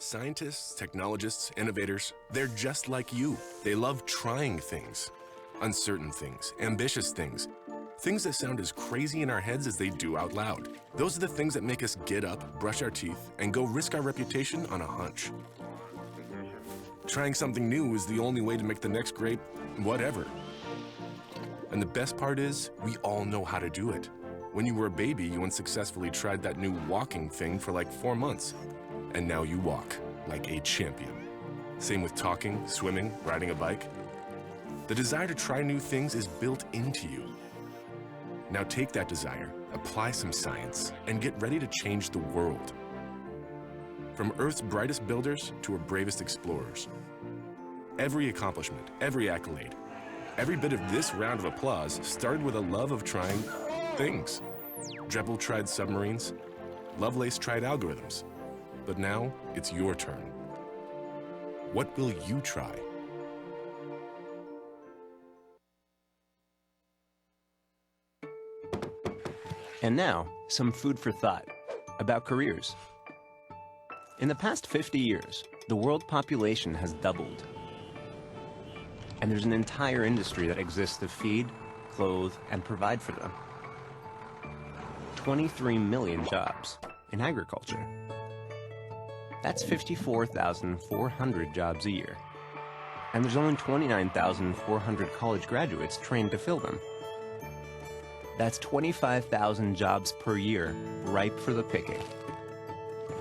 Scientists, technologists, innovators, they're just like you. They love trying things. Uncertain things, ambitious things. Things that sound as crazy in our heads as they do out loud. Those are the things that make us get up, brush our teeth, and go risk our reputation on a hunch. Trying something new is the only way to make the next great whatever. And the best part is, we all know how to do it. When you were a baby, you unsuccessfully tried that new walking thing for like 4 months. And now you walk like a champion. Same with talking, swimming, riding a bike. The desire to try new things is built into you. Now take that desire, apply some science, and get ready to change the world. From Earth's brightest builders to her bravest explorers. Every accomplishment, every accolade, every bit of this round of applause started with a love of trying things. Drebbel tried submarines. Lovelace tried algorithms. But now it's your turn. What will you try? And now, some food for thought about careers. In the past 50 years, the world population has doubled. And there's an entire industry that exists to feed, clothe, and provide for them. 23 million jobs in agriculture. That's 54,400 jobs a year. And there's only 29,400 college graduates trained to fill them. That's 25,000 jobs per year, ripe for the picking.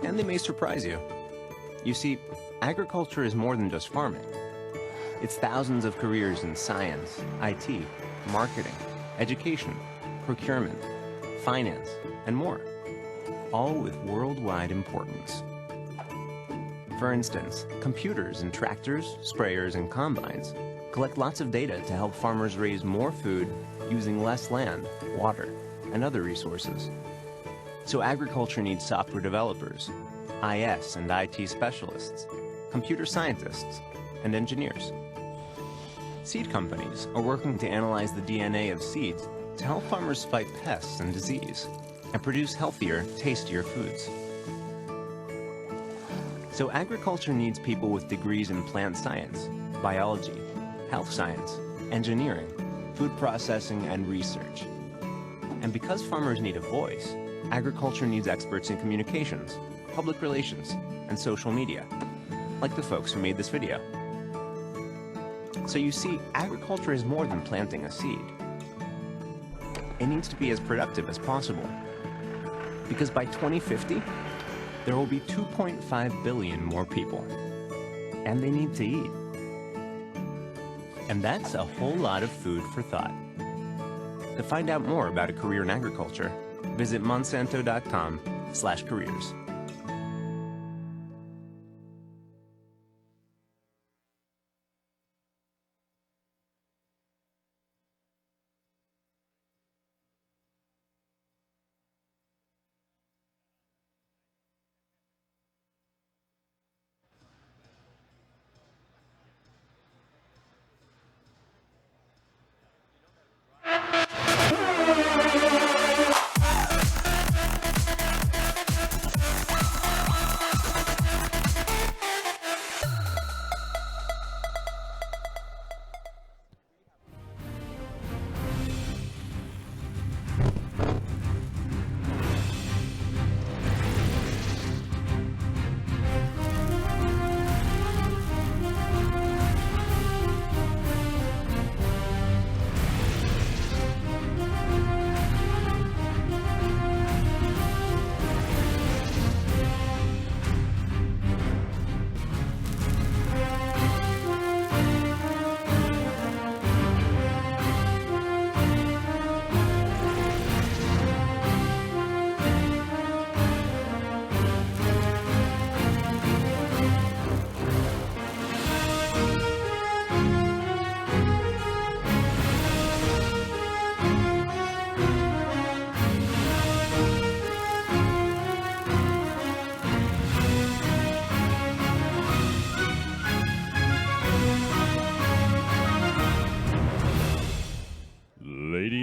And they may surprise you. You see, agriculture is more than just farming. It's thousands of careers in science, IT, marketing, education, procurement, finance, and more, all with worldwide importance. For instance, computers and tractors, sprayers, and combines collect lots of data to help farmers raise more food using less land, water, and other resources. So agriculture needs software developers, IS and IT specialists, computer scientists, and engineers. Seed companies are working to analyze the DNA of seeds to help farmers fight pests and disease and produce healthier, tastier foods. So agriculture needs people with degrees in plant science, biology, health science, engineering, food processing, and research. And because farmers need a voice, agriculture needs experts in communications, public relations, and social media, like the folks who made this video. So you see, agriculture is more than planting a seed. It needs to be as productive as possible. Because by 2050, there will be 2.5 billion more people. And they need to eat. And that's a whole lot of food for thought. To find out more about a career in agriculture, visit monsanto.com/careers.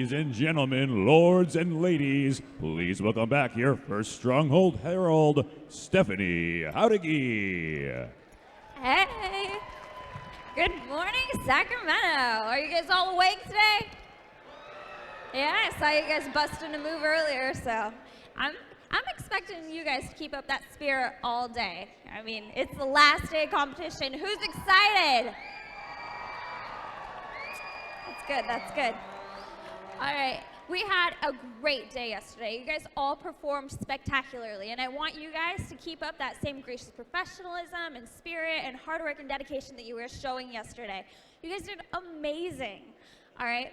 Ladies and gentlemen, lords and ladies, please welcome back your first Stronghold Herald, Stephanie Howdigi. Hey! Good morning, Sacramento. Are you guys all awake today? Yeah, I saw you guys busting a move earlier, so I'm expecting you guys to keep up that spirit all day. I mean, it's the last day of competition. Who's excited? That's good, that's good. All right, we had a great day yesterday. You guys all performed spectacularly, and I want you guys to keep up that same gracious professionalism and spirit and hard work and dedication that you were showing yesterday. You guys did amazing, all right?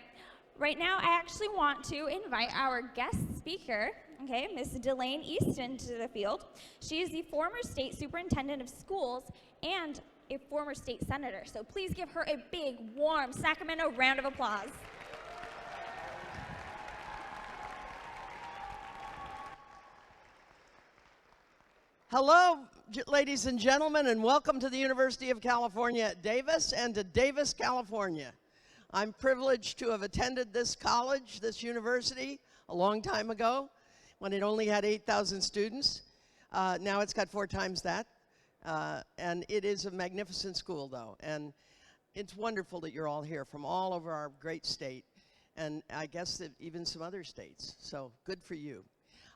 Right now, I actually want to invite our guest speaker, okay, Miss Delane Easton, to the field. She is the former state superintendent of schools and a former state senator, so please give her a big, warm Sacramento round of applause. Hello, ladies and gentlemen, and welcome to the University of California at Davis and to Davis, California. I'm privileged to have attended this college, this university, a long time ago when it only had 8,000 students. Now it's got 4 times that. And it is a magnificent school, though. And it's wonderful that you're all here from all over our great state, and I guess that even some other states. So good for you.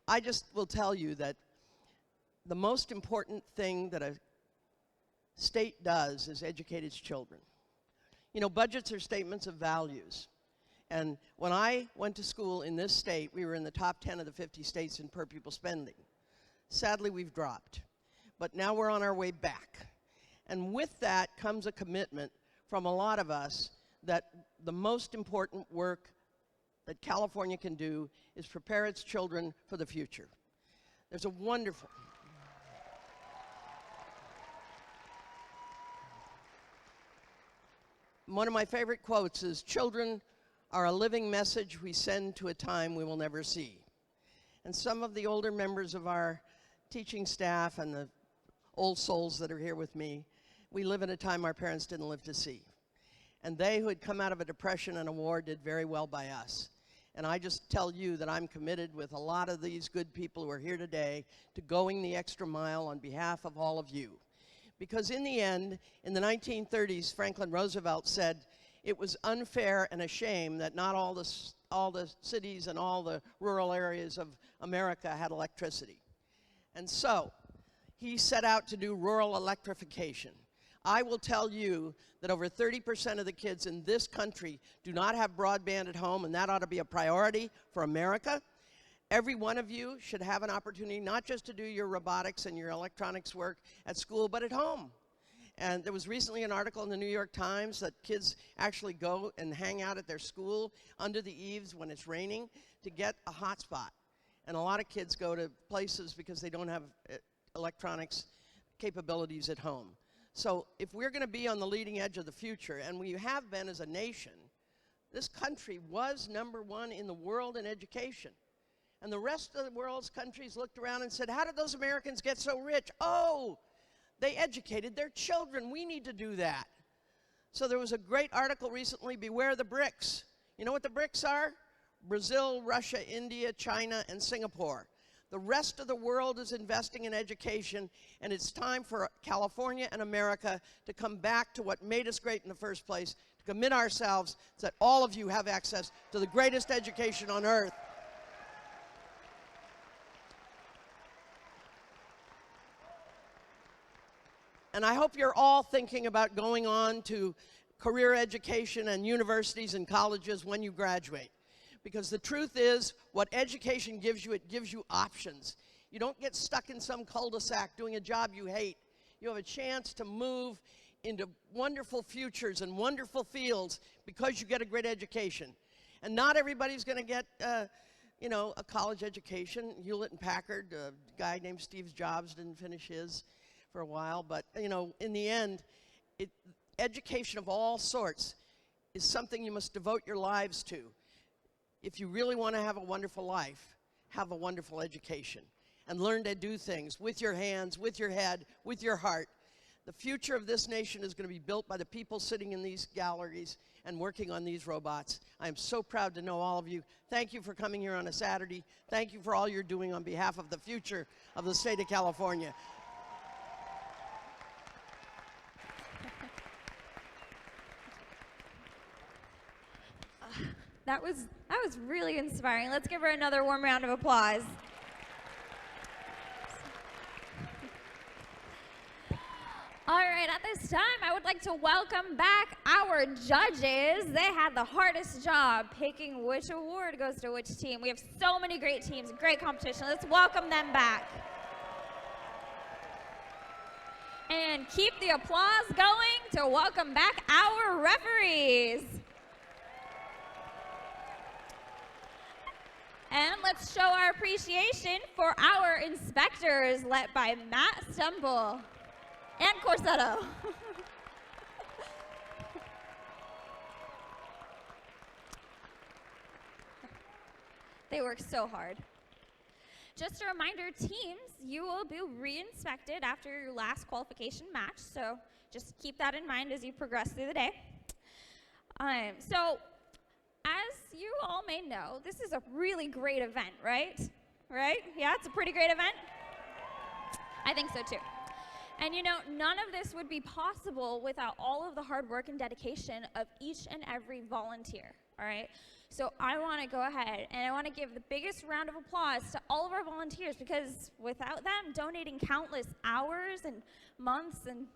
I just will tell you that the most important thing that a state does is educate its children. You know, budgets are statements of values. And when I went to school in this state, we were in the top 10 of the 50 states in per pupil spending. Sadly, we've dropped. But now we're on our way back. And with that comes a commitment from a lot of us that the most important work that California can do is prepare its children for the future. There's a wonderful... One of my favorite quotes is, "Children are a living message we send to a time we will never see." And some of the older members of our teaching staff and the old souls that are here with me, we live in a time our parents didn't live to see. And they who had come out of a depression and a war did very well by us. And I just tell you that I'm committed with a lot of these good people who are here today to going the extra mile on behalf of all of you. Because in the end, in the 1930s, Franklin Roosevelt said it was unfair and a shame that not all the cities and all the rural areas of America had electricity. And so he set out to do rural electrification. I will tell you that over 30% of the kids in this country do not have broadband at home, and that ought to be a priority for America. Every one of you should have an opportunity not just to do your robotics and your electronics work at school, but at home. And there was recently an article in the New York Times that kids actually go and hang out at their school under the eaves when it's raining to get a hotspot. And a lot of kids go to places because they don't have electronics capabilities at home. So if we're going to be on the leading edge of the future, and we have been as a nation, this country was #1 in the world in education. And the rest of the world's countries looked around and said, how did those Americans get so rich? Oh, they educated their children. We need to do that. So there was a great article recently, Beware the BRICS. You know what the BRICS are? Brazil, Russia, India, China, and Singapore. The rest of the world is investing in education, and it's time for California and America to come back to what made us great in the first place, to commit ourselves so that all of you have access to the greatest education on earth. And I hope you're all thinking about going on to career education and universities and colleges when you graduate. Because the truth is, what education gives you, it gives you options. You don't get stuck in some cul-de-sac doing a job you hate. You have a chance to move into wonderful futures and wonderful fields because you get a great education. And not everybody's going to get, you know, a college education. Hewlett and Packard, a guy named Steve Jobs didn't finish his for a while, but you know, in the end, education of all sorts is something you must devote your lives to. If you really want to have a wonderful life, have a wonderful education and learn to do things with your hands, with your head, with your heart. The future of this nation is going to be built by the people sitting in these galleries, and working on these robots. I'm so proud to know all of you. Thank you for coming here on a Saturday. Thank you for all you're doing on behalf of the future of the state of California. That was really inspiring. Let's give her another warm round of applause. All right, at this time, I would like to welcome back our judges. They had the hardest job picking which award goes to which team. We have so many great teams, great competition. Let's welcome them back. And keep the applause going to welcome back our referees. And let's show our appreciation for our inspectors, led by Matt Stumble and Corsetto. They work so hard. Just a reminder, teams, you will be re-inspected after your last qualification match, so just keep that in mind as you progress through the day. So, as you all may know, this is a really great event, right? Right? Yeah, it's a pretty great event? I think so too. And you know, none of this would be possible without all of the hard work and dedication of each and every volunteer, all right? So I want to go ahead and I want to give the biggest round of applause to all of our volunteers, because without them donating countless hours and months and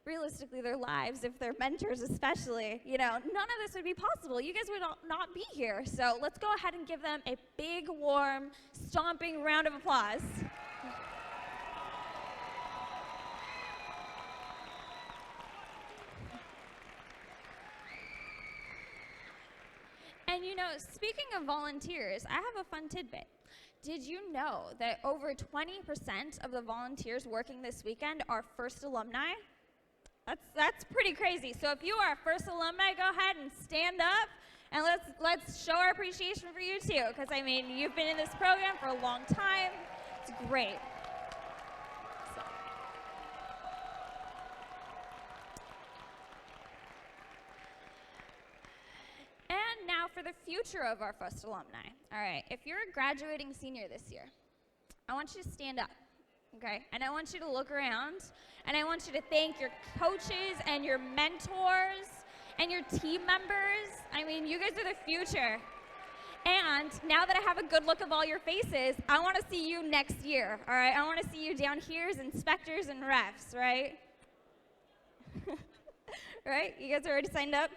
realistically their lives, if they're mentors especially, you know, none of this would be possible. You guys would not be here. So let's go ahead and give them a big, warm, stomping round of applause. And you know, speaking of volunteers, I have a fun tidbit. Did you know that over 20% of the volunteers working this weekend are first alumni? That's pretty crazy. So if you are a first alumni, go ahead and stand up, and let's show our appreciation for you too, because I mean, you've been in this program for a long time. It's great. And now for the future of our first alumni. All right, if you're a graduating senior this year, I want you to stand up. Okay, and I want you to look around, and I want you to thank your coaches and your mentors and your team members. I mean, you guys are the future. And now that I have a good look of all your faces, I want to see you next year, all right? I want to see you down here as inspectors and refs, right? Right? You guys are already signed up?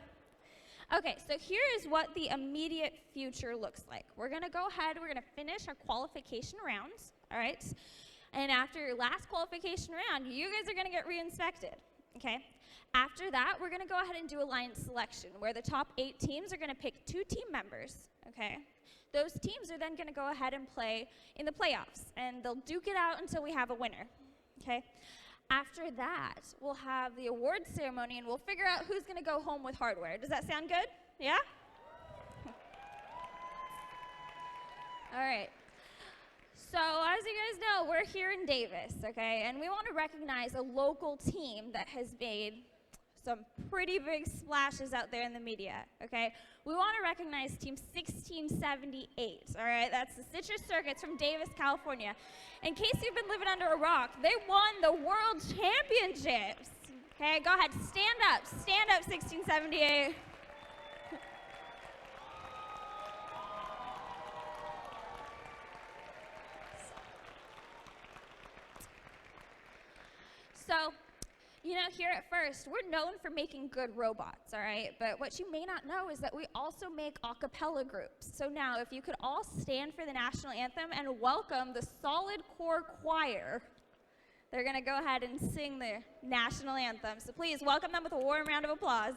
Okay, so here is what the immediate future looks like. We're going to go ahead, we're going to finish our qualification rounds, all right? And after your last qualification round, you guys are going to get re-inspected, okay? After that, we're going to go ahead and do alliance selection, where the top 8 teams are going to pick 2 team members, okay? Those teams are then going to go ahead and play in the playoffs, and they'll duke it out until we have a winner, okay? After that, we'll have the awards ceremony, and we'll figure out who's going to go home with hardware. Does that sound good? Yeah? All right. So as you guys know, we're here in Davis, okay? And we want to recognize a local team that has made some pretty big splashes out there in the media, okay? We want to recognize Team 1678, all right? That's the Citrus Circuits from Davis, California. In case you've been living under a rock, they won the World Championships, okay? Go ahead, stand up, 1678. So, you know, here at First, we're known for making good robots, all right? But what you may not know is that we also make a cappella groups. So now, if you could all stand for the national anthem and welcome the Solid Core Choir. They're going to go ahead and sing the national anthem. So please welcome them with a warm round of applause.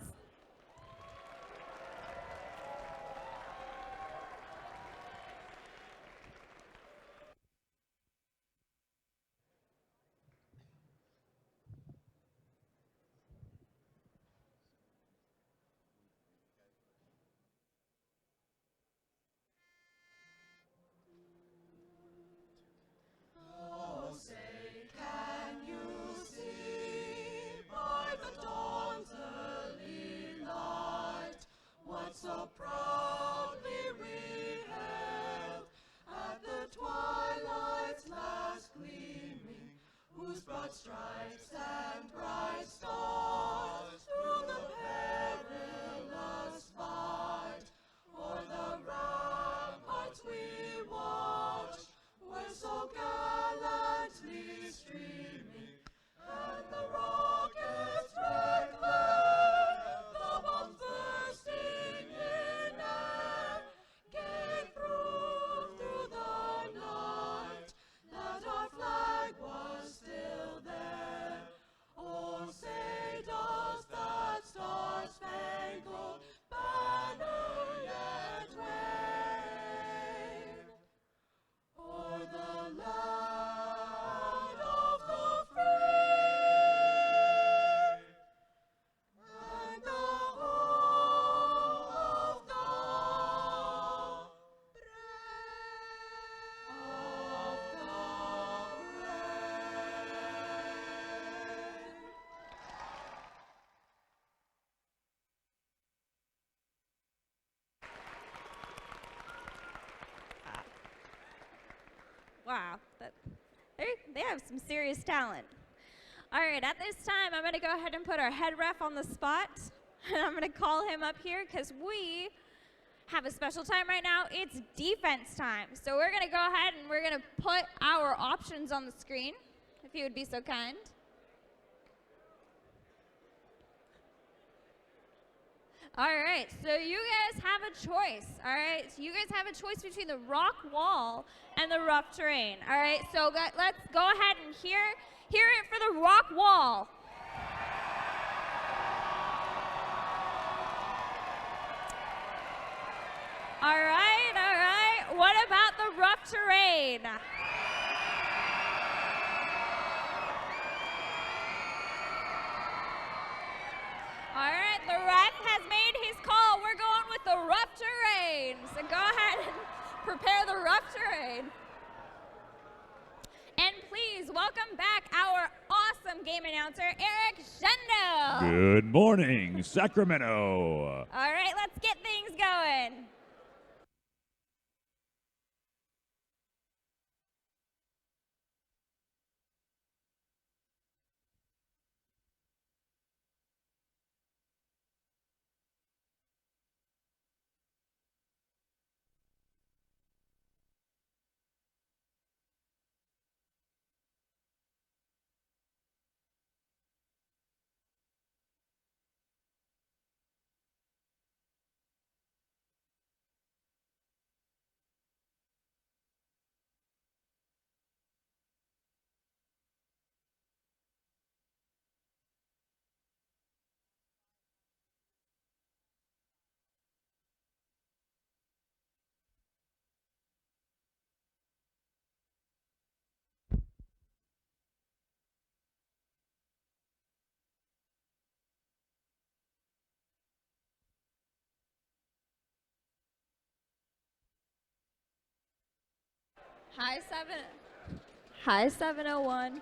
Can you see by the dawn's early Wow, they have some serious talent. All right, at this time, I'm going to go ahead and put our head ref on the spot. And I'm going to call him up here because we have a special time right now. It's defense time. So we're going to go ahead and we're going to put our options on the screen, if you would be so kind. All right, so you guys have a choice, all right? So you guys have a choice between the rock wall and the rough terrain, all right? So let's go ahead and hear it for the rock wall. All right. What about the rough terrain? All right, the ref has made his call. We're going with the rough terrain. So go ahead and prepare the rough terrain. And please welcome back our awesome game announcer, Eric Shendo. Good morning, Sacramento. All right, let's get things going. Hi 701.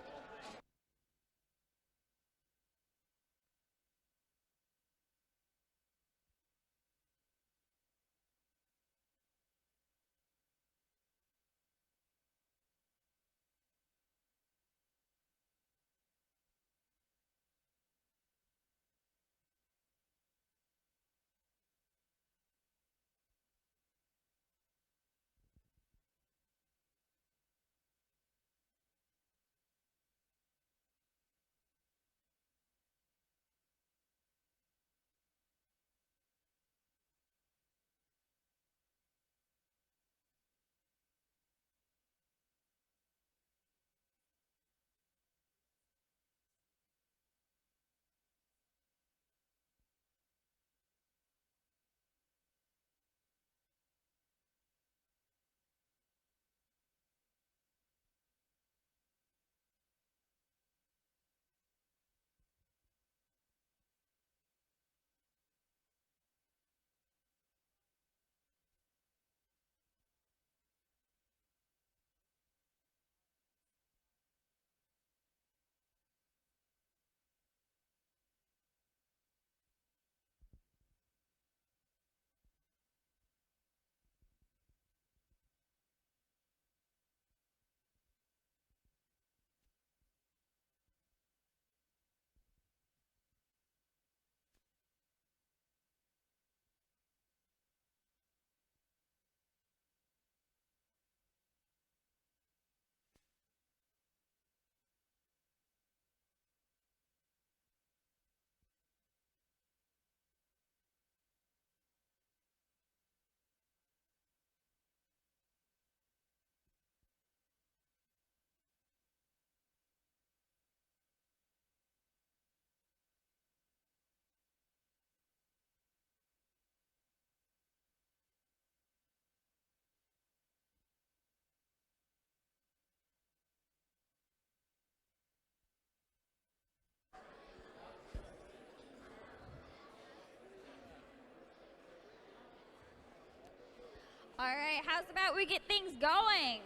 All right, how's about we get things going?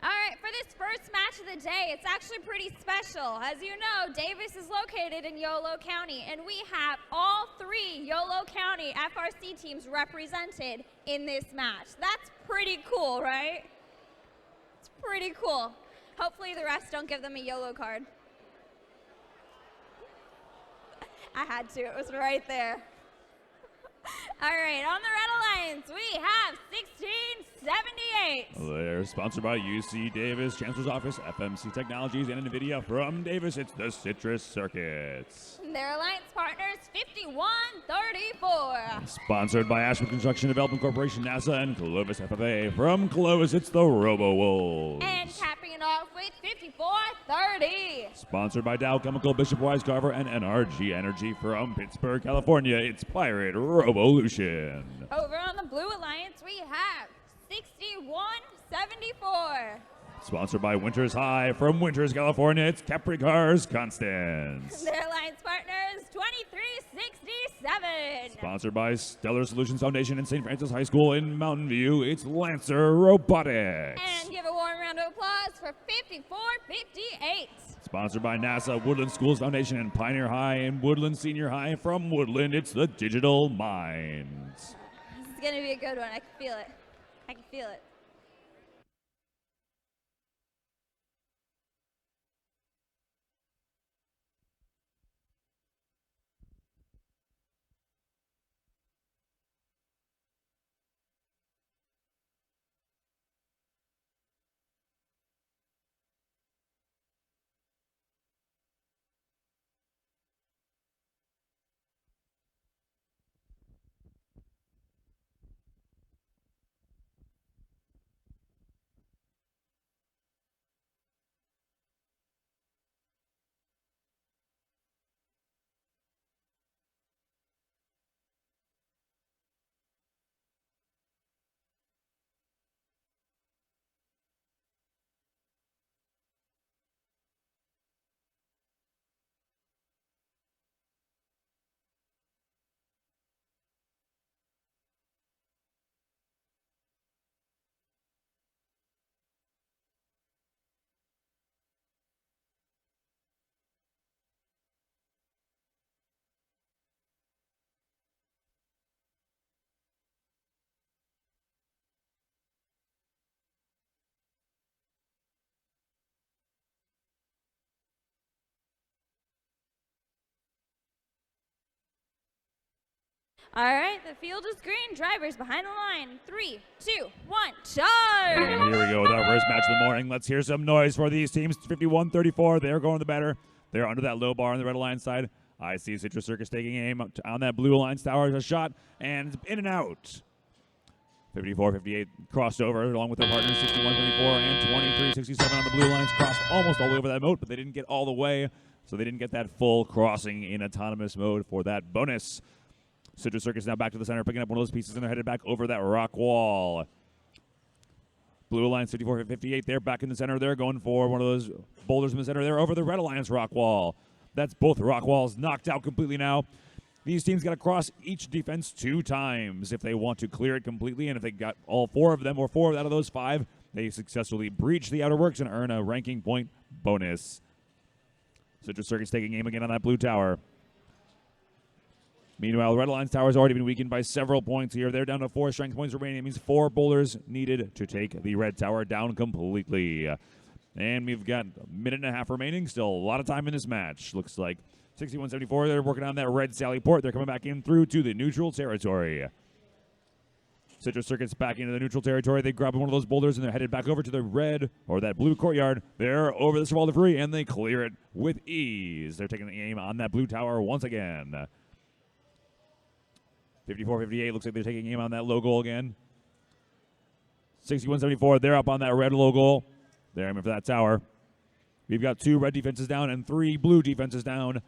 All right, for this first match of the day, it's actually pretty special. As you know, Davis is located in Yolo County, and we have all 3 Yolo County FRC teams represented in this match. That's pretty cool, right? It's pretty cool. Hopefully the refs don't give them a YOLO card. I had to, it was right there. All right, on the Red Alliance, we have 1678. They're sponsored by UC Davis, Chancellor's Office, FMC Technologies, and NVIDIA. From Davis, it's the Citrus Circuits. Their alliance partners, 5134. Sponsored by Ashwood Construction Development Corporation, NASA, and Clovis FFA. From Clovis, it's the Robo Wolves. And capping it off with 5430. Sponsored by Dow Chemical, Bishop Wise Carver, and NRG Energy. From Pittsburgh, California, it's Pirate Revolution. Over on the Blue Alliance, we have 6174. Sponsored by Winters High. From Winters, California, it's Capri Cars Constance. Their alliance partners, 2367. Sponsored by Stellar Solutions Foundation and St. Francis High School in Mountain View, it's Lancer Robotics. And give a warm round of applause for 5458. Sponsored by NASA, Woodland Schools Foundation, and Pioneer High and Woodland Senior High. From Woodland, it's the Digital Minds. This is going to be a good one. I can feel it. I can feel it. All right, the field is green. Drivers behind the line. 3, 2, 1, charge! And here we go with our first match of the morning. Let's hear some noise for these teams. 51-34. They're going the better. They're under that low bar on the Red Alliance side. I see Citrus Circus taking aim on that Blue Alliance tower. A shot, and in and out. 54-58 crossed over along with their partners. 61-34 and 23-67 on the Blue Alliance. Crossed almost all the way over that moat, but they didn't get all the way, so they didn't get that full crossing in autonomous mode for that bonus. Citrus Circus now back to the center, picking up one of those pieces, and they're headed back over that rock wall. Blue Alliance 54-58, they're back in the center. They're going for one of those boulders in the center. They're over the Red Alliance rock wall. That's both rock walls knocked out completely now. These teams got to cross each defense 2 times if they want to clear it completely, and if they got all 4 of them or 4 out of those 5, they successfully breach the outer works and earn a ranking point bonus. Citrus Circus taking aim again on that blue tower. Meanwhile, Red Alliance Tower has already been weakened by several points here. They're down to 4 strength points remaining. It means 4 boulders needed to take the red tower down completely. And we've got a minute and a half remaining. Still a lot of time in this match. Looks like 61-74. They're working on that red Sally Port. They're coming back in through to the neutral territory. Citrus Circuit's back into the neutral territory. They grab one of those boulders and they're headed back over to the red or that blue courtyard. They're over the Ceremonies debris and they clear it with ease. They're taking the aim on that blue tower once again. 54-58, looks like they're taking aim on that low goal again. 61-74, they're up on that red low goal. They're aiming for that tower. We've got 2 red defenses down and 3 blue defenses down.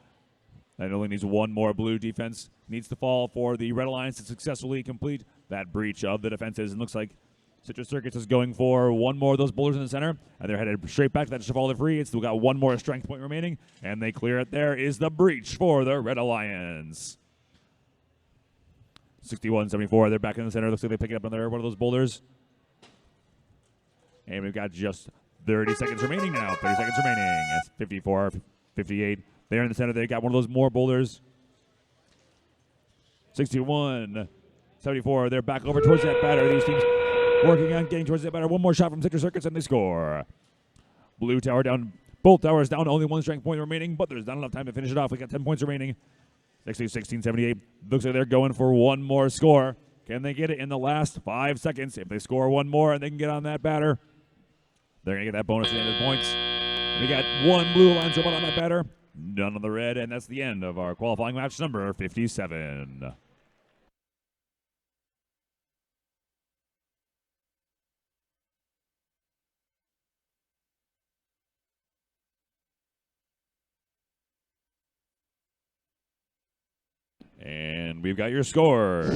That only needs 1 more blue defense. Needs to fall for the Red Alliance to successfully complete that breach of the defenses. And looks like Citrus Circuits is going for 1 more of those boulders in the center. And they're headed straight back to that Cheval Free. It's still got 1 more strength point remaining. And they clear it. There is the breach for the Red Alliance. 61-74, they're back in the center. Looks like they pick it up on one of those boulders. And we've got just 30 seconds remaining now. 30 seconds remaining. It's 54, 58. There in the center, they got one of those more boulders. 61, 74. They're back over towards that batter. These teams working on getting towards that batter. One more shot from Citrus Circus, and they score. Blue tower down. Both towers down. Only one strength point remaining, but there's not enough time to finish it off. We got 10 points remaining. 60, 16, 78. Looks like they're going for one more score. Can they get it in the last 5 seconds? If they score one more and they can get on that batter, they're going to get that bonus at the end of the points. We got one blue Alliance robot on that batter, none on the red, and that's the end of our qualifying match number 57. And we've got your scores.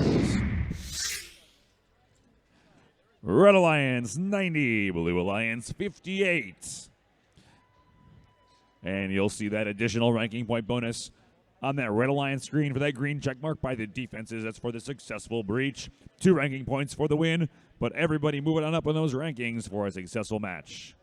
Red Alliance 90, Blue Alliance 58. And you'll see that additional ranking point bonus on that Red Alliance screen for that green check mark by the defenses. That's for the successful breach. 2 ranking points for the win, but everybody moving on up in those rankings for a successful match.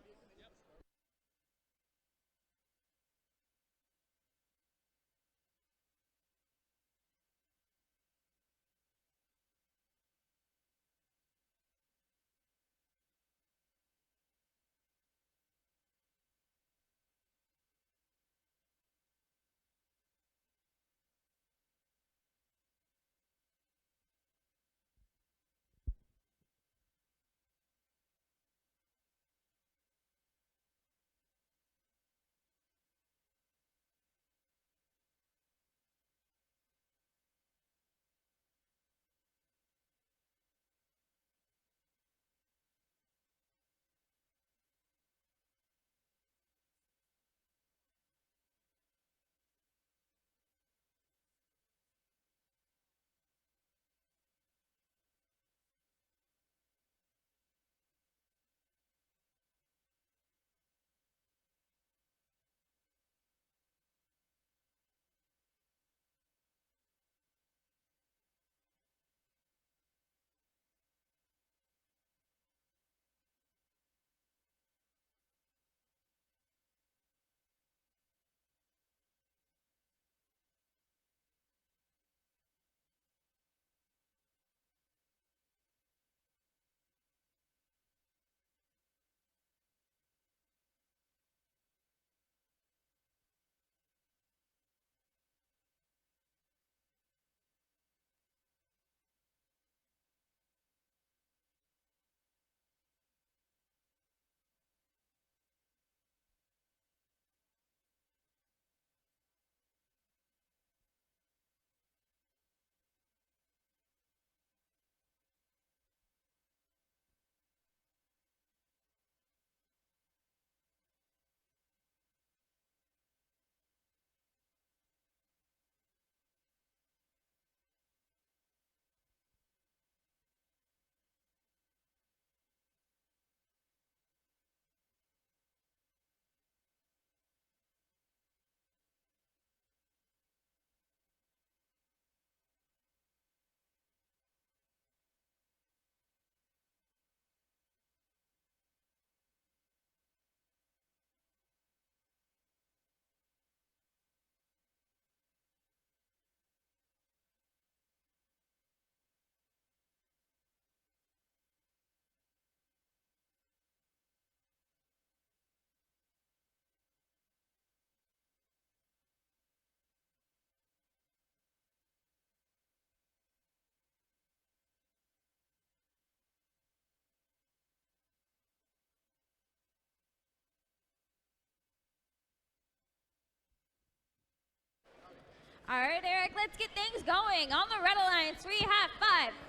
All right, Eric, let's get things going. On the Red Alliance, we have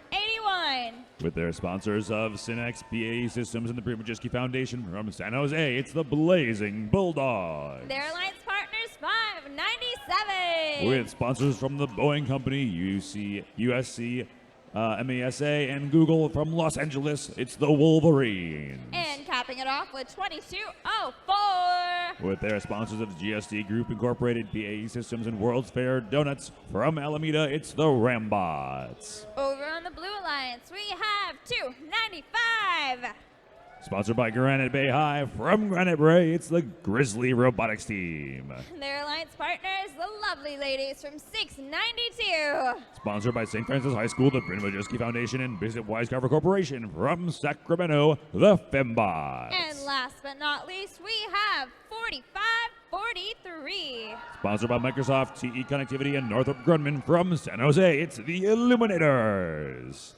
581. With their sponsors of Synex, BAE Systems, and the Primojiski Foundation from San Jose, it's the Blazing Bulldogs. Their alliance partners, 597. With sponsors from the Boeing Company, USC, MASA, and Google from Los Angeles, it's the Wolverines. And capping it off with 2204. With their sponsors of GSD Group Incorporated, BAE Systems, and World's Fair Donuts from Alameda, it's the Rambots. Over on the Blue Alliance, we have 295. Sponsored by Granite Bay High. From Granite Bay, it's the Grizzly Robotics team. Their alliance partners, the lovely ladies from 692. Sponsored by St. Francis High School, the Bryn Majewski Foundation, and Bishop Wisecarver Corporation. From Sacramento, the Fembots. And last but not least, we have 4543. Sponsored by Microsoft, TE Connectivity, and Northrop Grumman. From San Jose, it's the Illuminators.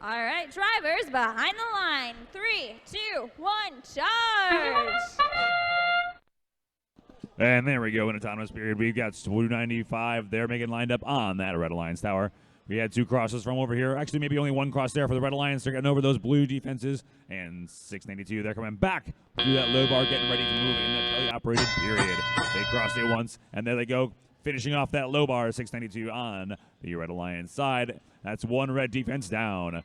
All right, drivers behind the line. 3, 2, 1, charge! And there we go, in autonomous period. We've got 295 there making lined up on that Red Alliance tower. We had 2 crosses from over here. Actually, maybe only 1 cross there for the Red Alliance. They're getting over those blue defenses. And 692, they're coming back through that low bar, getting ready to move in that tele-operated period. They crossed it once, and there they go, finishing off that low bar, 692 on the Red Alliance side. That's 1 red defense down.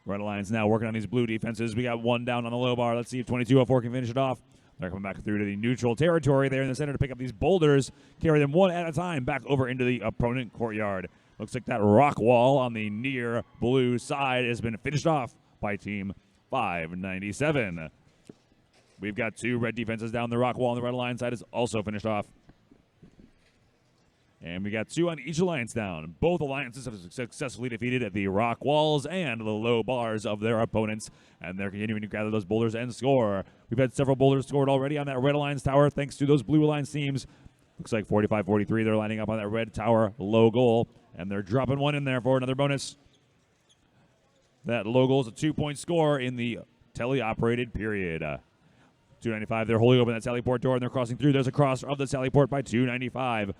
Red Alliance now working on these blue defenses. We got 1 down on the low bar. Let's see if 2204 can finish it off. They're coming back through to the neutral territory there in the center to pick up these boulders, carry them 1 at a time back over into the opponent courtyard. Looks like that rock wall on the near blue side has been finished off by Team 597. We've got 2 red defenses down the rock wall on the Red Alliance side is also finished off. And we got 2 on each alliance down. Both alliances have successfully defeated the rock walls and the low bars of their opponents, and they're continuing to gather those boulders and score. We've had several boulders scored already on that Red Alliance tower thanks to those blue alliance teams. Looks like 45-43, they're lining up on that red tower low goal, and they're dropping 1 in there for another bonus. That low goal is a 2-point score in the tele-operated period. 295, they're holding open that Sallyport door, and they're crossing through. There's a cross of the Sallyport by 295.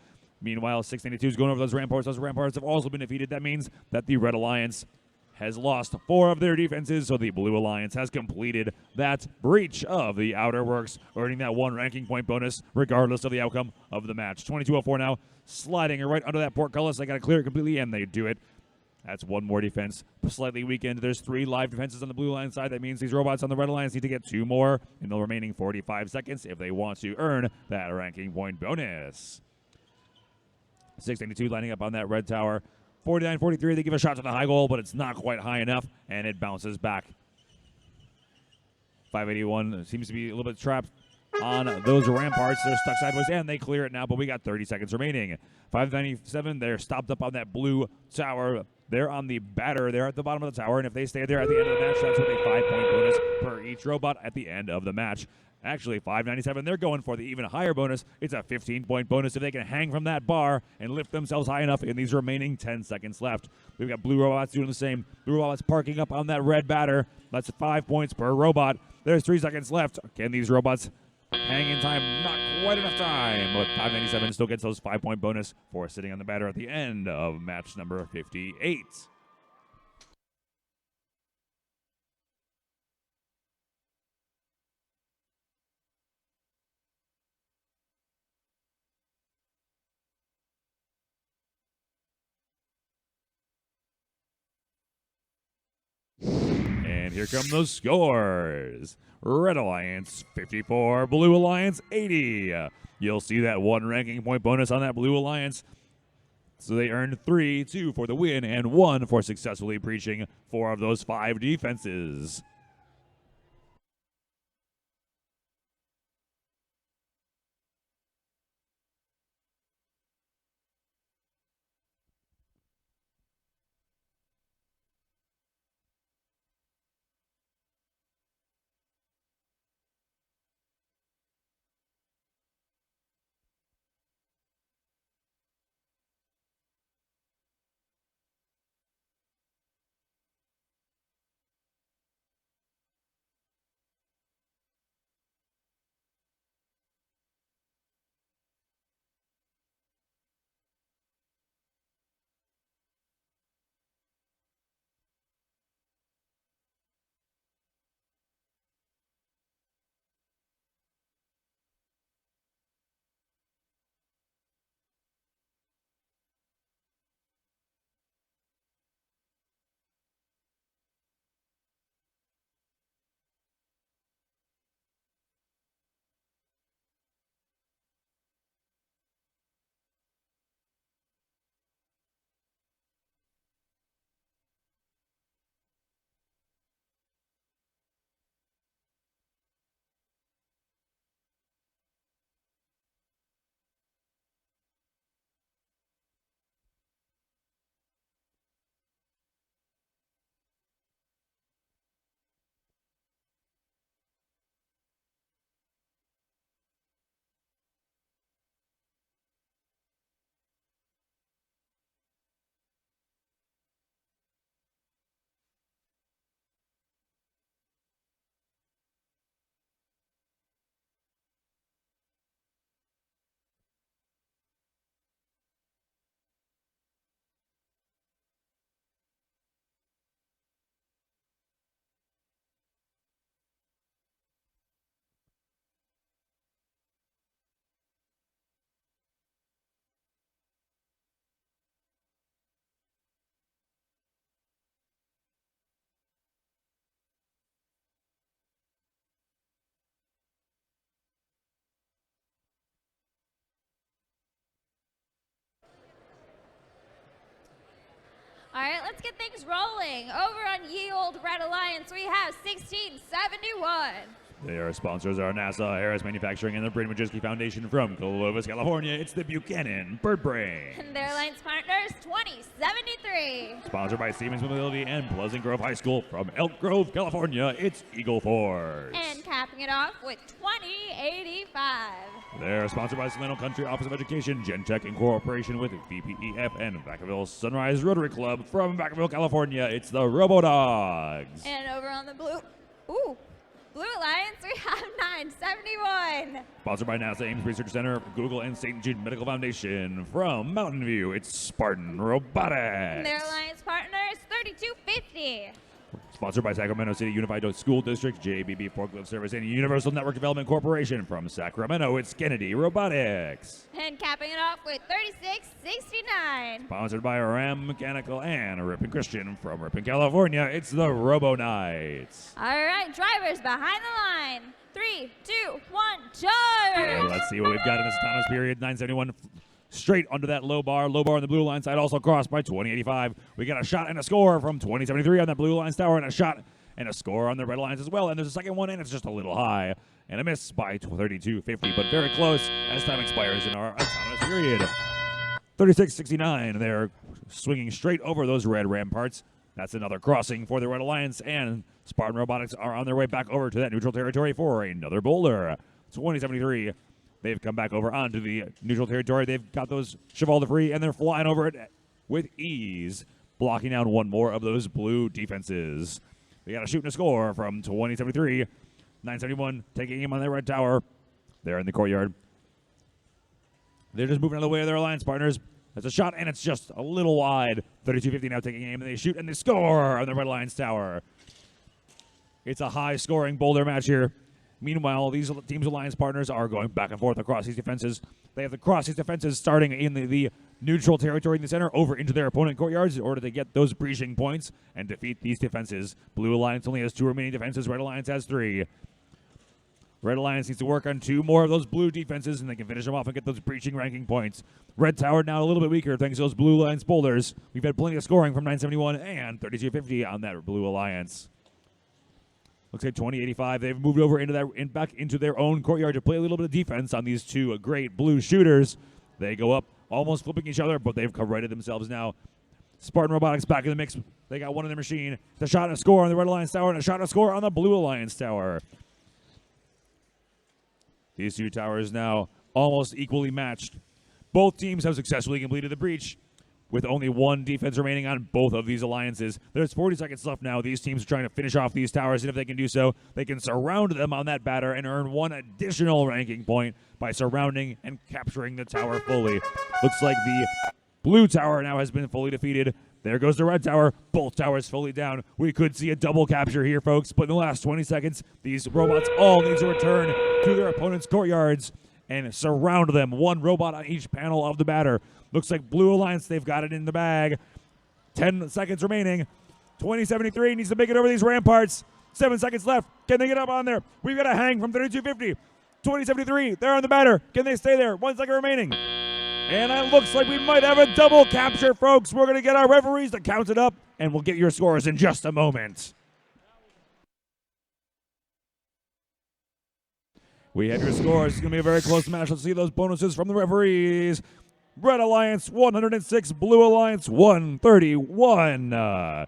Meanwhile, 692 is going over those ramparts. Those ramparts have also been defeated. That means that the Red Alliance has lost 4 of their defenses, so the Blue Alliance has completed that breach of the Outer Works, earning that 1 ranking point bonus regardless of the outcome of the match. 2204 now, sliding right under that portcullis. They got to clear it completely, and they do it. That's 1 more defense, slightly weakened. There's 3 live defenses on the Blue Alliance side. That means these robots on the Red Alliance need to get 2 more in the remaining 45 seconds if they want to earn that ranking point bonus. 692 lining up on that red tower. 49-43, they give a shot to the high goal, but it's not quite high enough, and it bounces back. 581 seems to be a little bit trapped on those ramparts. They're stuck sideways, and they clear it now, but we got 30 seconds remaining. 597, they're stopped up on that blue tower. They're on the batter. They're at the bottom of the tower, and if they stay there at the end of the match, that's with a 5-point bonus per each robot at the end of the match. Actually, 597, they're going for the even higher bonus. It's a 15-point bonus if they can hang from that bar and lift themselves high enough in these remaining 10 seconds left. We've got blue robots doing the same. Blue robots parking up on that red batter. That's 5 points per robot. There's 3 seconds left. Can these robots hang in time? Not quite enough time. But 597 still gets those 5-point bonus for sitting on the batter at the end of match number 58. And here come the scores. Red Alliance 54, Blue Alliance 80. You'll see that 1 ranking point bonus on that Blue Alliance. So they earned 3, 2 for the win, and 1 for successfully breaching 4 of those 5 defenses. All right, let's get things rolling. Over on Ye Old Red Alliance, we have 1671. Their sponsors are NASA, Harris Manufacturing, and the Brady Majewski Foundation from Clovis, California. It's the Buchanan Bird Brain. And their alliance partners, 2073. Sponsored by Siemens Mobility and Pleasant Grove High School from Elk Grove, California. It's Eagle Force. And capping it off with 2085. They're sponsored by Solano Country Office of Education, Gentech in cooperation with VPEF and Vacaville Sunrise Rotary Club from Vacaville, California. It's the RoboDogs. And over on the Blue Alliance, we have 971. Sponsored by NASA Ames Research Center, Google, and St. Jude Medical Foundation from Mountain View. It's Spartan Robotics. And their alliance partners, 3250. Sponsored by Sacramento City Unified School District, JBB Forklift Service, and Universal Network Development Corporation from Sacramento. It's Kennedy Robotics. And capping it off with 3669. Sponsored by Ram Mechanical and Ripon Christian from Ripon, California. It's the Robo Knights. All right, drivers behind the line. 3, 2, 1, charge! Let's see what we've got in this autonomous period. 971 straight under that low bar. Low bar on the blue line side, also crossed by 2085. We got a shot and a score from 2073 on that blue line tower, and a shot and a score on the red lines as well. And there's a second one, and it's just a little high. And a miss by 3250, but very close as time expires in our autonomous period. 3669, they're swinging straight over those red ramparts. That's another crossing for the Red Alliance, and Spartan Robotics are on their way back over to that neutral territory for another boulder. 2073. They've come back over onto the neutral territory. They've got those Cheval free, and they're flying over it with ease, blocking down one more of those blue defenses. We got a shoot and a score from 2073. 971 taking aim on that red tower. They're in the courtyard. They're just moving out of the way of their alliance partners. That's a shot, and it's just a little wide. 3250 now taking aim, and they shoot, and they score on the red alliance tower. It's a high-scoring boulder match here. Meanwhile, these teams' alliance partners are going back and forth across these defenses. They have to cross these defenses starting in the neutral territory in the center over into their opponent courtyards in order to get those breaching points and defeat these defenses. Blue Alliance only has 2 remaining defenses. Red Alliance has 3. Red Alliance needs to work on 2 more of those blue defenses, and they can finish them off and get those breaching ranking points. Red Tower now a little bit weaker thanks to those Blue Alliance boulders. We've had plenty of scoring from 971 and 3250 on that Blue Alliance. Looks like 2085. They've moved over into that back into their own courtyard to play a little bit of defense on these 2 great blue shooters. They go up, almost flipping each other, but they've righted themselves now. Spartan Robotics back in the mix. They got one in their machine. It's a shot and a score on the Red Alliance tower, and a shot and a score on the Blue Alliance tower. These 2 towers now almost equally matched. Both teams have successfully completed the breach, with only 1 defense remaining on both of these alliances. There's 40 seconds left now. These teams are trying to finish off these towers, and if they can do so, they can surround them on that batter and earn 1 additional ranking point by surrounding and capturing the tower fully. Looks like the blue tower now has been fully defeated. There goes the red tower. Both towers fully down. We could see a double capture here, folks, but in the last 20 seconds, these robots all need to return to their opponent's courtyards and surround them. 1 robot on each panel of the batter. Looks like Blue Alliance, they've got it in the bag. 10 seconds remaining. 2073 needs to make it over these ramparts. 7 seconds left. Can they get up on there? We've got a hang from 3250. 2073, they're on the batter. Can they stay there? 1 second remaining. And it looks like we might have a double capture, folks. We're going to get our referees to count it up, and we'll get your scores in just a moment. We have your scores. It's going to be a very close match. Let's see those bonuses from the referees. Red Alliance 106, Blue Alliance 131.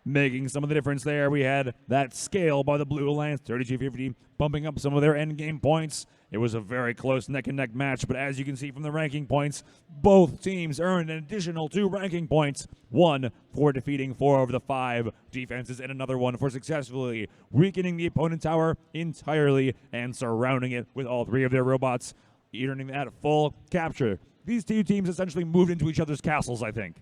Making some of the difference there. We had that scale by the Blue Alliance, 3250, bumping up some of their end game points. It was a very close neck-and-neck match, but as you can see from the ranking points, both teams earned an additional 2 ranking points, 1 for defeating 4 of the 5 defenses, and another 1 for successfully weakening the opponent tower entirely and surrounding it with all 3 of their robots, earning that full capture. These 2 teams essentially moved into each other's castles, I think.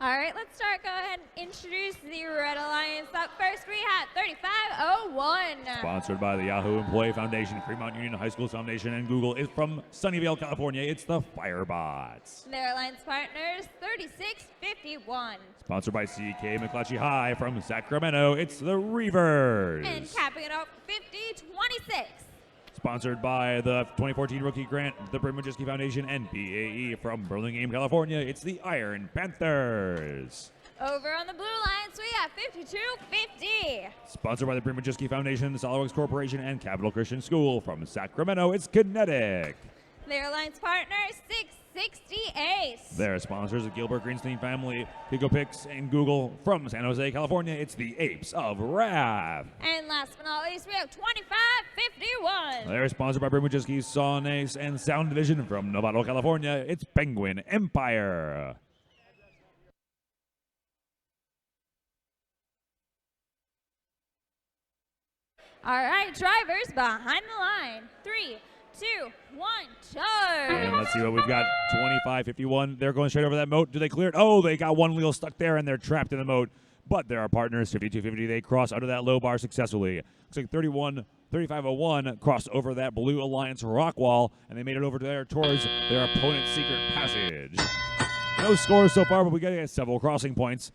All right, let's start. Go ahead and introduce the Red Alliance. Up first, we have 3501. Sponsored by the Yahoo Employee Foundation, Fremont Union High School Foundation, and Google. It's from Sunnyvale, California. It's the Firebots. Their alliance partners, 3651. Sponsored by CK McClatchy High from Sacramento. It's the Reavers. And capping it off, 5026. Sponsored by the 2014 Rookie Grant, the Bryn-Majewski Foundation, and BAE from Burlingame, California. It's the Iron Panthers. Over on the blue lines, we have 5250. Sponsored by the Bryn-Majewski Foundation, the SolidWorks Corporation, and Capital Christian School from Sacramento. It's Kinetic. Their alliance partner, 668. Their sponsors, the Gilbert Greenstein family, PicoPix, and Google from San Jose, California. It's the Apes of Wrath. And last but not least, we have 2551. They're sponsored by Bryn-Majewski, Sawnace, and Sound Division from Novato, California. It's Penguin Empire. All right, drivers behind the line. 3, 2, 1, charge. And let's see what we've got. 25-51. They're going straight over that moat. Do they clear it? Oh, they got one wheel stuck there, and they're trapped in the moat. But there are partners. 52-50. They cross under that low bar successfully. Looks like 3501 crossed over that Blue Alliance rock wall, and they made it over there towards their opponent's secret passage. No scores so far, but we got to get several crossing points.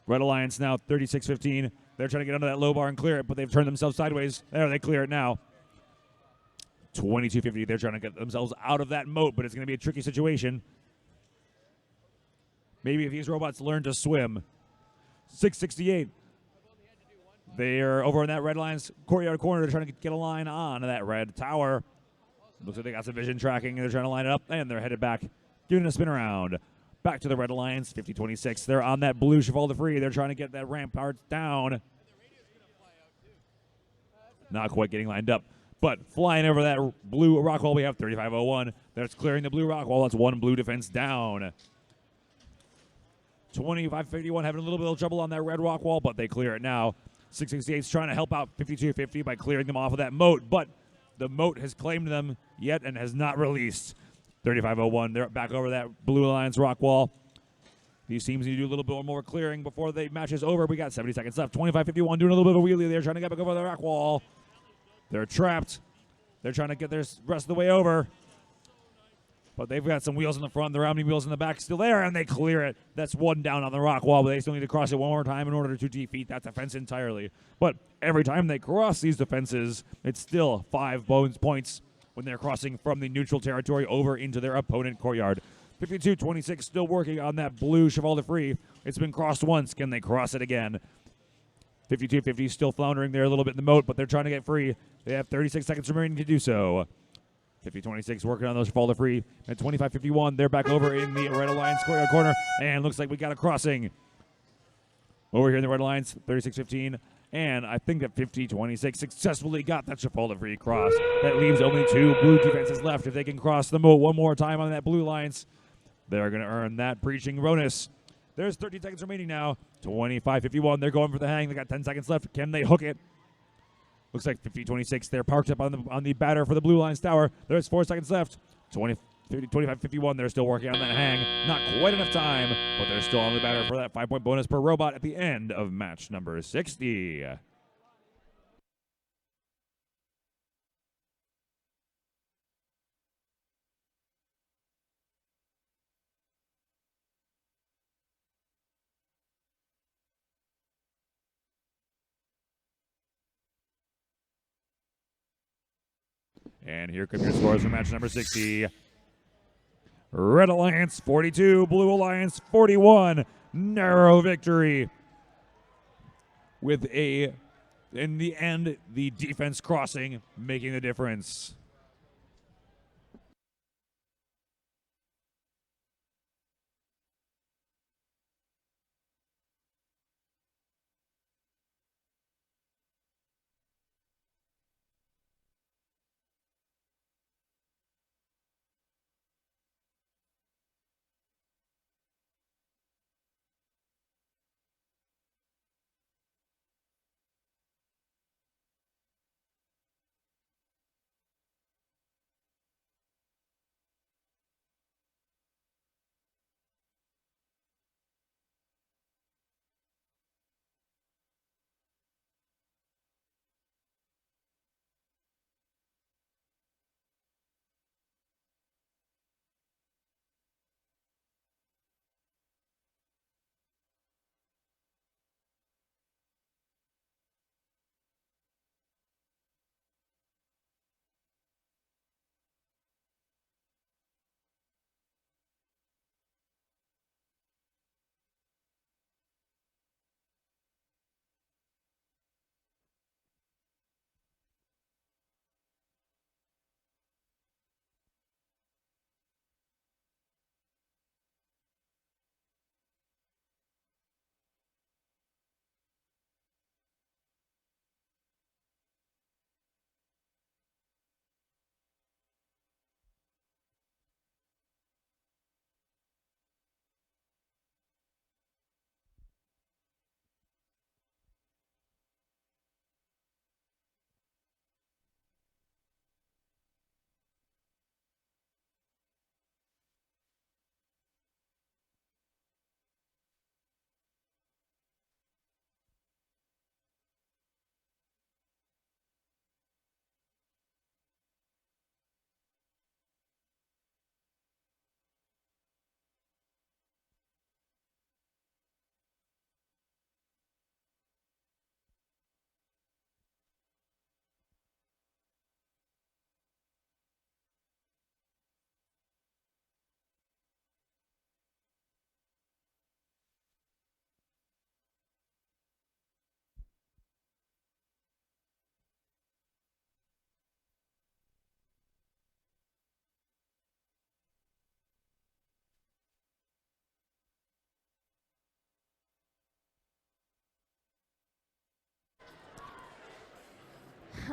Red Alliance now 36-15. They're trying to get under that low bar and clear it, but they've turned themselves sideways. There, they clear it now. 22-50. They're trying to get themselves out of that moat, but it's going to be a tricky situation. Maybe if these robots learn to swim. 668. They're over in that Red Line's courtyard corner. They're trying to get a line on that red tower. Looks like they got some vision tracking. They're trying to line it up, and they're headed back, giving it a spin around. Back to the Red Alliance, 50-26. They're on that blue Cheval de Free. They're trying to get that rampart down. Not quite getting lined up. But flying over that blue rock wall, we have 3501. That's clearing the blue rock wall. That's one blue defense down. 25-51 having a little bit of trouble on that red rock wall, but they clear it now. 668's trying to help out 52-50 by clearing them off of that moat, but the moat has claimed them yet and has not released. 3501, they're back over that Blue Alliance rock wall. These teams need to do a little bit more clearing before the match is over. We got 70 seconds left. 25-51 doing a little bit of a wheelie there, trying to get back over the rock wall. They're trapped. They're trying to get their rest of the way over. But they've got some wheels in the front. Their Omni wheels in the back still there, and they clear it. That's one down on the rock wall, but they still need to cross it one more time in order to defeat that defense entirely. But every time they cross these defenses, it's still 5 bonus points when they're crossing from the neutral territory over into their opponent courtyard. 52-26 still working on that blue Cheval de Free. It's been crossed once. Can they cross it again? 52-50 still floundering there a little bit in the moat, but they're trying to get free. They have 36 seconds remaining to do so. 50-26 working on those Cheval de Free. At 25-51, they're back over in the Red Alliance courtyard corner, and looks like we got a crossing. Over here in the Red Alliance, 36-15. And I think that 50-26 successfully got that Cheval de Free cross. That leaves only 2 blue defenses left. If they can cross the moat one more time on that Blue Alliance, they're going to earn that breaching bonus. There's 30 seconds remaining now. 25-51, they're going for the hang. They got 10 seconds left. Can they hook it? Looks like 50-26, they're parked up on the batter for the Blue Alliance tower. There's 4 seconds left. 25-51, they're still working on that hang. Not quite enough time, but they're still on the batter for that 5-point bonus per robot at the end of match number 60. And here come your scores for match number 60. Red Alliance 42, Blue Alliance 41. Narrow victory. With in the end, the defense crossing making the difference.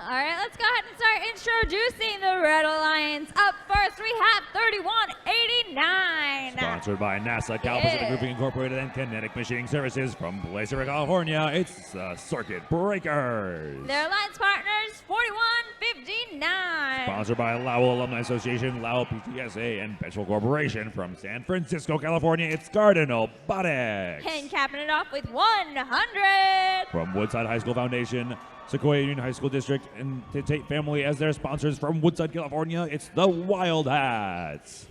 All right, let's go ahead and start introducing the Red Alliance. Up first, we have 3189. Sponsored by NASA, California Grouping Incorporated, and Kinetic Machining Services from Placer, California. It's Circuit Breakers. Their alliance partners, 4159. Sponsored by Lowell Alumni Association, Lowell PTSA, and Petrol Corporation from San Francisco, California. It's Cardinal Robotics. And capping it off with 100. From Woodside High School Foundation, Sequoia Union High School District, and the Tate family as their sponsors from Woodside, California. It's the Wild Hats.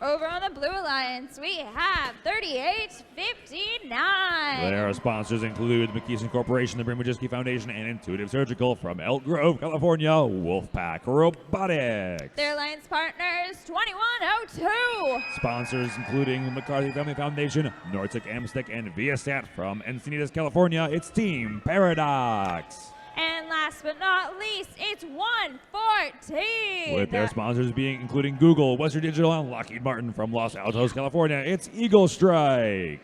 Over on the Blue Alliance, we have 3859. Their sponsors include McKeeson Corporation, the Brimijiski Foundation, and Intuitive Surgical from Elk Grove, California, Wolfpack Robotics. Their alliance partners, 2102. Sponsors including the McCarthy Family Foundation, Nortec Amstec, and Viasat from Encinitas, California. It's Team Paradox. And last but not least, it's 114. With their sponsors being including Google, Western Digital, and Lockheed Martin from Los Altos, California. It's Eagle Strike.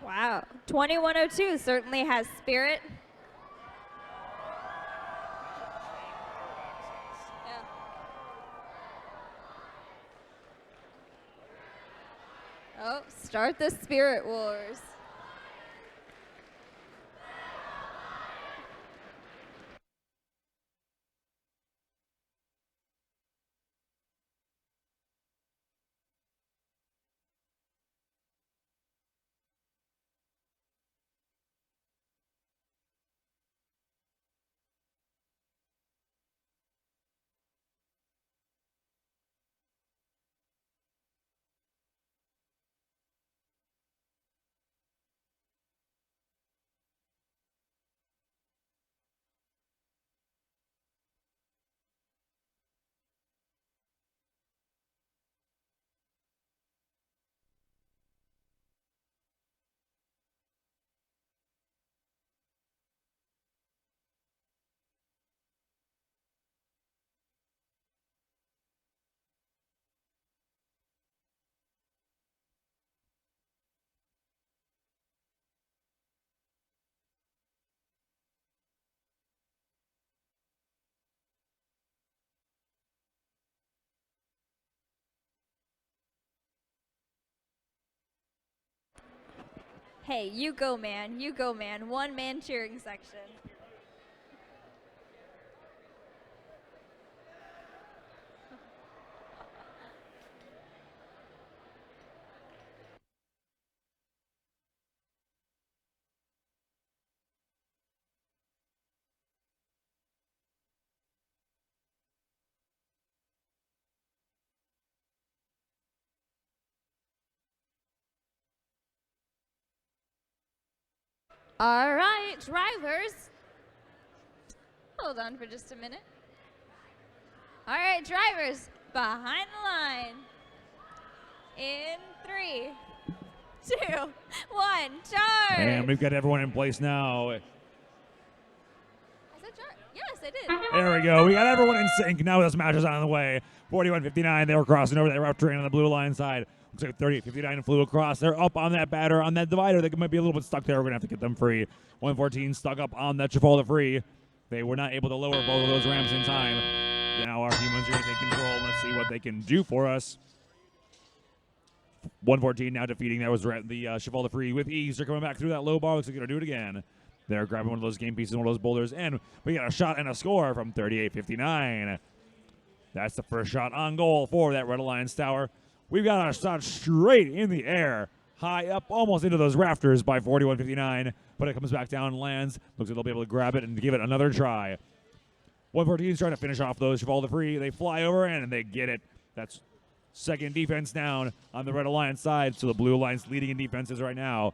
Wow, 2102 certainly has spirit. Yeah. Oh, start the Spirit Wars. Hey, you go, man. You go, man. One-man cheering section. All right, drivers. Hold on for just a minute. All right, drivers, behind the line. In 3, 2, 1, charge. And we've got everyone in place now. I said charge. Yes, I did. There we go. We got everyone in sync. Now this match is on the way. 41-59. They were crossing over that rough terrain on the blue line side. Looks like 38-59 flew across. They're up on that batter, on that divider. They might be a little bit stuck there. We're going to have to get them free. 114 stuck up on that Chipotle free. They were not able to lower both of those ramps in time. Now our humans are going to take control. Let's see what they can do for us. 114 now defeating. That was the Chipotle free with ease. They're coming back through that low bar. Looks like they're going to do it again. They're grabbing one of those game pieces, one of those boulders, and we got a shot and a score from 38-59. That's the first shot on goal for that Red Alliance tower. We've got a shot straight in the air, high up, almost into those rafters by 41-59, but it comes back down and lands. Looks like they'll be able to grab it and give it another try. 114 is trying to finish off those Chipotle free. They fly over and they get it. That's second defense down on the Red Alliance side, so the Blue Alliance leading in defenses right now.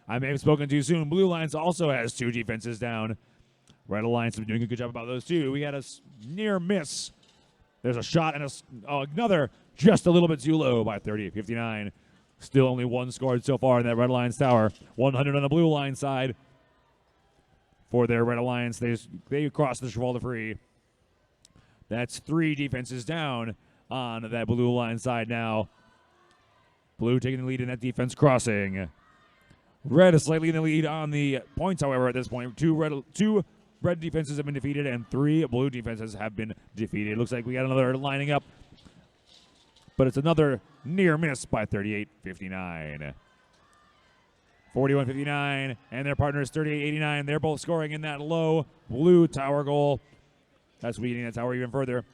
I may have spoken too soon. Blue Alliance also has 2 defenses down. Red Alliance is doing a good job about those 2. We had a near miss. There's a shot and another just a little bit too low by 38-59. Still only 1 scored so far in that Red Alliance tower. 100 on the Blue Alliance side. For their Red Alliance, they cross the Chivalry free. That's 3 defenses down on that Blue Alliance side now. Blue taking the lead in that defense crossing. Red is slightly in the lead on the points, however, at this point. 2 red defenses have been defeated and 3 blue defenses have been defeated. Looks like we got another lining up, but it's another near miss by 38-59. 41-59, and their partner is 38-89. They're both scoring in that low blue tower goal. That's weakening that tower even further.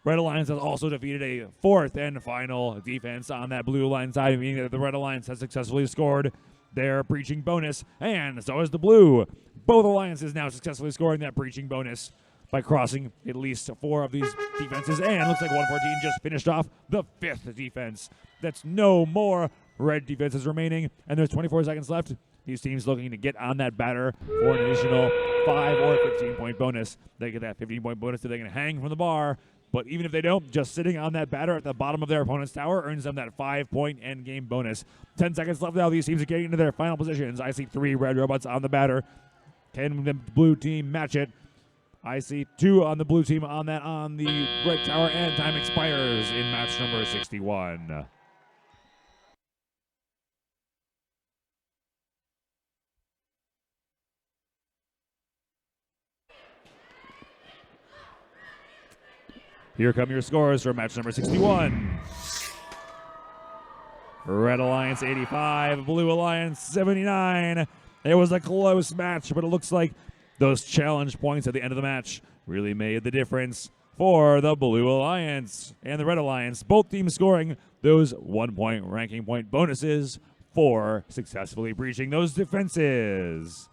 Red Alliance has also defeated a 4th and final defense on that Blue Alliance side, meaning that the Red Alliance has successfully scored their breaching bonus, and so is the Blue. Both alliances now successfully scoring that breaching bonus by crossing at least 4 of these defenses, and looks like 114 just finished off the 5th defense. That's no more red defenses remaining, and there's 24 seconds left. These teams looking to get on that batter for an additional 5 or 15-point bonus. They get that 15-point bonus that they can hang from the bar. But even if they don't, just sitting on that batter at the bottom of their opponent's tower earns them that 5-point endgame bonus. 10 seconds left now. These teams are getting into their final positions. I see 3 red robots on the batter. Can the blue team match it? I see 2 on the blue team on the red tower, and time expires in match number 61. Here come your scores for match number 61. Red Alliance 85, Blue Alliance 79. It was a close match, but it looks like those challenge points at the end of the match really made the difference for the Blue Alliance and the Red Alliance. Both teams scoring those 1-point ranking point bonuses for successfully breaching those defenses.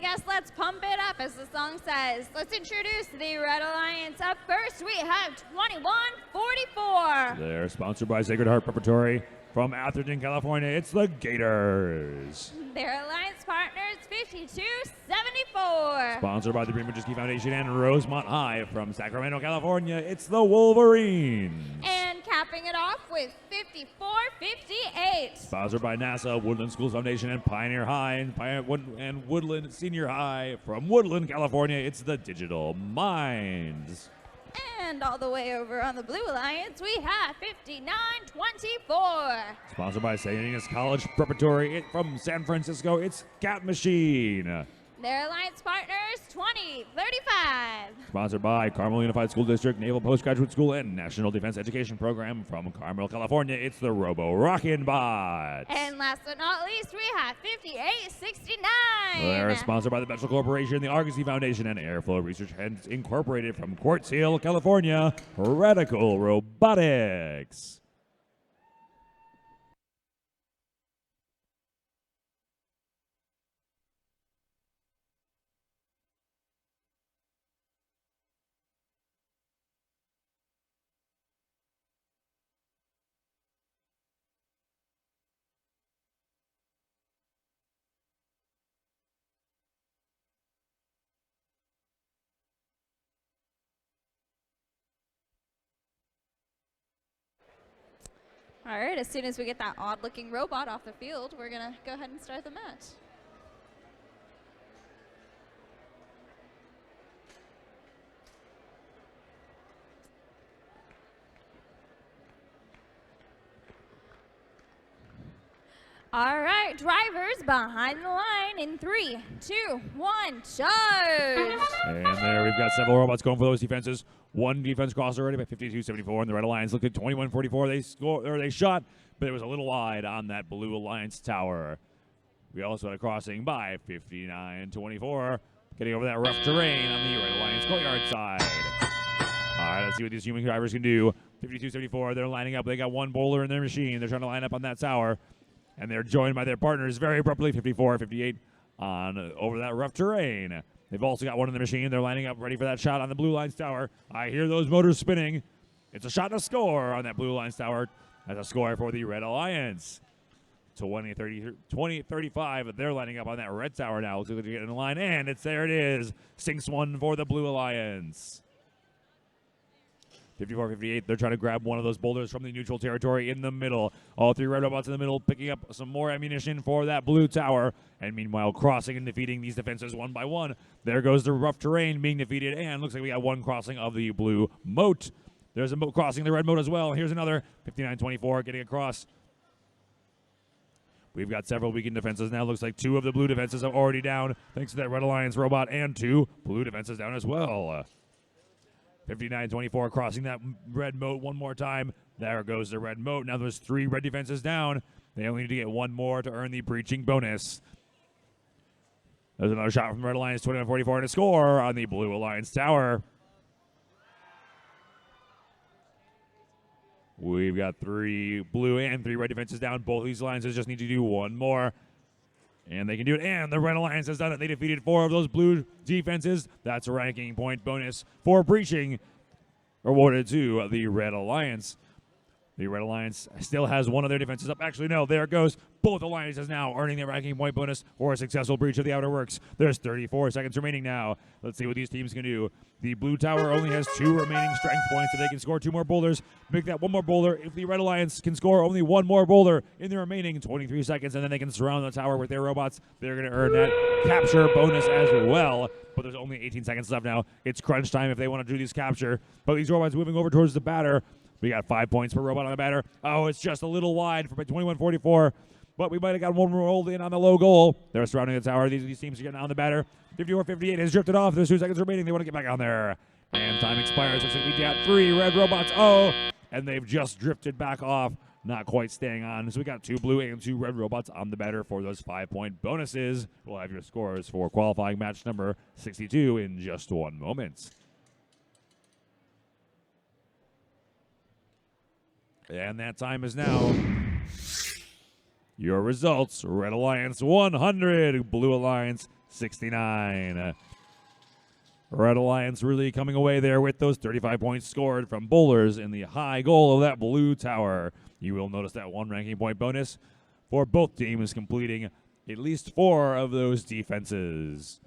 guess let's pump it up, as the song says. Let's introduce the Red Alliance. Up first, we have 2144. They're sponsored by Sacred Heart Preparatory from Atherton, California. It's the Gators. Their alliance partners, 5274. Sponsored by the Green Majesty Foundation and Rosemont High from Sacramento, California. It's the Wolverines. And capping it off with 5458. Sponsored by NASA, Woodland Schools Foundation, and Pioneer High and Woodland Senior High from Woodland, California. It's the Digital Minds. And all the way over on the Blue Alliance, we have 5924. Sponsored by St. Agnes College Preparatory from San Francisco. It's Cat Machine. Their alliance partners, 2035. Sponsored by Carmel Unified School District, Naval Postgraduate School, and National Defense Education Program from Carmel, California. It's the Robo Rockin' Bot. And last but not least, we have 5869. They're sponsored by the Bechtel Corporation, the Argosy Foundation, and Airflow Research Heads Incorporated from Quartz Hill, California. Radical Robotics. All right, as soon as we get that odd-looking robot off the field, we're going to go ahead and start the match. All right, drivers behind the line in 3, 2, 1, charge! And there we've got several robots going for those defenses. One defense crossed already by 52-74, and the Red Alliance looked at 21-44. They shot, but it was a little wide on that Blue Alliance tower. We also had a crossing by 59-24, getting over that rough terrain on the Red Alliance courtyard side. All right, let's see what these human drivers can do. 52-74, they're lining up. They got one bowler in their machine. They're trying to line up on that tower, and they're joined by their partners very abruptly, 54-58, on over that rough terrain. They've also got one in the machine. They're lining up ready for that shot on the Blue Lines tower. I hear those motors spinning. It's a shot and a score on that Blue Lines tower. That's a score for the Red Alliance. 20-35. They're lining up on that red tower now. Looks like they're getting in line, and there it is. Sinks one for the Blue Alliance. 54-58, they're trying to grab one of those boulders from the neutral territory in the middle. All three red robots in the middle picking up some more ammunition for that blue tower. And meanwhile, crossing and defeating these defenses one by one. There goes the rough terrain being defeated, and looks like we got one crossing of the blue moat. There's a moat crossing the red moat as well. Here's another 59-24 getting across. We've got several weakened defenses now. Looks like two of the blue defenses are already down, thanks to that Red Alliance robot, and two blue defenses down as well. 59-24, crossing that red moat one more time. There goes the red moat. Now there's three red defenses down. They only need to get one more to earn the breaching bonus. There's another shot from the Red Alliance, 21-44, and a score on the Blue Alliance tower. We've got three blue and three red defenses down. Both of these alliances just need to do one more. And they can do it, and the Red Alliance has done it. They defeated four of those blue defenses. That's a ranking point bonus for breaching awarded to the Red Alliance. The Red Alliance still has one of their defenses up. Actually, no, there it goes. Both alliances now earning their ranking point bonus for a successful breach of the Outer Works. There's 34 seconds remaining now. Let's see what these teams can do. The blue tower only has two remaining strength points, so they can score two more boulders. Make that one more boulder. If the Red Alliance can score only one more boulder in the remaining 23 seconds, and then they can surround the tower with their robots, they're going to earn that capture bonus as well. But there's only 18 seconds left now. It's crunch time if they want to do this capture. But these robots moving over towards the batter. We got 5 points per robot on the batter. Oh, it's just a little wide for 21-44. But we might have got one rolled in on the low goal. They're surrounding the tower. These teams are getting on the batter. 54-58 has drifted off. There's 2 seconds remaining. They want to get back on there. And time expires. Looks like we got 3 red robots. Oh, and they've just drifted back off. Not quite staying on. So we got 2 blue and 2 red robots on the batter for those 5-point bonuses. We'll have your scores for qualifying match number 62 in just one moment. And that time is now. Your results: Red Alliance 100, Blue Alliance 69. Red Alliance really coming away there with those 35 points scored from bowlers in the high goal of that blue tower. You will notice that 1 ranking point bonus for both teams completing at least 4 of those defenses.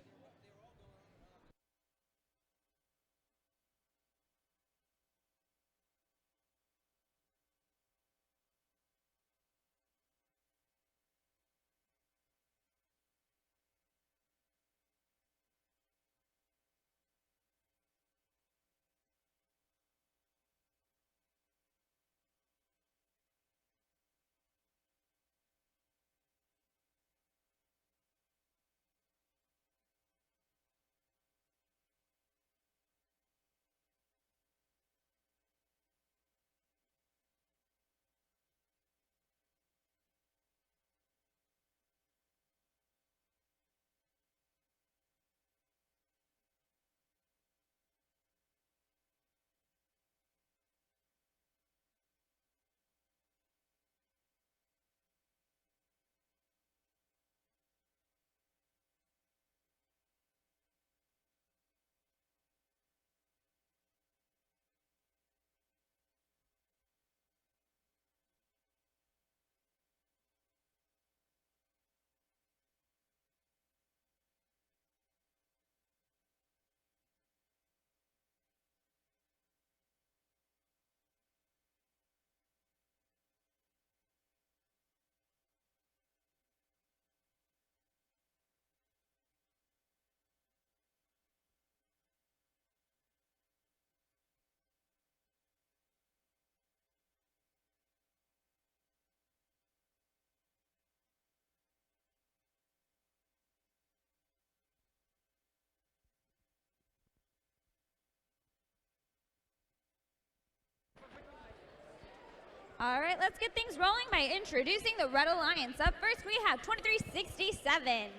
All right, let's get things rolling by introducing the Red Alliance. Up first, we have 2367.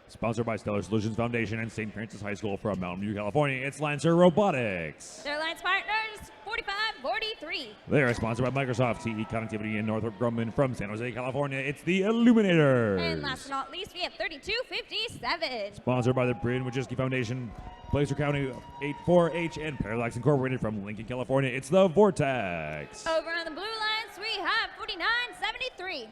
Sponsored by Stellar Solutions Foundation and St. Francis High School from Mountain View, California, it's Lancer Robotics. Their alliance partners, 4543. They are sponsored by Microsoft, TE Connectivity, and Northrop Grumman from San Jose, California. It's the Illuminators. And last but not least, we have 3257. Sponsored by the Braden Wojcicki Foundation, Placer County 84H, and Parallax Incorporated from Lincoln, California. It's the Vortex. Over on the blue lines, we have 4973.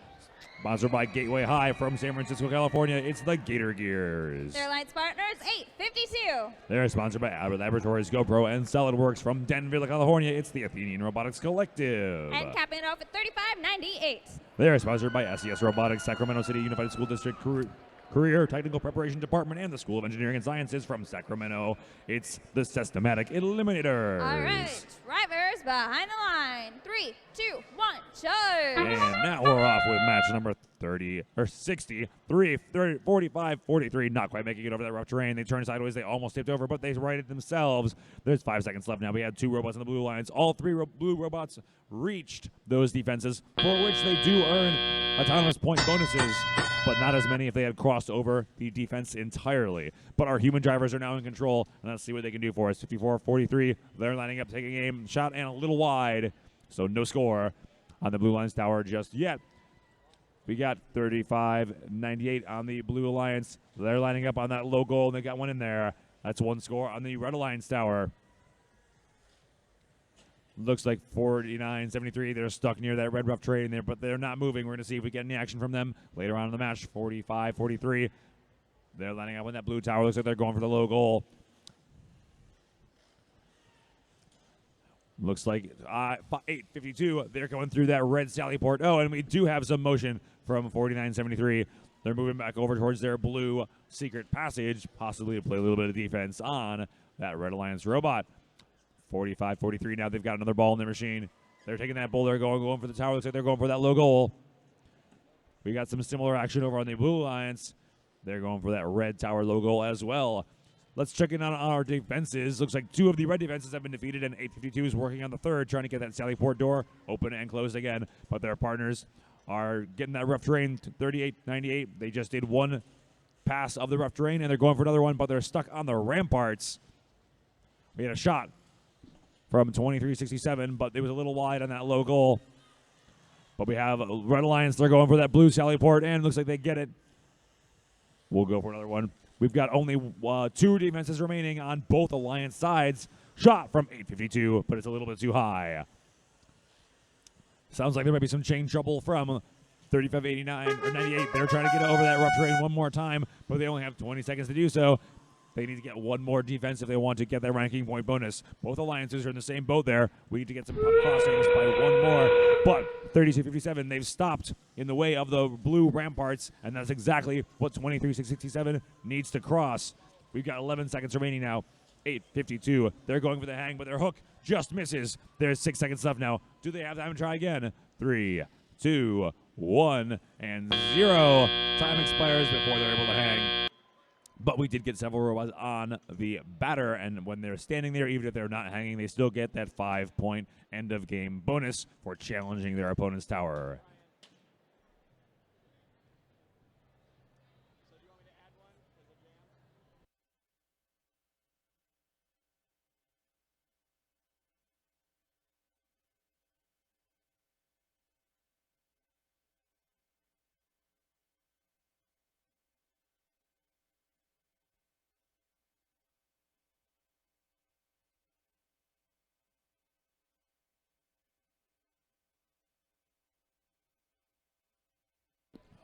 Sponsored by Gateway High from San Francisco, California. It's the Gator Gears. Their alliance partners, 852. They're sponsored by Abbott Laboratories, GoPro, and SolidWorks from Denver, California. It's the Athenian Robotics Collective. And capping it off at 3598. They are sponsored by SES Robotics, Sacramento City Unified School District Career Technical Preparation Department, and the School of Engineering and Sciences from Sacramento. It's the Systematic Eliminators. All right, drivers behind the line. 3, 2, 1, charge. And now we're off with match number 63, 45, 43. Not quite making it over that rough terrain. They turned sideways. They almost tipped over, but they righted themselves. There's 5 seconds left now. We had 2 robots on the blue lines. All 3 blue robots reached those defenses, for which they do earn autonomous point bonuses, but not as many if they had crossed over the defense entirely. But our human drivers are now in control, and let's see what they can do for us. 54-43. They're lining up, taking aim, shot, and a little wide, so no score on the blue lines tower just yet. We got 35-98 on the Blue Alliance. They're lining up on that low goal, and they got one in there. That's 1 score on the Red Alliance tower. Looks like 49-73. They're stuck near that red rough terrain there, but they're not moving. We're going to see if we get any action from them later on in the match. 45-43. They're lining up on that blue tower. Looks like they're going for the low goal. Looks like 8:52. They're going through that red Sally port. Oh, and we do have some motion from 49-73. They're moving back over towards their blue secret passage, possibly to play a little bit of defense on that Red Alliance robot. 45-43. Now they've got another ball in their machine. They're taking that ball. They're going for the tower. Looks like they're going for that low goal. We got some similar action over on the Blue Alliance. They're going for that red tower low goal as well. Let's check in on our defenses. Looks like 2 of the red defenses have been defeated, and 8:52 is working on the 3rd, trying to get that Sally Port door open and closed again. But their partners are getting that rough terrain to 38-98. They just did 1 pass of the rough terrain, and they're going for another one, but they're stuck on the ramparts. We had a shot from 23-67, but it was a little wide on that low goal. But we have Red Alliance. They're going for that blue Sally Port, and looks like they get it. We'll go for another one. We've got only 2 defenses remaining on both Alliance sides. Shot from 852, but it's a little bit too high. Sounds like there might be some chain trouble from 3589 or 98. They're trying to get over that rough terrain one more time, but they only have 20 seconds to do so. They need to get one more defense if they want to get that ranking point bonus. Both alliances are in the same boat there. We need to get some crossings by one more. But 3257, they've stopped in the way of the blue ramparts, and that's exactly what 23667 needs to cross. We've got 11 seconds remaining now. 852. They're going for the hang, but their hook just misses. There's 6 seconds left now. Do they have time to try again? 3, 2, 1, and 0. Time expires before they're able to hang. But we did get several robots on the batter, and when they're standing there, even if they're not hanging, they still get that 5-point end-of-game bonus for challenging their opponent's tower.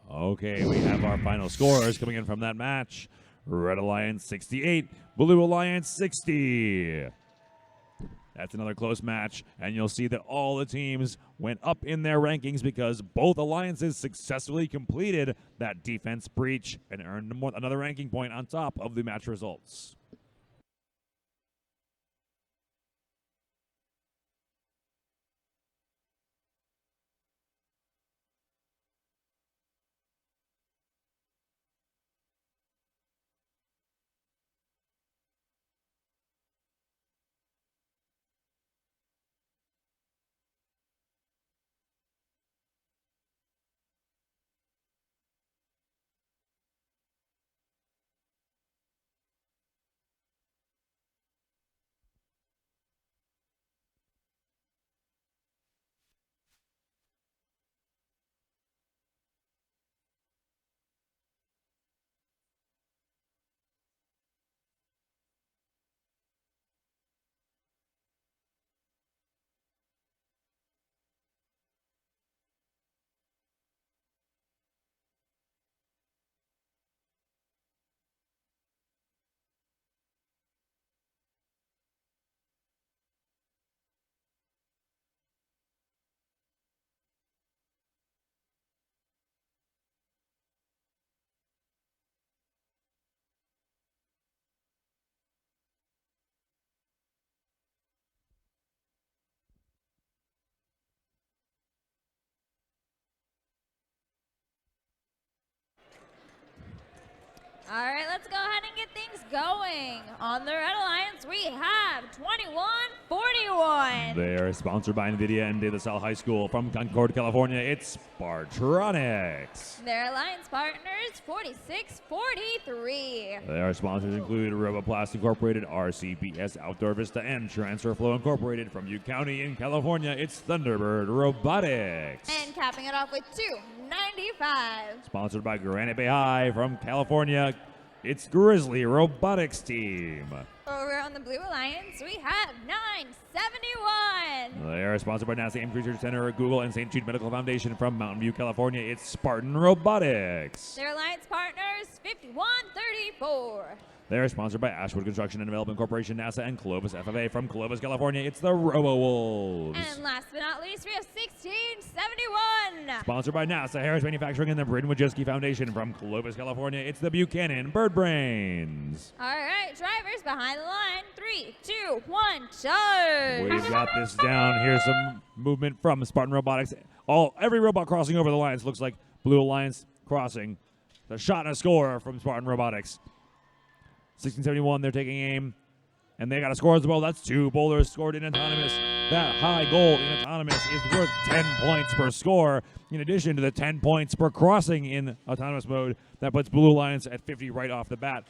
Okay, we have our final scores coming in from that match. Red Alliance 68, Blue Alliance 60. That's another close match, and you'll see that all the teams went up in their rankings because both alliances successfully completed that defense breach and earned another ranking point on top of the match results. All right, let's go ahead and get things going. On the Red Alliance, we have 2141. They are sponsored by NVIDIA and De La Salle High School. From Concord, California, it's Spartronics. Their alliance partners, 4643. Their sponsors include Roboplast Incorporated, RCBS Outdoor Vista, and TransferFlow Incorporated. From Butte County in California, it's Thunderbird Robotics. And capping it off with 295. Sponsored by Granite Bay High. From California, it's Grizzly Robotics Team. Over on the Blue Alliance, we have 971. They are sponsored by NASA Ames Research Center, Google, and St. Jude Medical Foundation. From Mountain View, California, it's Spartan Robotics. Their alliance partners, 5134. They're sponsored by Ashwood Construction and Development Corporation, NASA, and Clovis FFA. From Clovis, California, it's the Robo-Wolves. And last but not least, we have 1671. Sponsored by NASA, Harris Manufacturing, and the Braden Wojcicki Foundation. From Clovis, California, it's the Buchanan Bird Brains. All right, drivers behind the line. 3, 2, 1, charge. We've got this down. Here's some movement from Spartan Robotics. Every robot crossing over the lines looks like Blue Alliance crossing. The shot and a score from Spartan Robotics. 1671, they're taking aim, and they got a score as well. That's 2 boulders scored in autonomous. That high goal in autonomous is worth 10 points per score, in addition to the 10 points per crossing in autonomous mode. That puts Blue Alliance at 50 right off the bat.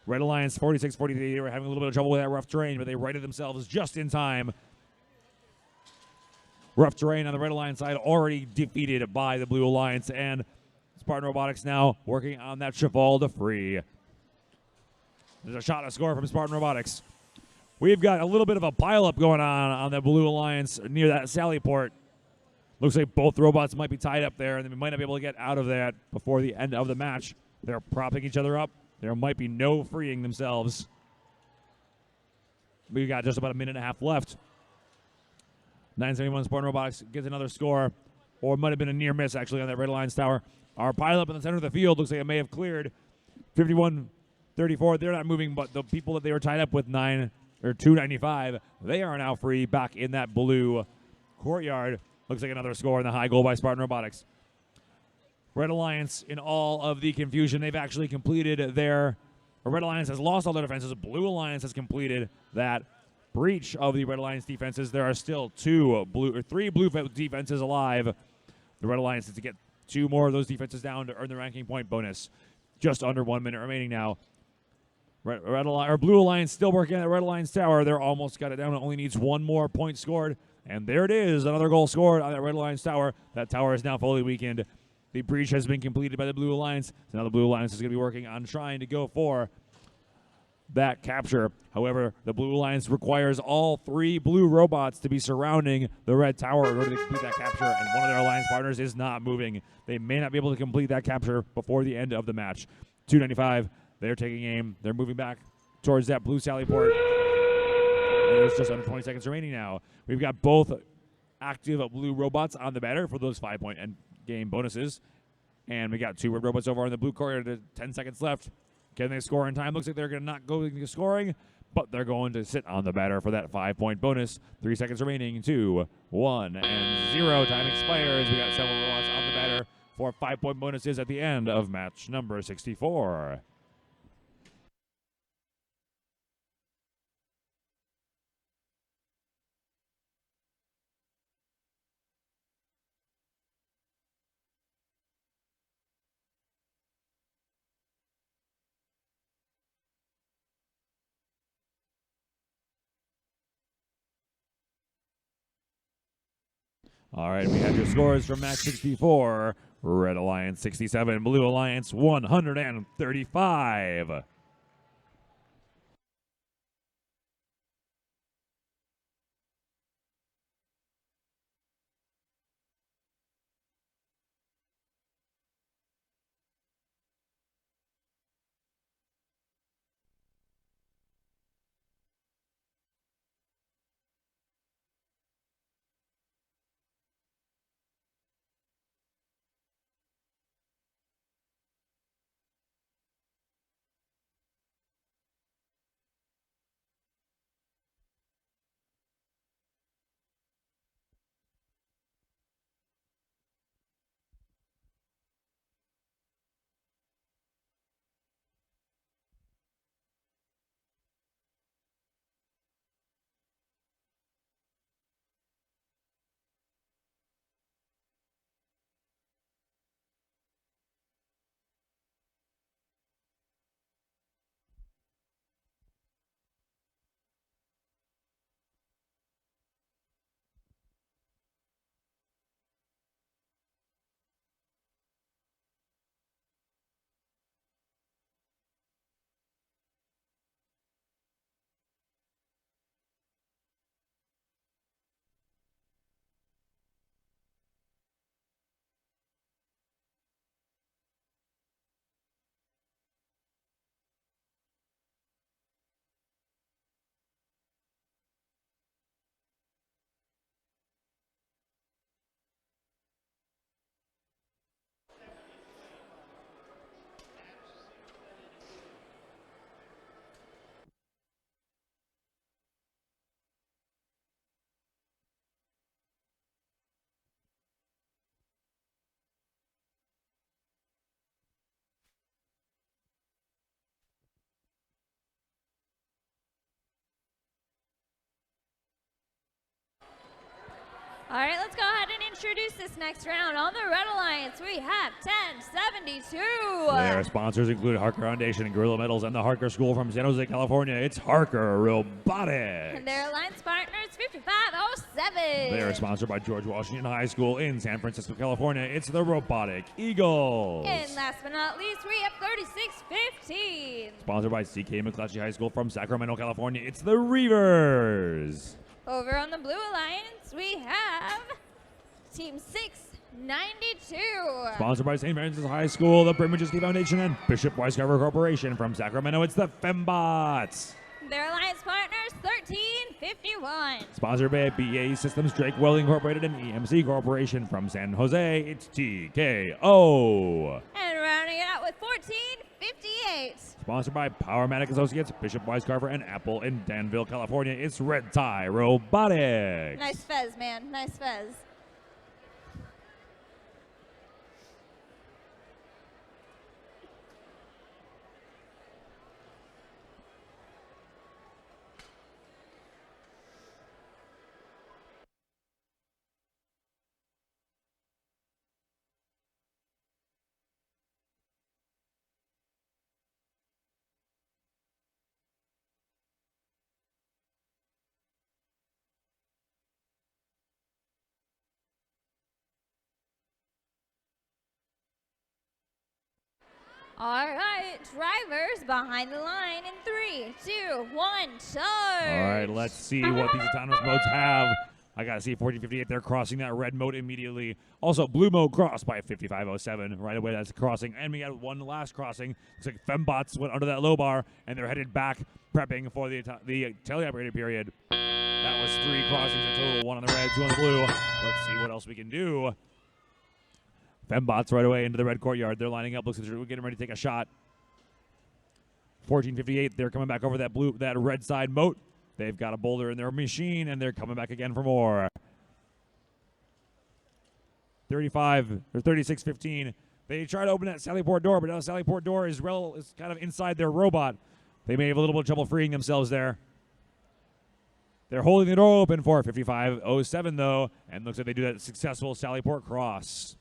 Red Alliance 46-43. They were having a little bit of trouble with that rough terrain, but they righted themselves just in time. Rough terrain on the Red Alliance side already defeated by the Blue Alliance, and Spartan Robotics now working on that cheval de free. There's a shot, a score from Spartan Robotics. We've got a little bit of a pileup going on the Blue Alliance near that Sally port. Looks like both robots might be tied up there, and they might not be able to get out of that before the end of the match. They're propping each other up. There might be no freeing themselves. We got just about a minute and a half left. 971 Spartan Robotics gets another score, or it might have been a near miss actually on that Red Alliance tower. Our pileup in the center of the field looks like it may have cleared. 51-34. They're not moving, but the people that they were tied up with 295, they are now free back in that blue courtyard. Looks like another score in the high goal by Spartan Robotics. Red Alliance, in all of the confusion, they've actually completed their... Red Alliance has lost all their defenses. Blue Alliance has completed that breach of the Red Alliance defenses. There are still three blue defenses alive. The Red Alliance is to get 2 more of those defenses down to earn the ranking point bonus. Just under 1 minute remaining now. Blue Alliance still working at Red Alliance Tower. They're almost got it down. It only needs 1 more point scored. And there it is, another goal scored on that Red Alliance Tower. That tower is now fully weakened. The breach has been completed by the Blue Alliance. So now the Blue Alliance is going to be working on trying to go for that capture. However, the Blue Alliance requires all 3 blue robots to be surrounding the red tower in order to complete that capture, and one of their alliance partners is not moving. They may not be able to complete that capture before the end of the match. 295, they're taking aim. They're moving back towards that blue Sally port. There's just under 20 seconds remaining now. We've got both active blue robots on the batter for those 5-point end game bonuses. And we got 2 red robots over on the blue corner. 10 seconds left. Can they score in time? Looks like they're going to not go to scoring, but they're going to sit on the batter for that 5-point bonus. 3 seconds remaining. 2, 1, and 0. Time expires. We got several robots on the batter for 5-point bonuses at the end of match number 64. All right, we have your scores from match 64. Red Alliance 67, Blue Alliance 135. All right, let's go ahead and introduce this next round. On the Red Alliance, we have 1072. Their sponsors include Harker Foundation and Gorilla Metals and the Harker School from San Jose, California. It's Harker Robotics. And their alliance partners, 5507 7. They are sponsored by George Washington High School in San Francisco, California. It's the Robotic Eagles. And last but not least, we have 36-15. Sponsored by C.K. McClatchy High School from Sacramento, California. It's the Reavers. Over on the Blue Alliance, we have Team 692. Sponsored by St. Francis High School, the Bridge Foundation, and Bishop Weiscarver Corporation from Sacramento. It's the Fembots. Their alliance partners, 1351. Sponsored by BAE Systems, Drake Welding Incorporated, and EMC Corporation from San Jose. It's TKO. And rounding it out with 1458. Sponsored by Powermatic Associates, Bishop Weiscarver, and Apple in Danville, California. It's Red Tie Robotics. Nice fez, man. Nice fez. All right, drivers behind the line in 3, 2, 1, charge. All right, let's see what these autonomous modes have. I got to see 1458. They're crossing that red mode immediately. Also, blue mode crossed by 5507. Right away, that's crossing. And we got one last crossing. Looks like Fembots went under that low bar, and they're headed back, prepping for the teleoperated period. That was 3 crossings in total. 1 on the red, 2 on the blue. Let's see what else we can do. Fembots right away into the red courtyard. They're lining up. Looks like they're getting ready to take a shot. 1458. They're coming back over that red side moat. They've got a boulder in their machine, and they're coming back again for more. 36-15. They try to open that Sallyport door, but now the Sallyport door is kind of inside their robot. They may have a little bit of trouble freeing themselves there. They're holding the door open for 5507, though, and looks like they do that successful Sallyport cross.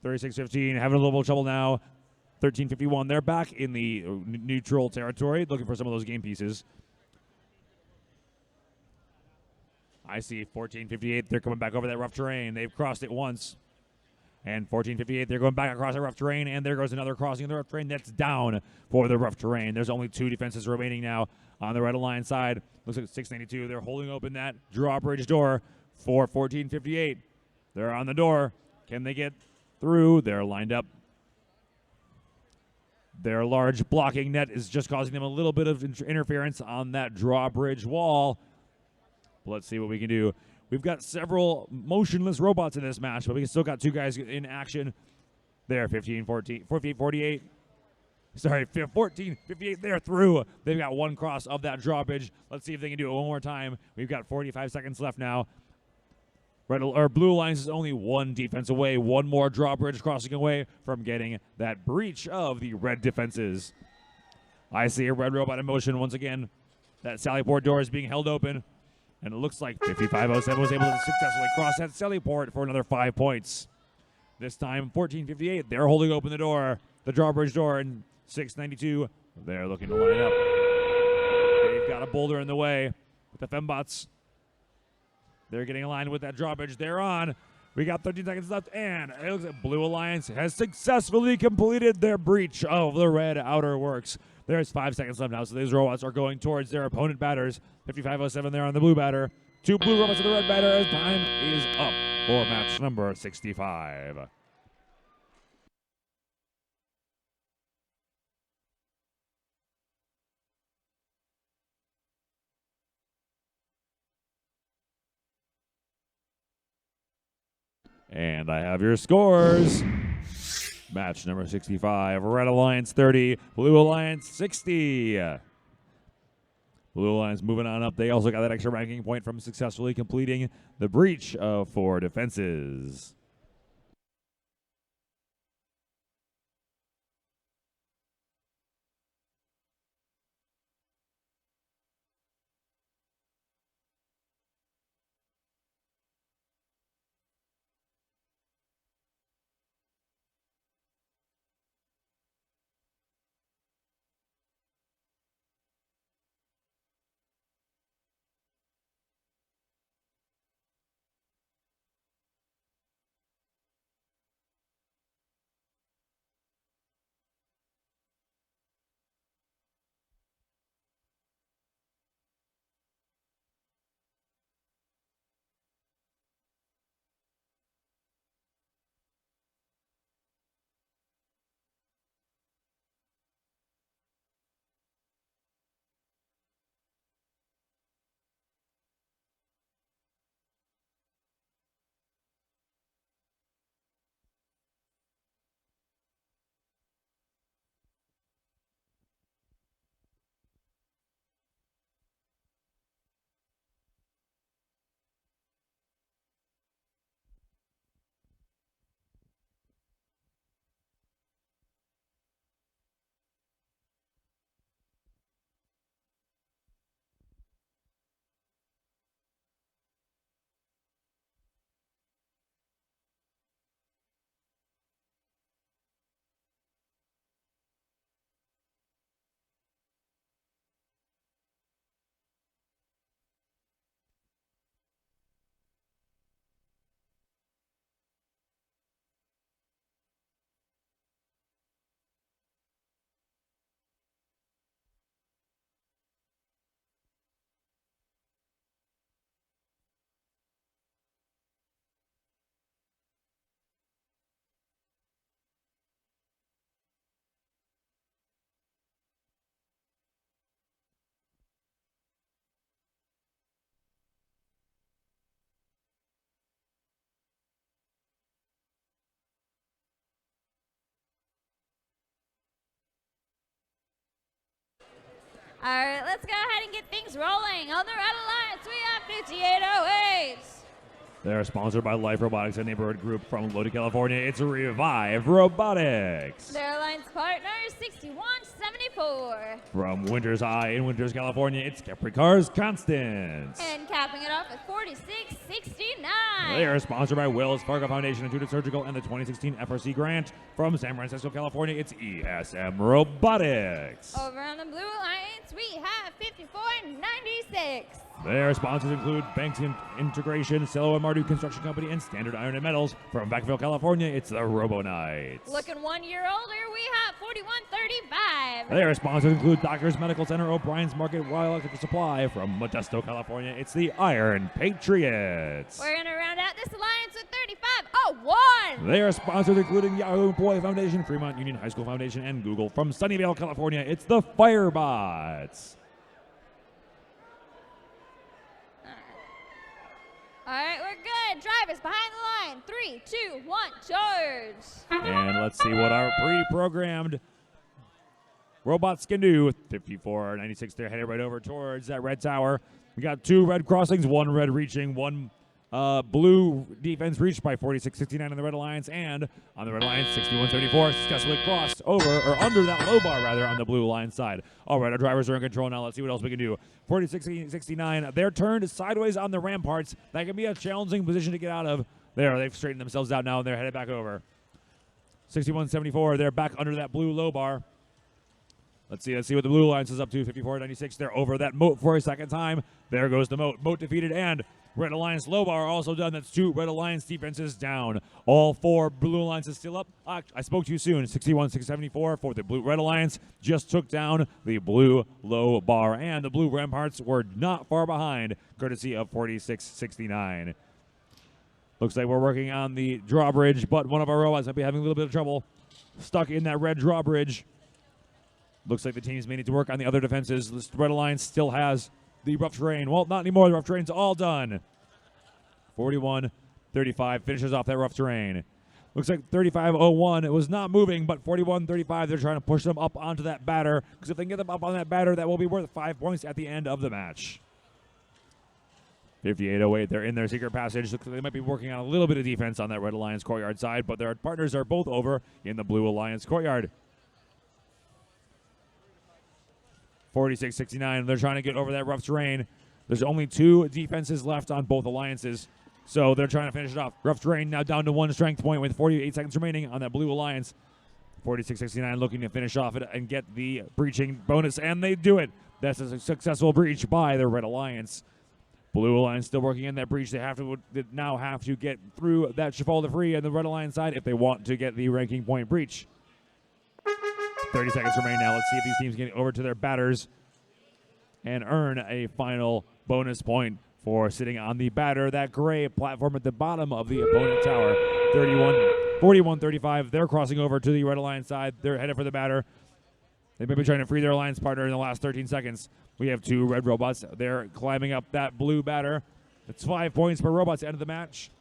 36-15, having a little bit of trouble now. 13-51, they're back in the neutral territory, looking for some of those game pieces. I see 14-58, they're coming back over that rough terrain. They've crossed it once. And 14-58, they're going back across the rough terrain, and there goes another crossing of the rough terrain. That's down for the rough terrain. There's only 2 defenses remaining now on the red alliance side. Looks like 692. They're holding open that drawbridge door for 14-58. They're on the door. Can they get through? They're lined up. Their large blocking net is just causing them a little bit of interference on that drawbridge wall. Let's see what we can do. We've got several motionless robots in this match, but we still got 2 guys in action. There, 14-48. Sorry, 14-58. They're through. They've got 1 cross of that drawbridge. Let's see if they can do it one more time. We've got 45 seconds left now. Blue Alliance is only 1 defense away, 1 more drawbridge crossing away from getting that breach of the red defenses. I see a red robot in motion once again. That Sallyport door is being held open, and it looks like 5507 was able to successfully cross that Sallyport for another 5 points. This time, 14-58, they're holding open the door, the drawbridge door, and 692, they're looking to line up. They've got a boulder in the way with the Fembots. They're getting aligned with that drawbridge. They're on. We got 13 seconds left, and it looks like Blue Alliance has successfully completed their breach of the red outer works. There's 5 seconds left now, so these robots are going towards their opponent batters. 5507 there on the blue batter. 2 blue robots on the red batter as time is up for match number 65. And I have your scores. Match number 65, Red Alliance 30, Blue Alliance 60. Blue Alliance moving on up. They also got that extra ranking point from successfully completing the breach of 4 defenses. All right, let's go ahead and get things rolling. On the Red Alliance, we have 5808. They're sponsored by Life Robotics, a neighborhood group from Lodi, California. It's Revive Robotics. Their alliance partner is 6174. From Winters High in Winters, California, it's Capri Cars Constance. And capping it off at 4669. They are sponsored by Wells Fargo Foundation, Intuitive Surgical, and the 2016 FRC grant. From San Francisco, California, it's ESM Robotics. Over on the Blue Alliance, we have 5496. Their sponsors include Banks Integration, Cello and Mardu Construction Company, and Standard Iron and Metals. From Vacaville, California, it's the Robo Knights. Looking 1 year older, we have 4135. Their sponsors include Doctors Medical Center, O'Brien's Market, Wild Electrical Supply. From Modesto, California, it's the Iron Patriots. We're going to round out this alliance with 3501. Their sponsors including Yahoo Employee Foundation, Fremont Union High School Foundation, and Google. From Sunnyvale, California, it's the Firebots. All right, we're good. Drivers behind the line. 3, 2, 1, charge. And let's see what our pre-programmed robots can do. 5496, they're headed right over towards that red tower. We got 2 red crossings, 1 red reaching, 1 blue defense reached by 4669 on the Red Alliance, and on the Red Alliance, 6134 successfully crossed over, or under that low bar rather, on the Blue Alliance side. All right, our drivers are in control now. Let's see what else we can do. 4669, they're turned sideways on the ramparts. That can be a challenging position to get out of. There, they've straightened themselves out now, and they're headed back over. 6174, they're back under that blue low bar. Let's see what the Blue Alliance is up to. 5496, they're over that moat for a second time. There goes the moat. Moat defeated, and Red Alliance low bar also done. That's 2 Red Alliance defenses down. All 4 Blue Alliances still up. I spoke too soon. 61-674 for the Red Alliance just took down the blue low bar, and the blue ramparts were not far behind, courtesy of 4669. Looks like we're working on the drawbridge, but one of our robots might be having a little bit of trouble. Stuck in that red drawbridge. Looks like the teams may need to work on the other defenses. The Red Alliance still has the rough terrain. Well, not anymore. The rough terrain's all done. 41-35 finishes off that rough terrain. Looks like 35-01, it was not moving, but 41-35, they're trying to push them up onto that batter, because if they can get them up on that batter, that will be worth 5 points at the end of the match. 58-08, they're in their secret passage. Looks like they might be working on a little bit of defense on that Red Alliance courtyard side, but their partners are both over in the Blue Alliance courtyard. 46-69, they're trying to get over that rough terrain. There's only 2 defenses left on both alliances, so they're trying to finish it off. Rough terrain now down to 1 strength point with 48 seconds remaining on that Blue Alliance. 46-69 looking to finish off it and get the breaching bonus, and they do it. That's a successful breach by the Red Alliance. Blue Alliance still working in that breach. They now have to get through that Chafalda free on the Red Alliance side if they want to get the ranking point breach. 30 seconds remain now. Let's see if these teams get over to their batters and earn a final bonus point for sitting on the batter, that gray platform at the bottom of the opponent tower. 41-35, they're crossing over to the Red Alliance side. They're headed for the batter. They may be trying to free their alliance partner in the last 13 seconds. We have 2 red robots. They're climbing up that blue batter. It's 5 points per robot to end of the match.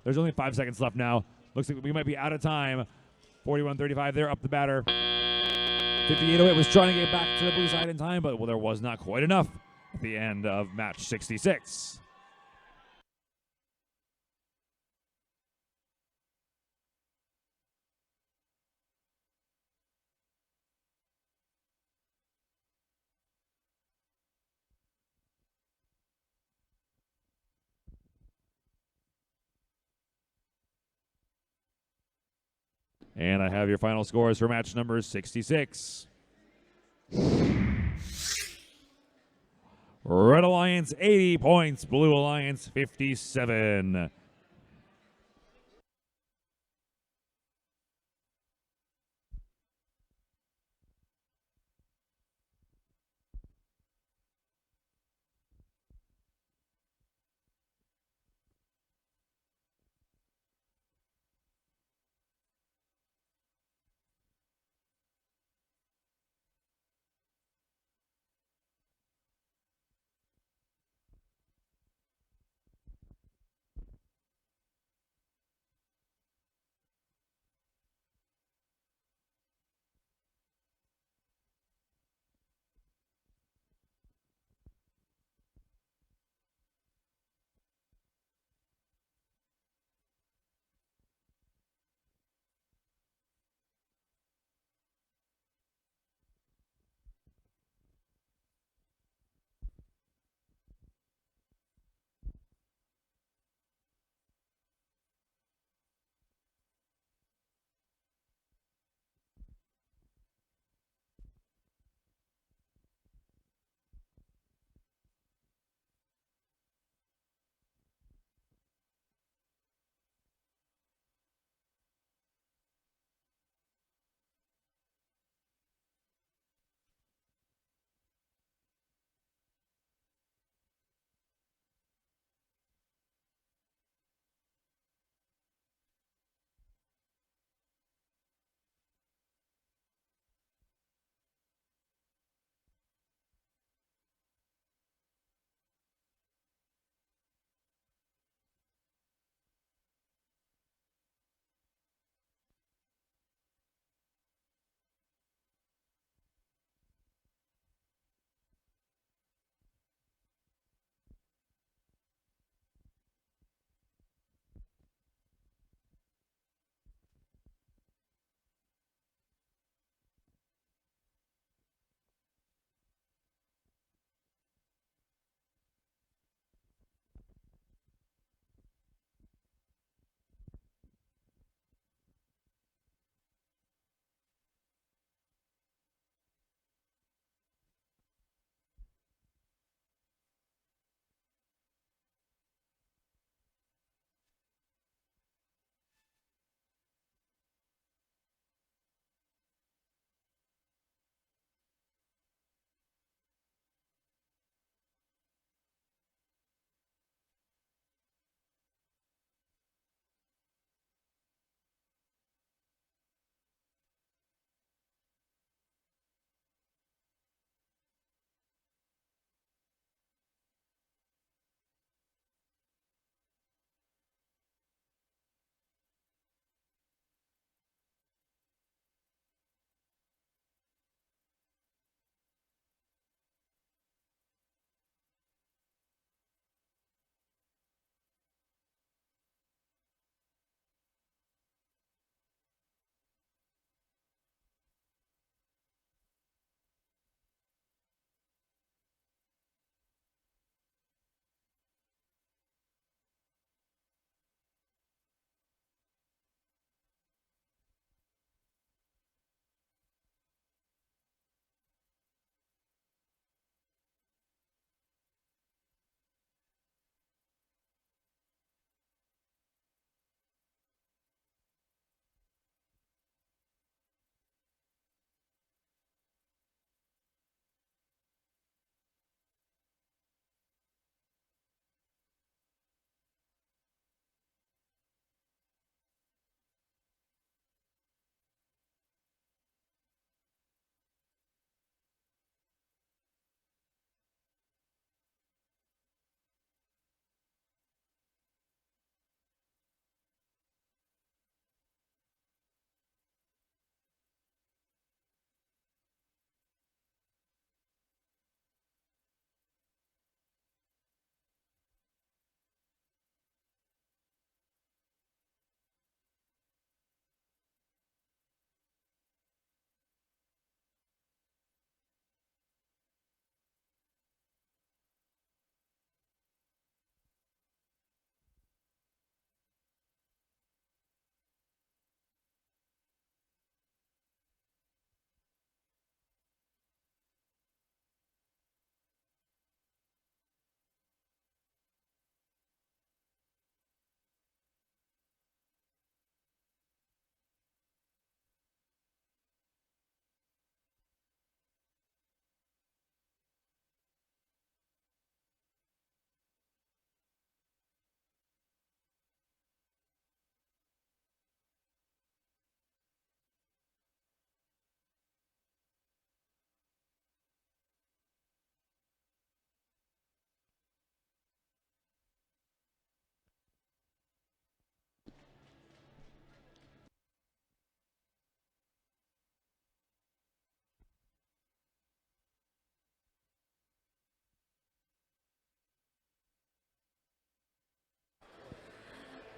There's only 5 seconds left now. Looks like we might be out of time. 41-35, they're up the batter. 58-08 was trying to get back to the blue side in time, but there was not quite enough at the end of match 66. And I have your final scores for match number 66. Red Alliance 80 points, Blue Alliance 57.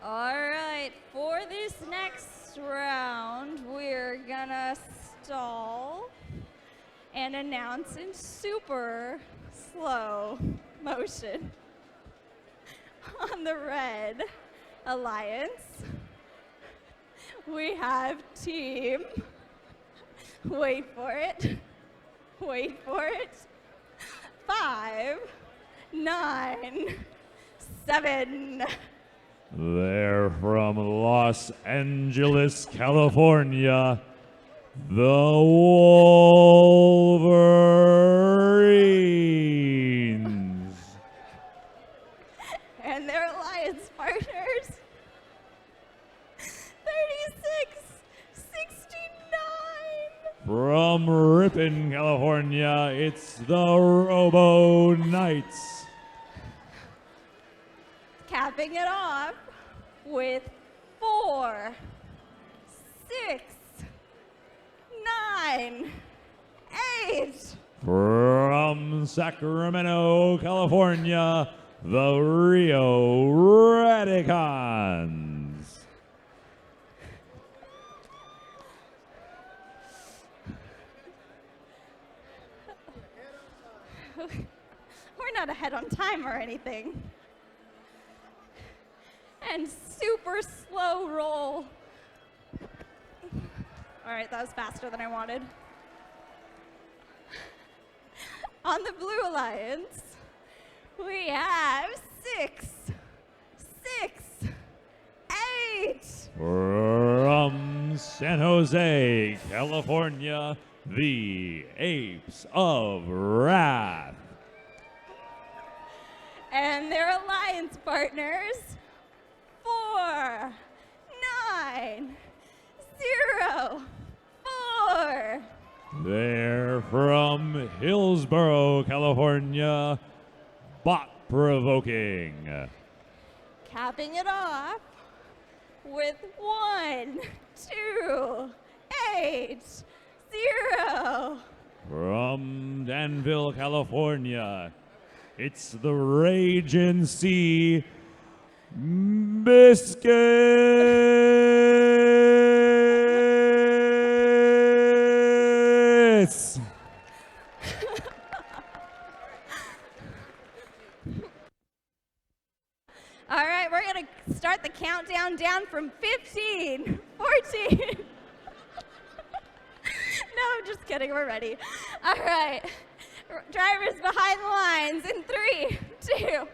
All right, for this next round, we're gonna stall and announce in super slow motion. On the red alliance, we have team, wait for it, 5, 9, 7. They're from Los Angeles, California, the Wolverines. And their alliance partners, 36-69. From Ripon, California, it's the Robo Knights. Capping it off with 4, 6, 9, 8. From Sacramento, California, the Rio Radicons. We're not ahead on time or anything. And super slow roll. All right, that was faster than I wanted. On the Blue Alliance, we have 6, 8. From San Jose, California, the Apes of Wrath. And their alliance partners, 4, 9, 0, 4. They're from Hillsborough, California, Bot Provoking. Capping it off with 1, 2, 8, 0. From Danville, California, it's the Ragin' Sea Biscuits. All right, we're going to start the countdown down from 15, 14. No, I'm just kidding. We're ready. All right. Drivers behind the lines in 3, 2, 1,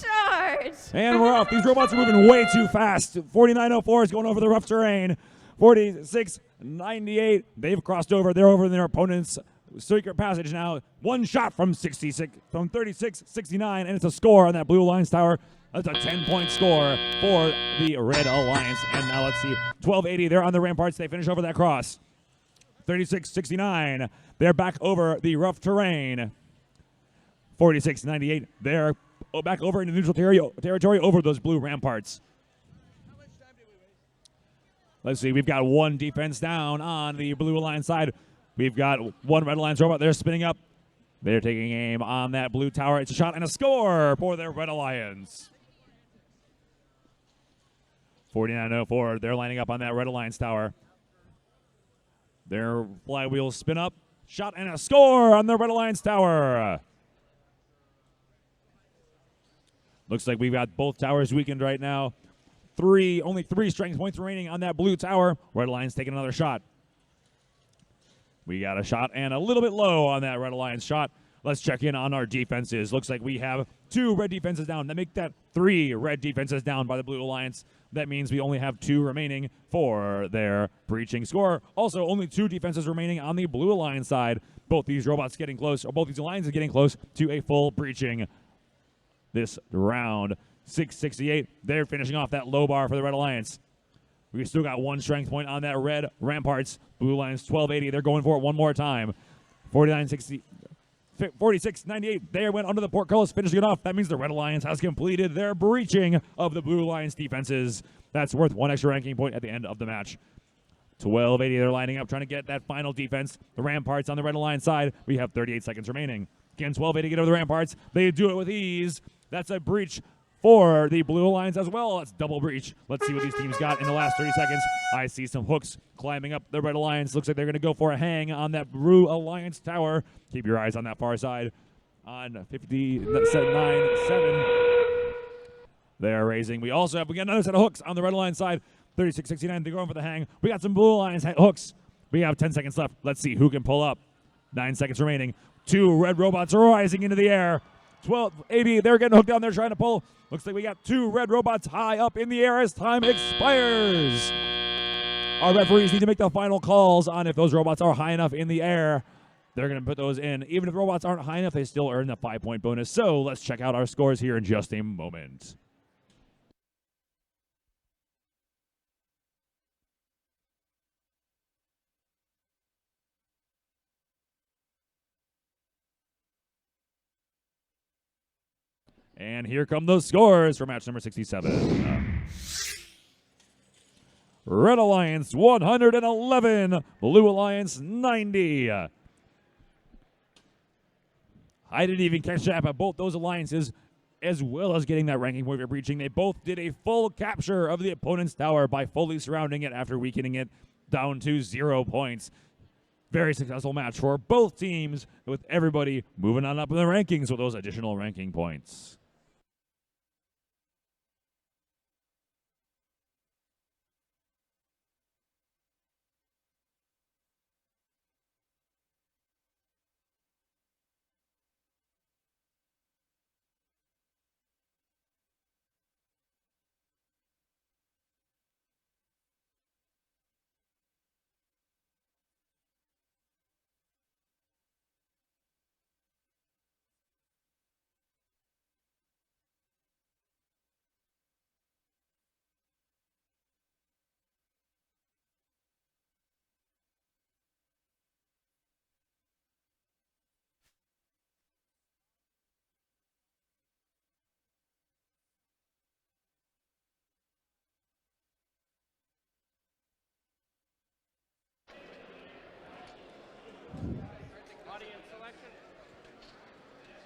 charge. And we're off. These robots are moving way too fast. 4904 is going over the rough terrain. 4698, they've crossed over. They're over their opponent's secret passage now. One shot from 3669, and it's a score on that Blue Alliance tower. That's a 10-point score for the Red Alliance. And now let's see, 1280, they're on the ramparts. They finish over that cross. 3669, they're back over the rough terrain. 4698, they're back over into neutral territory over those blue ramparts. Let's see, we've got one defense down on the Blue Alliance side. We've got one Red Alliance robot. They're spinning up. They're taking aim on that blue tower. It's a shot and a score for their Red Alliance. 4904, they're lining up on that Red Alliance tower. Their flywheels spin up. Shot and a score on the Red Alliance tower. Looks like we've got both towers weakened right now. Only three strength points remaining on that blue tower. Red Alliance taking another shot. We got a shot and a little bit low on that Red Alliance shot. Let's check in on our defenses. Looks like we have 2 red defenses down. That make that 3 red defenses down by the Blue Alliance. That means we only have 2 remaining for their breaching score. Also, only 2 defenses remaining on the Blue Alliance side. Both these robots getting close, or both these alliances getting close to a full breaching this round. 668, they're finishing off that low bar for the Red Alliance. We still got 1 strength point on that red ramparts. Blue Alliance 1280, they're going for it one more time. 4698, they went under the portcullis, finishing it off. That means the Red Alliance has completed their breaching of the Blue Alliance defenses. That's worth 1 extra ranking point at the end of the match. 1280, they're lining up, trying to get that final defense. The ramparts on the Red Alliance side, we have 38 seconds remaining. Again, 1280 get over the ramparts. They do it with ease. That's a breach for the Blue Alliance as well. It's double breach. Let's see what these teams got in the last 30 seconds. I see some hooks climbing up the Red Alliance. Looks like they're going to go for a hang on that Blue Alliance tower. Keep your eyes on that far side. On 59-7. They're raising. We also have another set of hooks on the Red Alliance side. 36-69. They're going for the hang. We got some Blue Alliance hooks. We have 10 seconds left. Let's see who can pull up. 9 seconds remaining. 2 red robots are rising into the air. 12, 80, they're getting hooked down there trying to pull. Looks like we got 2 red robots high up in the air as time expires. Our referees need to make the final calls on if those robots are high enough in the air. They're going to put those in. Even if the robots aren't high enough, they still earn the 5-point bonus. So let's check out our scores here in just a moment. And here come those scores for match number 67. Red Alliance 111, Blue Alliance 90. I didn't even catch that, but both those alliances, as well as getting that ranking point for breaching, they both did a full capture of the opponent's tower by fully surrounding it after weakening it down to 0 points. Very successful match for both teams, with everybody moving on up in the rankings with those additional ranking points.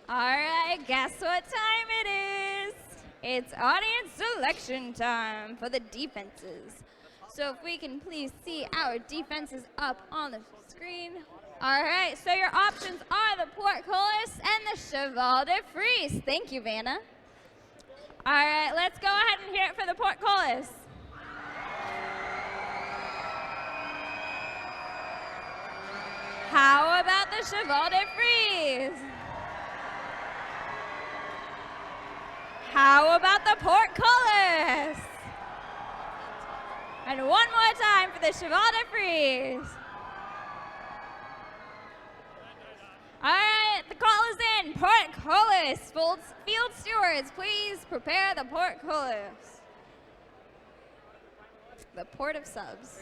All right, guess what time it is? It's audience selection time for the defenses. So if we can please see our defenses up on the screen. All right, so your options are the Portcullis and the Cheval de Frise. Thank you, Vanna. All right, let's go ahead and hear it for the Portcullis. How about the Cheval de Frise? How about the Portcullis? And one more time for the Cheval de Frise. All right, the call is in. Portcullis. Field stewards, please prepare the Portcullis. The port of subs.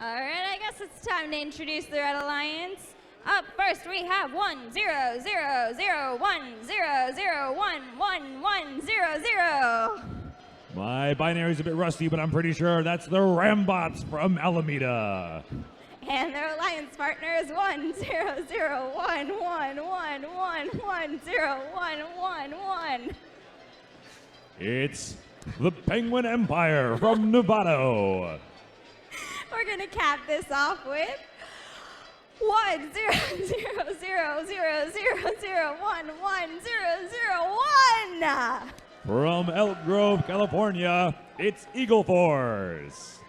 All right, I guess it's time to introduce the Red Alliance. Up first, we have 1 0 0 0 1 0 0 1 1 1 0 0. My binary's a bit rusty, but I'm pretty sure that's the Rambots from Alameda. And their alliance partner is 1 0 0 1 1 1 1 1 0 1 1 1. It's the Penguin Empire from Novato. We're gonna cap this off with 1 0 0 0 0 0 0 1 1 0 0 1. From Elk Grove, California, it's Eagle Force.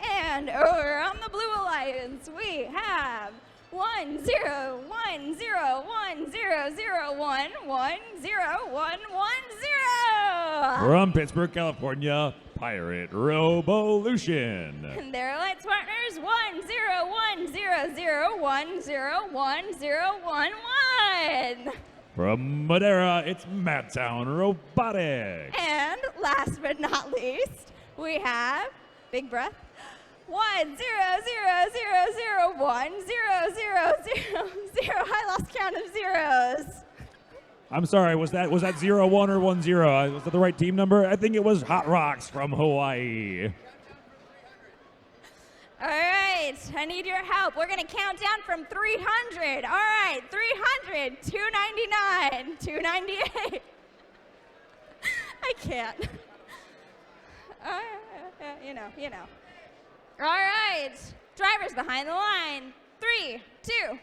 And over on the Blue Alliance, we have 1 0 1 0 1 0 0 1 1 0 1 1 0. From Pittsburgh, California, Pirate Revolution. And their alliance partners 1 0 1 0 0 1 0 1 0 1 1. From Madera, it's Madtown Robotics. And last but not least, we have, big breath, 1 0 0 0 0 1 0 0 0 0. I lost count of zeros. I'm sorry, was that 0-1 or 1-0? Was that the right team number? I think it was Hot Rocks from Hawaii. All right, I need your help. We're gonna count down from 300. All right, 300, 299, 298. I can't. You know. All right, drivers behind the line. 3, 2, 1,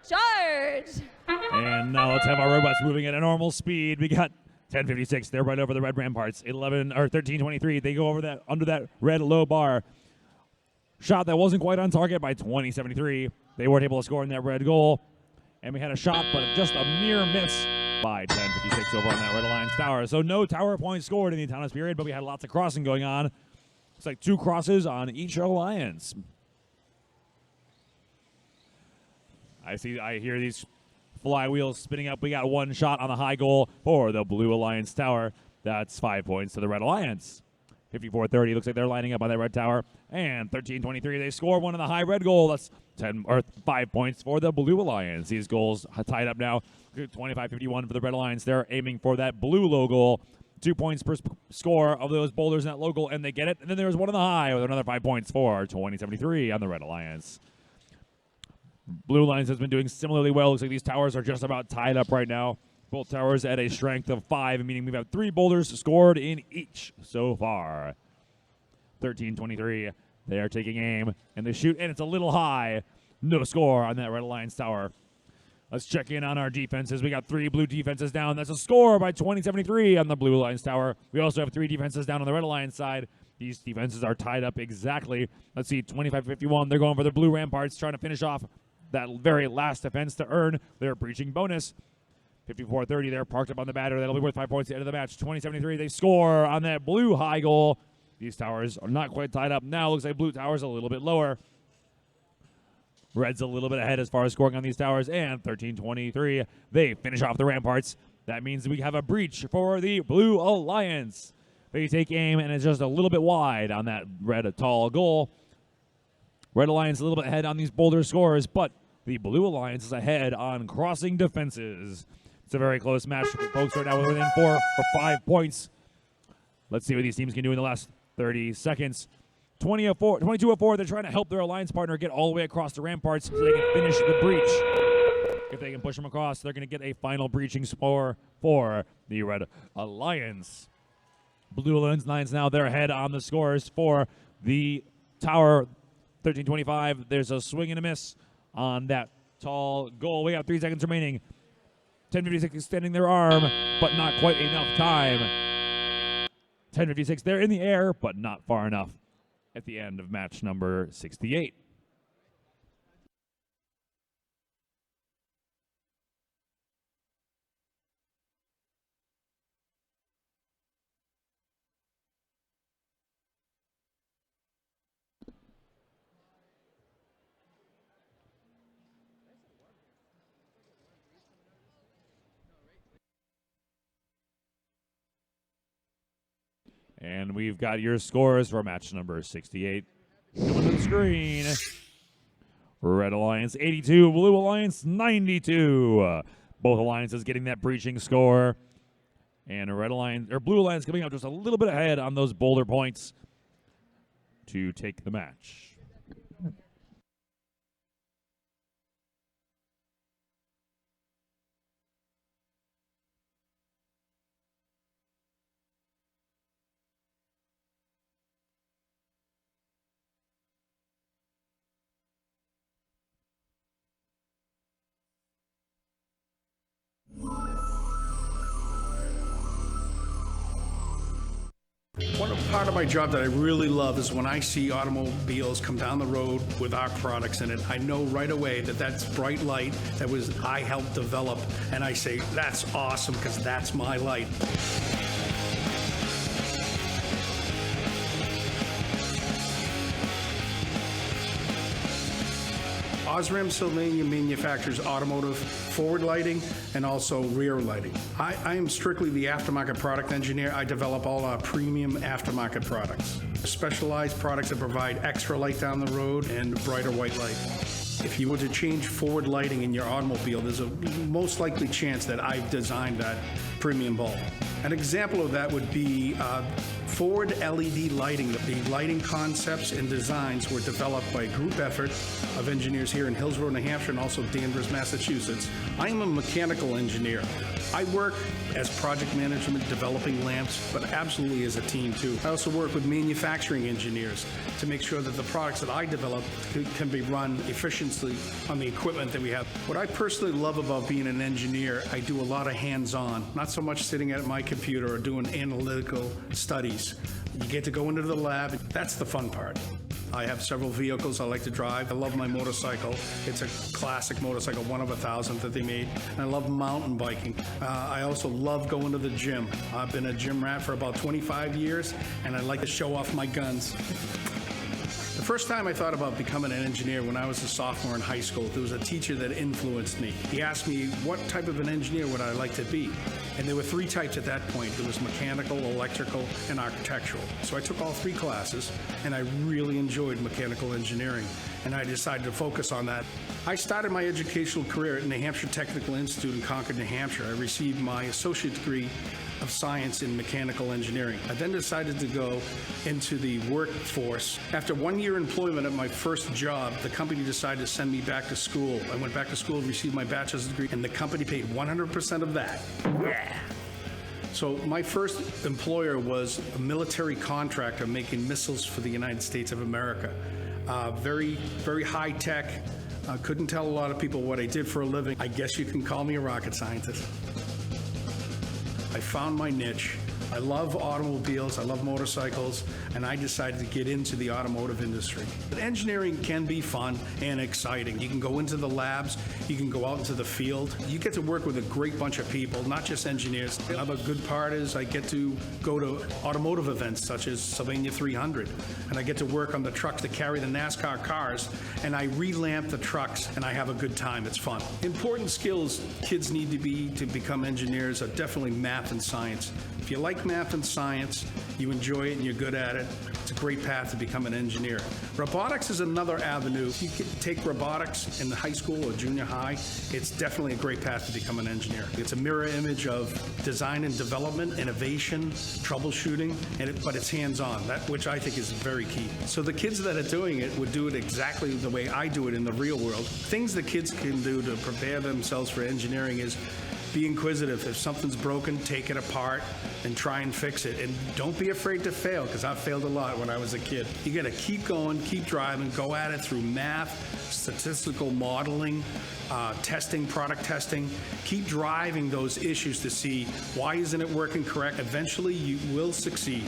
charge. And now let's have our robots moving at a normal speed. We got 10:56. They're right over the red ramparts. 13:23. They go over that under that red low bar. Shot that wasn't quite on target by 20:73. They weren't able to score in that red goal. And we had a shot, but just a mere miss by 10:56 over on that Red Alliance tower. So no tower points scored in the autonomous period, but we had lots of crossing going on. It's like 2 crosses on each alliance. I hear these flywheels spinning up. We got 1 shot on the high goal for the Blue Alliance tower. That's 5 points to the Red Alliance. 54-30, looks like they're lining up on that red tower. And 13:23, they score 1 on the high red goal. That's 5 points for the Blue Alliance. These goals tied up now. 25-51 for the Red Alliance. They're aiming for that blue low goal. 2 points per score of those boulders in that low goal, and they get it. And then there's 1 on the high with another 5 points for 20-73 on the Red Alliance. Blue Alliance has been doing similarly well. Looks like these towers are just about tied up right now. Both towers at a strength of 5, meaning we've had 3 boulders scored in each so far. 13:23, they are taking aim, and they shoot, and it's a little high. No score on that Red Alliance tower. Let's check in on our defenses. We got 3 blue defenses down. That's a score by 20-73 on the Blue Alliance tower. We also have 3 defenses down on the Red Alliance side. These defenses are tied up exactly. Let's see, 25-51. They're going for the blue ramparts, trying to finish off that very last defense to earn their breaching bonus. 54-30, they're parked up on the batter. That'll be worth 5 points at the end of the match. 20-73, they score on that blue high goal. These towers are not quite tied up now. Looks like blue tower's a little bit lower. Red's a little bit ahead as far as scoring on these towers. And 13-23, they finish off the ramparts. That means we have a breach for the Blue Alliance. They take aim, and it's just a little bit wide on that red tall goal. Red Alliance a little bit ahead on these boulder scores, but the Blue Alliance is ahead on crossing defenses. It's a very close match. Folks right now within 4 or 5 points. Let's see what these teams can do in the last 30 seconds. 22-4, they're trying to help their alliance partner get all the way across the ramparts so they can finish the breach. If they can push them across, they're going to get a final breaching score for the Red Alliance. Blue Alliance now, they're ahead on the scores for the tower. 13-25, there's a swing and a miss on that tall goal. We got 3 seconds remaining. 10:56 extending their arm, but not quite enough time. 10:56, they're in the air, but not far enough at the end of match number 68. And we've got your scores for match number 68. Coming to the screen. Red Alliance 82, Blue Alliance 92. Both alliances getting that breaching score. And Blue Alliance coming up just a little bit ahead on those boulder points to take the match. One part of my job that I really love is when I see automobiles come down the road with our products in it. I know right away that that's bright light that I helped develop, and I say, that's awesome because that's my light. Osram Sylvania manufactures automotive forward lighting and also rear lighting. I am strictly the aftermarket product engineer. I develop all our premium aftermarket products. Specialized products that provide extra light down the road and brighter white light. If you were to change forward lighting in your automobile, there's a most likely chance that I've designed that premium bulb. An example of that would be forward LED lighting. The lighting concepts and designs were developed by a group effort of engineers here in Hillsborough, New Hampshire, and also Danvers, Massachusetts. I am a mechanical engineer. I work as project management, developing lamps, but absolutely as a team too. I also work with manufacturing engineers to make sure that the products that I develop can be run efficiently on the equipment that we have. What I personally love about being an engineer, I do a lot of hands-on, not so much sitting at my computer or doing analytical studies. You get to go into the lab. That's the fun part. I have several vehicles I like to drive. I love my motorcycle. It's a classic motorcycle, one of 1,000 that they made. And I love mountain biking. I also love going to the gym. I've been a gym rat for about 25 years, and I like to show off my guns. The first time I thought about becoming an engineer when I was a sophomore in high school, there was a teacher that influenced me. He asked me what type of an engineer would I like to be. And there were three types at that point. There was mechanical, electrical, and architectural. So I took all three classes, and I really enjoyed mechanical engineering, and I decided to focus on that. I started my educational career at New Hampshire Technical Institute in Concord, New Hampshire. I received my associate degree of science in mechanical engineering. I then decided to go into the workforce. After 1 year employment at my first job, the company decided to send me back to school. I went back to school, received my bachelor's degree, and the company paid 100% of that. Yeah. So my first employer was a military contractor making missiles for the United States of America. Very, very high tech. Couldn't tell a lot of people what I did for a living. I guess you can call me a rocket scientist. I found my niche. I love automobiles, I love motorcycles, and I decided to get into the automotive industry. But engineering can be fun and exciting. You can go into the labs, you can go out into the field. You get to work with a great bunch of people, not just engineers. Another good part is I get to go to automotive events such as Sylvania 300, and I get to work on the trucks that carry the NASCAR cars, and I relamp the trucks, and I have a good time. It's fun. Important skills kids need to become engineers are definitely math and science. If you like math and science, you enjoy it and you're good at it, it's a great path to become an engineer. Robotics is another avenue. If you can take robotics in high school or junior high, it's definitely a great path to become an engineer. It's a mirror image of design and development, innovation, troubleshooting, but it's hands-on, which I think is very key. So the kids that are doing it would do it exactly the way I do it in the real world. Things that kids can do to prepare themselves for engineering is be inquisitive. If something's broken, take it apart and try and fix it. And don't be afraid to fail, because I failed a lot when I was a kid. You got to keep going, keep driving, go at it through math, statistical modeling, testing, product testing. Keep driving those issues to see why isn't it working correct. Eventually, you will succeed.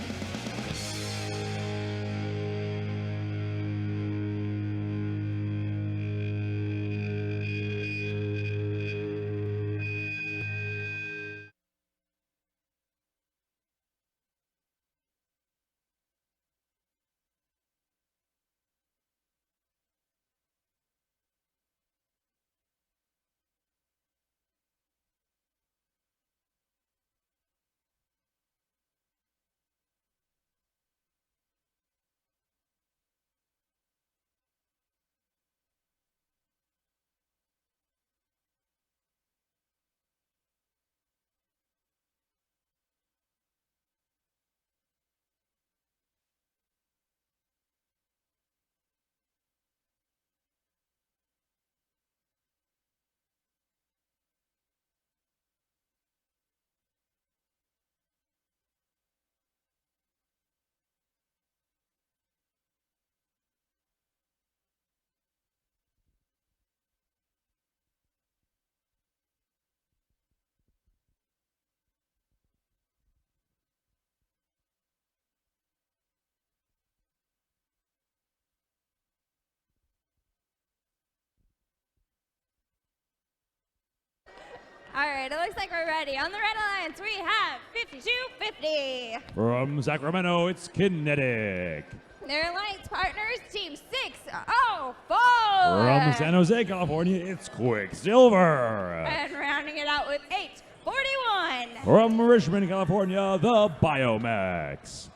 All right, it looks like we're ready. On the Red Alliance, we have 5250. From Sacramento, it's Kinetic. Their alliance partners, Team 604. From San Jose, California, it's Quicksilver. And rounding it out with 841. From Richmond, California, the Biomax.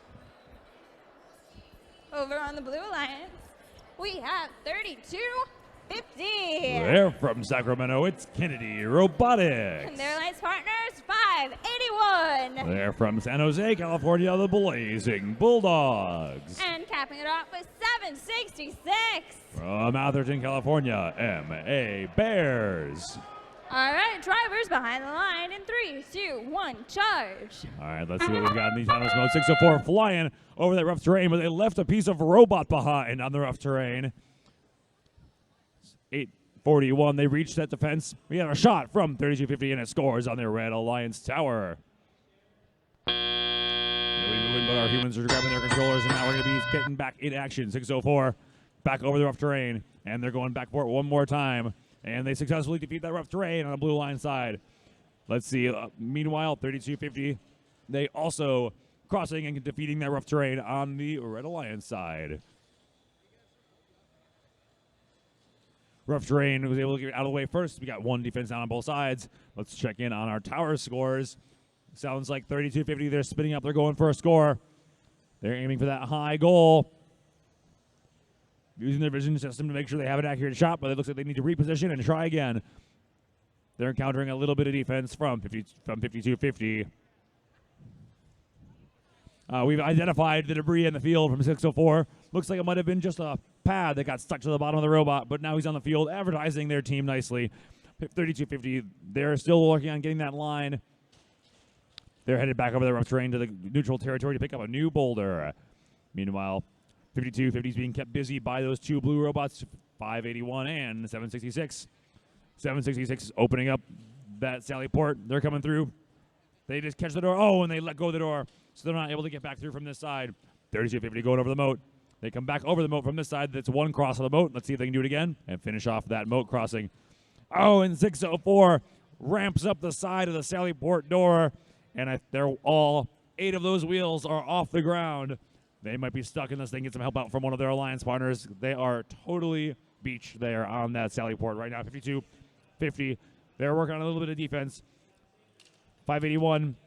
Over on the Blue Alliance, we have 3250. They're from Sacramento, it's Kennedy Robotics. And their alliance partners, 581. They're from San Jose, California, the Blazing Bulldogs. And capping it off with 766. From Atherton, California, MA Bears. All right, drivers behind the line in 3, 2, 1, charge. All right, let's see what we've got in these finals mode. 604 flying over that rough terrain, but they left a piece of robot behind on the rough terrain. 841, they reached that defense. We have a shot from 3250, and it scores on their Red Alliance tower. We're moving, but our humans are grabbing their controllers, and now we're going to be getting back in action. 604 back over the rough terrain, and they're going back for it one more time. And they successfully defeat that rough terrain on the blue line side. Let's see. Meanwhile, 3250, they also crossing and defeating that rough terrain on the Red Alliance side. Rough terrain was able to get out of the way first. We got one defense down on both sides. Let's check in on our tower scores. Sounds like 3250, they're spinning up. They're going for a score. They're aiming for that high goal. Using their vision system to make sure they have an accurate shot, but it looks like they need to reposition and try again. They're encountering a little bit of defense from 5250. We've identified the debris in the field from 604. Looks like it might have been just a pad that got stuck to the bottom of the robot, but now he's on the field advertising their team nicely. 3250, they're still working on getting that line. They're headed back over the rough terrain to the neutral territory to pick up a new boulder. Meanwhile, 5250 is being kept busy by those two blue robots, 581 and 766. 766 is opening up that Sally port. They're coming through. They just catch the door. Oh, and they let go of the door, so they're not able to get back through from this side. 3250 going over the moat. They come back over the moat from this side. That's one cross of the moat. Let's see if they can do it again and finish off that moat crossing. Oh, and 604 ramps up the side of the Sally port door, and they're all 8 of those wheels are off the ground. They might be stuck in this thing. Get some help out from one of their alliance partners. They are totally beached there on that Sally port right now. 5250. They're working on a little bit of defense. 581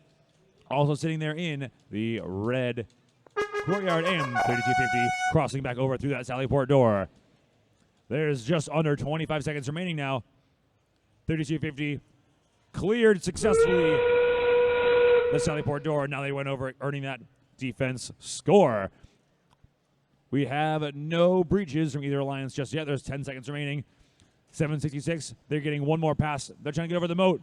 also sitting there in the red courtyard, and 3250 crossing back over through that Sally port door. There's just under 25 seconds remaining now. 3250 cleared successfully the Sally port door. Now they went over it, earning that defense score. We have no breaches from either alliance just yet. There's 10 seconds remaining. 766, they're getting one more pass. They're trying to get over the moat.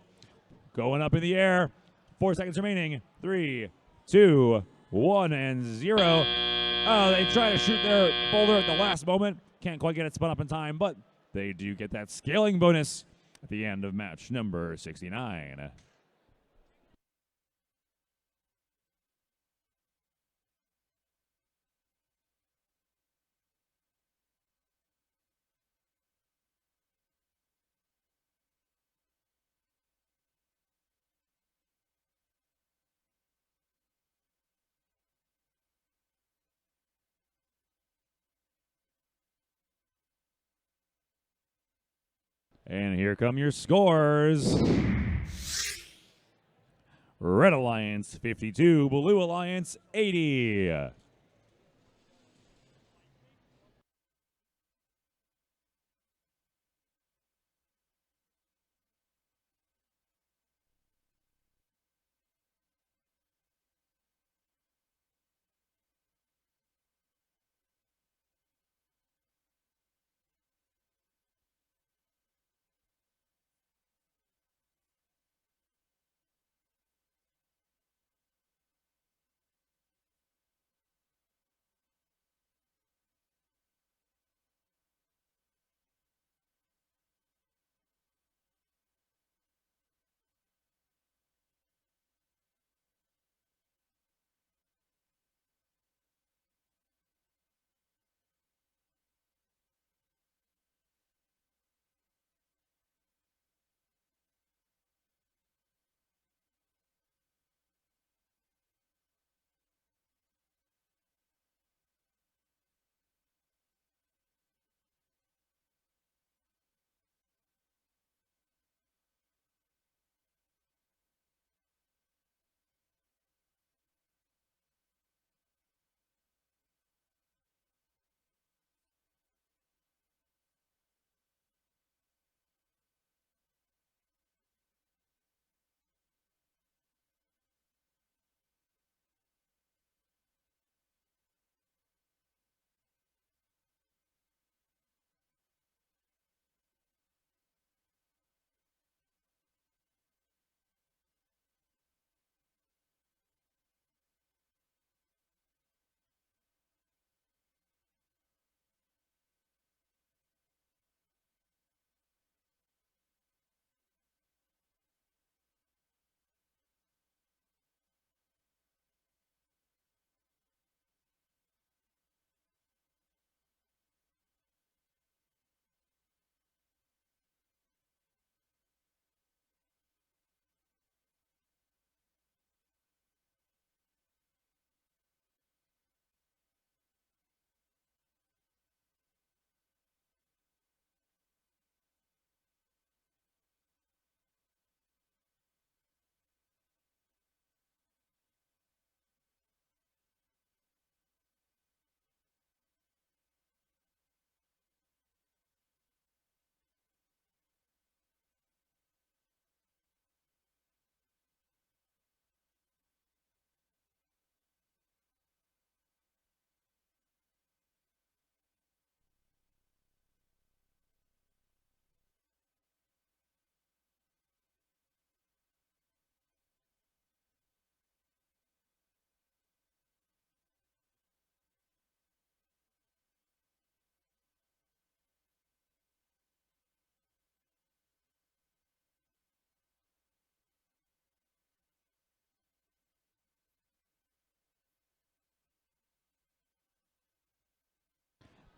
Going up in the air. 4 seconds remaining. 3, 2, 1, and 0. Oh, they try to shoot their boulder at the last moment. Can't quite get it spun up in time, but they do get that scaling bonus at the end of match number 69. And here come your scores. Red Alliance 52, Blue Alliance 80.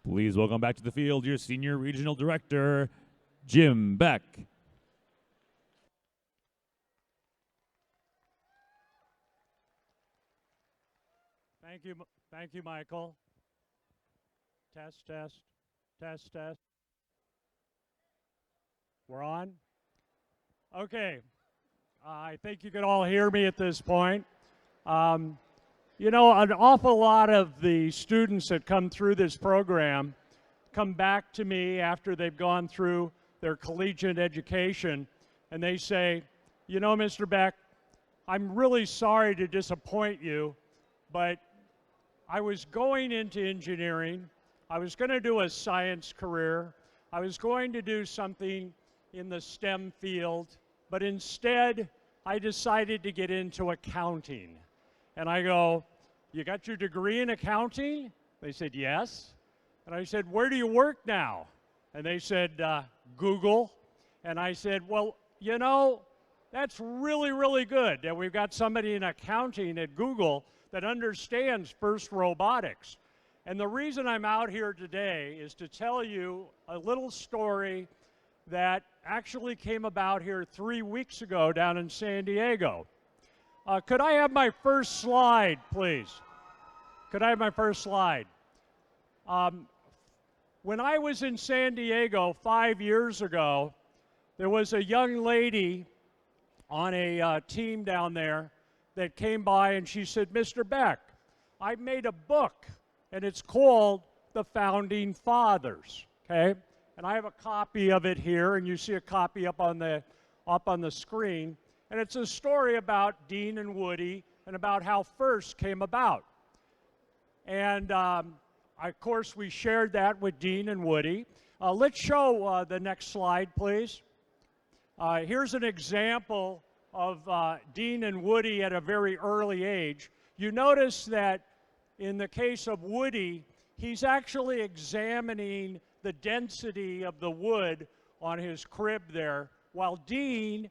Please welcome back to the field your Senior Regional Director, Jim Beck. Thank you, Michael. Test, test, test, test. We're on? Okay. I think you can all hear me at this point. You know, an awful lot of the students that come through this program come back to me after they've gone through their collegiate education, and they say, you know, Mr. Beck, I'm really sorry to disappoint you, but I was going into engineering. I was going to do a science career. I was going to do something in the STEM field, but instead I decided to get into accounting. And I go, you got your degree in accounting? They said, yes. And I said, where do you work now? And they said, Google. And I said, well, you know, that's really, really good that we've got somebody in accounting at Google that understands FIRST Robotics. And the reason I'm out here today is to tell you a little story that actually came about here 3 weeks ago down in San Diego. Could I have my first slide, please? Could I have my first slide? When I was in San Diego 5 years ago, there was a young lady on a team down there that came by and she said, Mr. Beck, I made a book and it's called The Founding Fathers, okay? And I have a copy of it here, and you see a copy up on the screen. And it's a story about Dean and Woody and about how FIRST came about. And of course, we shared that with Dean and Woody. Let's show the next slide, please. Here's an example of Dean and Woody at a very early age. You notice that in the case of Woody, he's actually examining the density of the wood on his crib there, while Dean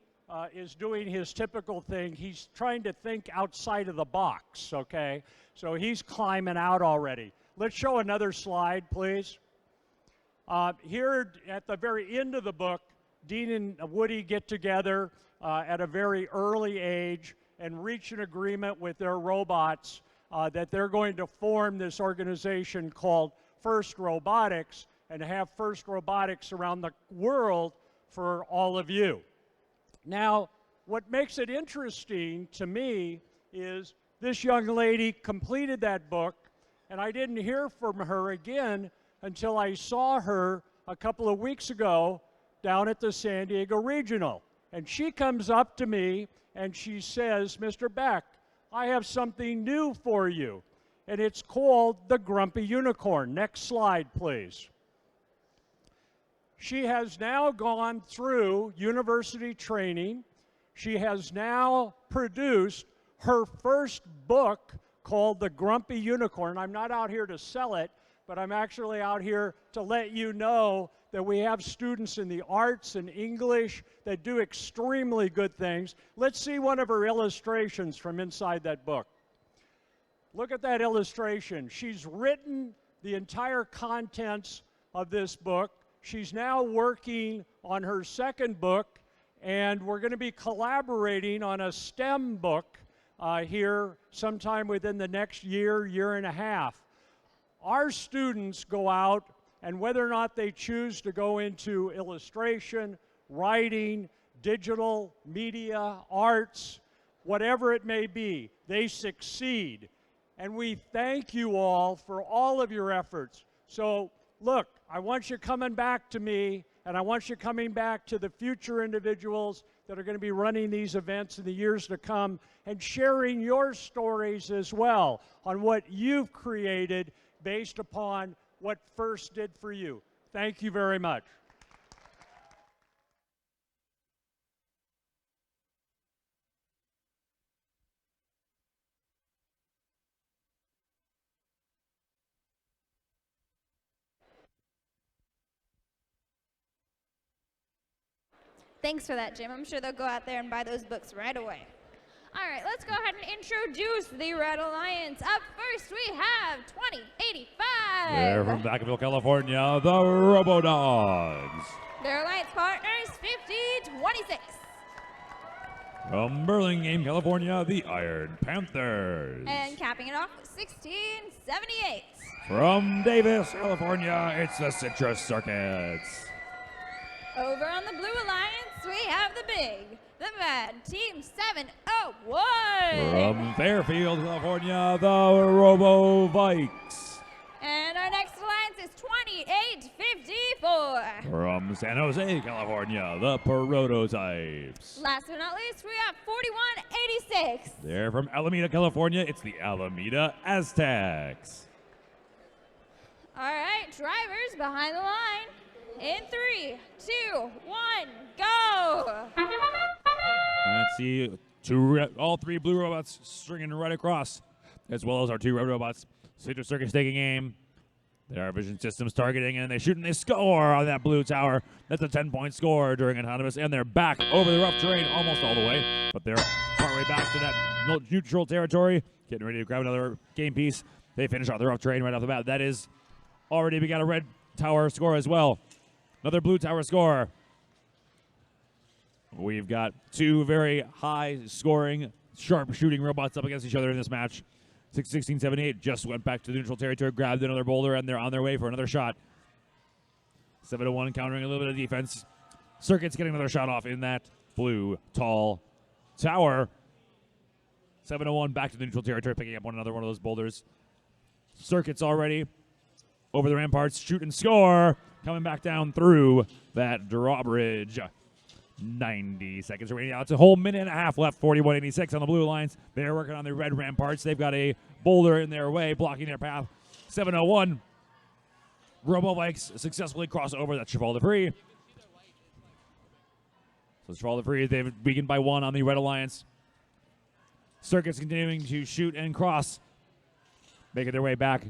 is doing his typical thing. He's trying to think outside of the box, okay? So he's climbing out already. Let's show another slide, please. Here at the very end of the book, Dean and Woody get together at a very early age and reach an agreement with their robots that they're going to form this organization called FIRST Robotics and have FIRST Robotics around the world for all of you. Now, what makes it interesting to me is this young lady completed that book, and I didn't hear from her again until I saw her a couple of weeks ago down at the San Diego Regional. And she comes up to me and she says, Mr. Beck, I have something new for you, and it's called the Grumpy Unicorn. Next slide, please. She has now gone through university training. She has now produced her first book called The Grumpy Unicorn. I'm not out here to sell it, but I'm actually out here to let you know that we have students in the arts and English that do extremely good things. Let's see one of her illustrations from inside that book. Look at that illustration. She's written the entire contents of this book. She's now working on her second book, and we're going to be collaborating on a STEM book here sometime within the next year, year and a half. Our students go out, and whether or not they choose to go into illustration, writing, digital media, arts, whatever it may be, they succeed. And we thank you all for all of your efforts. So look, I want you coming back to me, and I want you coming back to the future individuals that are going to be running these events in the years to come and sharing your stories as well on what you've created based upon what FIRST did for you. Thank you very much. Thanks for that, Jim. I'm sure they'll go out there and buy those books right away. All right, let's go ahead and introduce the Red Alliance. Up first, we have 2085. They're from Vacaville, California, the Robodogs. Their alliance partners, 5026. From Burlingame, California, the Iron Panthers. And capping it off, 1678. From Davis, California, it's the Citrus Circuits. Over on the Blue Alliance, we have the big, the bad, Team 701. From Fairfield, California, the Robo Vikes. And our next alliance is 2854. From San Jose, California, the Prototypes. Last but not least, we have 4186. They're from Alameda, California, it's the Alameda Aztecs. All right, drivers behind the line. In 3, 2, 1, go! Let's see, all three blue robots stringing right across, as well as our two red robots. Citrus Circus taking aim. Their vision systems targeting, and they shoot and they score on that blue tower. That's a 10-point score during autonomous, and they're back over the rough terrain almost all the way, but they're partway back to that neutral territory, getting ready to grab another game piece. They finish off the rough terrain right off the bat. That is already, we got a red tower score as well. Another blue tower score. We've got two very high-scoring, sharp-shooting robots up against each other in this match. 1678 just went back to the neutral territory, grabbed another boulder, and they're on their way for another shot. 701 countering a little bit of defense. Circuit's getting another shot off in that blue, tall tower. 701 back to the neutral territory, picking up another one of those boulders. Circuit's already over the ramparts, shoot and score. Coming back down through that drawbridge. 90 seconds remaining. Now it's a whole minute and a half left. 4186 on the blue lines. They're working on the red ramparts. They've got a boulder in their way, blocking their path. 701. Robo-Vikes successfully cross over that cheval de Free. So cheval de Free, they've weakened by 1 on the Red Alliance. Circuits continuing to shoot and cross. Making their way back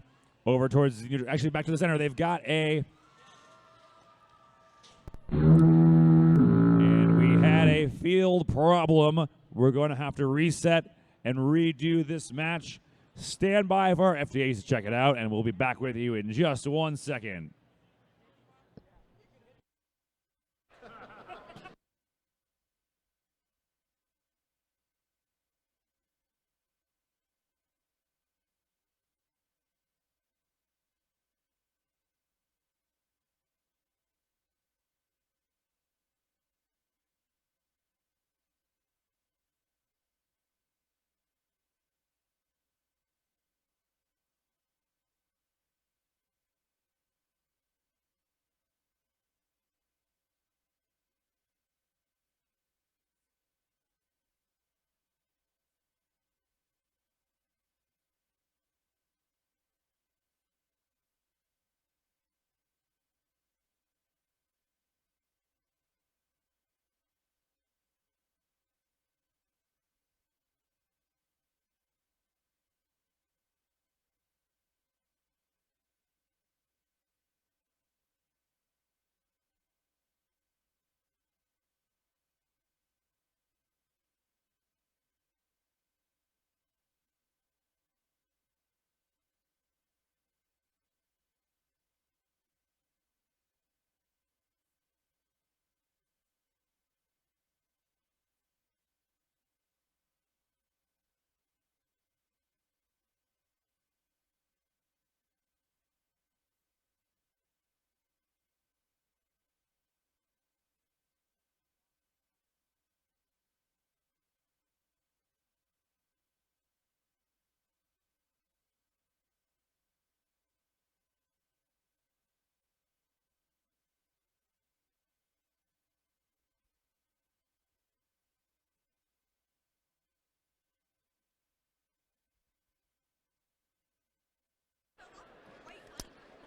over towards, actually back to the center. They've got a... And we had a field problem. We're going to have to reset and redo this match. Stand by for our FDAs to check it out, and we'll be back with you in just 1 second.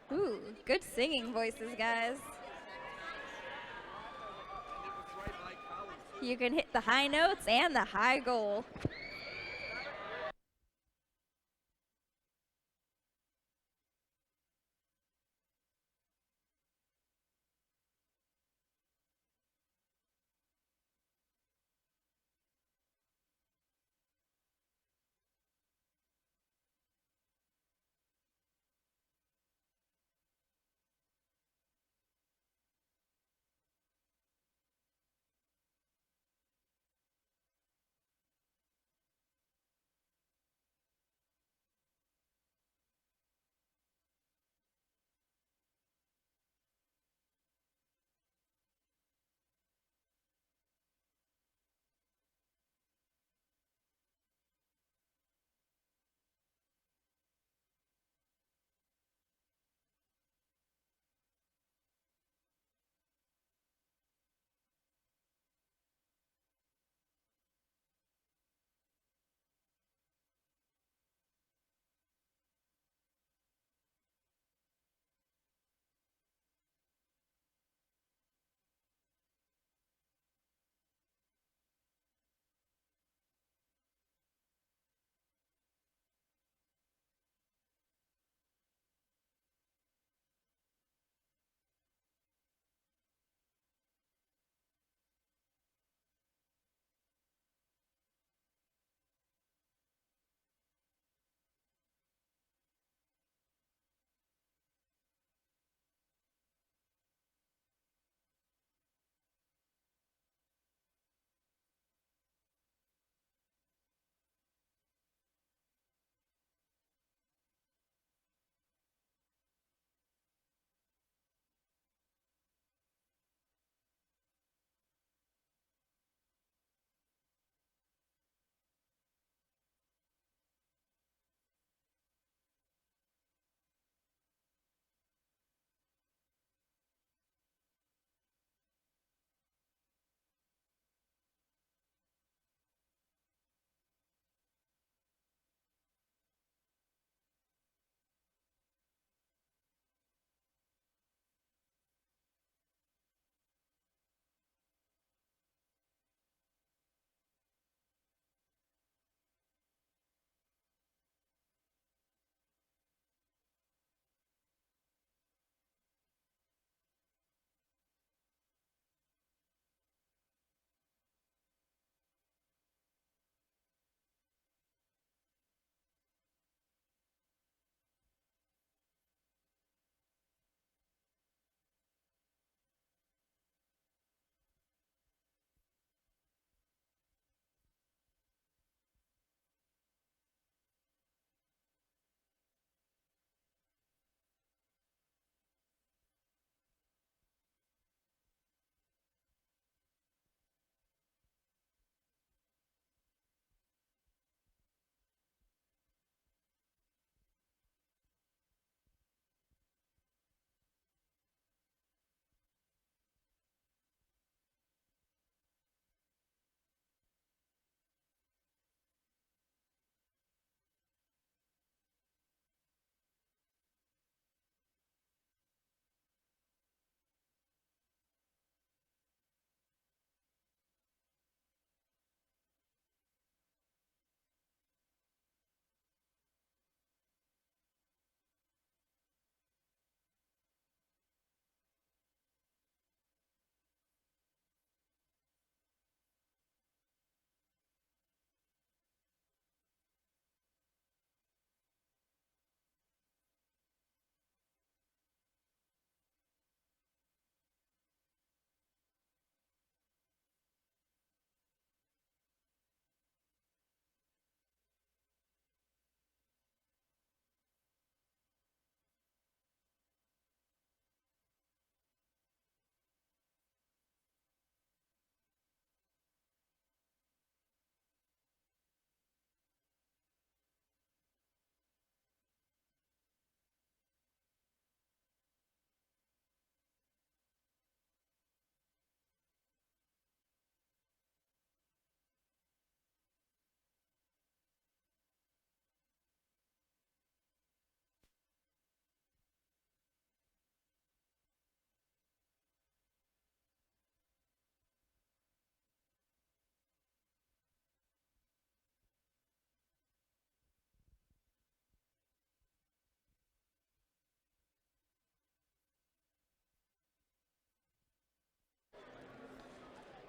Ooh, good singing voices, guys. You can hit the high notes and the high goal.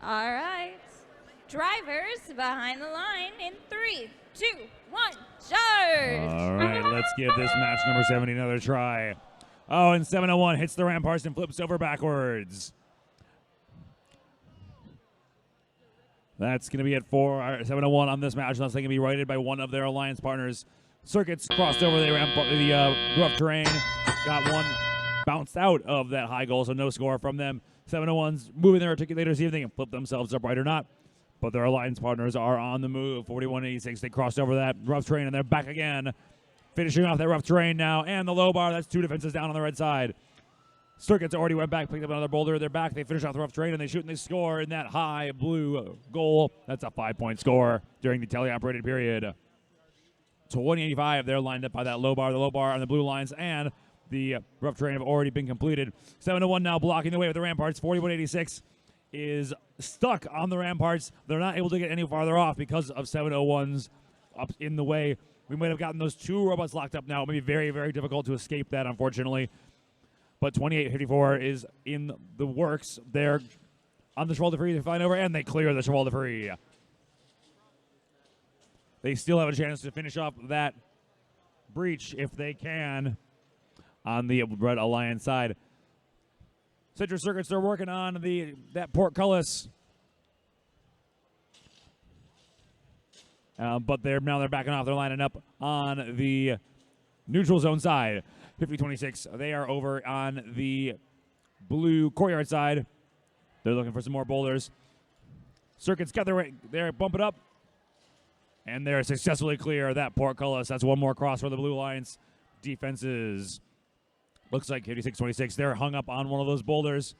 All right. Drivers behind the line in 3, 2, 1, charge! All right, let's give this match number 70 another try. Oh, and 701 hits the ramparts and flips over backwards. That's going to be it for 701 on this match, unless they can be righted by one of their alliance partners. Circuits crossed over the rough terrain. Got one bounced out of that high goal, so no score from them. 701's moving their articulators, see if they can flip themselves up right or not. But their alliance partners are on the move. 4186, they crossed over that rough terrain, and they're back again. Finishing off that rough terrain now, and the low bar. That's 2 defenses down on the red side. Circuits already went back, picked up another boulder. They're back. They finish off the rough terrain, and they shoot and they score in that high blue goal. That's a 5-point score during the teleoperated period. 2085, they're lined up by that low bar. The low bar on the blue lines and the rough terrain have already been completed. 701 now blocking the way with the ramparts. 4186 is stuck on the ramparts. They're not able to get any farther off because of 701's up in the way. We might have gotten those 2 robots locked up now. It may be very, very difficult to escape that, unfortunately. But 2854 is in the works. They're on the Cheval de Free. They flying over, and they clear the Cheval de Free. They still have a chance to finish off that breach if they can on the Red Alliance side. Citrus Circuits, they're working on that portcullis. But they're backing off. They're lining up on the neutral zone side. 5026, they are over on the blue courtyard side. They're looking for some more boulders. Circuits got their way. They're bumping up. And they're successfully clear that portcullis. That's one more cross for the Blue Alliance defenses. Looks like 5626, they're hung up on one of those boulders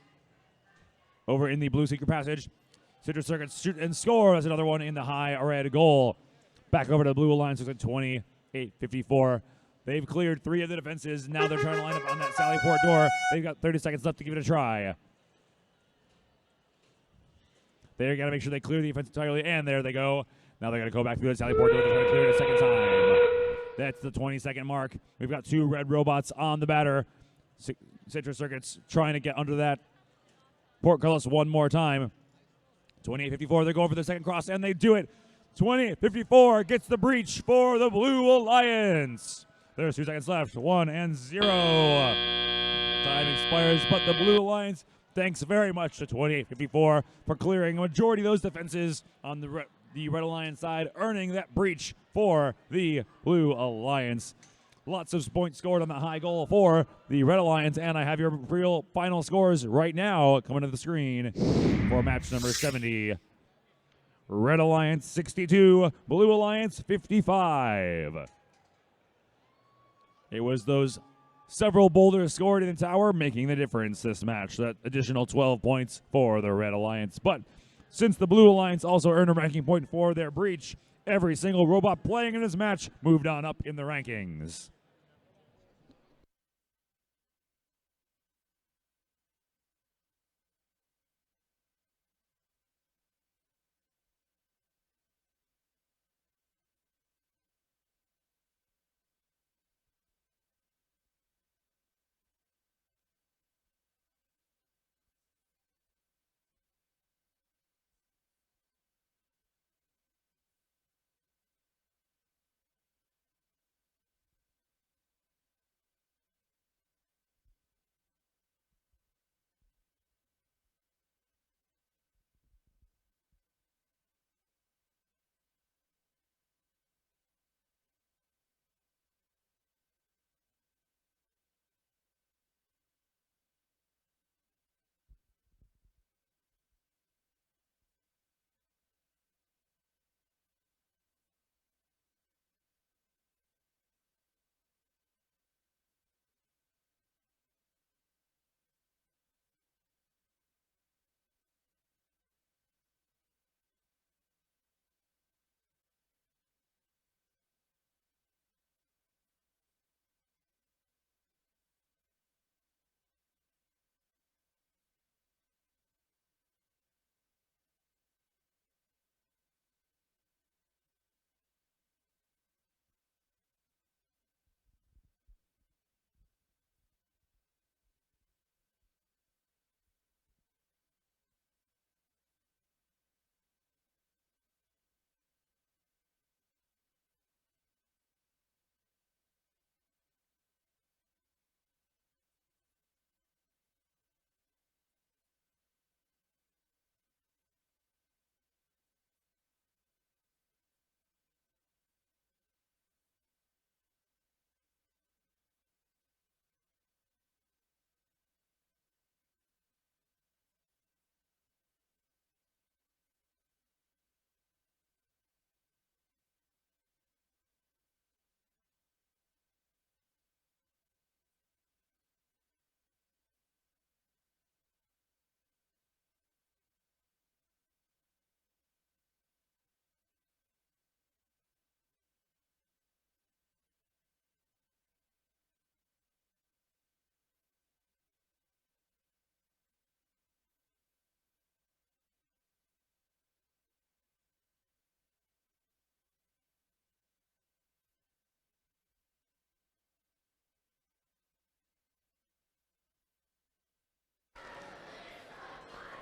over in the blue secret passage. Citrus Circuits shoot and score. That's another one in the high red goal. Back over to the Blue Alliance. Looks like 2854. They've cleared 3 of the defenses. Now they're trying to line up on that Sally Port door. They've got 30 seconds left to give it a try. They got to make sure they clear the defense entirely, and there they go. Now they're going to go back through the Sally Port door. They're trying to clear it a second time. That's the 20-second mark. We've got 2 red robots on the batter. Citrus Circuits trying to get under that portcullis one more time. 2854, they're going for the second cross, and they do it. 2854 gets the breach for the Blue Alliance. There's 2 seconds left. 1 and 0. Time expires, but the Blue Alliance, thanks very much to 2854 for clearing a majority of those defenses on the Red Alliance side, earning that breach for the Blue Alliance. Lots of points scored on the high goal for the Red Alliance, and I have your real final scores right now coming to the screen for match number 70. Red Alliance 62, Blue Alliance 55. It was those several boulders scored in the tower making the difference this match. That additional 12 points for the Red Alliance. But since the Blue Alliance also earned a ranking point for their breach, every single robot playing in this match moved on up in the rankings.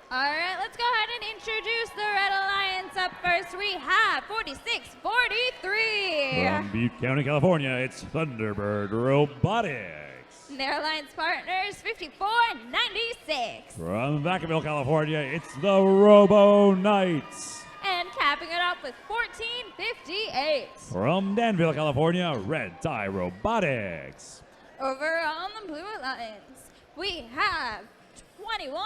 All right, let's go ahead and introduce the Red Alliance. Up first, we have 4643. From Butte County, California, it's Thunderbird Robotics. Their alliance partners, 5496. From Vacaville, California, it's the Robo Knights. And capping it off with 1458. From Danville, California, Red Tie Robotics. Over on the Blue Alliance, we have 2141.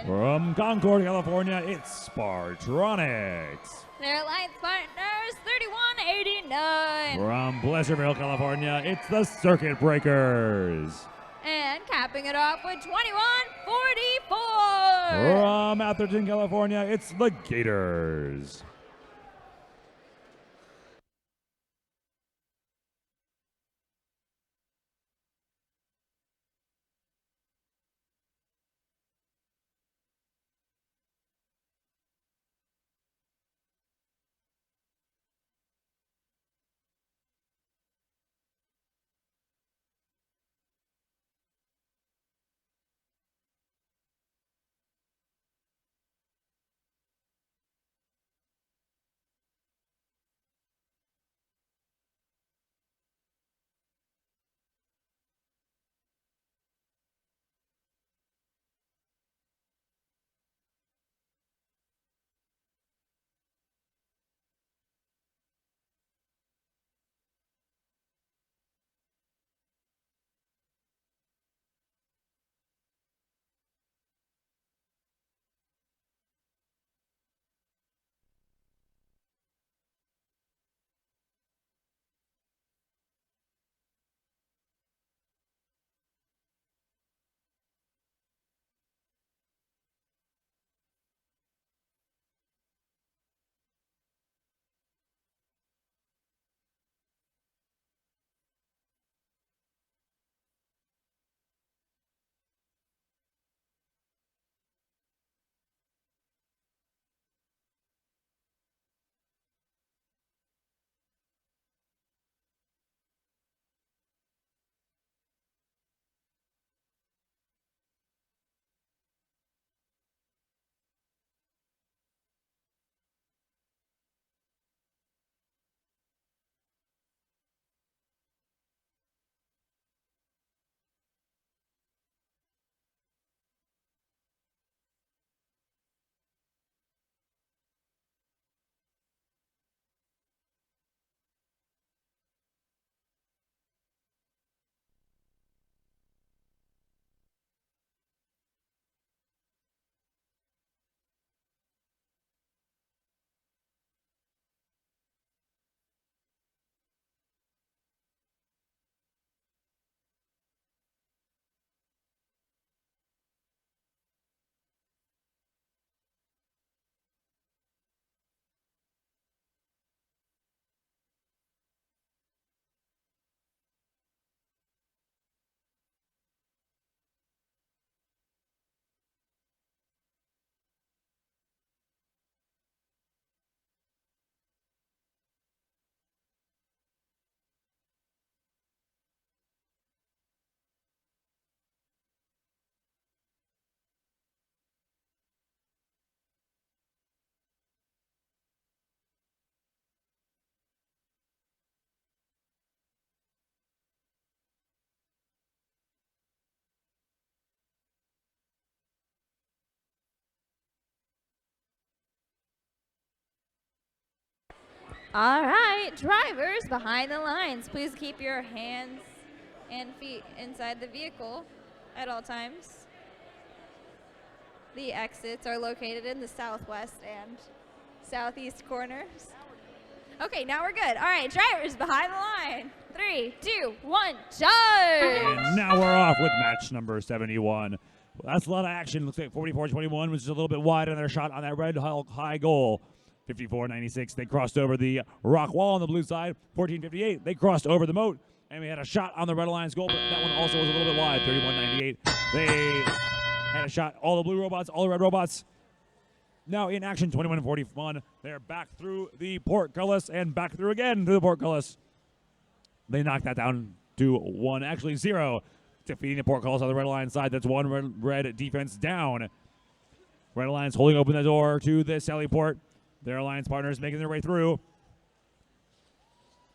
From Concord, California, it's Spartronics. Their alliance partners, 3189. From Pleasantville, California, it's the Circuit Breakers. And capping it off with 2144. From Atherton, California, it's the Gators. All right, drivers behind the lines, please keep your hands and feet inside the vehicle at all times. The exits are located in the southwest and southeast corners. Okay, now we're good. All right, drivers behind the line. 3, 2, 1, charge! And now we're off with match number 71. Well, that's a lot of action. Looks like 44-21 was just a little bit wide on their shot on that red high goal. 54-96, they crossed over the rock wall on the blue side. 14-58, they crossed over the moat. And we had a shot on the Red Alliance goal, but that one also was a little bit wide. 31-98, they had a shot. All the blue robots, all the red robots. Now in action, 21-41. They're back through the portcullis and back through again through the portcullis. They knocked that down to 1, actually 0. defeating the portcullis on the Red Alliance side. That's one red defense down. Red Alliance holding open the door to the Sally Port. Their Alliance partners making their way through.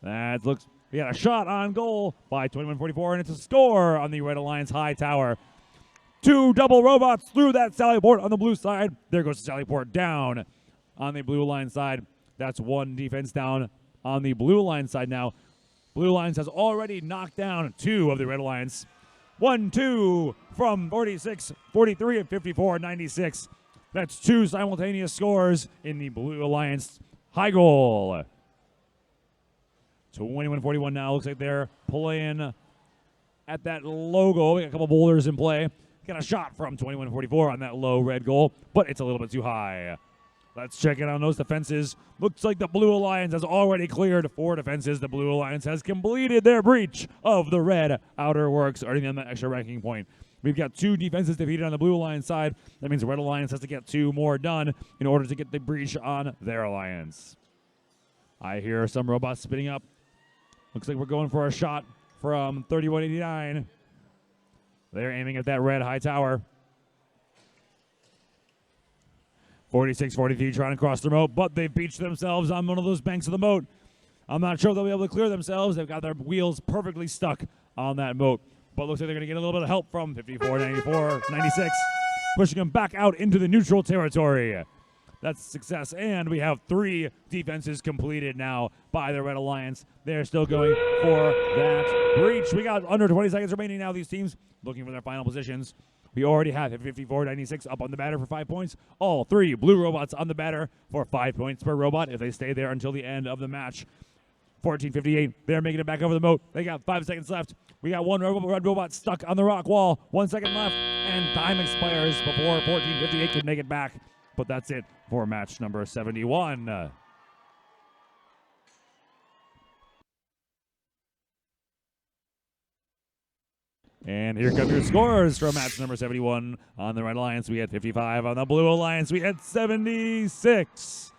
That looks, we got a shot on goal by 2144, and it's a score on the Red Alliance high tower. 2 double robots through that Sally Port on the blue side. There goes the Sally Port down on the Blue Alliance side. That's one defense down on the Blue Alliance side now. Blue Alliance has already knocked down 2 of the Red Alliance. 1-2 from 46, 43, and 54, 96. That's 2 simultaneous scores in the Blue Alliance high goal. 21-41 now. Looks like they're playing at that low goal. We got a couple boulders in play. Got a shot from 21-44 on that low red goal, but it's a little bit too high. Let's check in on those defenses. Looks like the Blue Alliance has already cleared 4 defenses. The Blue Alliance has completed their breach of the red outer works, earning them that extra ranking point. We've got 2 defenses defeated on the Blue Alliance side. That means the Red Alliance has to get 2 more done in order to get the breach on their alliance. I hear some robots spinning up. Looks like we're going for a shot from 3189. They're aiming at that red high tower. 46-43 trying to cross the moat, but they've beached themselves on one of those banks of the moat. I'm not sure if they'll be able to clear themselves. They've got their wheels perfectly stuck on that moat. But looks like they're going to get a little bit of help from 54-94, 96, pushing them back out into the neutral territory. That's success, and we have 3 defenses completed now by the Red Alliance. They're still going for that breach. We got under 20 seconds remaining now. These teams looking for their final positions. We already have 54-96 up on the batter for 5 points. All 3 blue robots on the batter for 5 points per robot if they stay there until the end of the match. 14:58, they're making it back over the moat. They got 5 seconds left. We got 1 red robot stuck on the rock wall. 1 second left, and time expires before 14:58 can make it back. But that's it for match number 71. And here come your scores from match number 71. On the Red Alliance, we had 55. On the Blue Alliance, we had 76.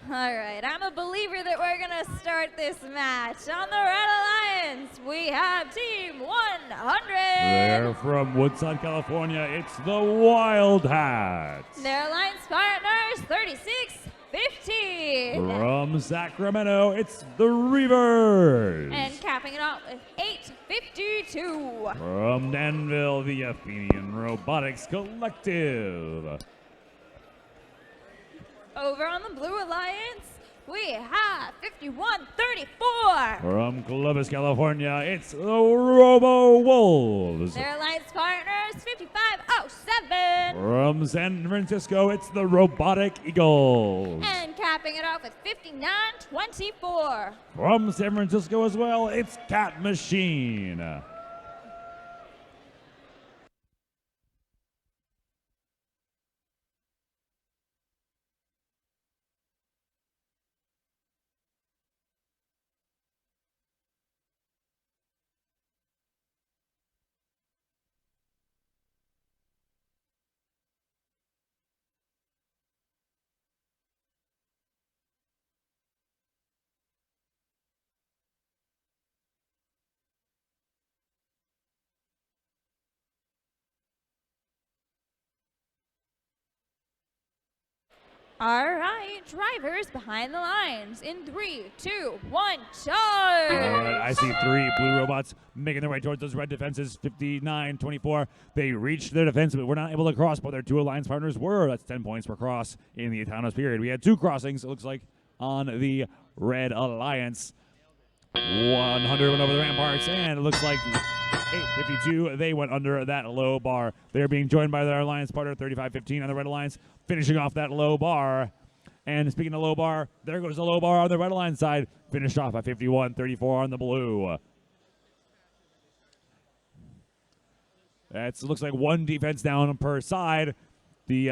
All right, I'm a believer that we're gonna start this match. On the Red Alliance, we have Team 100. They're from Woodside, California. It's the Wild Hats. Their alliance partners, 36-15. From Sacramento, it's the Reavers. And capping it off with 8-52. From Danville, the Athenian Robotics Collective. Over on the Blue Alliance, we have 51-34. From Columbus, California, it's the Robo Wolves. Their alliance partners, 55-07. From San Francisco, it's the Robotic Eagles. And capping it off with 59-24. From San Francisco as well, it's Cat Machine. All right, drivers behind the lines in 3, 2, 1, charge! All right, I see 3 blue robots making their way towards those red defenses, 59-24. They reached their defense, but were not able to cross, but their 2 alliance partners were. That's 10 points per cross in the autonomous period. We had 2 crossings, it looks like, on the red alliance. 100 went over the ramparts, and it looks like 852, they went under that low bar. They're being joined by their alliance partner, 35-15 on the red alliance, finishing off that low bar. And speaking of low bar, there goes the low bar on the red alliance side, finished off at 51-34 on the blue. That looks like 1 defense down per side. The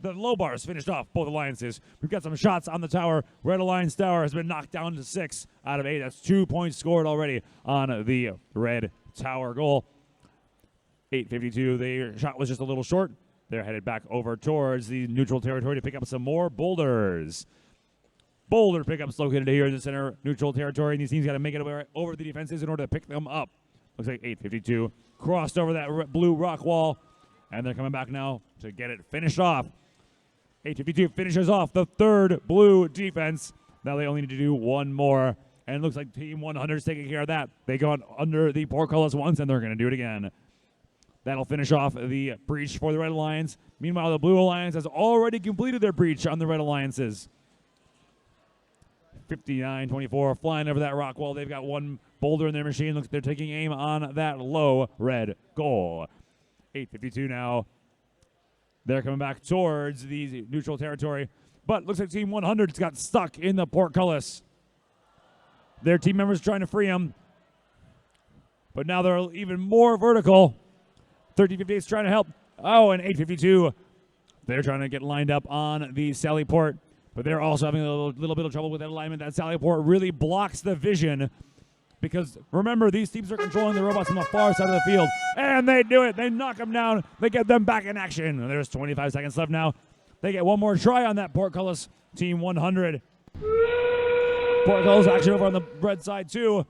low bar is finished off, both alliances. We've got some shots on the tower. Red Alliance tower has been knocked down to 6 out of 8. That's 2 points scored already on the red tower goal. 8:52, their shot was just a little short. They're headed back over towards the neutral territory to pick up some more boulders. Boulder pickups located here in the center neutral territory, and these teams got to make it over the defenses in order to pick them up. Looks like 8:52 crossed over that blue rock wall, and they're coming back now to get it finished off. 8:52 finishes off the 3rd blue defense. Now they only need to do 1 more, and it looks like Team 100 is taking care of that. They got under the portcullis once, and they're going to do it again. That'll finish off the breach for the Red Alliance. Meanwhile, the Blue Alliance has already completed their breach on the Red Alliances. 59-24, flying over that rock wall. They've got 1 boulder in their machine. Looks like they're taking aim on that low red goal. 8:52 now. They're coming back towards the neutral territory. But looks like Team 100's got stuck in the portcullis. Their team members trying to free them. But now they're even more vertical. 13:58 is trying to help. Oh, and 8:52, they're trying to get lined up on the sally port. But they're also having a little bit of trouble with that alignment. That sally port really blocks the vision. Because remember, these teams are controlling the robots from the far side of the field. And they do it. They knock them down. They get them back in action. And there's 25 seconds left now. They get 1 more try on that portcullis. Team 100. Portcullis action over on the red side, too.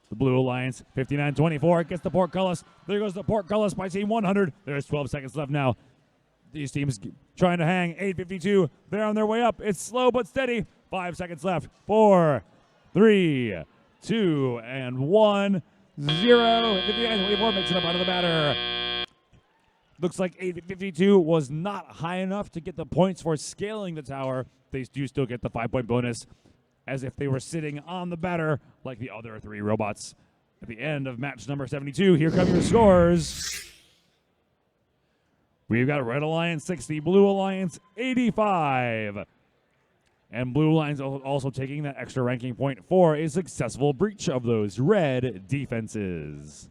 The Blue Alliance, 59-24, gets the portcullis. There goes the portcullis by Team 100. There's 12 seconds left now. These teams trying to hang. 8:52, they're on their way up. It's slow but steady. 5 seconds left. 4, 3, 2, and 1. 0. 59-24 makes it up out of the batter. Looks like 8:52 was not high enough to get the points for scaling the tower. They do still get the 5-point bonus, as if they were sitting on the batter like the other 3 robots. At the end of match number 72, here come your scores. We've got Red Alliance 60, Blue Alliance 85. And Blue Alliance also taking that extra ranking point for a successful breach of those red defenses.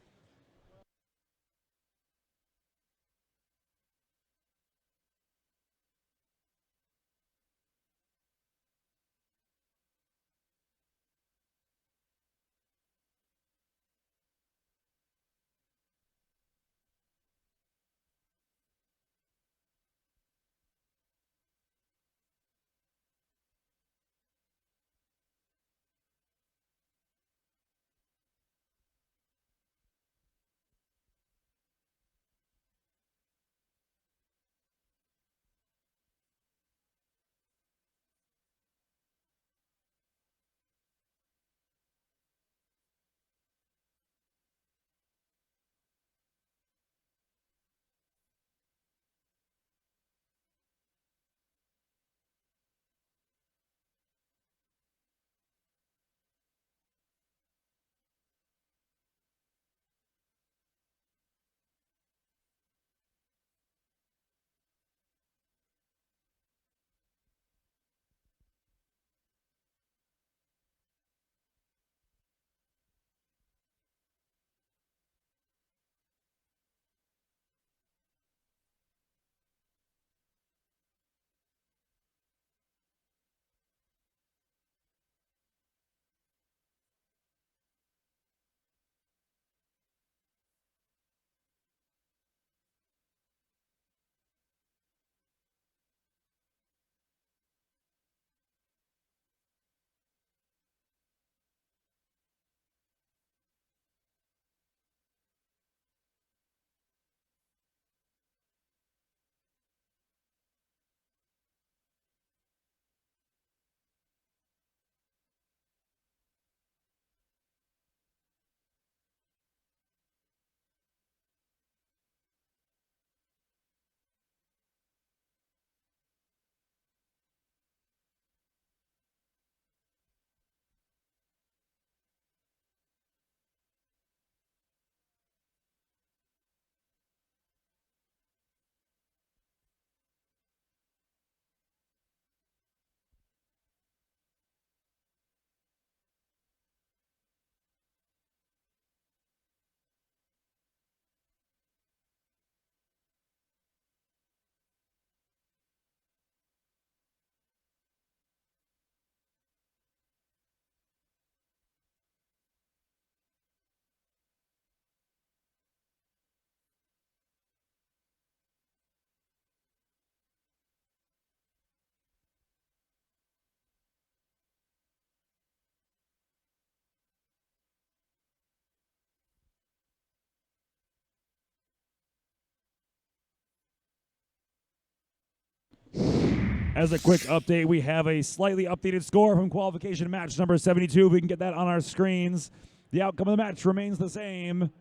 As a quick update, we have a slightly updated score from qualification match number 72. If we can get that on our screens. The outcome of the match remains the same.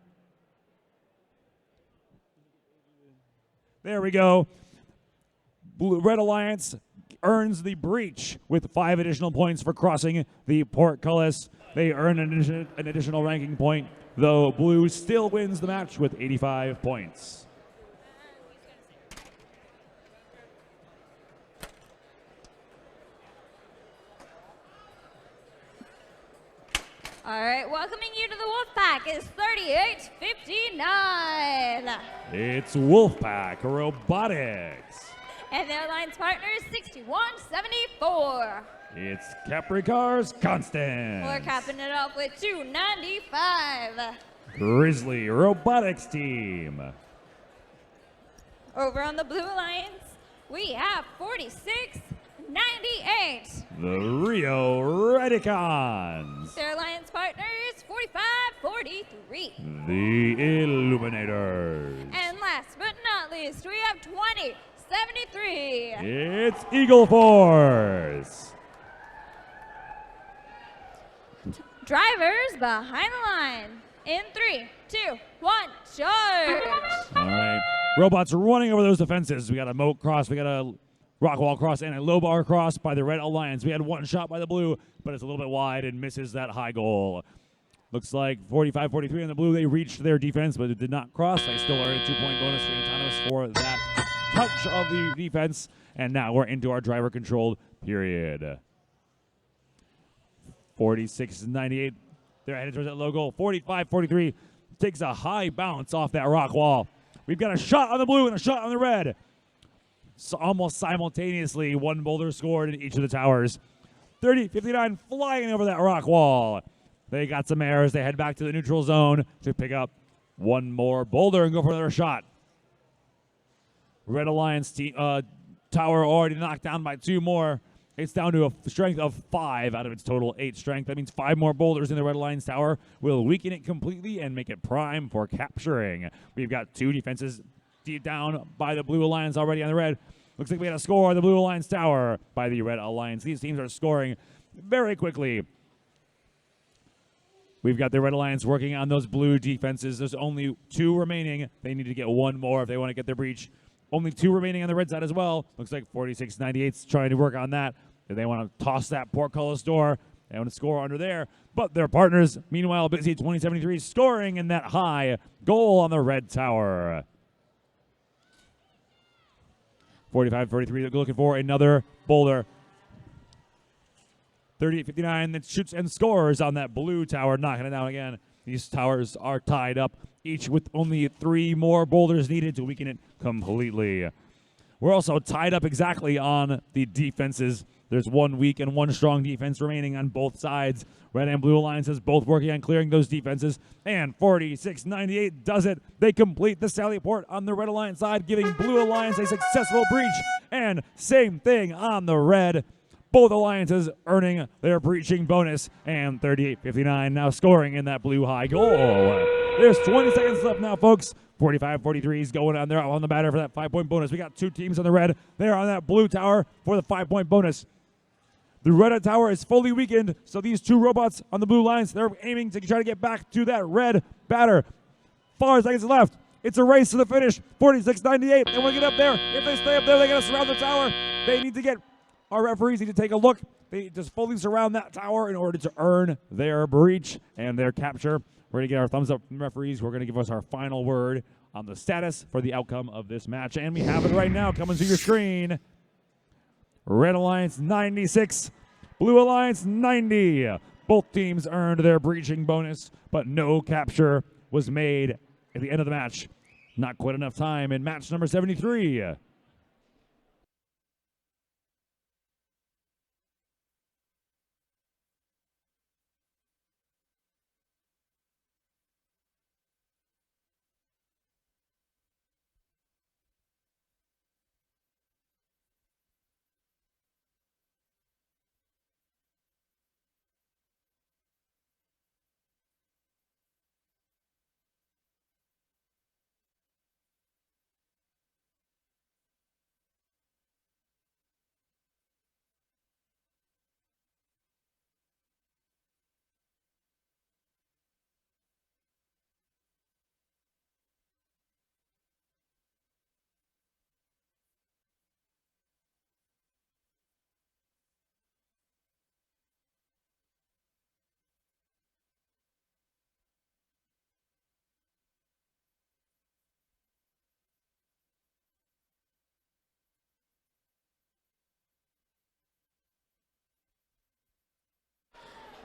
There we go. Red Alliance earns the breach with 5 additional points for crossing the portcullis. They earn an additional ranking point, though Blue still wins the match with 85 points. All right, welcoming you to the Wolfpack is 3859. It's Wolfpack Robotics. And their alliance partner is 6174. It's Capricar's Constant. We're capping it off with 295. Grizzly Robotics Team. Over on the Blue Alliance, we have 4698. The Rio Radicons. Their alliance partner is 4543. The Illuminators. And last but not least, we have 2073. It's Eagle Force. Drivers behind the line. In 3, 2, 1, charge! All right. Robots running over those defenses. We got a moat cross, we got a rock wall cross, and a low bar cross by the Red Alliance. We had one shot by the Blue, but it's a little bit wide and misses that high goal. Looks like 45-43 on the Blue. They reached their defense, but it did not cross. They still earned a 2-point bonus for Anonymous for that touch of the defense. And now we're into our driver-controlled period. 46-98. They're headed towards that low goal. 45-43 takes a high bounce off that rock wall. We've got a shot on the Blue and a shot on the Red. So almost simultaneously, one boulder scored in each of the towers. 30-59 flying over that rock wall. They got some errors. They head back to the neutral zone to pick up one more boulder and go for another shot. Red Alliance tower already knocked down by 2 more. It's down to a strength of 5 out of its total 8 strength. That means 5 more boulders in the Red Alliance tower will weaken it completely and make it prime for capturing. We've got 2 defenses deep down by the Blue Alliance already on the Red. Looks like we had a score on the Blue Alliance tower by the Red Alliance. These teams are scoring very quickly. We've got the Red Alliance working on those Blue defenses. There's only 2 remaining. They need to get 1 more if they want to get their breach. Only 2 remaining on the Red side as well. Looks like 46-98's trying to work on that. If they want to toss that portcullis door, they want to score under there. But their partners, meanwhile, busy 20-73, scoring in that high goal on the Red tower. 45-43, looking for another boulder. 38-59 that shoots and scores on that Blue tower, knocking it down again. These towers are tied up, each with only 3 more boulders needed to weaken it completely. We're also tied up exactly on the defenses. There's 1 weak and 1 strong defense remaining on both sides. Red and Blue Alliances both working on clearing those defenses. And 46-98 does it. They complete the sally port on the Red Alliance side, giving Blue Alliance a successful breach. And same thing on the Red. Both alliances earning their breaching bonus. And 38-59 now scoring in that Blue high goal. There's 20 seconds left now, folks. 45-43 is going on there on the batter for that 5-point bonus. We got 2 teams on the Red. They're on that Blue tower for the 5-point bonus. The Red tower is fully weakened, so these 2 robots on the Blue lines, they're aiming to try to get back to that Red batter. 4 seconds left. It's a race to the finish. 46-98. They want to get up there. If they stay up there, they got to surround the tower. They need to get, our referees need to take a look. They just fully surround that tower in order to earn their breach and their capture. We're going to get our thumbs up from the referees. We're going to give us our final word on the status for the outcome of this match. And we have it right now coming to your screen. Red Alliance 96, Blue Alliance 90. Both teams earned their breaching bonus, but no capture was made at the end of the match. Not quite enough time in match number 73.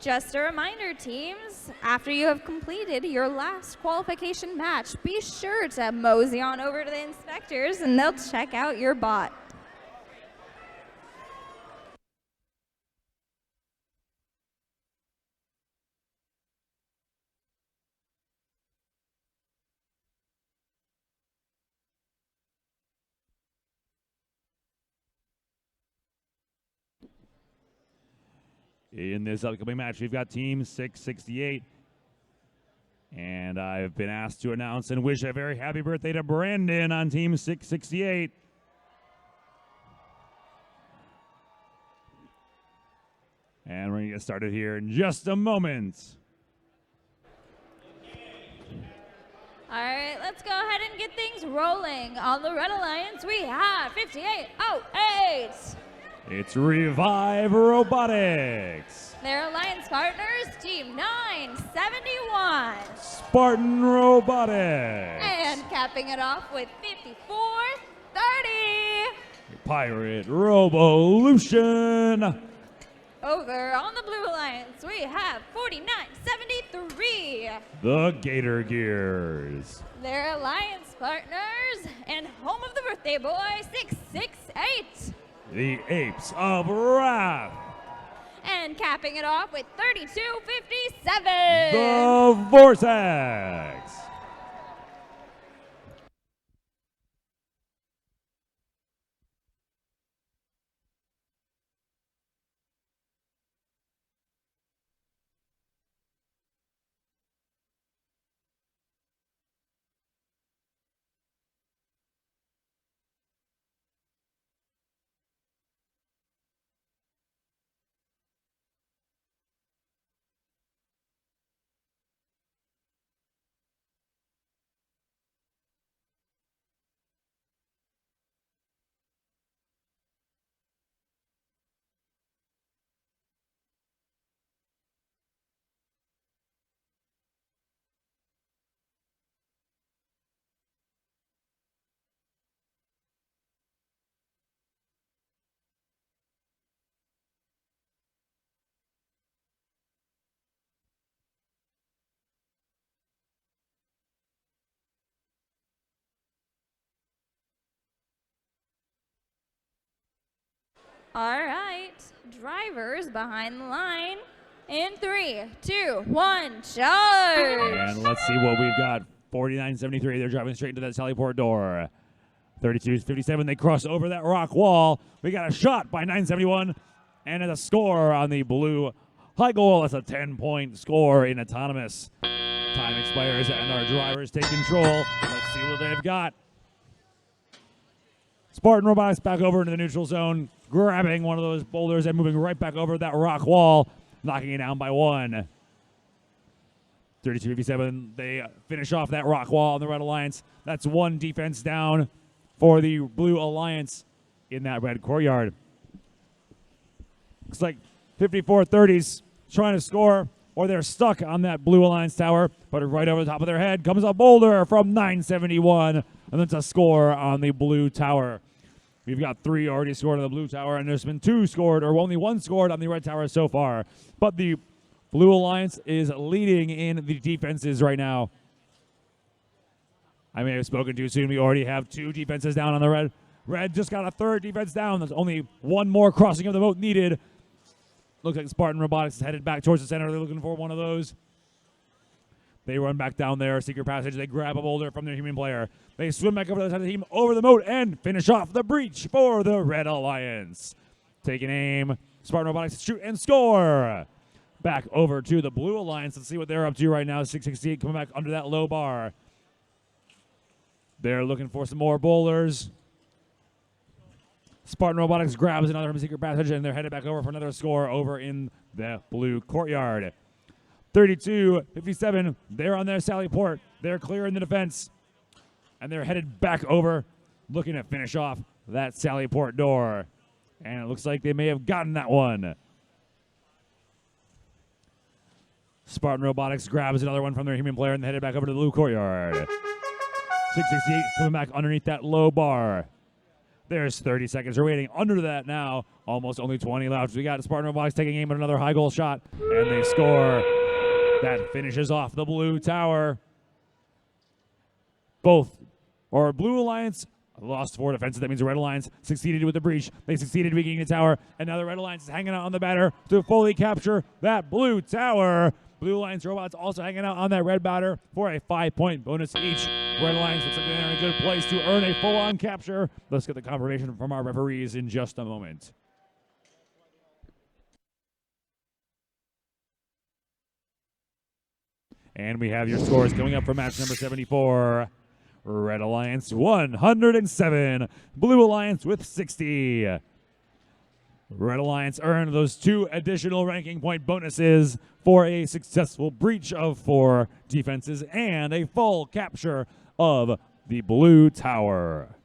Just a reminder, teams, after you have completed your last qualification match, be sure to mosey on over to the inspectors and they'll check out your bot. In this upcoming match, we've got Team 668. And I've been asked to announce and wish a very happy birthday to Brandon on Team 668. And we're going to get started here in just a moment. All right, let's go ahead and get things rolling. On the Red Alliance, we have 5808. It's Revive Robotics. Their alliance partners, Team 971. Spartan Robotics. And capping it off with 5430. Pirate Revolution. Over on the Blue Alliance, we have 4973. The Gator Gears. Their alliance partners and home of the birthday boy, 668. The Apes of Wrath. And capping it off with 3257. The Vortex. All right, drivers behind the line. In 3, 2, 1, charge! And let's see what we've got. 4973, they're driving straight into that Sallyport door. 3257, they cross over that rock wall. We got a shot by 971, and it's a score on the blue high goal. That's a 10-point score in autonomous. Time expires, and our drivers take control. Let's see what they've got. Spartan Robotics back over into the neutral zone, grabbing one of those boulders and moving right back over that rock wall, knocking it down by 1. 3257, they finish off that rock wall on the Red Alliance. That's 1 defense down for the Blue Alliance in that red courtyard. Looks like 5430's trying to score, or they're stuck on that Blue Alliance tower, but right over the top of their head comes a boulder from 971, and that's a score on the blue tower. We've got 3 already scored on the blue tower, and there's been 2 scored, or only 1 scored on the red tower so far. But the Blue Alliance is leading in the defenses right now. I may have spoken too soon. We already have 2 defenses down on the red. Red just got a 3rd defense down. There's only 1 more crossing of the moat needed. Looks like Spartan Robotics is headed back towards the center. They're looking for one of those. They run back down there, secret passage. They grab a boulder from their human player. They swim back over to the side of the team, over the moat, and finish off the breach for the Red Alliance. Taking aim. Spartan Robotics shoot and score. Back over to the Blue Alliance. Let's see what they're up to right now. 668 coming back under that low bar. They're looking for some more boulders. Spartan Robotics grabs another from secret passage, and they're headed back over for another score over in the blue courtyard. 32-57, they're on their Sallyport. They're clearing the defense, and they're headed back over, looking to finish off that Sallyport door. And it looks like they may have gotten that one. Spartan Robotics grabs another one from their human player, and they headed back over to the blue courtyard. 668 coming back underneath that low bar. There's 30 seconds remaining. Under that now, almost only 20 left. We got Spartan Robotics taking aim at another high goal shot, and they score. That finishes off the blue tower. Blue Alliance lost 4 defenses. That means the Red Alliance succeeded with the breach. They succeeded weakening the tower, and now the Red Alliance is hanging out on the batter to fully capture that blue tower. Blue Alliance robots also hanging out on that red batter for a 5-point bonus each. Red Alliance looks like they're in a good place to earn a full-on capture. Let's get the confirmation from our referees in just a moment. And we have your scores coming up for match number 74. Red Alliance 107, Blue Alliance with 60. Red Alliance earned those 2 additional ranking point bonuses for a successful breach of 4 defenses and a full capture of the blue tower.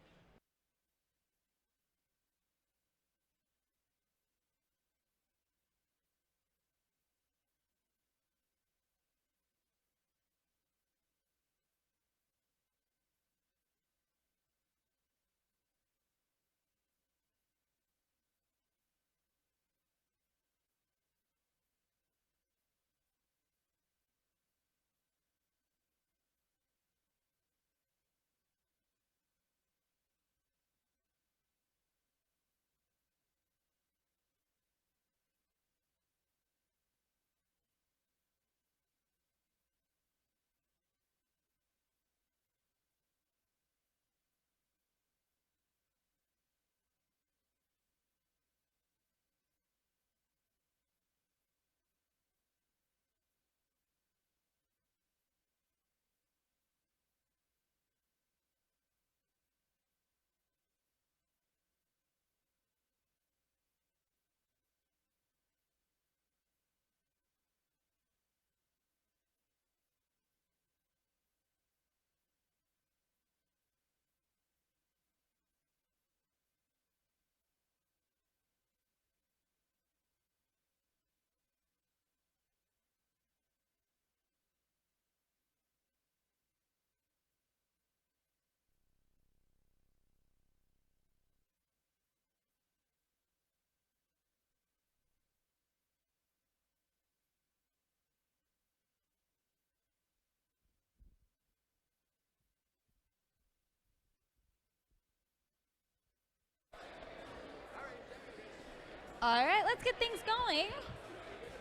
All right, let's get things going.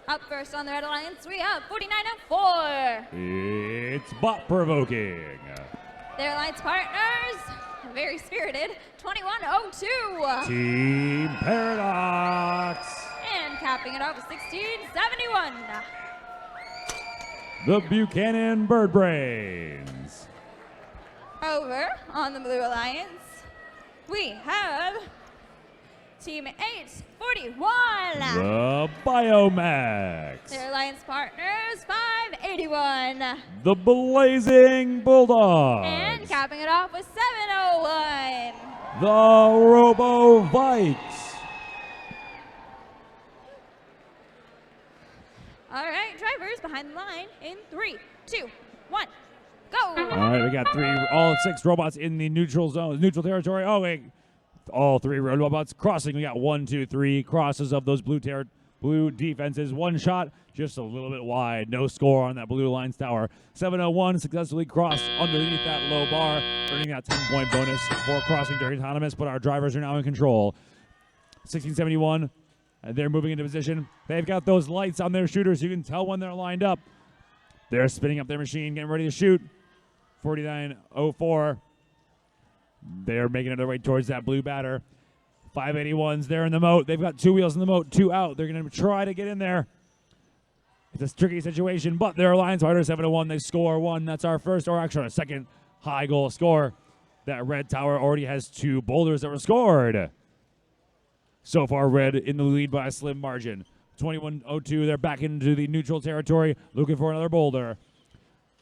Up first on the Red Alliance, we have 49-4. It's bot provoking. Their alliance partners, very spirited, 21-02. Team Paradox. And capping it off with 16-71. The Buchanan Bird Brains. Over on the Blue Alliance, we have Team 841. The Biomax. Their alliance partners, 581. The Blazing Bulldogs. And capping it off with 701. The Robo Vikes. All right, drivers behind the line in 3, 2, 1, go. All right, we got all 6 robots in the neutral zone, neutral territory. Oh, wait. All 3 robots crossing. We got 1, 2, 3 crosses of those blue defenses. 1 shot, just a little bit wide. No score on that Blue Alliance tower. 701 successfully crossed underneath that low bar, earning that 10-point bonus for crossing during autonomous, but our drivers are now in control. 1671, they're moving into position. They've got those lights on their shooters. You can tell when they're lined up. They're spinning up their machine, getting ready to shoot. 4904. They're making their way towards that blue batter. 581's there in the moat. They've got 2 wheels in the moat, 2 out. They're going to try to get in there. It's a tricky situation, but their alliance fighter 7-1. They score 1. That's our first, or actually our second high goal score. That red tower already has 2 boulders that were scored. So far, red in the lead by a slim margin. 21-02, they're back into the neutral territory, looking for another boulder.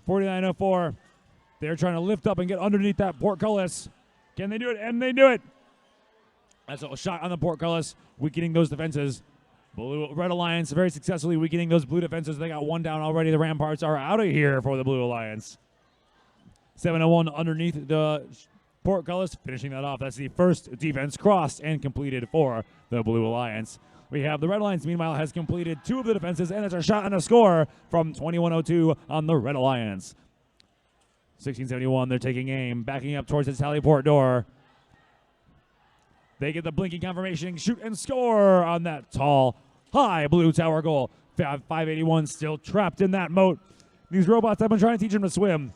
49-04, they're trying to lift up and get underneath that portcullis. Can they do it? And they do it. That's a shot on the portcullis, weakening those defenses. Red Alliance very successfully weakening those blue defenses. They got 1 down already. The Ramparts are out of here for the Blue Alliance. 701 underneath the portcullis finishing that off. That's the first defense crossed and completed for the Blue Alliance. We have the Red Alliance, meanwhile, has completed 2 of the defenses, and it's a shot and a score from 2102 on the Red Alliance. 1671, they're taking aim, backing up towards the tally port door. They get the blinking confirmation, shoot and score on that tall, high blue tower goal. 581 still trapped in that moat. These robots, I've been trying to teach them to swim.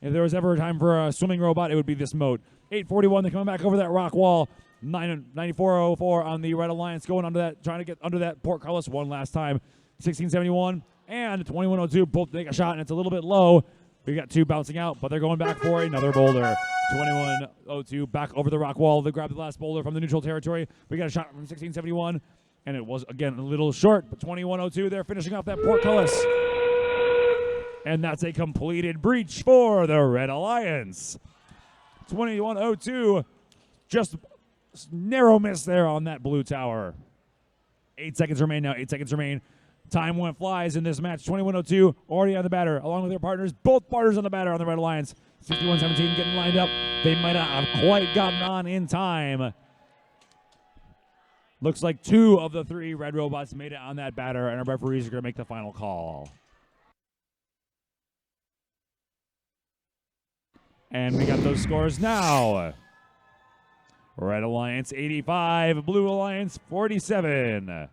If there was ever a time for a swimming robot, it would be this moat. 841, they're coming back over that rock wall. 9404 on the Red Alliance, going under that, trying to get under that portcullis one last time. 1671 and 2102 both take a shot, and it's a little bit low. We got 2 bouncing out, but they're going back for another boulder. 2102 back over the rock wall. They grab the last boulder from the neutral territory. We got a shot from 1671, and it was, again, a little short, but 2102, they're finishing off that portcullis. And that's a completed breach for the Red Alliance. 2102, just narrow miss there on that blue tower. 8 seconds remain now. 8 seconds remain. Time went flies in this match. 2102 already on the batter, along with their partners. Both partners on the batter on the Red Alliance. 6117 getting lined up. They might not have quite gotten on in time. Looks like 2 of the 3 red robots made it on that batter, and our referees are going to make the final call. And we got those scores now. Red Alliance 85, Blue Alliance 47.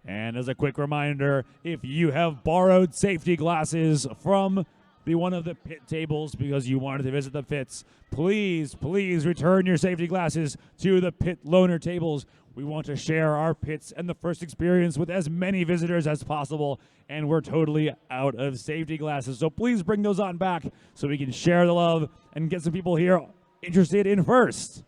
And as a quick reminder, if you have borrowed safety glasses from one of the pit tables because you wanted to visit the pits, please return your safety glasses to the pit loaner tables. We want to share our pits and the first experience with as many visitors as possible, and we're totally out of safety glasses. So please bring those on back so we can share the love and get some people here interested in first.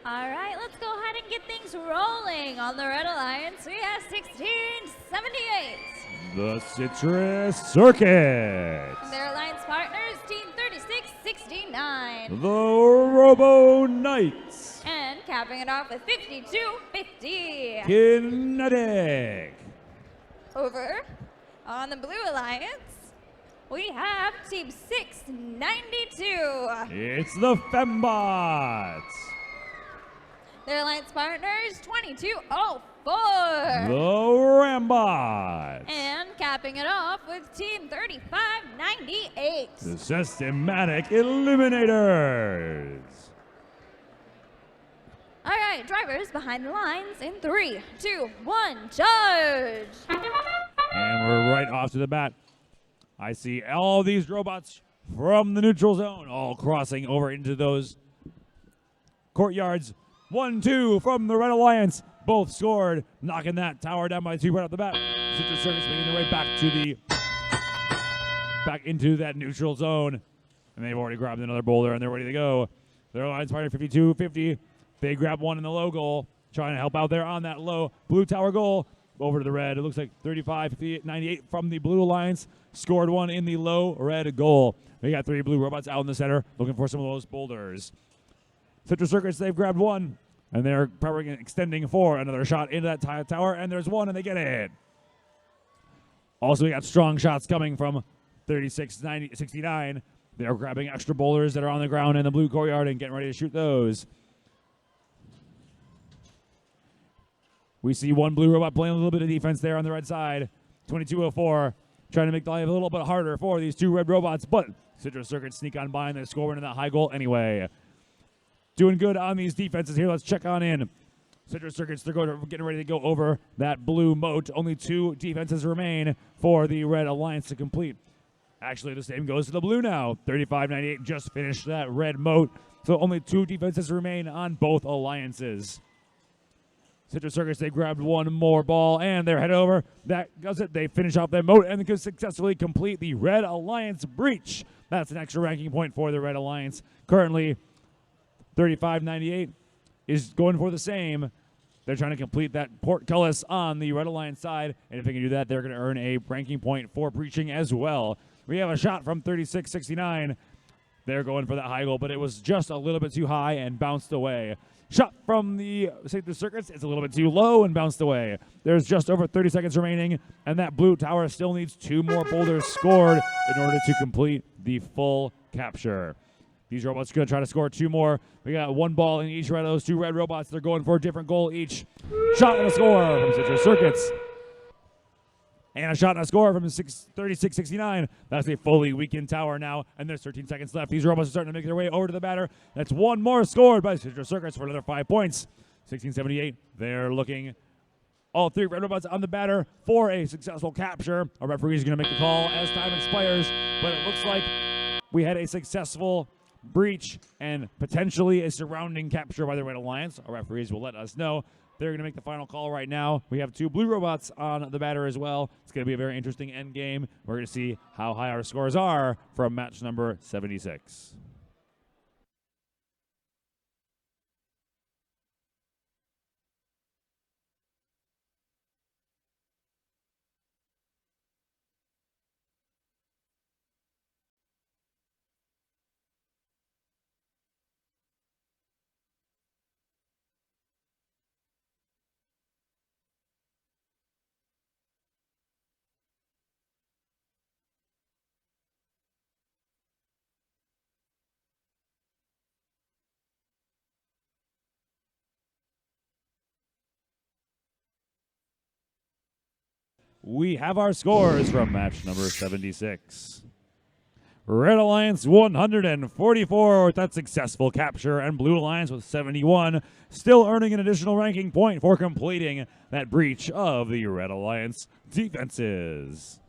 All right, let's go ahead and get things rolling on the Red Alliance. We have 1678. The Citrus Circuit. Their alliance partners, Team 3669. The Robo Knights. And capping it off with 5250. Kinetic. Over on the Blue Alliance, we have Team 692. It's the Fembots. Their alliance partners, 2204. The Rambots. And capping it off with Team 3598. The Systematic Eliminators. All right, drivers behind the lines in 3, 2, 1, charge! And we're right off to the bat. I see all these robots from the neutral zone all crossing over into those courtyards. 1-2 from the Red Alliance. Both scored, knocking that tower down by 2 right off the bat. Citrus Circus making their way back into that neutral zone. And they've already grabbed another boulder and they're ready to go. Their line's fighting 52-50. They grab one in the low goal, trying to help out there on that low blue tower goal. Over to the red. It looks like 35-98 from the blue alliance. Scored one in the low red goal. They got 3 blue robots out in the center looking for some of those boulders. Citrus Circus, they've grabbed one, and they're probably extending for another shot into that tower, and there's one, and they get it. Also, we got strong shots coming from 36-69. They're grabbing extra boulders that are on the ground in the blue courtyard and getting ready to shoot those. We see one blue robot playing a little bit of defense there on the red side. 22-04, trying to make the life a little bit harder for these 2 red robots, but Citrus Circuit sneak on by and they score into that high goal anyway. Doing good on these defenses here. Let's check on in. Citrus Circuits, they're getting ready to go over that blue moat. Only 2 defenses remain for the Red Alliance to complete. Actually, the same goes to the blue now. 35-98 just finished that red moat. So only 2 defenses remain on both alliances. Citrus Circus, they grabbed one more ball, and they're headed over. That does it. They finish off their moat and can successfully complete the Red Alliance breach. That's an extra ranking point for the Red Alliance. Currently, 35-98 is going for the same. They're trying to complete that portcullis on the Red Alliance side, and if they can do that, they're going to earn a ranking point for breaching as well. We have a shot from 36-69. They're going for that high goal, but it was just a little bit too high and bounced away. Shot from the Citrus Circuits. It's a little bit too low and bounced away. There's just over 30 seconds remaining, and that blue tower still needs 2 more boulders scored in order to complete the full capture. These robots are going to try to score 2 more. We got 1 ball in each of those 2 red robots. They're going for a different goal each. Shot and a score from Citrus Circuits. And a shot and a score from 36-69. That's a fully weakened tower now, and there's 13 seconds left. These robots are starting to make their way over to the batter. That's 1 more scored by Citrus Circuits for another 5 points. 16-78. They're looking all 3 red robots on the batter for a successful capture. Our referee is going to make the call as time expires, but it looks like we had a successful breach and potentially a surrounding capture by the Red Alliance. Our referees will let us know. They're going to make the final call right now. We have 2 blue robots on the batter as well. It's going to be a very interesting end game. We're going to see how high our scores are from match number 76. We have our scores from match number 76. Red Alliance 144 with that successful capture, and Blue Alliance with 71, still earning an additional ranking point for completing that breach of the Red Alliance defenses.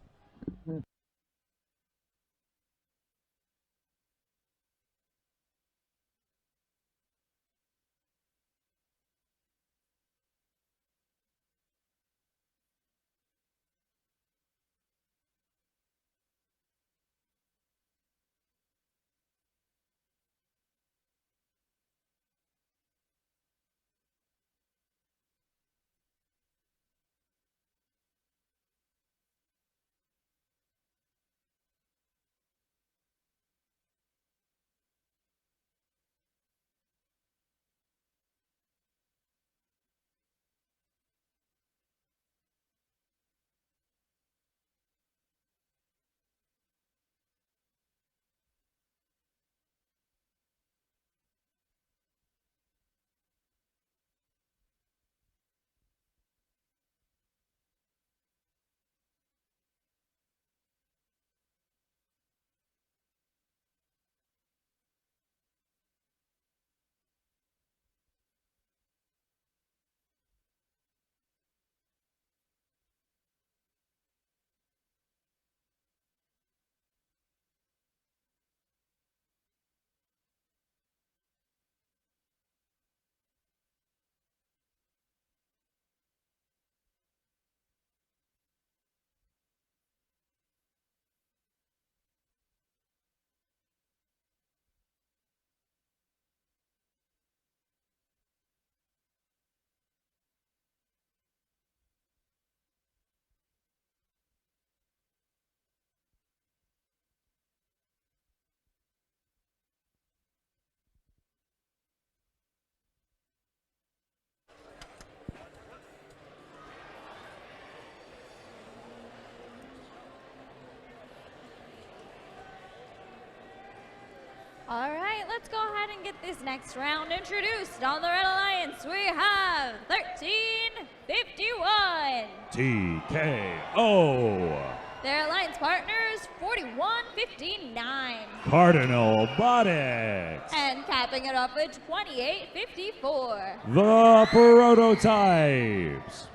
All right, let's go ahead and get this next round introduced. On the Red Alliance, we have 1351. TKO. Their alliance partners, 4159. Cardinal Robotics. And capping it off with 2854. The Prototypes.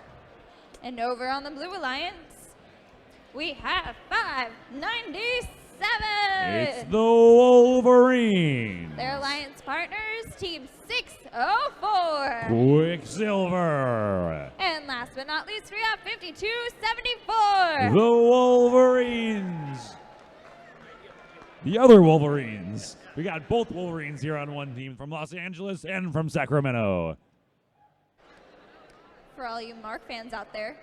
And over on the Blue Alliance, we have 597. It's the Wolverines. Their alliance partners, Team 604. Quicksilver. And last but not least, we have 5274. The Wolverines. The other Wolverines. We got both Wolverines here on one team from Los Angeles and from Sacramento. For all you Mark fans out there.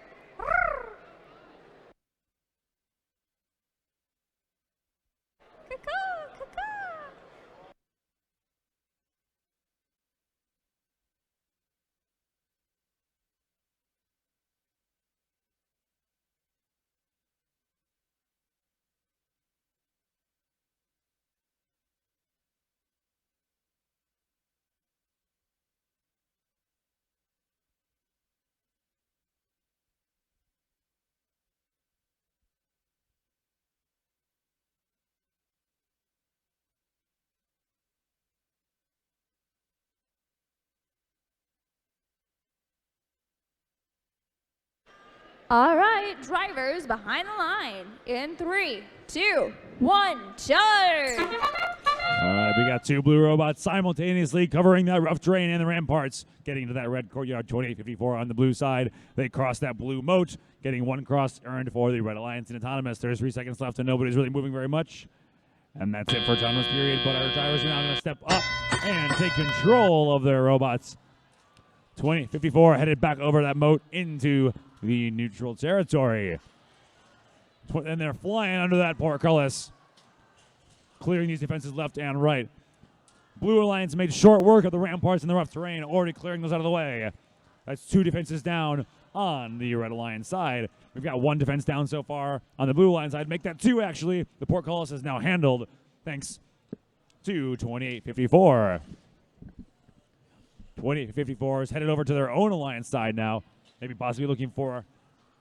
All right, drivers behind the line in 3, 2, 1, charge! All right, we got two blue robots simultaneously covering that rough terrain and the ramparts, getting to that red courtyard, 2854 on the blue side. They cross that blue moat, getting one cross earned for the Red Alliance and Autonomous. There's 3 seconds left and nobody's really moving very much. And that's it for Autonomous period, but our drivers are now going to step up and take control of their robots. 2054 headed back over that moat into the neutral territory. And they're flying under that portcullis, clearing these defenses left and right. Blue Alliance made short work of the ramparts and the rough terrain, already clearing those out of the way. That's 2 defenses down on the Red Alliance side. We've got 1 defense down so far on the Blue Alliance side. Make that 2, actually. The portcullis is now handled, thanks to 2854. 2854 is headed over to their own Alliance side now. Maybe possibly looking for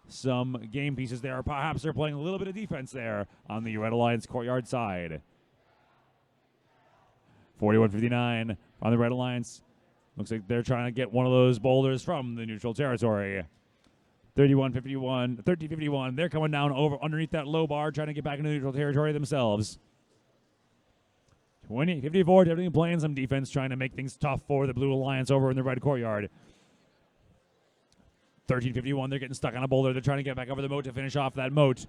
some game pieces there. Perhaps they're playing a little bit of defense there on the Red Alliance courtyard side. 4159 on the Red Alliance. Looks like they're trying to get one of those boulders from the neutral territory. 1351, they're coming down over underneath that low bar, trying to get back into the neutral territory themselves. 2854 definitely playing some defense, trying to make things tough for the Blue Alliance over in the red courtyard. 1351, they're getting stuck on a boulder. They're trying to get back over the moat to finish off that moat.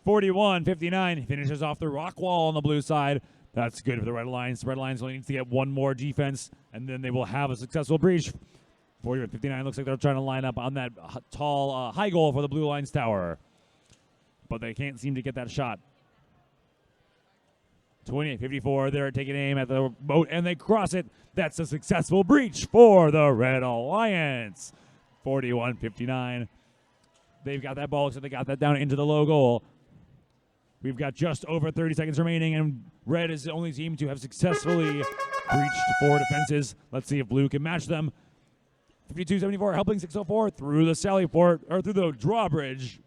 4159 finishes off the rock wall on the blue side. That's good for the Red Alliance. Red Alliance only needs to get one more defense, and then they will have a successful breach. 4159 looks like they're trying to line up on that tall high goal for the Blue Alliance tower, but they can't seem to get that shot. 2854, they're taking aim at the boat, and they cross it. That's a successful breach for the Red Alliance. 4159. They've got that ball, so they got that down into the low goal. We've got just over 30 seconds remaining, and Red is the only team to have successfully breached 4 defenses. Let's see if Blue can match them. 5274 helping 604 through the sally port, or through the drawbridge.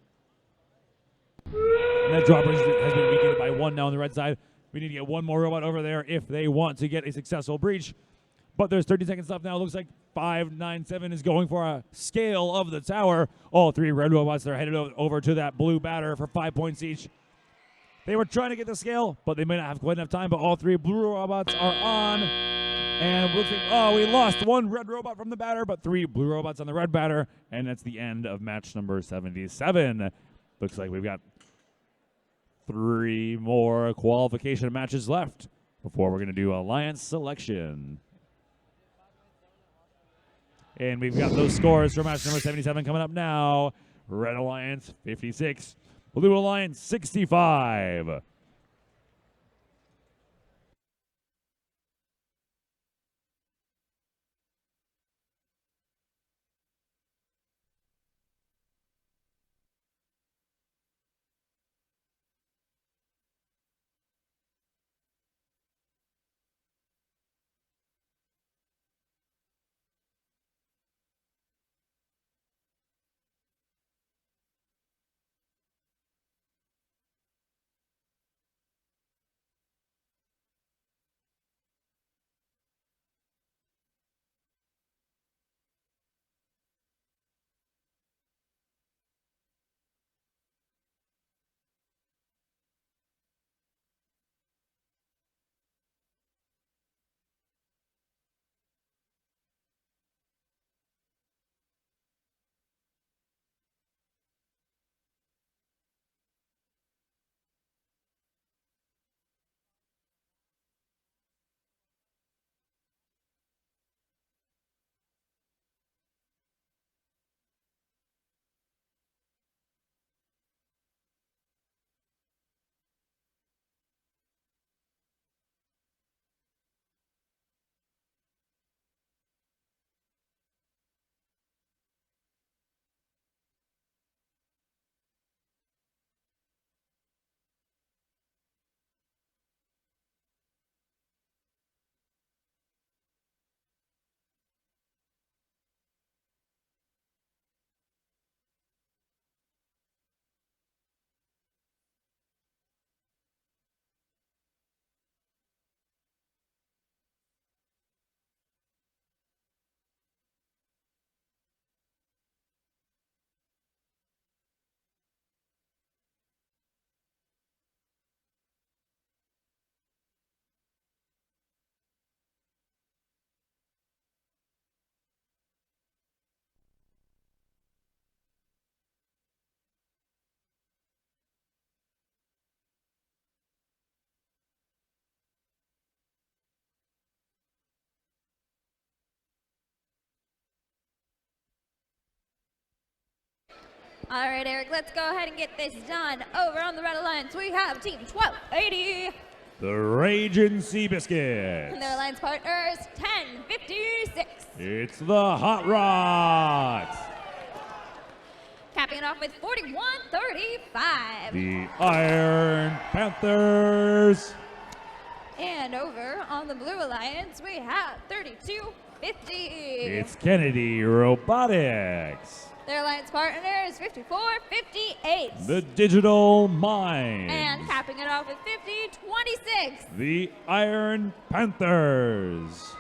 And that drawbridge has been weakened by 1 now on the red side. We need to get one more robot over there if they want to get a successful breach. But there's 30 seconds left now. Looks like 597 is going for a scale of the tower. All 3 red robots, they're headed over to that blue batter for 5 points each. They were trying to get the scale, but they may not have quite enough time. But all 3 blue robots are on. And looks like, we lost 1 red robot from the batter, but 3 blue robots on the red batter. And that's the end of match number 77. Looks like we've got 3 more qualification matches left before we're going to do Alliance selection. And we've got those scores for match number 77 coming up now. Red Alliance 56, Blue Alliance 65. All right, Eric, let's go ahead and get this done. Over on the Red Alliance, we have Team 1280. The Raging Seabiscuits. And their alliance partners, 1056. It's the Hot Rods. Capping it off with 4135. The Iron Panthers. And over on the Blue Alliance, we have 3250. It's Kennedy Robotics. Their alliance partners, 5458. The Digital Mind. And capping it off with 5026. The Iron Panthers.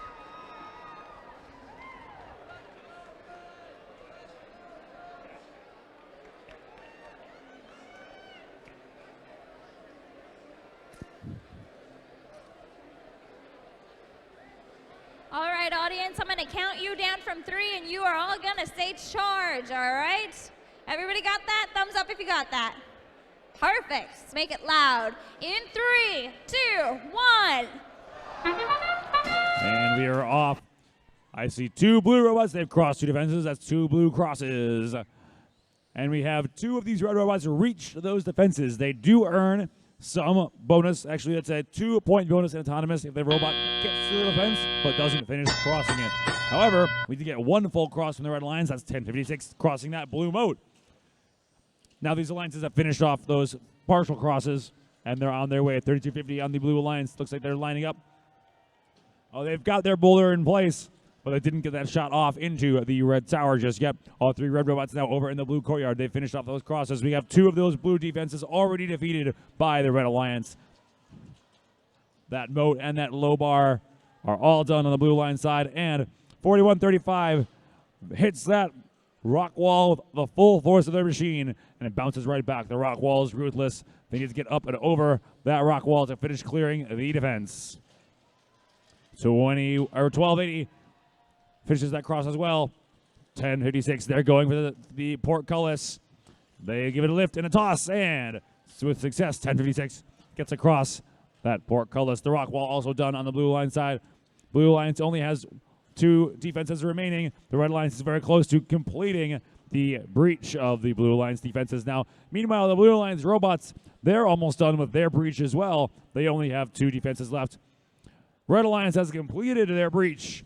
All right, audience, I'm going to count you down from 3, and you are all going to say charge, all right? Everybody got that? Thumbs up if you got that. Perfect. Let's make it loud. In 3, 2, 1. And we are off. I see 2 blue robots. They've crossed 2 defenses. That's 2 blue crosses. And we have 2 of these red robots reach those defenses. They do earn some bonus. Actually, that's a 2-point bonus in autonomous if the robot gets to the defense but doesn't finish crossing it. However, we did get 1 full cross from the red alliance. That's 1056 crossing that blue moat. Now these alliances have finished off those partial crosses, and they're on their way at 3250 on the blue alliance. Looks like they're lining up. Oh, they've got their boulder in place, but they didn't get that shot off into the red tower just yet. All 3 red robots now over in the blue courtyard. They finished off those crosses. We have 2 of those blue defenses already defeated by the red alliance. That moat and that low bar are all done on the blue line side, and 4135 hits that rock wall with the full force of their machine, and it bounces right back. The rock wall is ruthless. They need to get up and over that rock wall to finish clearing the defense. 1280 finishes that cross as well. 1056, they're going for the portcullis. They give it a lift and a toss, and with success, 1056 gets across that portcullis. The rock wall also done on the blue line side. Blue Alliance only has 2 defenses remaining. The Red Alliance is very close to completing the breach of the Blue Alliance defenses now. Meanwhile, the Blue Alliance robots, they're almost done with their breach as well. They only have 2 defenses left. Red Alliance has completed their breach,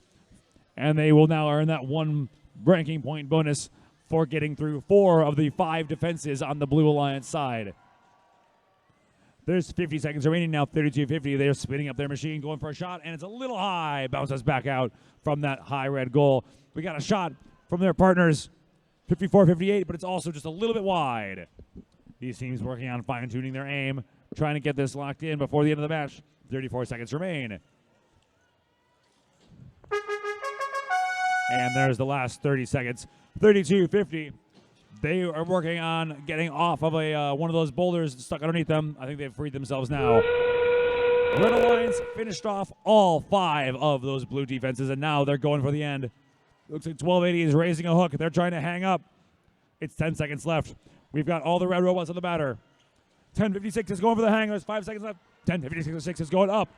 and they will now earn that 1 ranking point bonus for getting through 4 of the 5 defenses on the Blue Alliance side. There's 50 seconds remaining now, 32:50. They're spinning up their machine, going for a shot, and it's a little high. Bounces back out from that high red goal. We got a shot from their partners, 54-58, but it's also just a little bit wide. These teams working on fine-tuning their aim, trying to get this locked in before the end of the match. 34 seconds remain. And there's the last 30 seconds. 32:50. They are working on getting off of one of those boulders stuck underneath them. I think they've freed themselves now. Red Alliance finished off all 5 of those blue defenses, and now they're going for the end. Looks like 1280 is raising a hook. They're trying to hang up. It's 10 seconds left. We've got all the red robots on the batter. 1056 is going for the hang. There's 5 seconds left. 1056 is going up.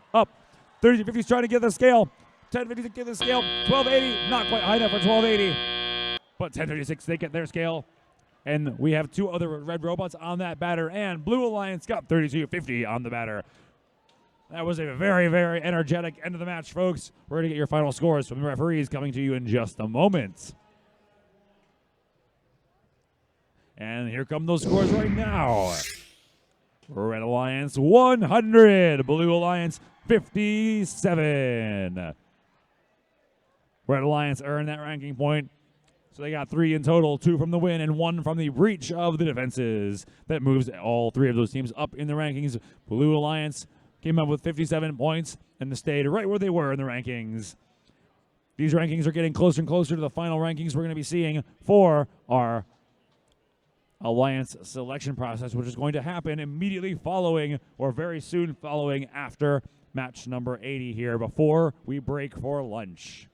3050 is trying to get the scale. 1056 get the scale. 1280, not quite high enough for 1280. But 1056, they get their scale. And we have 2 other red robots on that batter, and Blue Alliance got 32:50 on the batter. That was a very, very energetic end of the match, folks. We're going to get your final scores from the referees coming to you in just a moment. And here come those scores right now. Red Alliance 100, Blue Alliance 57. Red Alliance earned that ranking point. So they got 3 in total, 2 from the win and 1 from the breach of the defenses. That moves all 3 of those teams up in the rankings. Blue Alliance came up with 57 points and stayed right where they were in the rankings. These rankings are getting closer and closer to the final rankings we're going to be seeing for our Alliance selection process, which is going to happen immediately following or very soon following after match number 80 here before we break for lunch.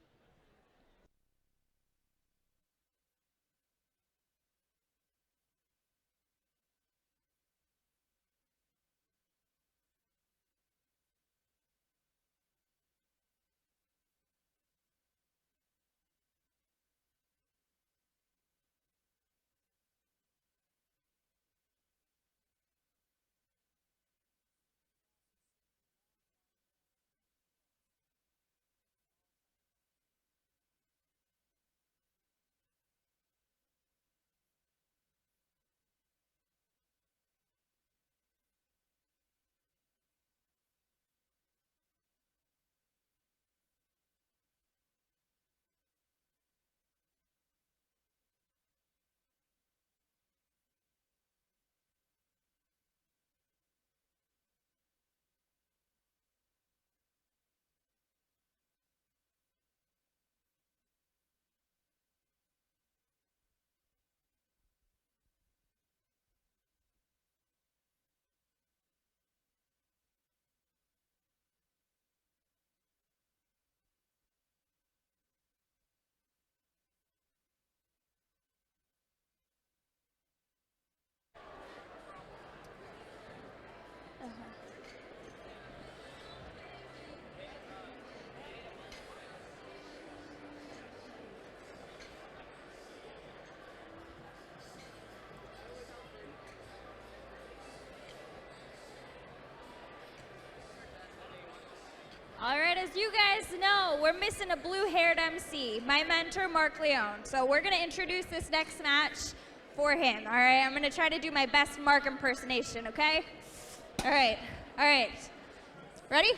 All right, as you guys know, we're missing a blue-haired MC, my mentor, Mark Leone. So we're going to introduce this next match for him, all right? I'm going to try to do my best Mark impersonation, okay? All right. Ready?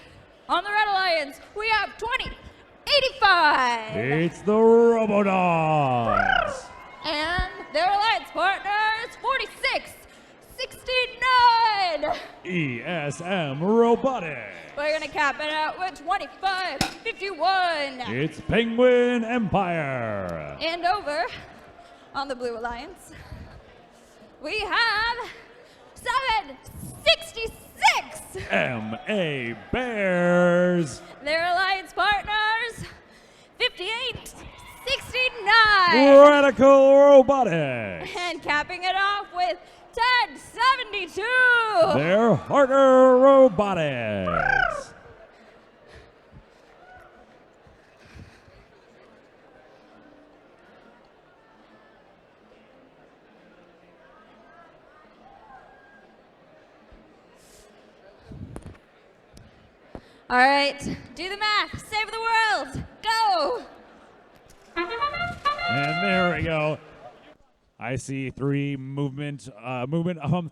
On the Red Alliance, we have 2085. It's the Robotics. And their alliance partners, 4669. ESM Robotics. We're going to cap it out with 2551. It's Penguin Empire. And over on the Blue Alliance, we have 766. MA Bears. Their alliance partners, 5869. Radical Robotics. And capping it off with 1072. They're Harder Robotics. All right, do the math. Save the world. Go. And there we go. I see three movement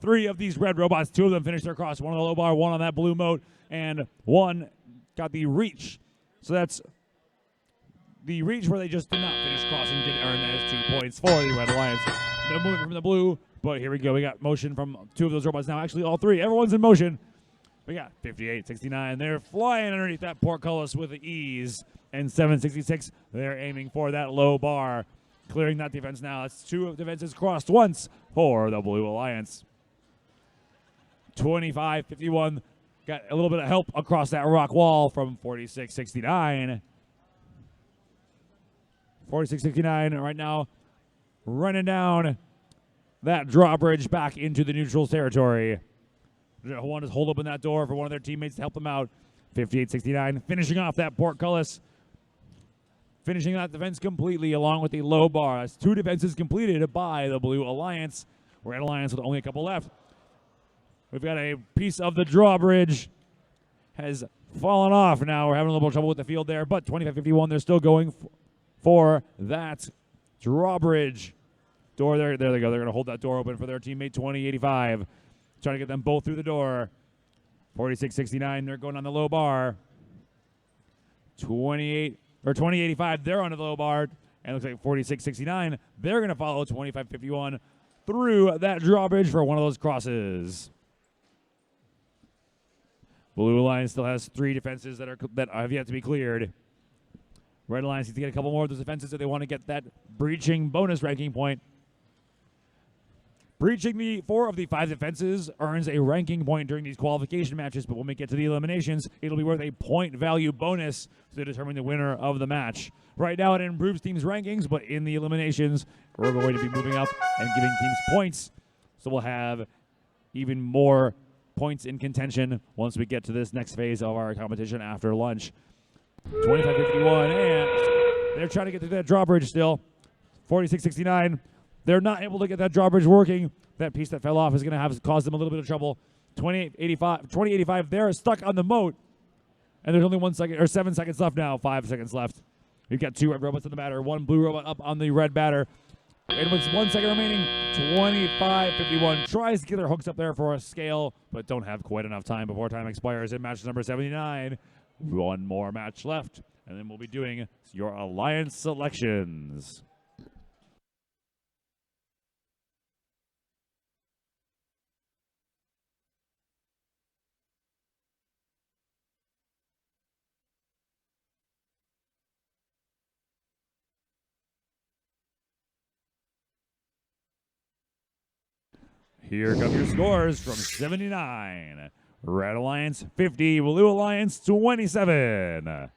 three of these red robots. Two of them finished their cross. One on the low bar, one on that blue moat, and one got the reach. So that's the reach where they just did not finish crossing, did earn those 2 points for the Red Alliance. No movement from the blue, but here we go. We got motion from two of those robots now. Actually, all three. Everyone's in motion. We got 58-69. They're flying underneath that portcullis with ease. And 766, they're aiming for that low bar. Clearing that defense now. That's two defenses crossed once for the Blue Alliance. 25-51. Got a little bit of help across that rock wall from 46-69. 46-69 right now running down that drawbridge back into the neutral territory. They want to hold open that door for one of their teammates to help them out. 58-69, finishing off that portcullis. Finishing that defense completely along with the low bar. That's two defenses completed by the Blue Alliance. Red Alliance with only a couple left. We've got a piece of the drawbridge has fallen off now. We're having a little trouble with the field there, but 25-51, they're still going for that drawbridge door. There they go. They're going to hold that door open for their teammate 2085. Trying to get them both through the door. 46-69, they're going on the low bar. 2085, they're on the low bar. And it looks like 46-69, they're going to follow 25-51 through that drawbridge for one of those crosses. Blue Alliance still has three defenses that have yet to be cleared. Red Alliance needs to get a couple more of those defenses if they want to get that breaching bonus ranking point. Breaching the 4 of the 5 defenses earns a ranking point during these qualification matches, but when we get to the eliminations, it'll be worth a point value bonus to determine the winner of the match. Right now, it improves teams' rankings, but in the eliminations, we're going to be moving up and giving teams points. So we'll have even more points in contention once we get to this next phase of our competition after lunch. 25-51, and they're trying to get to that drawbridge still. 46-69. They're not able to get that drawbridge working. That piece that fell off is going to have caused them a little bit of trouble. 2085, they're stuck on the moat. And there's only 7 seconds left now. 5 seconds left. We've got 2 red robots in the batter. 1 blue robot up on the red batter. And with 1 second remaining, 25-51 tries to get their hooks up there for a scale, but don't have quite enough time before time expires in match number 79. 1 more match left, and then we'll be doing your alliance selections. Here come your scores from 79. Red Alliance 50, Blue Alliance 27.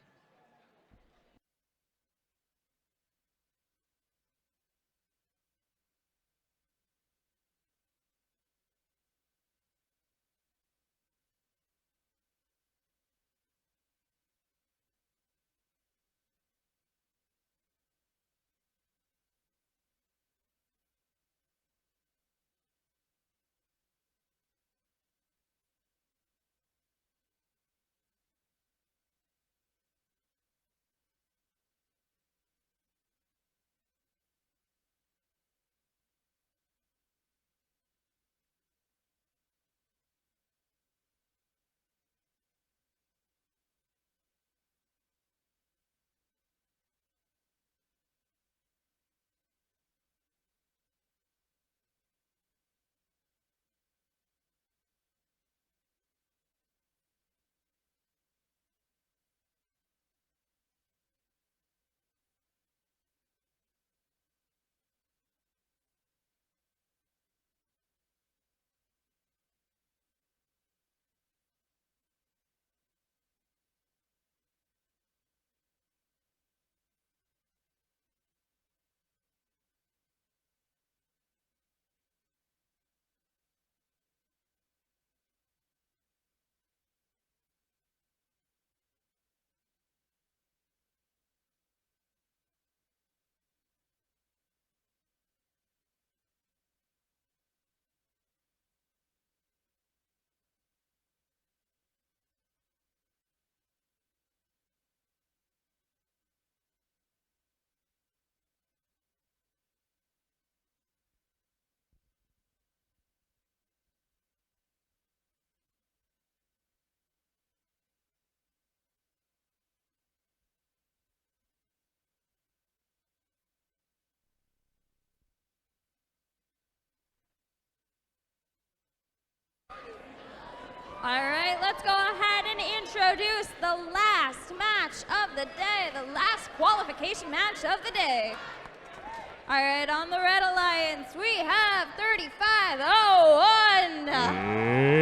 All right, let's go ahead and introduce the last match of the day, the last qualification match of the day. All right, on the Red Alliance, we have 3501.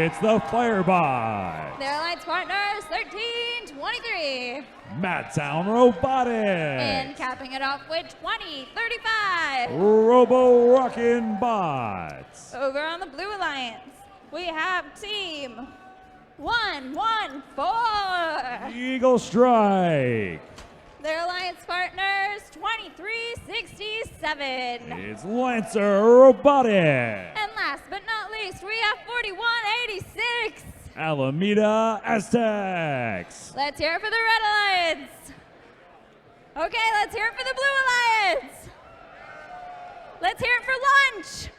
It's the Firebot. Their alliance partners, 1323. Madtown Robotics. And capping it off with 2035. Robo Rockin' Bots. Over on the Blue Alliance, we have Team 114. Eagle Strike. Their alliance partners, 2367. It's Lancer Robotics. And last but not least, we have 4186. Alameda Aztecs. Let's hear it for the Red Alliance. Okay, let's hear it for the Blue Alliance. Let's hear it for lunch.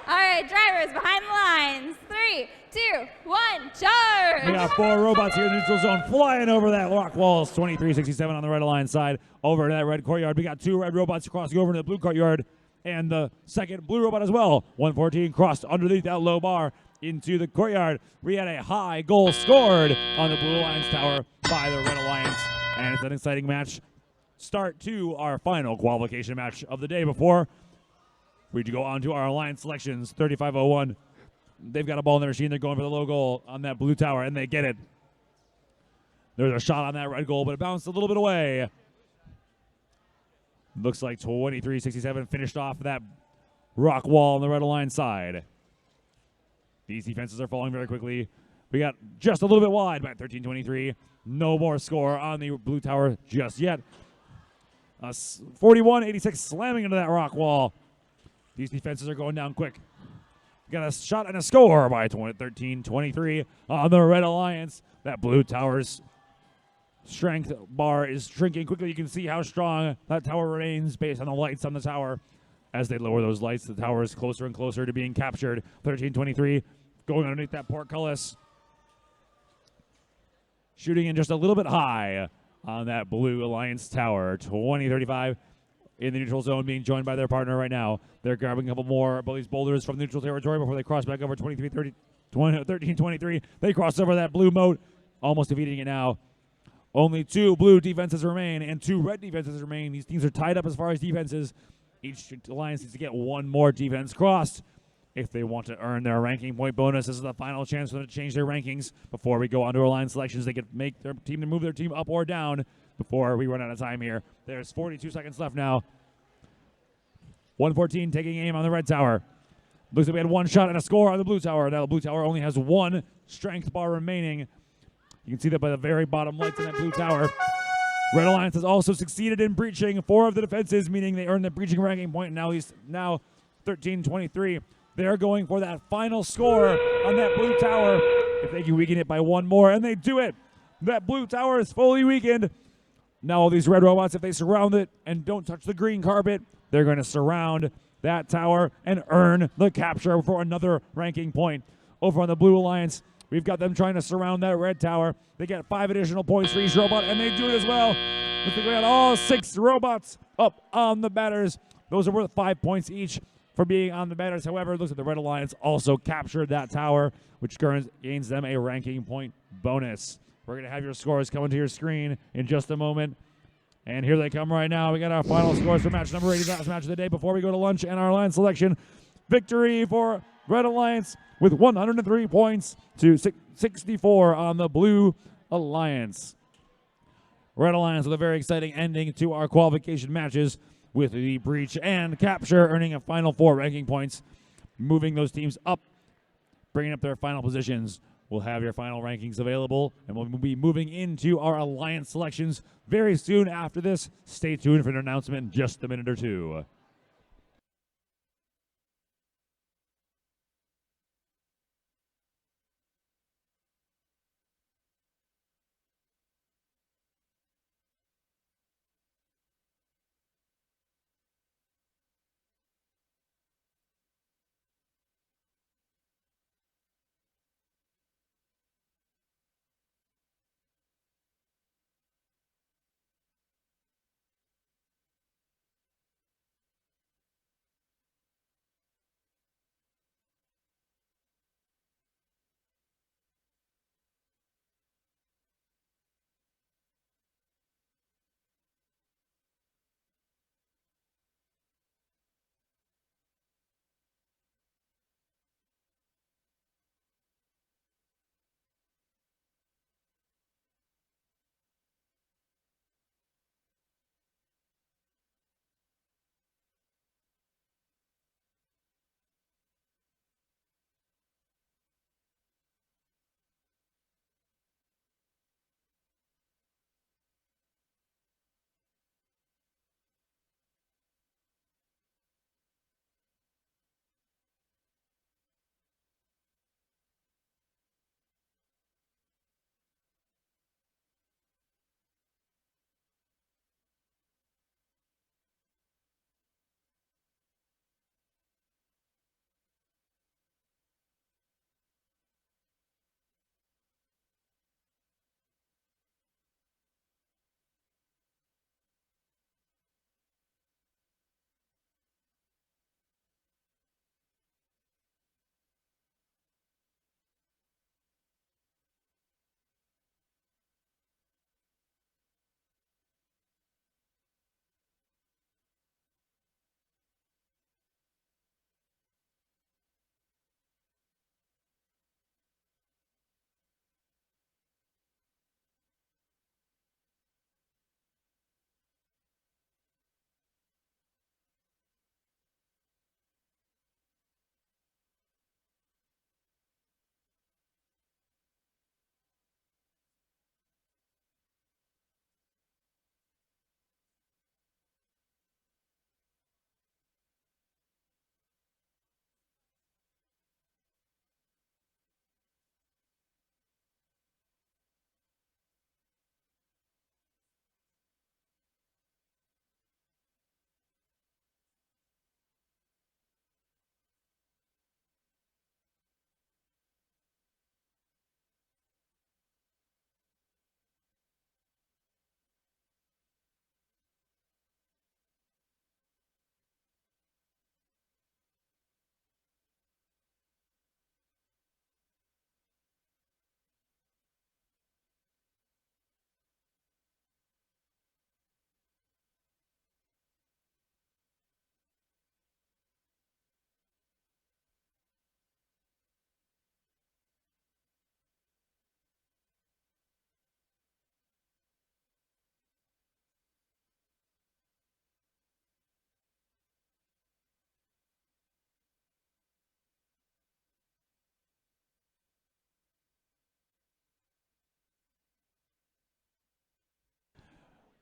All right, drivers behind the lines. 3, 2, 1, charge. We got 4 robots here in the neutral zone flying over that rock walls. 2367 on the Red Alliance side. Over to that red courtyard. We got 2 red robots crossing over to the blue courtyard. And the second blue robot as well. 114 crossed underneath that low bar into the courtyard. We had a high goal scored on the Blue Alliance tower by the Red Alliance. And it's an exciting match. Start to our final qualification match of the day before we go on to our Alliance selections. 3501. They've got a ball in their machine. They're going for the low goal on that blue tower, and they get it. There's a shot on that red goal, but it bounced a little bit away. Looks like 2367 finished off that rock wall on the Red Alliance side. These defenses are falling very quickly. We got just a little bit wide by 1323. No more score on the blue tower just yet. 4186 slamming into that rock wall. These defenses are going down quick. Got a shot and a score by 1323 on the Red Alliance. That blue tower's strength bar is shrinking quickly. You can see how strong that tower remains based on the lights on the tower. As they lower those lights, the tower is closer and closer to being captured. 1323 going underneath that portcullis. Shooting in just a little bit high on that Blue Alliance tower. 2035 in the neutral zone, being joined by their partner right now. They're grabbing a couple more of these boulders from neutral territory before they cross back over 1323. They cross over that blue moat, almost defeating it now. Only 2 blue defenses remain and 2 red defenses remain. These teams are tied up as far as defenses. Each alliance needs to get 1 more defense crossed if they want to earn their ranking point bonus. This is the final chance for them to change their rankings before we go on to our line selections. They can make their team to move their team up or down before we run out of time here. There's 42 seconds left now. 114 taking aim on the red tower. Looks like we had 1 shot and a score on the blue tower. Now the blue tower only has 1 strength bar remaining. You can see that by the very bottom lights in that blue tower. Red Alliance has also succeeded in breaching 4 of the defenses, meaning they earned the breaching ranking point. Now 1323. They're going for that final score on that blue tower. If they can weaken it by 1 more, and they do it. That blue tower is fully weakened. Now all these red robots, if they surround it and don't touch the green carpet, they're going to surround that tower and earn the capture for another ranking point. Over on the Blue Alliance, we've got them trying to surround that red tower. They get 5 additional points for each robot, and they do it as well. Looks like we got all 6 robots up on the batters. Those are worth 5 points each for being on the batters. However, it looks like the Red Alliance also captured that tower, which gains them a ranking point bonus. We're going to have your scores coming to your screen in just a moment. And here they come right now. We got our final scores for match number 8, the last match of the day before we go to lunch and our line selection. Victory for Red Alliance with 103 points to 64 on the Blue Alliance. Red Alliance with a very exciting ending to our qualification matches with the breach and capture, earning a final 4 ranking points, moving those teams up, bringing up their final positions. We'll have your final rankings available, and we'll be moving into our alliance selections very soon after this. Stay tuned for an announcement in just a minute or 2.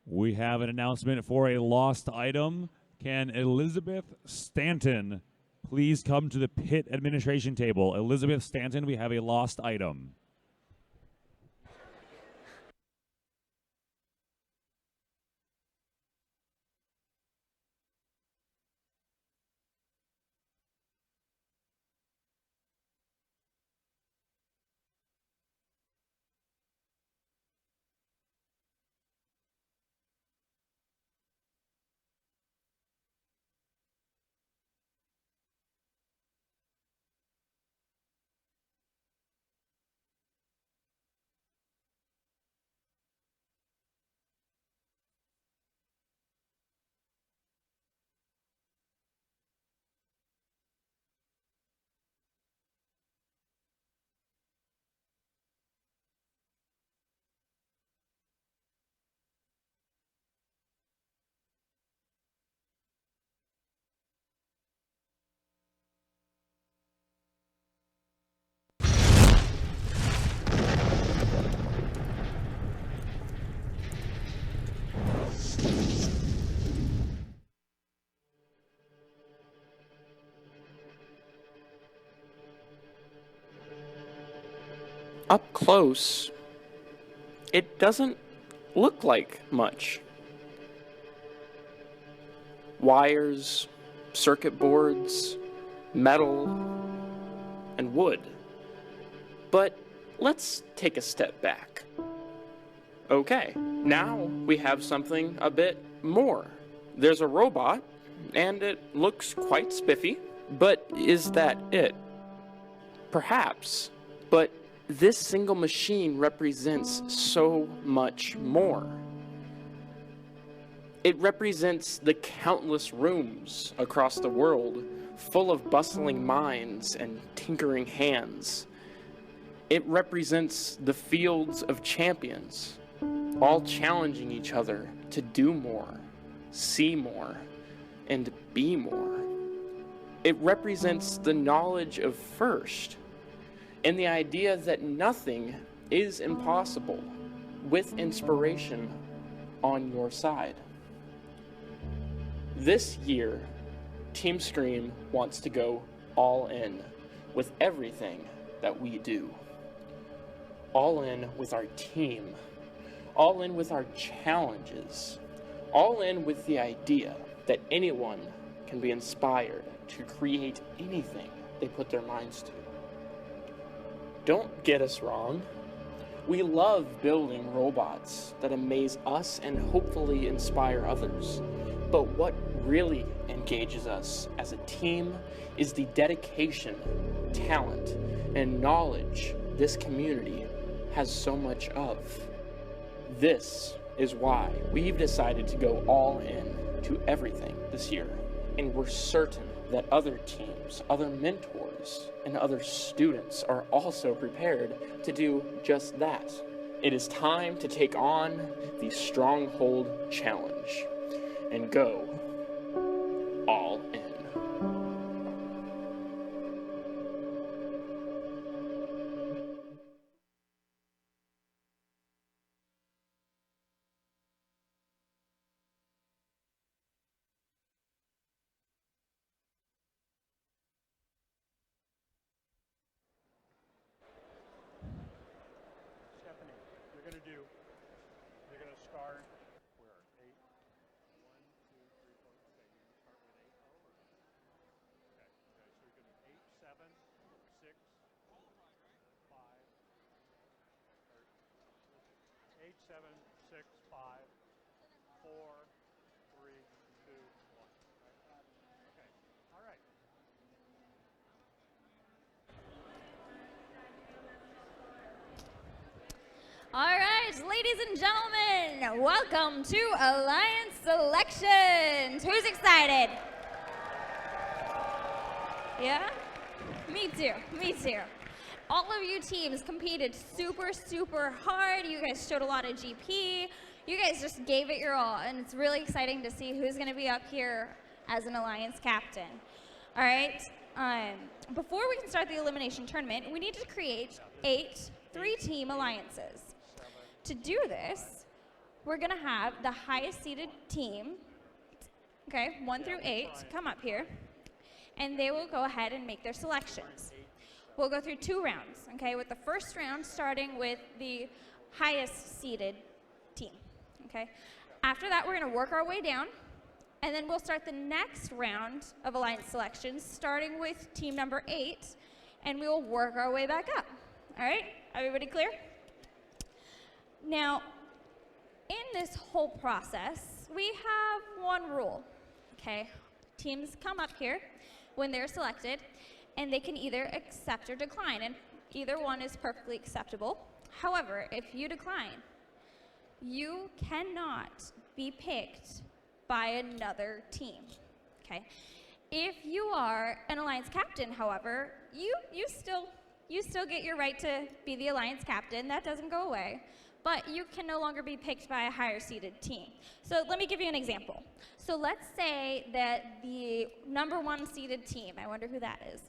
We have an announcement for a lost item. Can Elizabeth Stanton please come to the pit administration table? Elizabeth Stanton, we have a lost item. Up close, it doesn't look like much. Wires, circuit boards, metal, and wood. But let's take a step back. Okay, now we have something a bit more. There's a robot, and it looks quite spiffy, but is that it? Perhaps, but this single machine represents so much more. It represents the countless rooms across the world, full of bustling minds and tinkering hands. It represents the fields of champions, all challenging each other to do more, see more, and be more. It represents the knowledge of first, and the idea that nothing is impossible with inspiration on your side. This year, Team Scream wants to go all in with everything that we do. All in with our team. All in with our challenges. All in with the idea that anyone can be inspired to create anything they put their minds to. Don't get us wrong. We love building robots that amaze us and hopefully inspire others. But what really engages us as a team is the dedication, talent, and knowledge this community has so much of. This is why we've decided to go all in to everything this year. And we're certain that other teams, other mentors, and other students are also prepared to do just that. It is time to take on the Stronghold Challenge and go all in. You're going to start where? 8? 1, 2, 3, 4. Okay, so you're going to 8, 7, 6, 5. 8, 7, 6, 5, 4, 3, 2, 1. Okay, all right. All right, ladies and gentlemen, welcome to Alliance Selections. Who's excited? Yeah? Me too, me too. All of you teams competed super, super hard. You guys showed a lot of GP. You guys just gave it your all, and it's really exciting to see who's gonna be up here as an Alliance captain. All right, before we can start the elimination tournament, we need to create 8 3-team alliances. To do this, we're gonna have the highest seeded team, okay, 1 through 8, come up here, and they will go ahead and make their selections. We'll go through 2 rounds, okay, with the first round starting with the highest seeded team, okay? After that, we're gonna work our way down, and then we'll start the next round of alliance selections, starting with team number 8, and we will work our way back up, all right? Everybody clear? Now, in this whole process, we have one rule, okay? Teams come up here when they're selected, and they can either accept or decline, and either one is perfectly acceptable. However, if you decline, you cannot be picked by another team, okay? If you are an alliance captain, however, you still get your right to be the alliance captain. That doesn't go away. But you can no longer be picked by a higher seeded team. So let me give you an example. So let's say that the number 1 seeded team, I wonder who that is,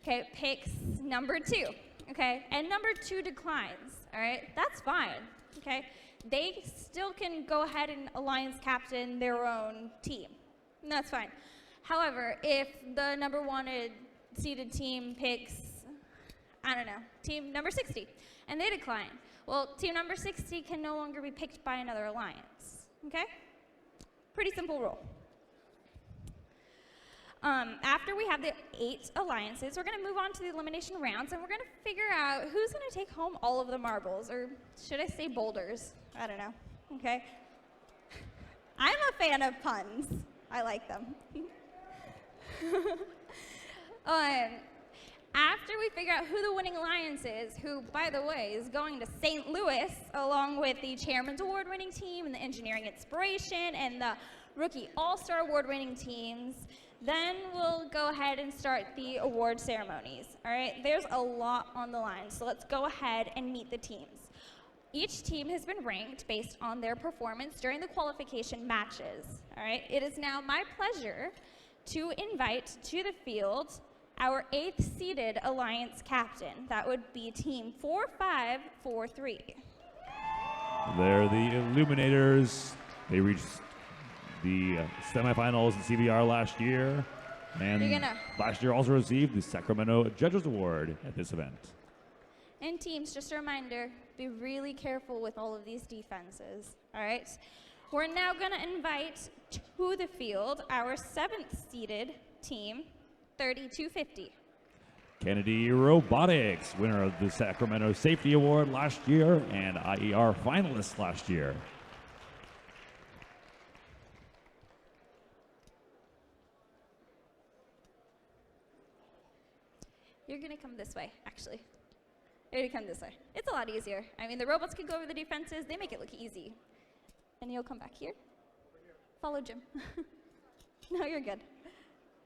okay, picks number 2, okay, and number 2 declines, all right? That's fine, okay? They still can go ahead and alliance captain their own team, and that's fine. However, if the number 1 seeded team picks, I don't know, team number 60, and they decline, well, team number 60 can no longer be picked by another alliance, okay? Pretty simple rule. After we have the 8 alliances, we're gonna move on to the elimination rounds, and we're gonna figure out who's gonna take home all of the marbles, or should I say boulders? I don't know, okay? I'm a fan of puns. I like them. After we figure out who the winning alliance is, who, by the way, is going to St. Louis, along with the Chairman's Award-winning team and the Engineering Inspiration and the Rookie All-Star Award-winning teams, then we'll go ahead and start the award ceremonies, all right? There's a lot on the line, so let's go ahead and meet the teams. Each team has been ranked based on their performance during the qualification matches, all right? It is now my pleasure to invite to the field our 8th seeded alliance captain. That would be team 4543. They're the Illuminators. They reached the semifinals in CBR last year, and last year also received the Sacramento Judges Award at this event. And teams, just a reminder, be really careful with all of these defenses, all right? We're now gonna invite to the field our 7th seeded team, 3250. Kennedy Robotics, winner of the Sacramento Safety Award last year and IER finalist last year. You're gonna come this way, actually. You're gonna come this way. It's a lot easier. I mean, the robots can go over the defenses. They make it look easy. And you'll come back here. Follow Jim. No, you're good.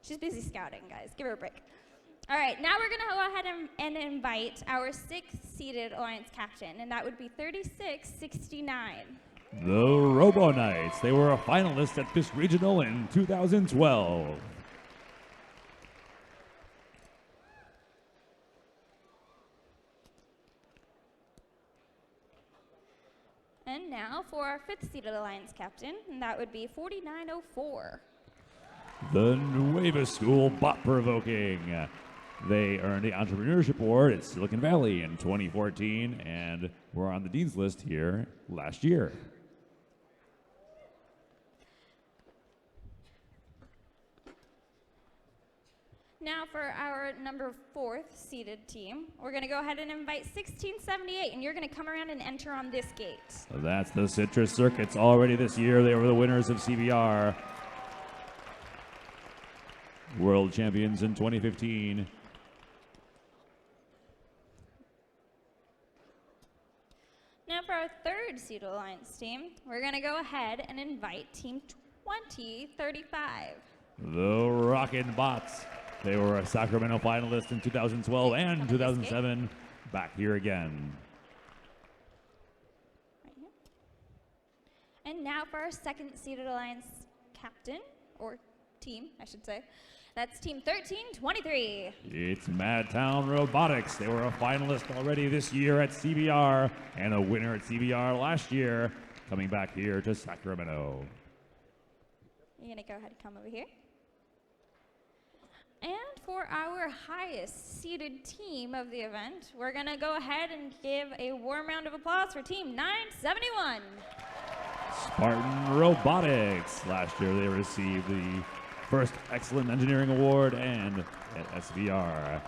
She's busy scouting, guys. Give her a break. All right, now we're gonna go ahead and invite our 6th seeded alliance captain, and that would be 3669. The Robo Knights. They were a finalist at this regional in 2012. And now for our 5th seeded alliance captain, and that would be 4904. The Nueva School Bot Provoking. They earned the Entrepreneurship Award at Silicon Valley in 2014 and were on the Dean's List here last year. Now for our number 4th seeded team, we're gonna go ahead and invite 1678, and you're gonna come around and enter on this gate. That's the Citrus Circuits. Already this year, they were the winners of CBR. World champions in 2015. Now for our 3rd seeded alliance team, we're gonna go ahead and invite team 2035. The Rockin' Bots. They were a Sacramento finalist in 2012 and 2007. Back here again. Right here. And now for our 2nd seeded alliance captain, or team, I should say. That's team 1323. It's Madtown Robotics. They were a finalist already this year at CBR and a winner at CBR last year. coming back here to Sacramento. You're going to go ahead and come over here. And for our highest seeded team of the event, we're going to go ahead and give a warm round of applause for Team 971. Spartan Robotics. Last year they received the first Excellent Engineering Award and an SVR.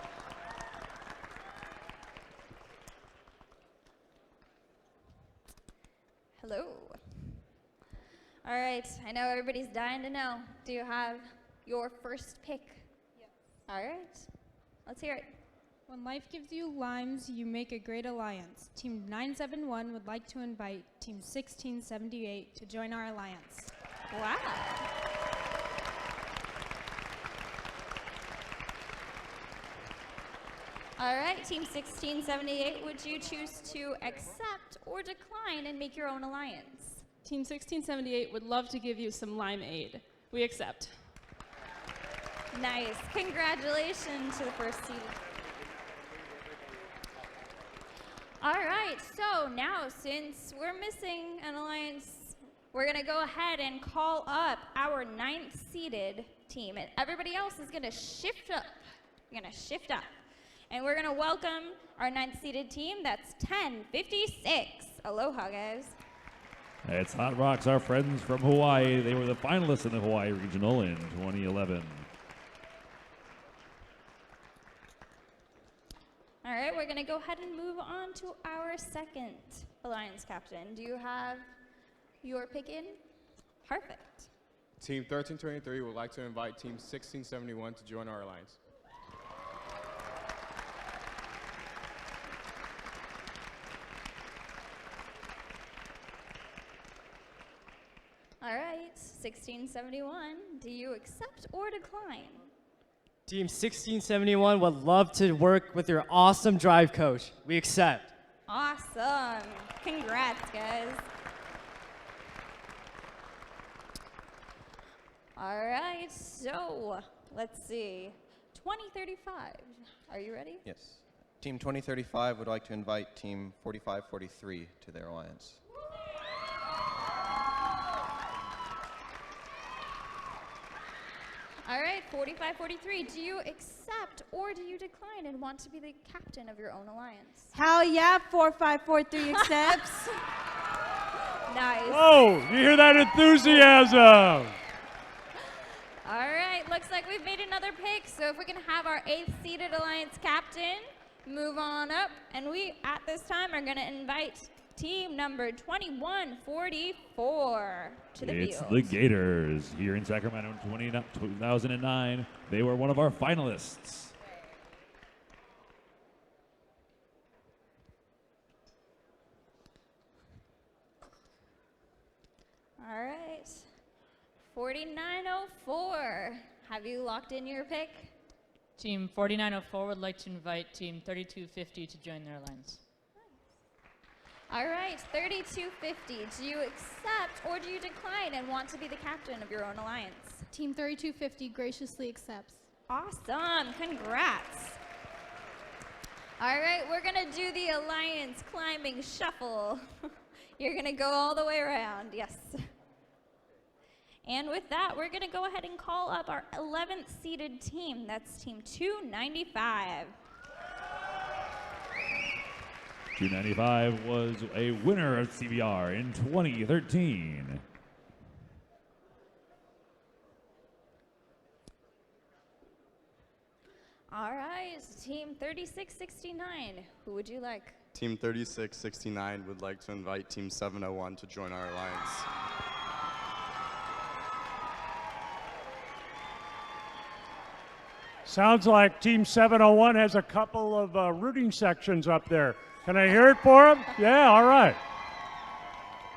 Hello. All right, I know everybody's dying to know. Do you have your first pick? Yes. All right, let's hear it. When life gives you limes, you make a great alliance. Team 971 would like to invite Team 1678 to join our alliance. Wow. All right, Team 1678, would you choose to accept or decline and make your own alliance? Team 1678 would love to give you some limeade. We accept. Nice. Congratulations to the first seed. All right, so now since we're missing an alliance, we're going to go ahead and call up our 9th seeded team. And everybody else is going to shift up. We're going to shift up. And we're going to welcome our 9th seeded team. That's 1056. Aloha, guys. It's Hot Rocks, our friends from Hawaii. They were the finalists in the Hawaii Regional in 2011. All right, we're going to go ahead and move on to our 2nd alliance captain. Do you have your pick in? Perfect. Team 1323 would like to invite Team 1671 to join our alliance. All right, 1671, do you accept or decline? Team 1671 would love to work with your awesome drive coach. We accept. Awesome. Congrats, guys. All right, so let's see. 2035, are you ready? Yes. Team 2035 would like to invite Team 4543 to their alliance. All right, 4543, do you accept or do you decline and want to be the captain of your own alliance? Hell yeah, 4543 accepts. Nice. Whoa, you hear that enthusiasm? All right, looks like we've made another pick. So if we can have our 8th seeded alliance captain move on up. And we, at this time, are going to invite team number 2144 to the It's field. the Gators here in Sacramento in 2009. They were one of our finalists. All right, 4904. Have you locked in your pick? Team 4904 would like to invite Team 3250 to join their alliance. All right, 3250. Do you accept or do you decline and want to be the captain of your own alliance? Team 3250 graciously accepts. Awesome, congrats. All right, we're gonna do the alliance climbing shuffle. You're gonna go all the way around, yes. And with that, we're gonna go ahead and call up our 11th seeded team. That's team 295. 295 was a winner of CBR in 2013. All right, team 3669. Who would you like? Team 3669 would like to invite Team 701 to join our alliance. Sounds like Team 701 has a couple of rooting sections up there. Can I hear it for them? Yeah, all right.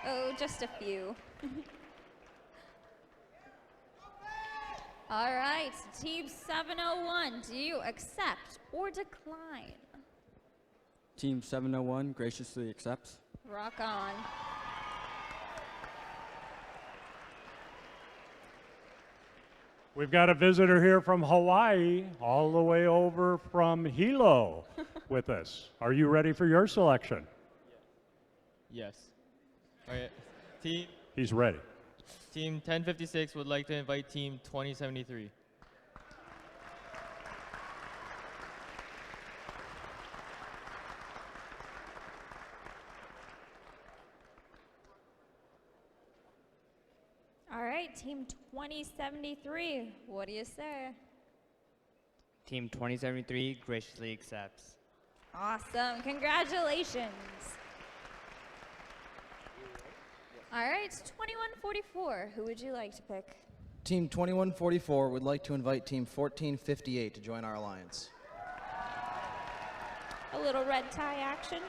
Oh, just a few. All right, team 701, do you accept or decline? Team 701 graciously accepts. Rock on. We've got a visitor here from Hawaii, all the way over from Hilo with us. Are you ready for your selection? Yes. Okay. He's ready. Team 1056 would like to invite Team 2073. All right, Team 2073, what do you say? Team 2073 graciously accepts. Awesome, congratulations. All right, 2144, who would you like to pick? Team 2144 would like to invite Team 1458 to join our alliance. A little red tie action.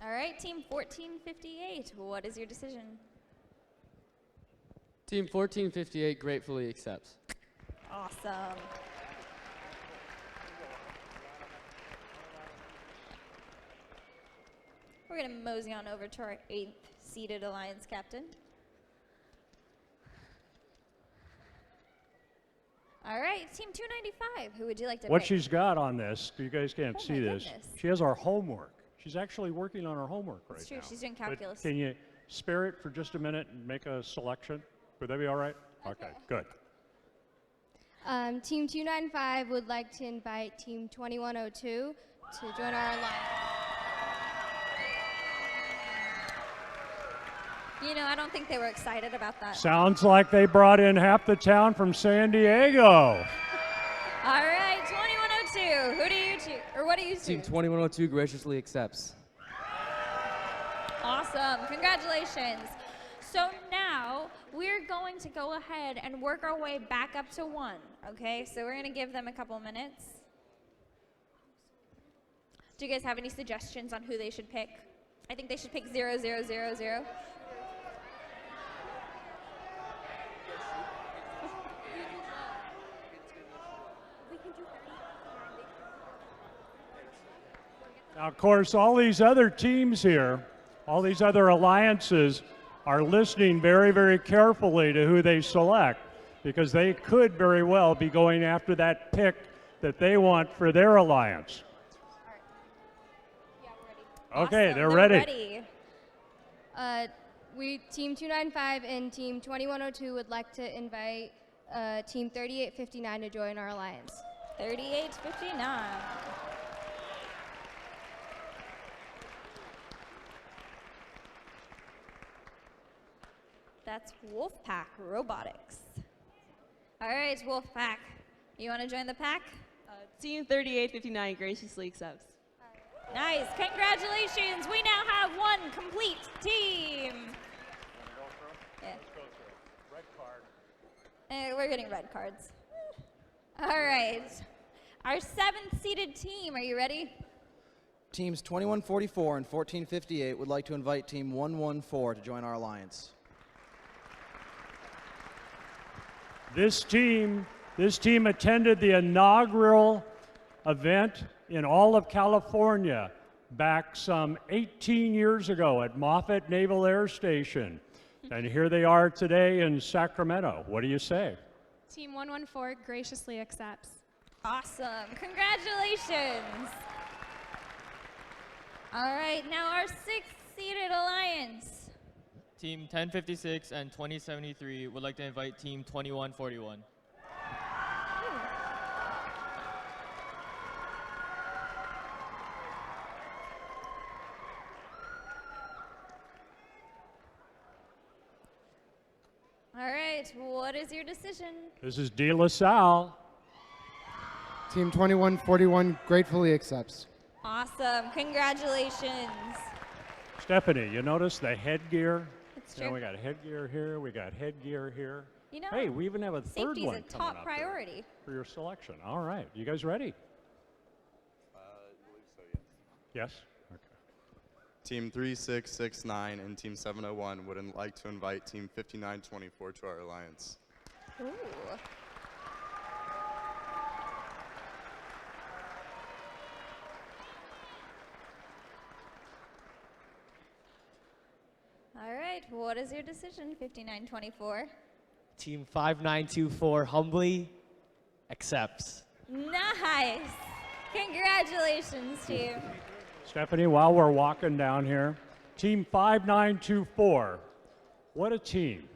All right, Team 1458, what is your decision? Team 1458 gratefully accepts. Awesome. We're going to mosey on over to our 8th seeded alliance captain. All right, Team 295, who would you like to What pick? she's got on this, you guys can't see this, goodness. she has our homework. She's actually working on her homework right That's true, now. she's doing But calculus. can you spare it for just a minute and make a selection? Would that be all right? Okay, good. Team 295 would like to invite Team 2102 to join our alliance. You know, I don't think they were excited about that. Sounds like they brought in half the town from San Diego. All right, 2102, who do you choose, or what do you choose? Team 2102 graciously accepts. Awesome, congratulations. So now we're going to go ahead and work our way back up to 1, okay? So we're going to give them a couple minutes. Do you guys have any suggestions on who they should pick? I think they should pick 0000. Now, of course, all these other teams here, all these other alliances are listening very, very carefully to who they select because they could very well be going after that pick that they want for their alliance. Okay, Awesome, they're ready. Team 295 and Team 2102 would like to invite Team 3859 to join our alliance. 3859. That's Wolfpack Robotics. All right, Wolfpack, you want to join the pack? Team 3859 graciously accepts. Nice, congratulations. We now have 1 complete team. Yeah. We're getting red cards. All right, our 7th seeded team, are you ready? Teams 2144 and 1458 would like to invite Team 114 to join our alliance. This team attended the inaugural event in all of California back some 18 years ago at Moffett Naval Air Station. And here they are today in Sacramento. What do you say? Team 114 graciously accepts. Awesome, congratulations. All right, now our 6th seeded alliance. Team 1056 and 2073 would like to invite Team 2141. All right, what is your decision? This is De La Salle. Team 2141 gratefully accepts. Awesome, congratulations. Stephanie, you notice the headgear? It's Yeah, true. we got headgear here, we got headgear here. You know, Hey, we even have a third safety's one a coming top up priority. there for your selection. All right, you guys ready? Yes? Okay. Team 3669 and Team 701 would like to invite Team 5924 to our alliance. Ooh. All right, what is your decision, 5924? Team 5924 humbly accepts. Nice. Congratulations, team. Stephanie, while we're walking down here, Team 5924, what a team.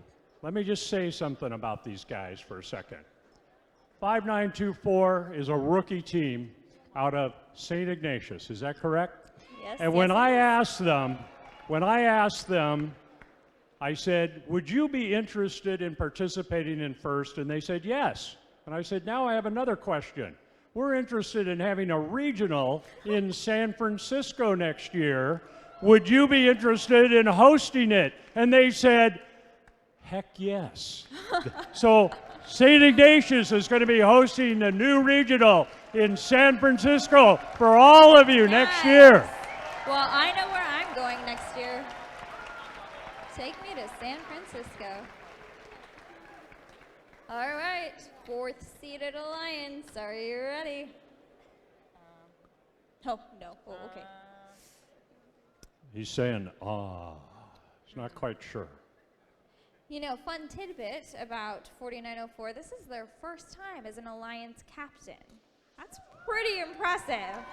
Let me just say something about these guys for a second. 5924 is a rookie team out of St. Ignatius, is that correct? Yes. And when I asked them, I said, would you be interested in participating in first? And they said yes. And I said, now I have another question. We're interested in having a regional in San Francisco next year. Would you be interested in hosting it? And they said, heck yes. So St. Ignatius is going to be hosting a new regional in San Francisco for all of you next year. Well, I know where I'm going next year. Take me to San Francisco. All right, 4th seeded alliance. Are you ready? Oh, no. Oh, okay. He's saying, he's not quite sure. You know, fun tidbit about 4904, this is their first time as an alliance captain. That's pretty impressive.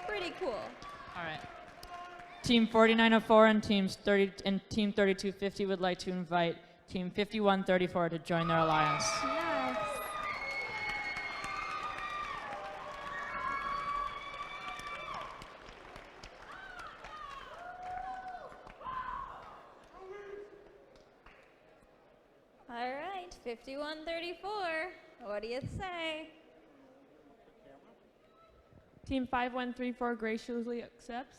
Pretty cool. All right. Team 4904 and Team 3250 would like to invite Team 5134 to join their alliance. Nice. All right, 5134. What do you say? Team 5134 graciously accepts.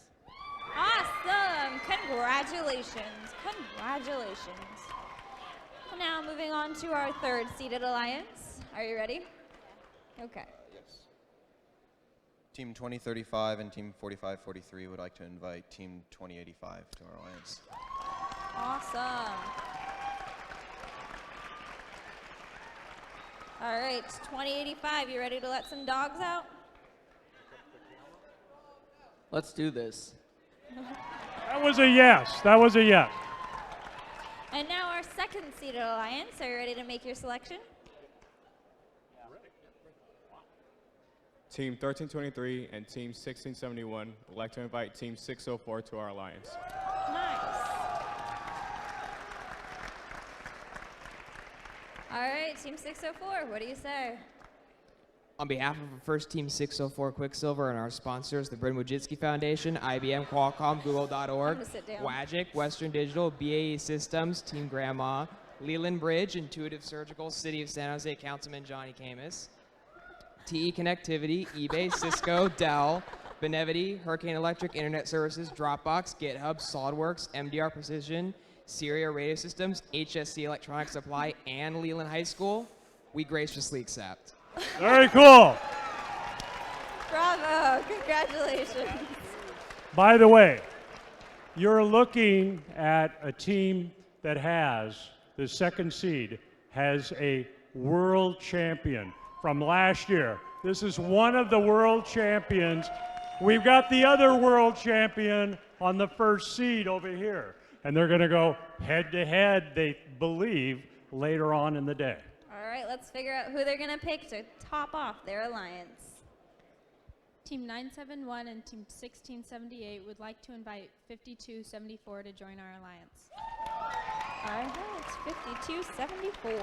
Awesome! Congratulations. Congratulations. Now moving on to our 3rd seeded alliance. Are you ready? Okay. Yes. Team 2035 and Team 4543 would like to invite Team 2085 to our alliance. Awesome. All right, 2085, you ready to let some dogs out? Let's do this. That was a yes. That was a yes. And now our 2nd seeded alliance. Are you ready to make your selection? Team 1323 and Team 1671 would like to invite Team 604 to our alliance. Nice. All right, Team 604, what do you say? On behalf of First Team 604 Quicksilver and our sponsors, the Bryn Wojcicki Foundation, IBM, Qualcomm, Google.org, Wagic, Western Digital, BAE Systems, Team Grandma, Leland Bridge, Intuitive Surgical, City of San Jose, Councilman Johnny Camus, TE Connectivity, eBay, Cisco, Dell, Benevity, Hurricane Electric, Internet Services, Dropbox, GitHub, SolidWorks, MDR Precision, Syria Radio Systems, HSC Electronic Supply, and Leland High School, we graciously accept. Very cool. Bravo, congratulations. By the way, you're looking at a team that has, the 2nd seed, has a world champion from last year. This is one of the world champions. We've got the other world champion on the 1st seed over here. And they're going to go head to head, they believe, later on in the day. All right, let's figure out who they're going to pick to top off their alliance. Team 971 and Team 1678 would like to invite 5274 to join our alliance. All right, 5274.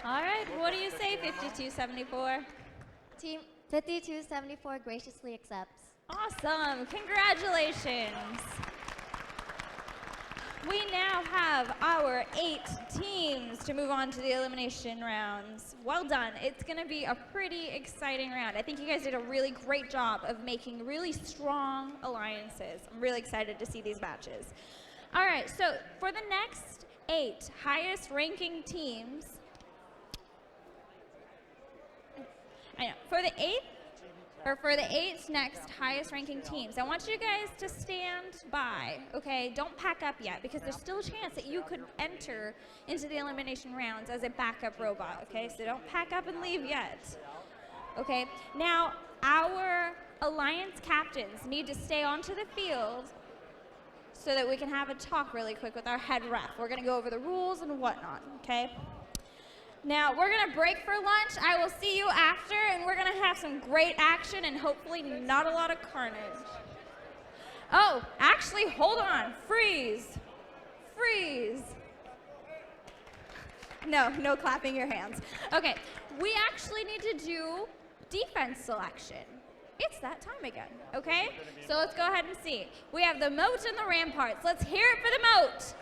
All right, what do you say, 5274? Team 5274 graciously accepts. Awesome, congratulations. We now have our 8 teams to move on to the elimination rounds. Well done. It's going to be a pretty exciting round. I think you guys did a really great job of making really strong alliances. I'm really excited to see these matches. All right, so for the next 8 highest ranking teams, for the 8 next highest ranking teams, I want you guys to stand by, okay? Don't pack up yet, because there's still a chance that you could enter into the elimination rounds as a backup robot, okay? So don't pack up and leave yet, okay? Now, our alliance captains need to stay onto the field so that we can have a talk really quick with our head ref. We're gonna go over the rules and whatnot, okay? Now, we're going to break for lunch. I will see you after, and we're going to have some great action and hopefully not a lot of carnage. Oh, actually, hold on. Freeze. Freeze. No clapping your hands. Okay, we actually need to do defense selection. It's that time again, okay? So let's go ahead and see. We have the moat and the ramparts. Let's hear it for the moat.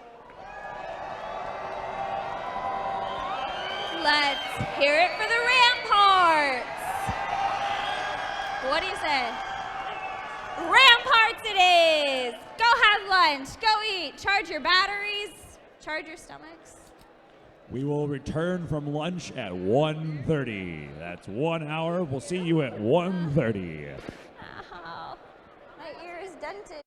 Let's hear it for the ramparts. What do you say? Ramparts it is. Go have lunch. Go eat. Charge your batteries. Charge your stomachs. We will return from lunch at 1:30. That's 1 hour. We'll see you at 1:30. Oh, my ear is dented.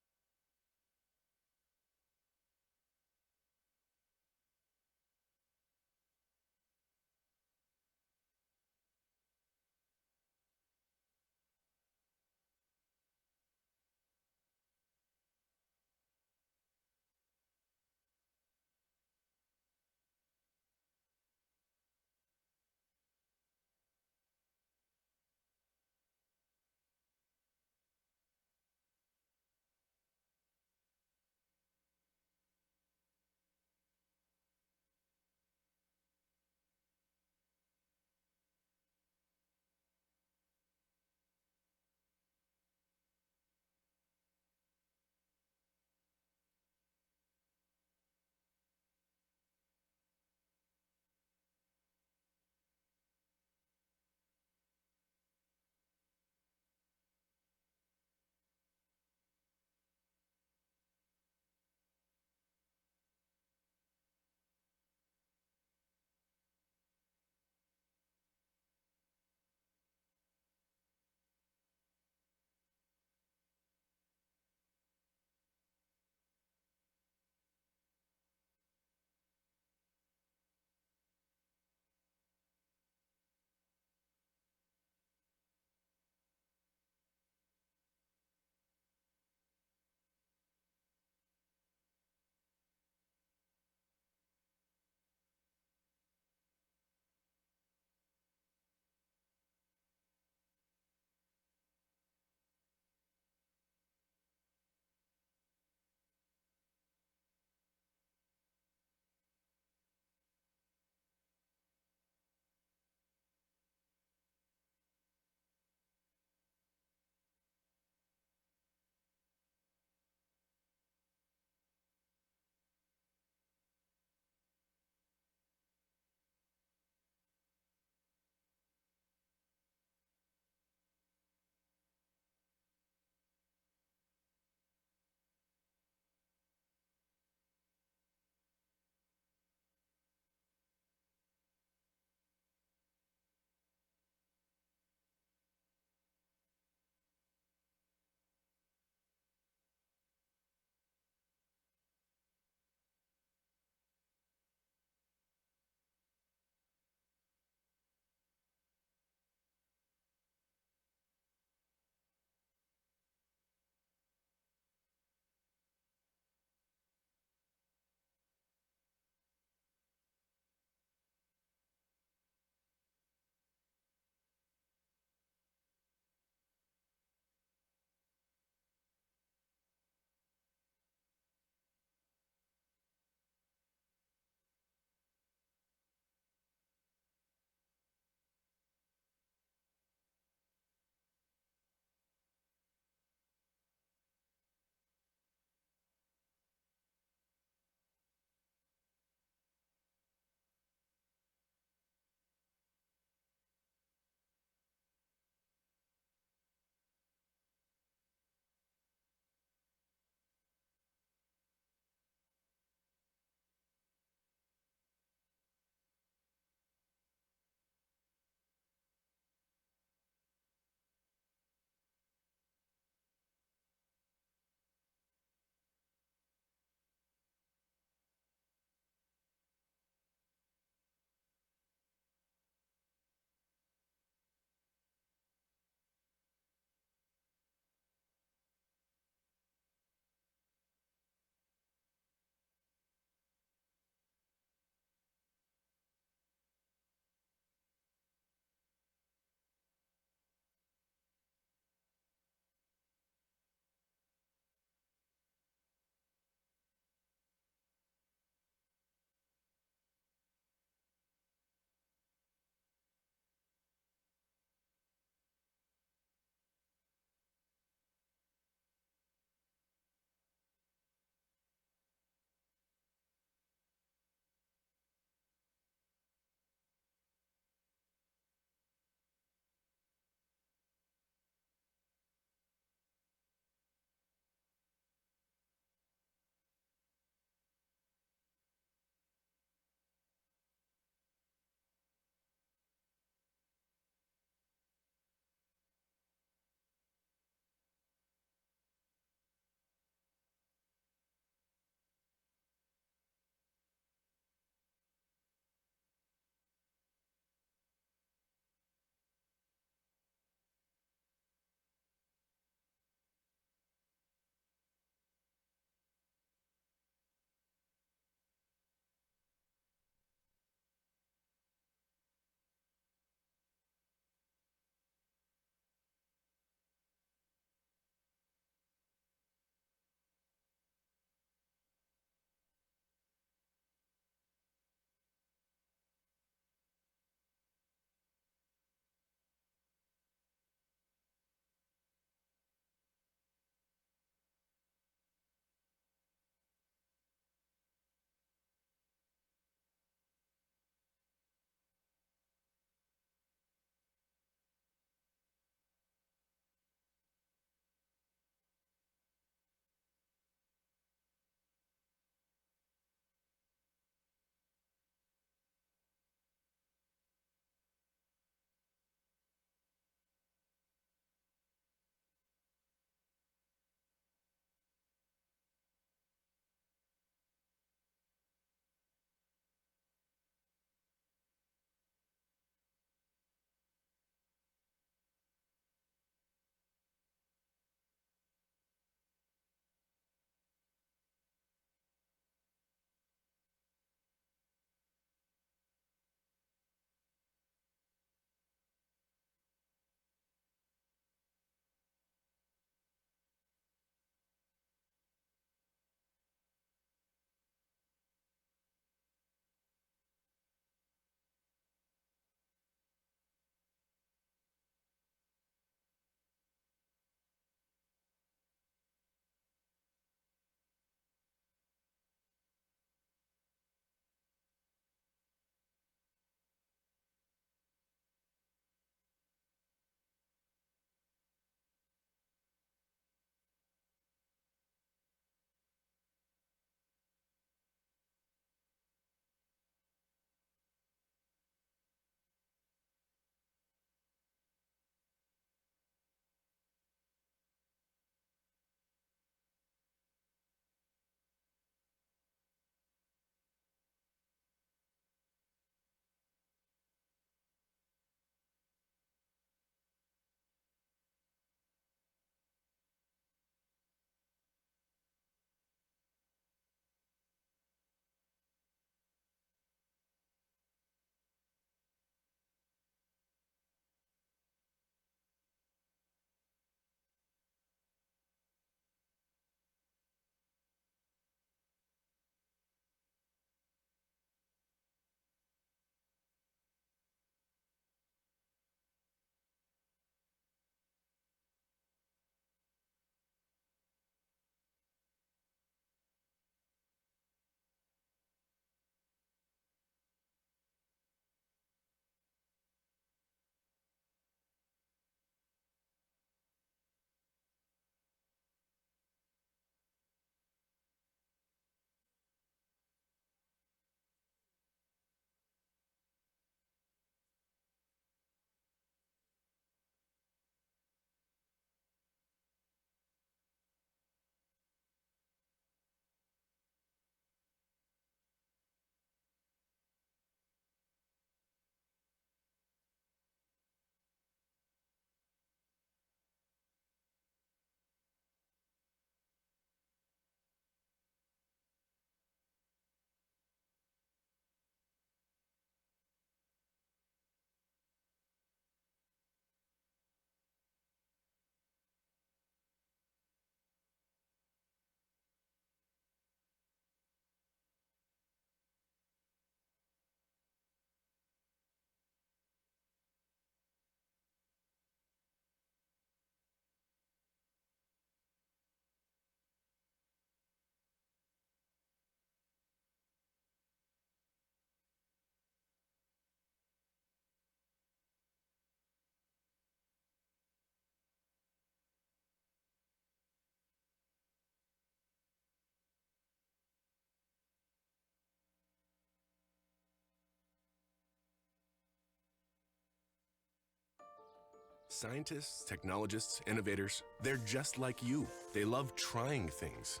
Scientists, technologists, innovators, they're just like you. They love trying things,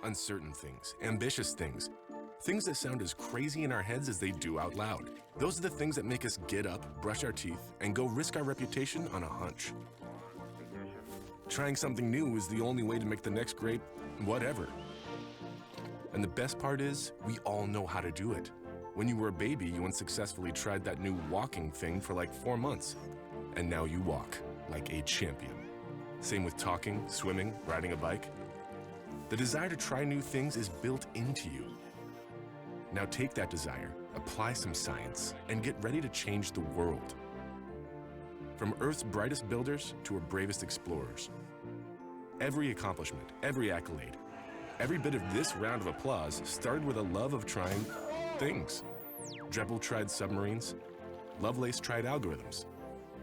uncertain things, ambitious things, things that sound as crazy in our heads as they do out loud. Those are the things that make us get up, brush our teeth, and go risk our reputation on a hunch. Trying something new is the only way to make the next great whatever. And the best part is, we all know how to do it. When you were a baby, you unsuccessfully tried that new walking thing for like 4 months. And now you walk like a champion. Same with talking, swimming, riding a bike. The desire to try new things is built into you. Now take that desire, apply some science, and get ready to change the world. From Earth's brightest builders to her bravest explorers. Every accomplishment, every accolade, every bit of this round of applause started with a love of trying things. Drebbel tried submarines. Lovelace tried algorithms.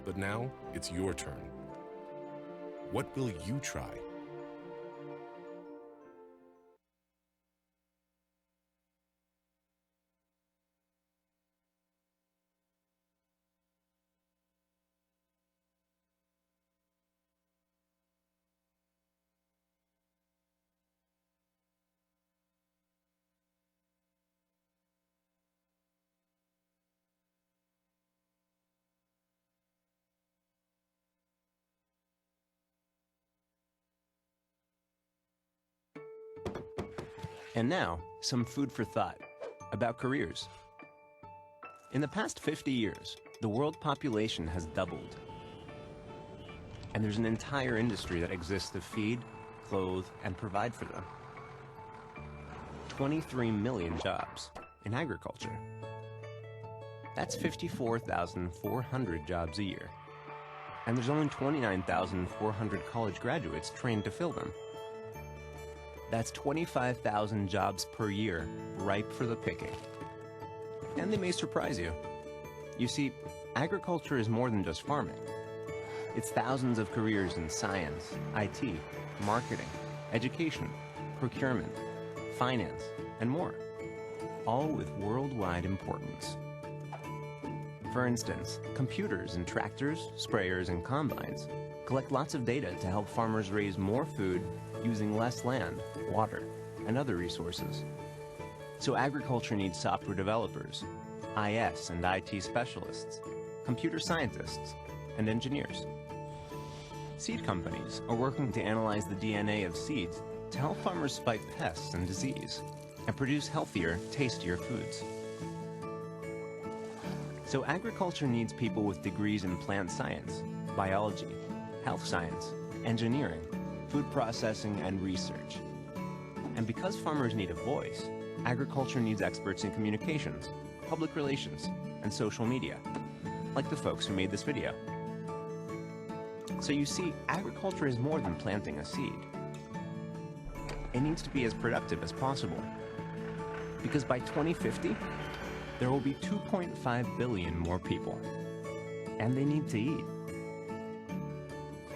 But now it's your turn. What will you try? And now, some food for thought about careers. In the past 50 years, the world population has doubled. And there's an entire industry that exists to feed, clothe, and provide for them. 23 million jobs in agriculture. That's 54,400 jobs a year. And there's only 29,400 college graduates trained to fill them. That's 25,000 jobs per year, ripe for the picking. And they may surprise you. You see, agriculture is more than just farming. It's thousands of careers in science, IT, marketing, education, procurement, finance, and more, all with worldwide importance. For instance, computers and tractors, sprayers, and combines collect lots of data to help farmers raise more food using less land, water, and other resources. So agriculture needs software developers, IS and IT specialists, computer scientists, and engineers. Seed companies are working to analyze the DNA of seeds to help farmers fight pests and disease and produce healthier, tastier foods. So agriculture needs people with degrees in plant science, biology, health science, engineering, food processing, and research. And because farmers need a voice, agriculture needs experts in communications, public relations, and social media, like the folks who made this video. So you see, agriculture is more than planting a seed. It needs to be as productive as possible. Because by 2050, there will be 2.5 billion more people. And they need to eat.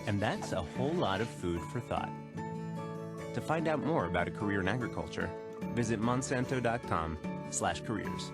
And that's a whole lot of food for thought. To find out more about a career in agriculture, visit monsanto.com/careers.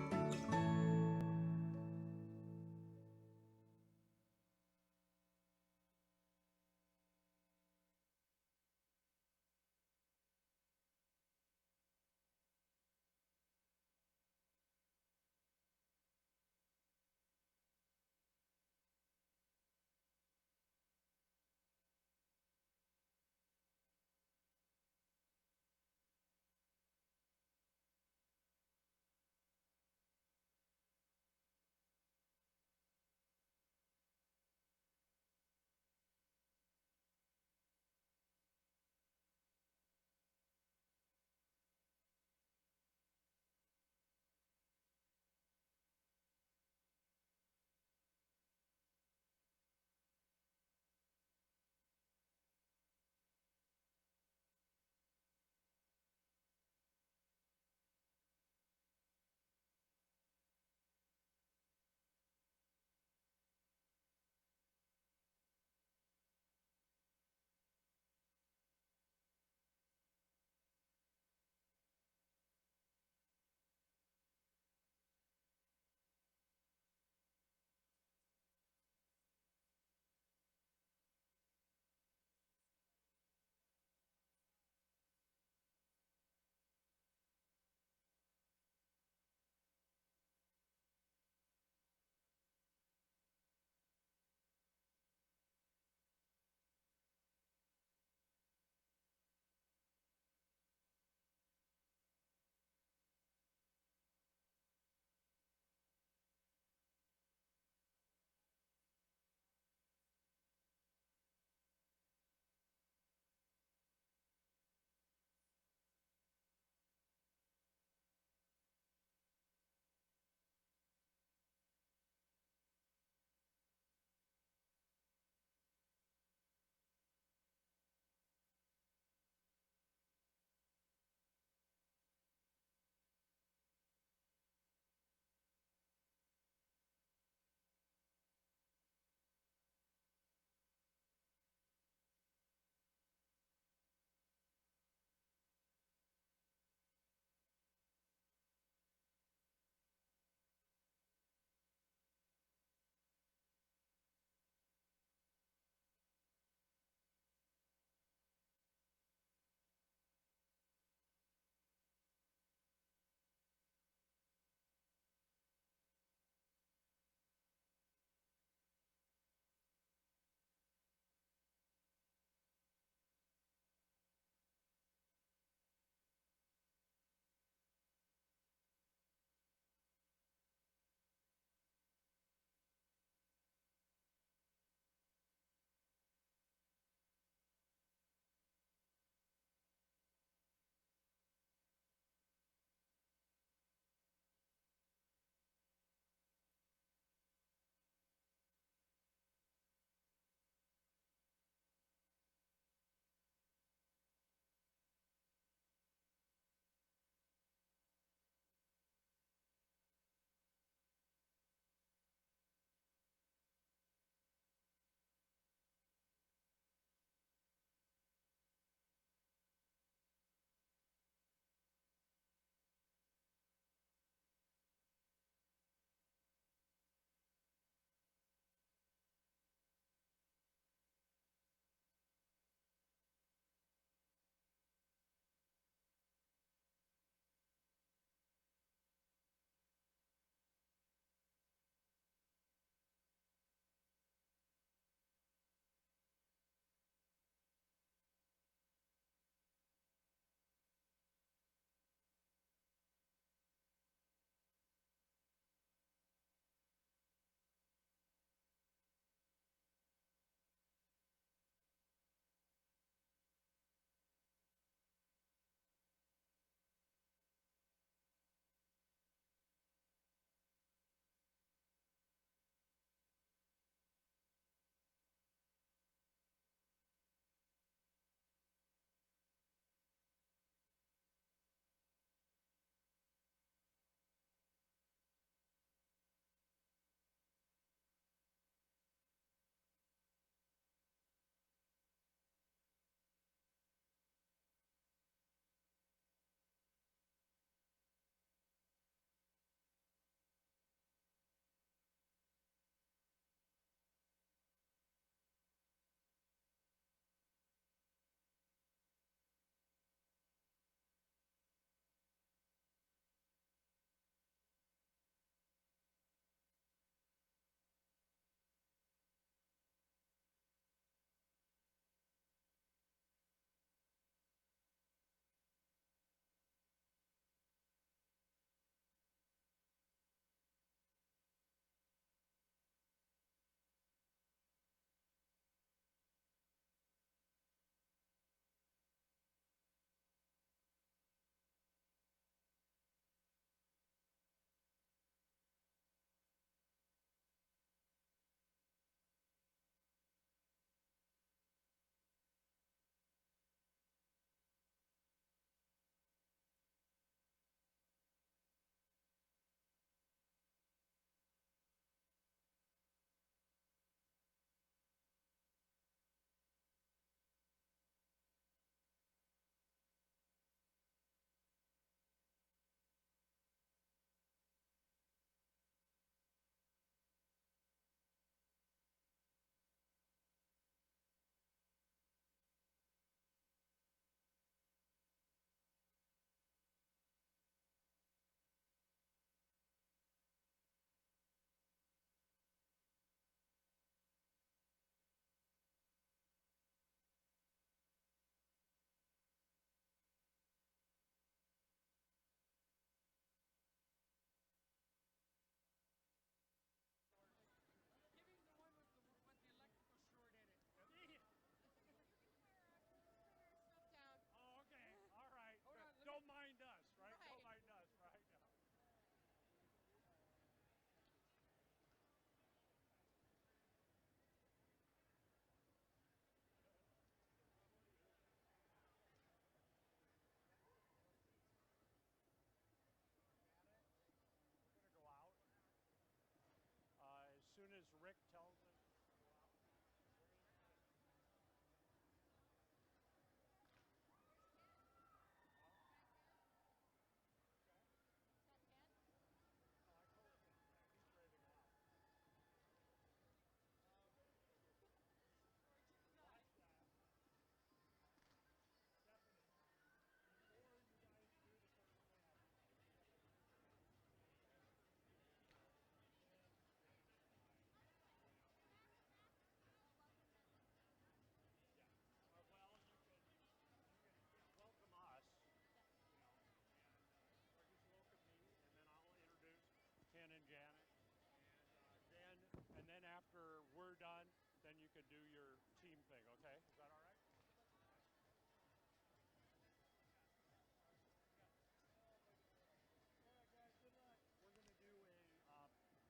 could do your team thing, okay? Is that all right?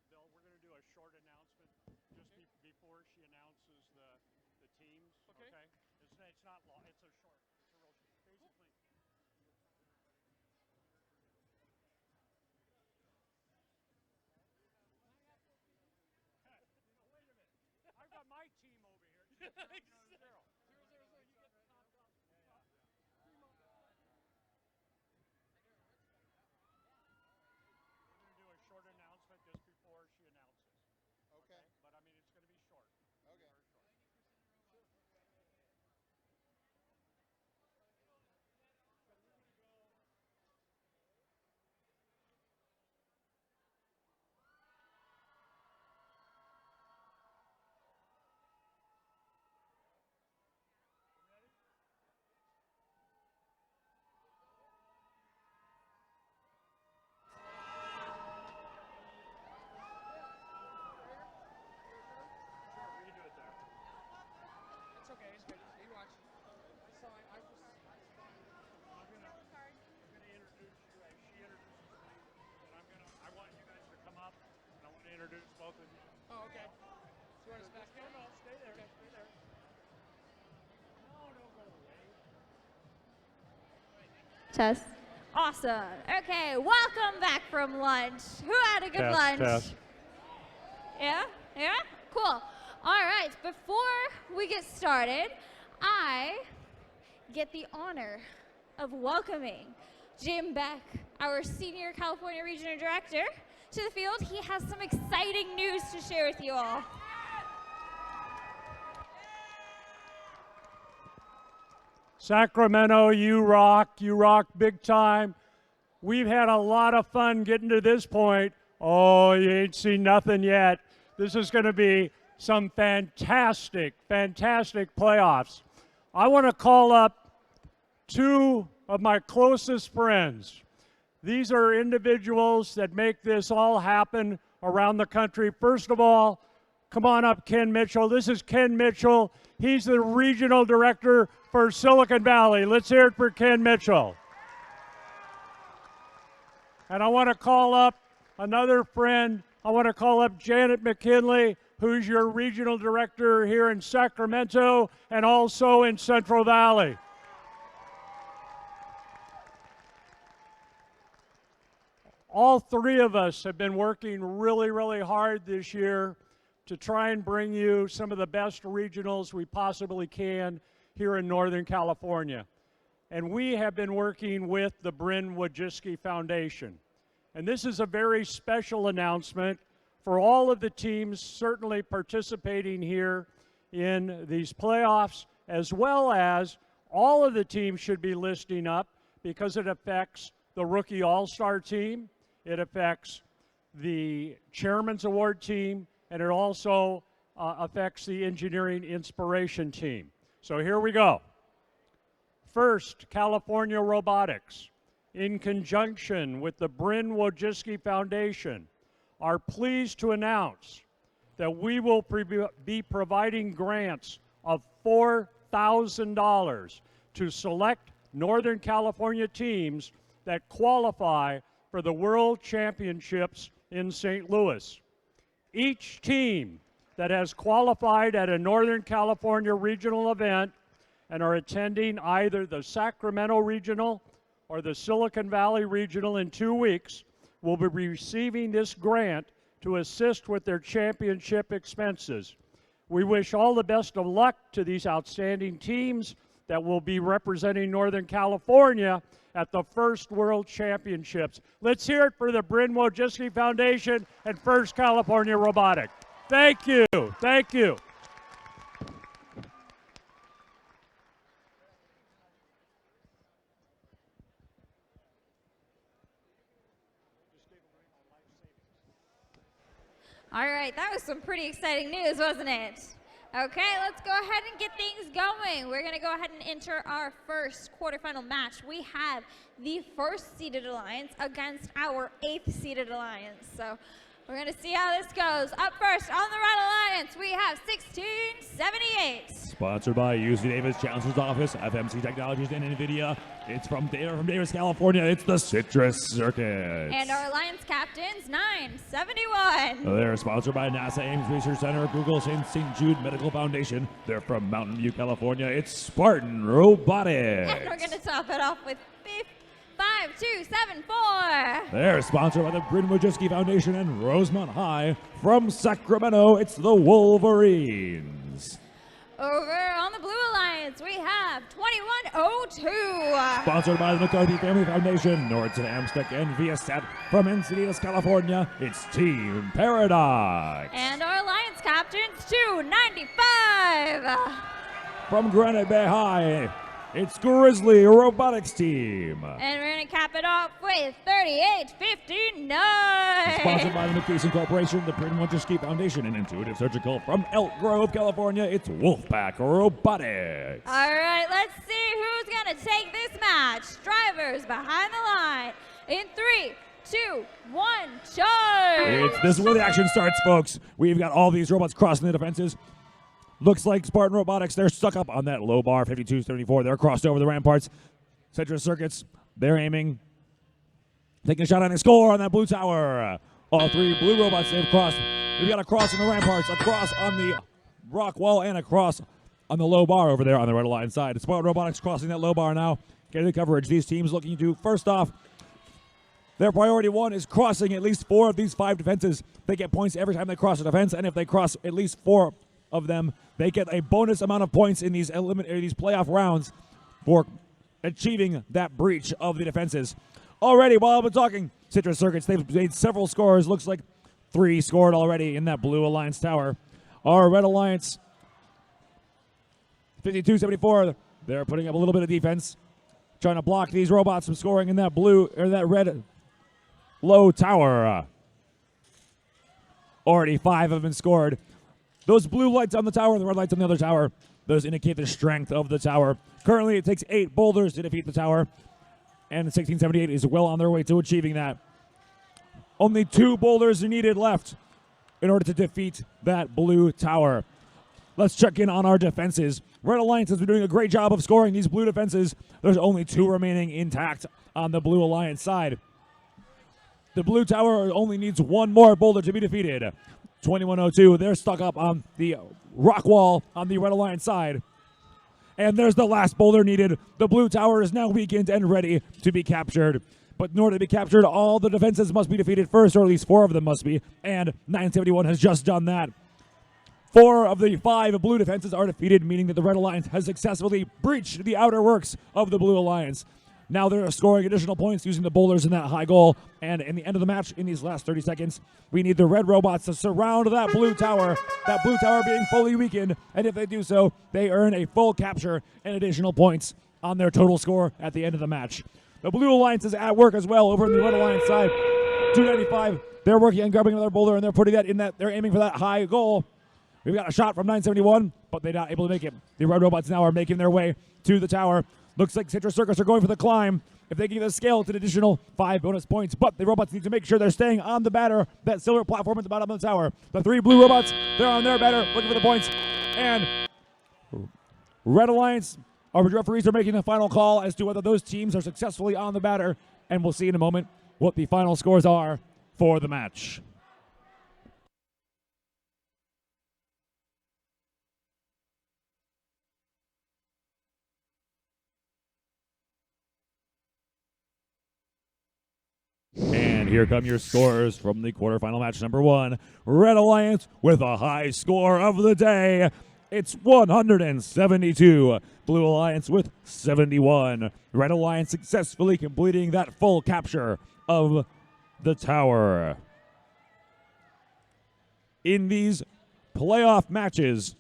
Bill, we're going to do a short announcement just before she announces the teams. Okay. It's not long. It's a short. It's a real basically. Wait a minute. I've got my team over here. Zero. You get the top up. We're going to do a short announcement just before she announces. Okay. But I mean, it's going to be short. Okay. Very short. It's okay. It's good. You watch. So I was. I'm gonna introduce you as she introduces me, and I want you guys to come up, and I want to introduce both of you. Oh, okay. So you want us back there? No, stay there. Okay. Stay there. No, don't go away. Test. Awesome. Okay, welcome back from lunch. Who had a good lunch? Test. Yeah? Yeah? Cool. All right, before we get started, I get the honor of welcoming Jim Beck, our Senior California Regional Director, to the field. He has some exciting news to share with you all. Sacramento, you rock big time. We've had a lot of fun getting to this point. Oh, you ain't seen nothing yet. This is going to be some fantastic playoffs. I want to call up two of my closest friends. These are individuals that make this all happen around the country. First of all, come on up, Ken Mitchell. This is Ken Mitchell. He's the regional director for Silicon Valley. Let's hear it for Ken Mitchell. And I want to call up another friend. I want to call up Janet McKinley, who's your regional director here in Sacramento and also in Central Valley. All three of us have been working really hard this year to try and bring you some of the best regionals we possibly can here in Northern California. And we have been working with the Bryn Wojcicki Foundation. And this is a very special announcement for all of the teams certainly participating here in these playoffs, as well as all of the teams should be listing up because it affects the Rookie All-Star team, it affects the Chairman's Award team, and it also affects the Engineering Inspiration team. So here we go. First, California Robotics, in conjunction with the Bryn Wojcicki Foundation, are pleased to announce that we will be providing grants of $4,000 to select Northern California teams that qualify for the World Championships in St. Louis. Each team that has qualified at a Northern California regional event and are attending either the Sacramento Regional or the Silicon Valley Regional in 2 weeks will be receiving this grant to assist with their championship expenses. We wish all the best of luck to these outstanding teams that will be representing Northern California at the first World Championships. Let's hear it for the Bryn Wojcicki Foundation and First California Robotics. Thank you. Thank you. All right, that was some pretty exciting news, wasn't it? Okay, let's go ahead and get things going. We're going to go ahead and enter our first quarterfinal match. We have the first seeded alliance against our 8th seeded alliance. So We're going to see how this goes. Up first on the Red Alliance, we have 1678. Sponsored by UC Davis Chancellor's Office, FMC Technologies, and NVIDIA. It's from Davis, California. It's the Citrus Circuit. And our Alliance captains, 971. They're sponsored by NASA Ames Research Center, Google, St. Jude Medical Foundation. They're from Mountain View, California. It's Spartan Robotics. And we're going to top it off with 5274. They're sponsored by the Bryn Wojcicki Foundation and Rosemont High. From Sacramento, it's the Wolverines. Over on the Blue Alliance, we have 2102. Sponsored by the McCarthy Family Foundation, Nordson Amstec, and Viasat. From Encinitas, California, it's Team Paradox. And our Alliance captains, 295. From Granite Bay High, it's Grizzly Robotics Team. And we're going to cap it off with 3859. Sponsored by the McKesson Corporation, the Bryn Wojcicki Foundation, and Intuitive Surgical. From Elk Grove, California, it's Wolfpack Robotics. All right, let's see who's going to take this match. Drivers behind the line in 3, 2, 1, charge. This is where the action starts, folks. We've got all these robots crossing the defenses. Looks like Spartan Robotics, they're stuck up on that low bar, 52-74. They're crossed over the ramparts. Citrus Circuits, they're aiming. Taking a shot on a score on that blue tower. All three blue robots, they've crossed. We've got a cross on the ramparts, a cross on the rock wall, and a cross on the low bar over there on the Red Alliance side. Spartan Robotics crossing that low bar now. Getting the coverage. These teams looking to, first off, their priority one is crossing at least 4 of these 5 defenses. They get points every time they cross a defense, and if they cross at least 4 of them, they get a bonus amount of points in these playoff rounds for achieving that breach of the defenses. Already, while I've been talking, Citrus Circuits, they've made several scores. Looks like 3 scored already in that Blue Alliance tower. Our Red Alliance, 52-74, they're putting up a little bit of defense, trying to block these robots from scoring in that blue or that red low tower. Already 5 have been scored. Those blue lights on the tower, the red lights on the other tower, those indicate the strength of the tower. Currently, it takes 8 boulders to defeat the tower, and 1678 is well on their way to achieving that. Only 2 boulders are needed left in order to defeat that blue tower. Let's check in on our defenses. Red Alliance has been doing a great job of scoring these blue defenses. There's only 2 remaining intact on the Blue Alliance side. The blue tower only needs 1 more boulder to be defeated. 2102, they're stuck up on the rock wall on the Red Alliance side. And there's the last boulder needed. The blue tower is now weakened and ready to be captured. But in order to be captured, all the defenses must be defeated first, or at least 4 of them must be. And 971 has just done that. 4 of the 5 blue defenses are defeated, meaning that the Red Alliance has successfully breached the outer works of the Blue Alliance. Now they're scoring additional points using the boulders in that high goal. And in the end of the match, in these last 30 seconds, we need the red robots to surround that blue tower being fully weakened. And if they do so, they earn a full capture and additional points on their total score at the end of the match. The Blue Alliance is at work as well over on the Red Alliance side. 295, they're working on grabbing another boulder, and they're putting that in that, they're aiming for that high goal. We've got a shot from 971, but they're not able to make it. The red robots now are making their way to the tower. Looks like Citrus Circus are going for the climb. If they can get a scale, it's an additional 5 bonus points, but the robots need to make sure they're staying on the batter, that silver platform at the bottom of the tower. The 3 blue robots, they're on their batter, looking for the points. And Red Alliance, our referees are making the final call as to whether those teams are successfully on the batter, and we'll see in a moment what the final scores are for the match. And here come your scores from the quarterfinal match number 1. Red Alliance with a high score of the day. It's 172. Blue Alliance with 71. Red Alliance successfully completing that full capture of the tower. In these playoff matches,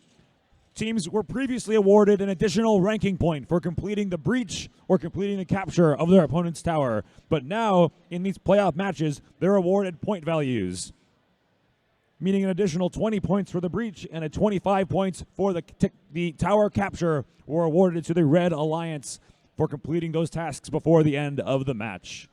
teams were previously awarded an additional ranking point for completing the breach or completing the capture of their opponent's tower. But now, in these playoff matches, they're awarded point values, meaning an additional 20 points for the breach and a 25 points for the tower capture were awarded to the Red Alliance for completing those tasks before the end of the match.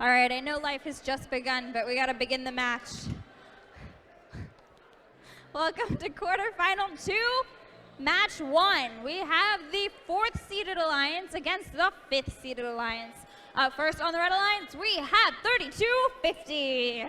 All right, I know life has just begun, but we got to begin the match. Welcome to quarterfinal 2, match 1. We have the 4th seeded alliance against the 5th seeded alliance. Up first on the red alliance, we have 3250.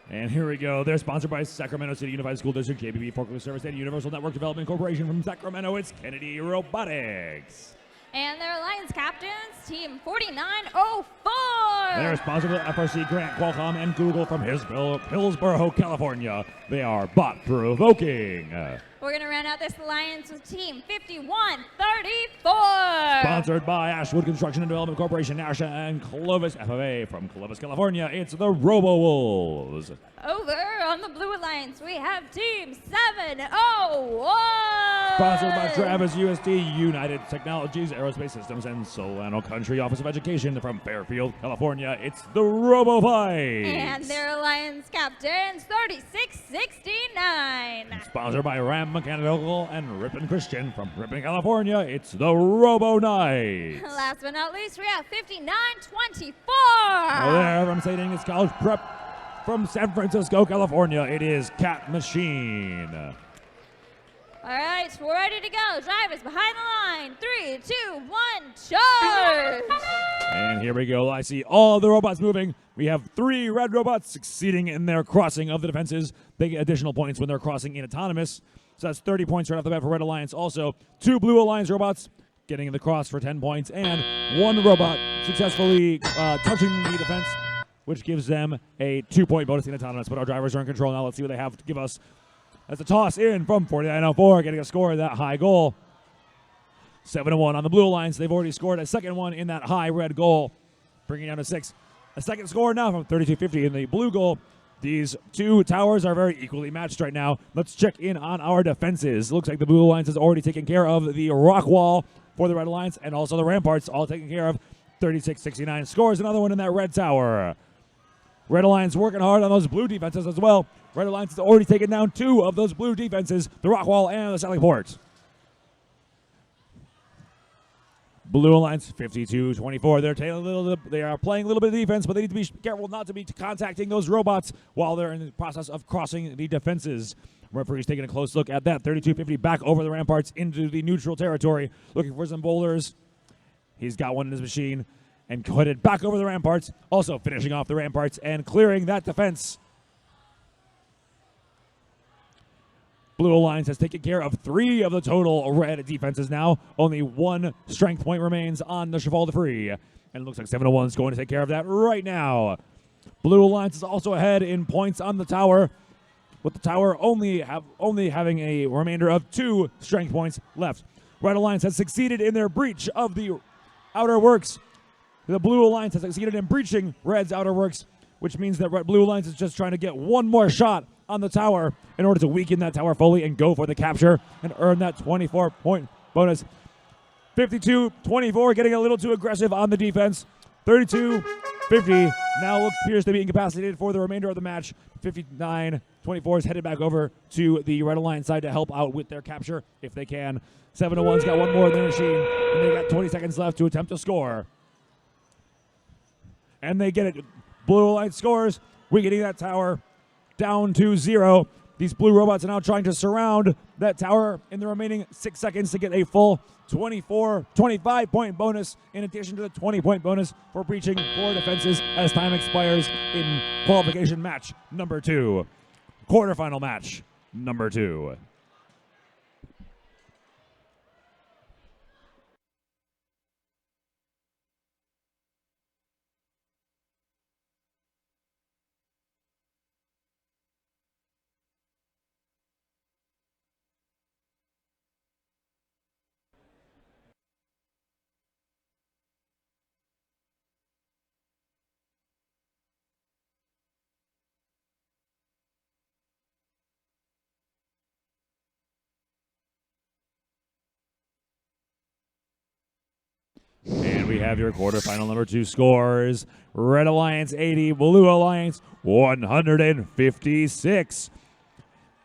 And here we go. They're sponsored by Sacramento City Unified School District, JBB Forklift Service, and Universal Network Development Corporation from Sacramento. It's Kennedy Robotics. And their alliance captains, Team 4904. They're sponsored by FRC, Grant, Qualcomm, and Google from Hillsborough, California. They are bot-provoking. We're going to round out this alliance with Team 5134. Sponsored by Ashwood Construction and Development Corporation, ASHA, and Clovis FFA from Clovis, California. It's the Robo-Wolves. Over on the blue alliance, we have Team 701. Sponsored by Travis USD, United Technologies, Aerospace Systems, and Solano Country Office of Education from Fairfield, California. It's the Robo-Fight. And their alliance captains, 3669. Sponsored by Ram Mechanical and Ripon Christian from Ripon, California. It's the Robo Knights. Last but not least, we have 5924. There from St. Agnes College Prep from San Francisco, California. It is Cat Machine. All right, we're ready to go. Drivers behind the line. 3, 2, 1, charge! And here we go. I see all the robots moving. We have 3 red robots succeeding in their crossing of the defenses. They get additional points when they're crossing in autonomous. So that's 30 points right off the bat for Red Alliance. Also, 2 Blue Alliance robots getting the cross for 10 points. And 1 robot successfully touching the defense, which gives them a 2-point bonus in autonomous. But our drivers are in control now. Let's see what they have to give us. That's a toss in from 4904, getting a score of that high goal. 7-1 on the Blue Alliance. They've already scored a second one in that high red goal, bringing it down to 6. A second score now from 3250 in the blue goal. These 2 towers are very equally matched right now. Let's check in on our defenses. Looks like the Blue Alliance has already taken care of the rock wall for the Red Alliance, and also the ramparts, all taken care of. 3669 scores another one in that red tower. Red Alliance working hard on those blue defenses as well. Red Alliance has already taken down 2 of those blue defenses, the rock wall and the Sally Port. Blue Alliance 52-24. They are playing a little bit of defense, but they need to be careful not to be contacting those robots while they're in the process of crossing the defenses. Referee's taking a close look at that. 3250 back over the ramparts into the neutral territory, looking for some boulders. He's got one in his machine and headed back over the ramparts, also finishing off the ramparts and clearing that defense. Blue Alliance has taken care of 3 of the total red defenses now. Only 1 strength point remains on the Cheval de Free. And it looks like 701 is going to take care of that right now. Blue Alliance is also ahead in points on the tower, with the tower only having a remainder of 2 strength points left. Red Alliance has succeeded in their breach of the outer works. The Blue Alliance has succeeded in breaching Red's outer works, which means that Blue Alliance is just trying to get one more shot on the tower in order to weaken that tower fully and go for the capture and earn that 24-point bonus. 52-24, getting a little too aggressive on the defense. 32-50 now appears to be incapacitated for the remainder of the match. 59-24 is headed back over to the Red Alliance side to help out with their capture if they can. 701's got one more in their machine, and they got 20 seconds left to attempt to score. And they get it. Blue Alliance scores, weakening that tower down to 0. These blue robots are now trying to surround that tower in the remaining 6 seconds to get a full 25-point bonus in addition to the 20-point bonus for breaching 4 defenses as time expires in qualification match number 2. Quarterfinal match number 2. And we have your quarterfinal number 2 scores. Red Alliance 80, Blue Alliance 156.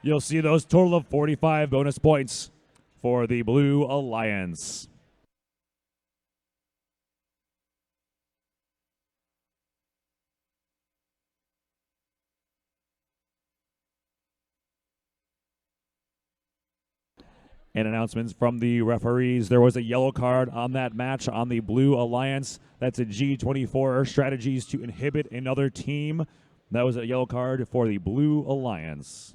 You'll see those total of 45 bonus points for the Blue Alliance. And announcements from the referees. There was a yellow card on that match on the Blue Alliance. That's a G24 strategies to inhibit another team. That was a yellow card for the Blue Alliance.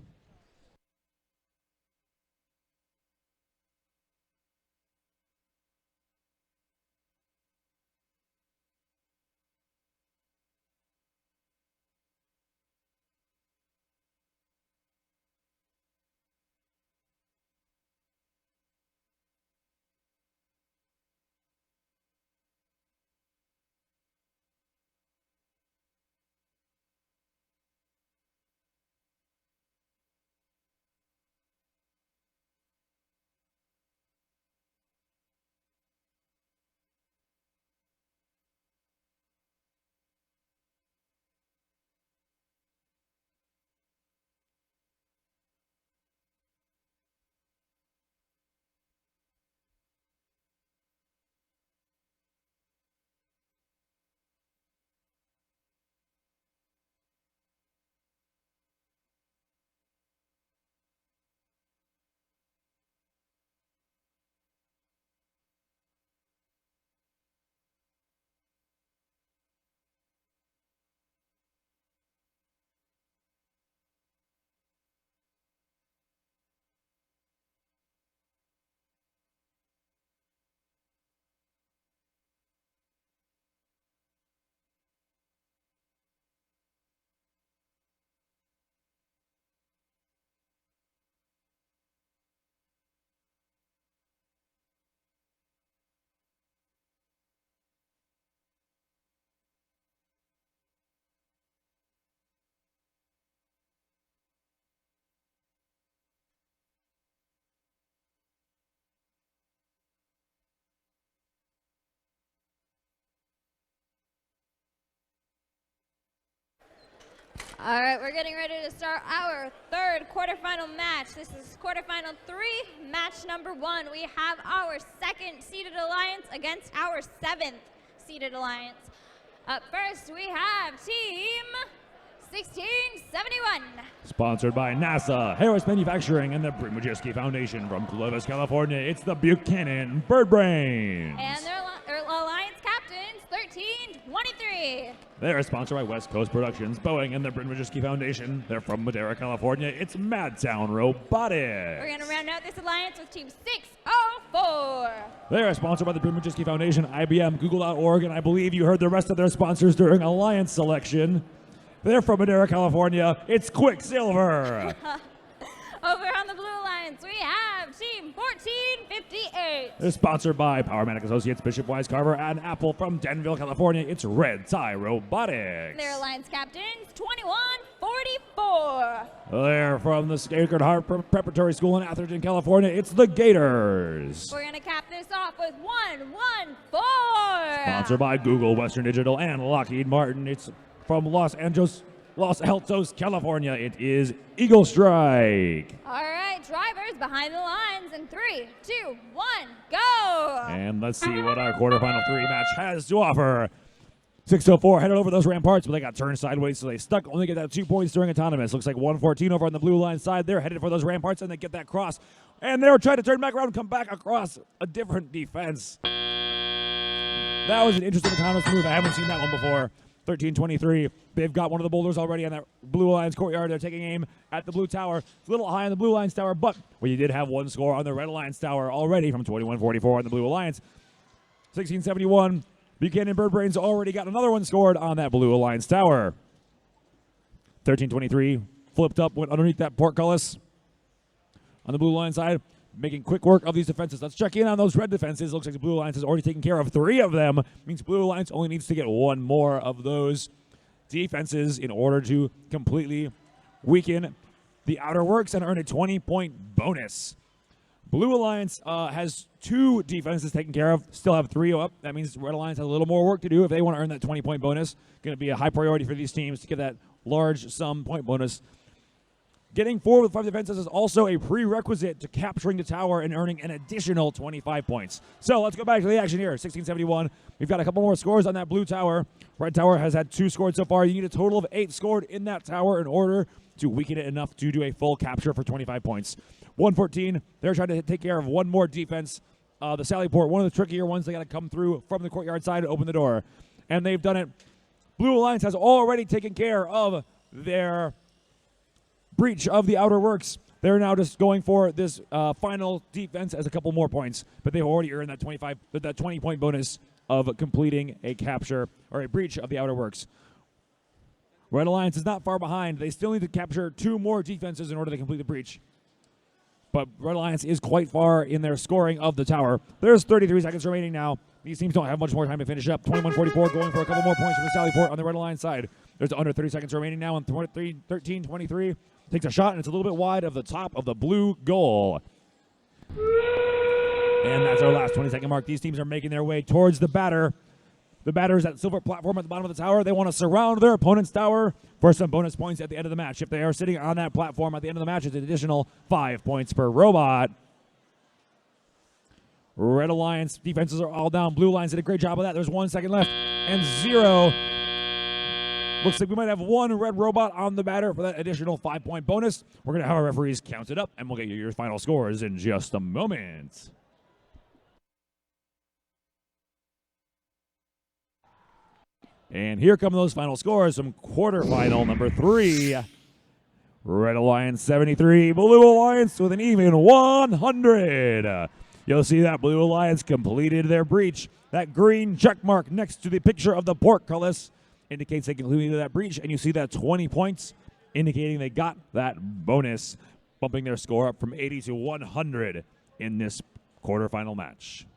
All right, we're getting ready to start our third quarterfinal match. This is quarterfinal 3, match number 1. We have our second seeded alliance against our 7th seeded alliance. Up first, we have team 1671. Sponsored by NASA, Harris Manufacturing, and the Bryn-Majewski Foundation from Clovis, California. It's the Buchanan Bird Brains. And their alliance captains, 1323. They're sponsored by West Coast Productions, Boeing, and the Bryn-Majewski Foundation. They're from Madera, California. It's Madtown Robotics. We're going to round out this alliance with team 604. They're sponsored by the Bryn-Majewski Foundation, IBM, Google.org, and I believe you heard the rest of their sponsors during alliance selection. They're from Madera, California. It's Quicksilver. Over on the Blue Alliance, we have team 1458. They're sponsored by Powermatic Associates, Bishop Wise Carver, and Apple from Denville, California. It's Red Tie Robotics. Their alliance captains, 2144. They're from the Sacred Heart Preparatory School in Atherton, California. It's the Gators. We're going to cap this off with 114. Sponsored by Google, Western Digital, and Lockheed Martin. It's from Los Altos, California. It is Eagle Strike. All right, drivers behind the lines in 3, 2, 1, go. And let's see what our quarterfinal 3 match has to offer. 604 headed over those ramparts, but they got turned sideways, so they stuck. Only get that 2 points during autonomous. Looks like 114 over on the blue line side. They're headed for those ramparts, and they get that cross. And they're trying to turn back around and come back across a different defense. That was an interesting autonomous move. I haven't seen that one before. 1323. They've got one of the boulders already on that Blue Alliance courtyard. They're taking aim at the blue tower. It's a little high on the Blue Alliance tower, but we did have one score on the Red Alliance tower already from 2144 on the Blue Alliance. 1671. Buchanan Bird Brains already got another one scored on that Blue Alliance tower. 1323 flipped up, went underneath that portcullis on the Blue Alliance side, making quick work of these defenses. Let's check in on those red defenses. Looks like the Blue Alliance has already taken care of 3 of them. Means Blue Alliance only needs to get 1 more of those defenses in order to completely weaken the outer works and earn a 20-point bonus. Blue Alliance has 2 defenses taken care of, still have 3 up. That means Red Alliance has a little more work to do if they want to earn that 20-point bonus. Going to be a high priority for these teams to get that large sum point bonus Getting forward with 5 defenses is also a prerequisite to capturing the tower and earning an additional 25 points. So let's go back to the action here. 1671. We've got a couple more scores on that blue tower. Red tower has had 2 scored so far. You need a total of 8 scored in that tower in order to weaken it enough to do a full capture for 25 points. 114. They're trying to take care of one more defense. The Sally Port, one of the trickier ones. They got to come through from the courtyard side and open the door. And they've done it. Blue Alliance has already taken care of their breach of the outer works. They're now just going for this final defense as a couple more points, but they've already earned that 20-point bonus of completing a capture or a breach of the outer works. Red Alliance is not far behind. They still need to capture 2 more defenses in order to complete the breach. But Red Alliance is quite far in their scoring of the tower. There's 33 seconds remaining now. These teams don't have much more time to finish up. 21-44 going for a couple more points from the Sally Port on the Red Alliance side. There's under 30 seconds remaining now, and 13-23 takes a shot, and it's a little bit wide of the top of the blue goal. And that's our last 20-second mark. These teams are making their way towards the batter. The batter's at silver platform at the bottom of the tower. They want to surround their opponent's tower for some bonus points at the end of the match. If they are sitting on that platform at the end of the match, it's an additional 5 points per robot. Red Alliance defenses are all down. Blue Alliance did a great job of that. There's 1 second left and 0. Looks like we might have 1 red robot on the batter for that additional 5-point bonus. We're going to have our referees count it up, and we'll get you your final scores in just a moment. And here come those final scores from quarterfinal number 3. Red Alliance 73, Blue Alliance with an even 100. You'll see that Blue Alliance completed their breach. That green check mark next to the picture of the portcullis indicates they completed that breach, and you see that 20 points indicating they got that bonus, bumping their score up from 80 to 100 in this quarterfinal match.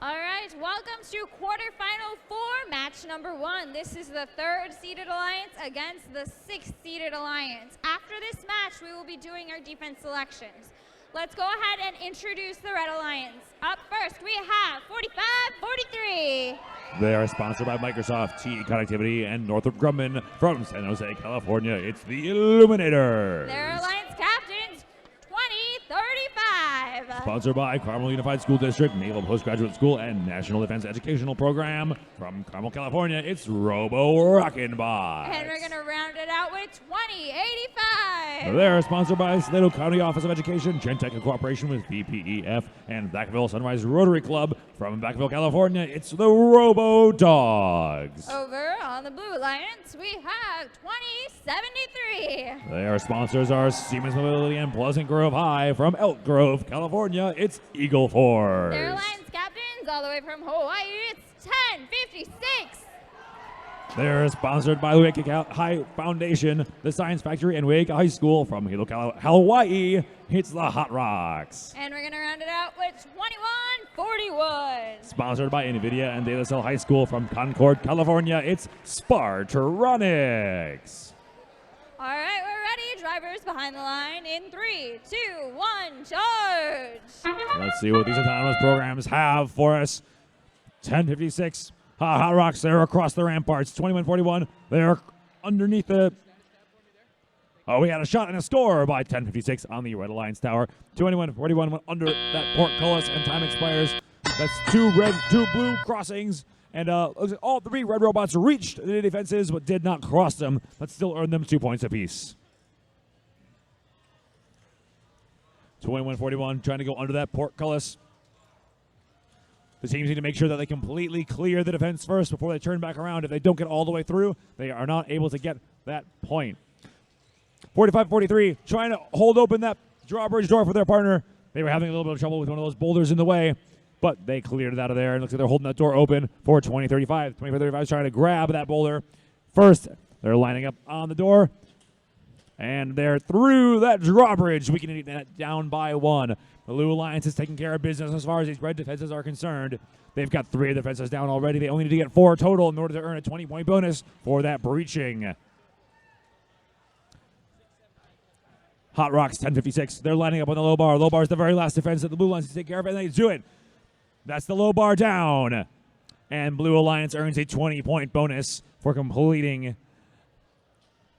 All right, welcome to quarterfinal 4, match number 1. This is the 3rd seeded alliance against the 6th seeded alliance. After this match, we will be doing our defense selections. Let's go ahead and introduce the Red Alliance. Up first, we have 45-43. They are sponsored by Microsoft, TE Connectivity, and Northrop Grumman from San Jose, California. It's the Illuminator. Their alliance captains, 20-35. Sponsored by Carmel Unified School District, Naval Postgraduate School, and National Defense Educational Program. From Carmel, California, it's Robo Rockin' Box. And we're going to round it out with 20-85. They're sponsored by Salado County Office of Education, Gentech in cooperation with VPEF, and Vacaville Sunrise Rotary Club. From Vacaville, California, it's the Robo Dogs. Over on the Blue Alliance, we have 20-73. Their sponsors are Siemens Mobility and Pleasant Grove High. From Elk Grove, California, it's Eagle Force. Their alliance captains all the way from Hawaii, it's 10-56. They're sponsored by the Waikika High Foundation, the Science Factory, and Waikika High School. From Hilo, Hawaii, it's the Hot Rocks. And we're going to round it out with 21-41. Sponsored by NVIDIA and Data Cell High School. From Concord, California, it's Spartronics. All right, we're ready. Drivers behind the line in 3, 2, 1, charge. Let's see what these autonomous programs have for us. 10:56. Hot Rocks, they're across the ramparts. 21-41. They're underneath the... Oh, we had a shot and a score by 10:56 on the Red Alliance Tower. 21-41 went under that portcullis, and time expires. That's 2 blue crossings. And looks like all 3 red robots reached the defenses, but did not cross them, but still earned them 2 points apiece. 21-41, trying to go under that portcullis. The teams need to make sure that they completely clear the defense first before they turn back around. If they don't get all the way through, they are not able to get that point. 45-43, trying to hold open that drawbridge door for their partner. They were having a little bit of trouble with one of those boulders in the way, but they cleared it out of there. And looks like they're holding that door open for 20-35. 20-35 is trying to grab that boulder. First, they're lining up on the door, and they're through that drawbridge. We can get that down by 1. The Blue Alliance is taking care of business as far as these red defenses are concerned. They've got 3 defenses down already. They only need to get 4 total in order to earn a 20-point bonus for that breaching. Hot Rocks, 10:56. They're lining up on the low bar. Low bar is the very last defense that the Blue Alliance take care of, and they do it. That's the low bar down. And Blue Alliance earns a 20-point bonus for completing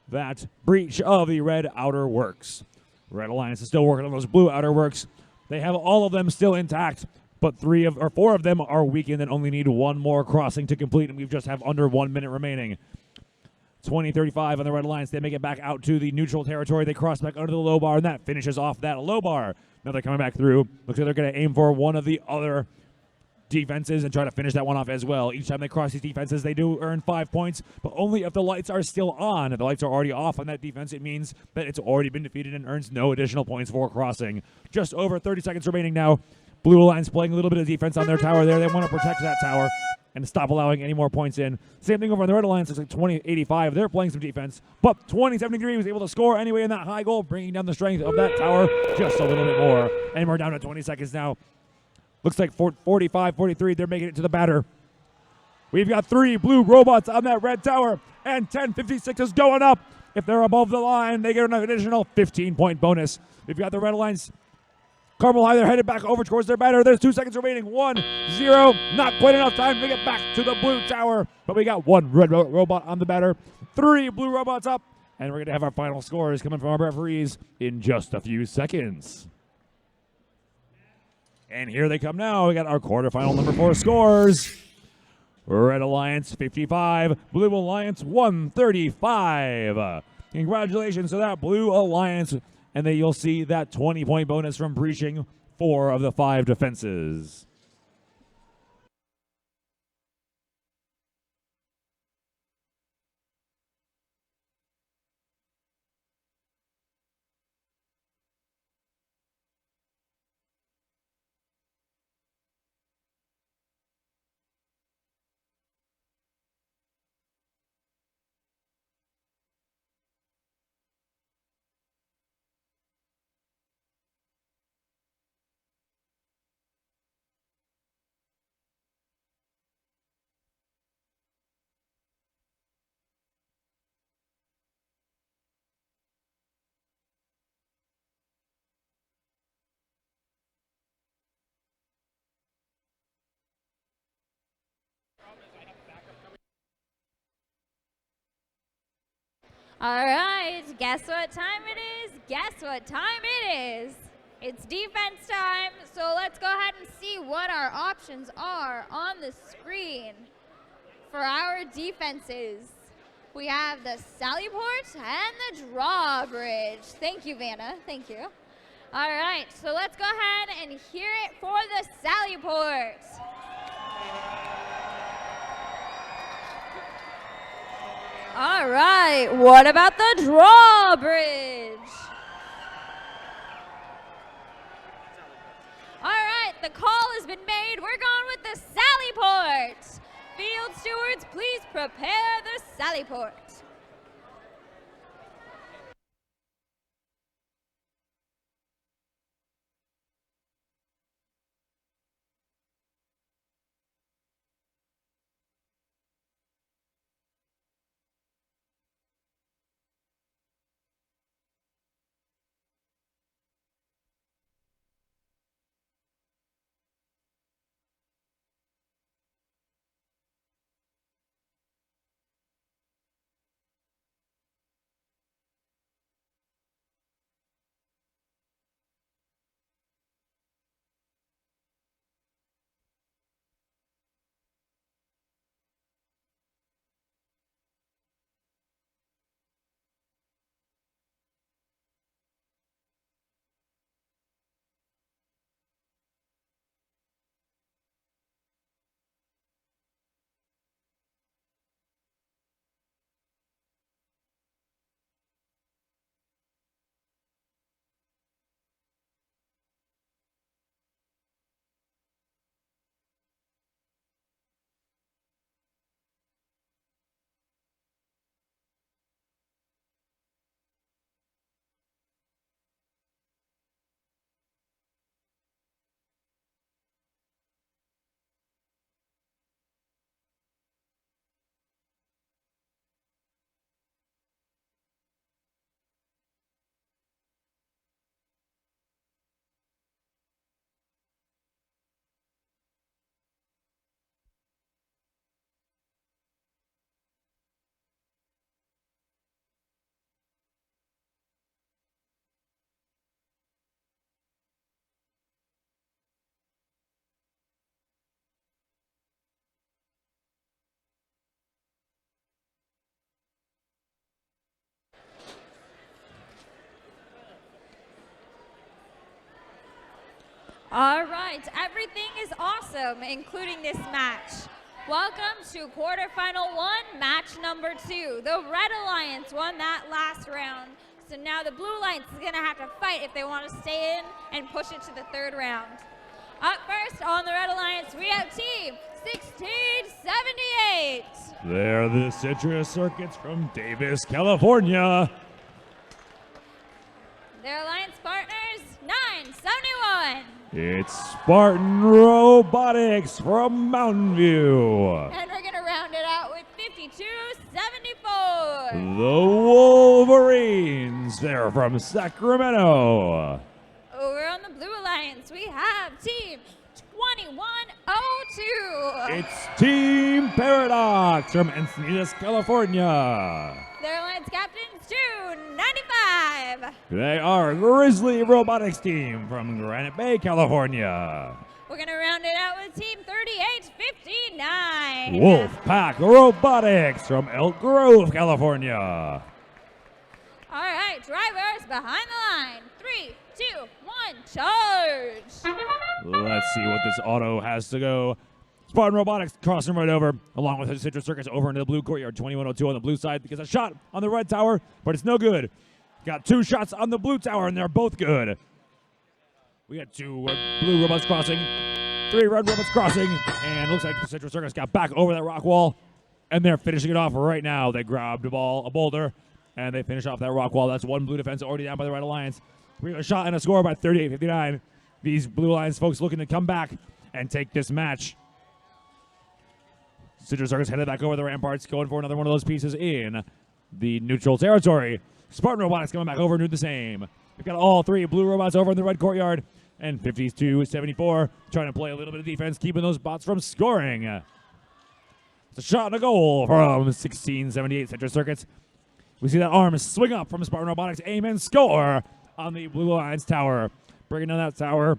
that breach of the red outer works. Red Alliance is still working on those blue outer works. They have all of them still intact, but 4 of them are weakened and only need 1 more crossing to complete, and we just have under 1 minute remaining. 20-35 on the Red Alliance. They make it back out to the neutral territory. They cross back under the low bar, and that finishes off that low bar. Now they're coming back through. Looks like they're going to aim for one of the other defenses and try to finish that one off as well. Each time they cross these defenses, they do earn 5 points, but only if the lights are still on. If the lights are already off on that defense, it means that it's already been defeated and earns no additional points for crossing. Just over 30 seconds remaining now. Blue Alliance playing a little bit of defense on their tower there. They want to protect that tower and stop allowing any more points in. Same thing over on the Red Alliance. It's like 20-85. They're playing some defense, but 20-73 was able to score anyway in that high goal, bringing down the strength of that tower just a little bit more. And we're down to 20 seconds now. Looks like 45-43, they're making it to the batter. We've got 3 blue robots on that red tower, and 10:56 is going up. If they're above the line, they get an additional 15-point bonus. We've got the Red Alliance. Carmel High, they're headed back over towards their batter. There's 2 seconds remaining. 1-0. Not quite enough time to get back to the blue tower, but we got 1 red robot on the batter, 3 blue robots up, and we're going to have our final scores coming from our referees in just a few seconds. And here they come now. We got our quarterfinal number 4 scores. Red Alliance 55, Blue Alliance 135. Congratulations to that Blue Alliance. And then you'll see that 20-point bonus from breaching 4 of the 5 defenses. All right, guess what time it is? Guess what time it is? It's defense time, so let's go ahead and see what our options are on the screen for our defenses. We have the sally port and the drawbridge. Thank you, Vanna. Thank you. All right, so let's go ahead and hear it for the sally port. All right, what about the drawbridge? All right, the call has been made. We're going with the sally port. Field stewards, please prepare the sally port. All right, everything is awesome, including this match. Welcome to quarterfinal 1, match number 2. The Red Alliance won that last round, so now the Blue Alliance is gonna have to fight if they want to stay in and push it to the 3rd round. Up first on the Red Alliance, we have team 1678. They're the Citrus Circuits from Davis, California. Their alliance partners, 971. It's Spartan Robotics from Mountain View. And we're gonna round it out with 5274. The Wolverines, they're from Sacramento. Over on the Blue Alliance, we have team 2102. It's Team Paradox from Encinitas, California. Their alliance captains, 295. They are Grizzly Robotics team from Granite Bay, California. We're gonna round it out with team 3859. Wolfpack Robotics from Elk Grove, California. All right, drivers behind the line. 3, 2, 1, charge. Let's see what this auto has to go. Spartan Robotics crossing right over, along with the Citrus Circus over into the blue courtyard. 2102 on the blue side because a shot on the red tower, but it's no good. Got 2 shots on the blue tower, and they're both good. We got 2 blue robots crossing, 3 red robots crossing, and looks like the Citrus Circus got back over that rock wall, and they're finishing it off right now. They grabbed a boulder, and they finish off that rock wall. That's 1 blue defense already down by the Red Alliance. We have a shot and a score by 38-59. These Blue Alliance folks looking to come back and take this match. Citrus Circus headed back over the ramparts, going for another one of those pieces in the neutral territory. Spartan Robotics coming back over and do the same. We've got all 3 blue robots over in the red courtyard, and 52-74 trying to play a little bit of defense, keeping those bots from scoring. It's a shot and a goal from 1678 Citrus Circuits. We see that arm swing up from Spartan Robotics, aim and score on the Blue Alliance tower. Bringing down that tower.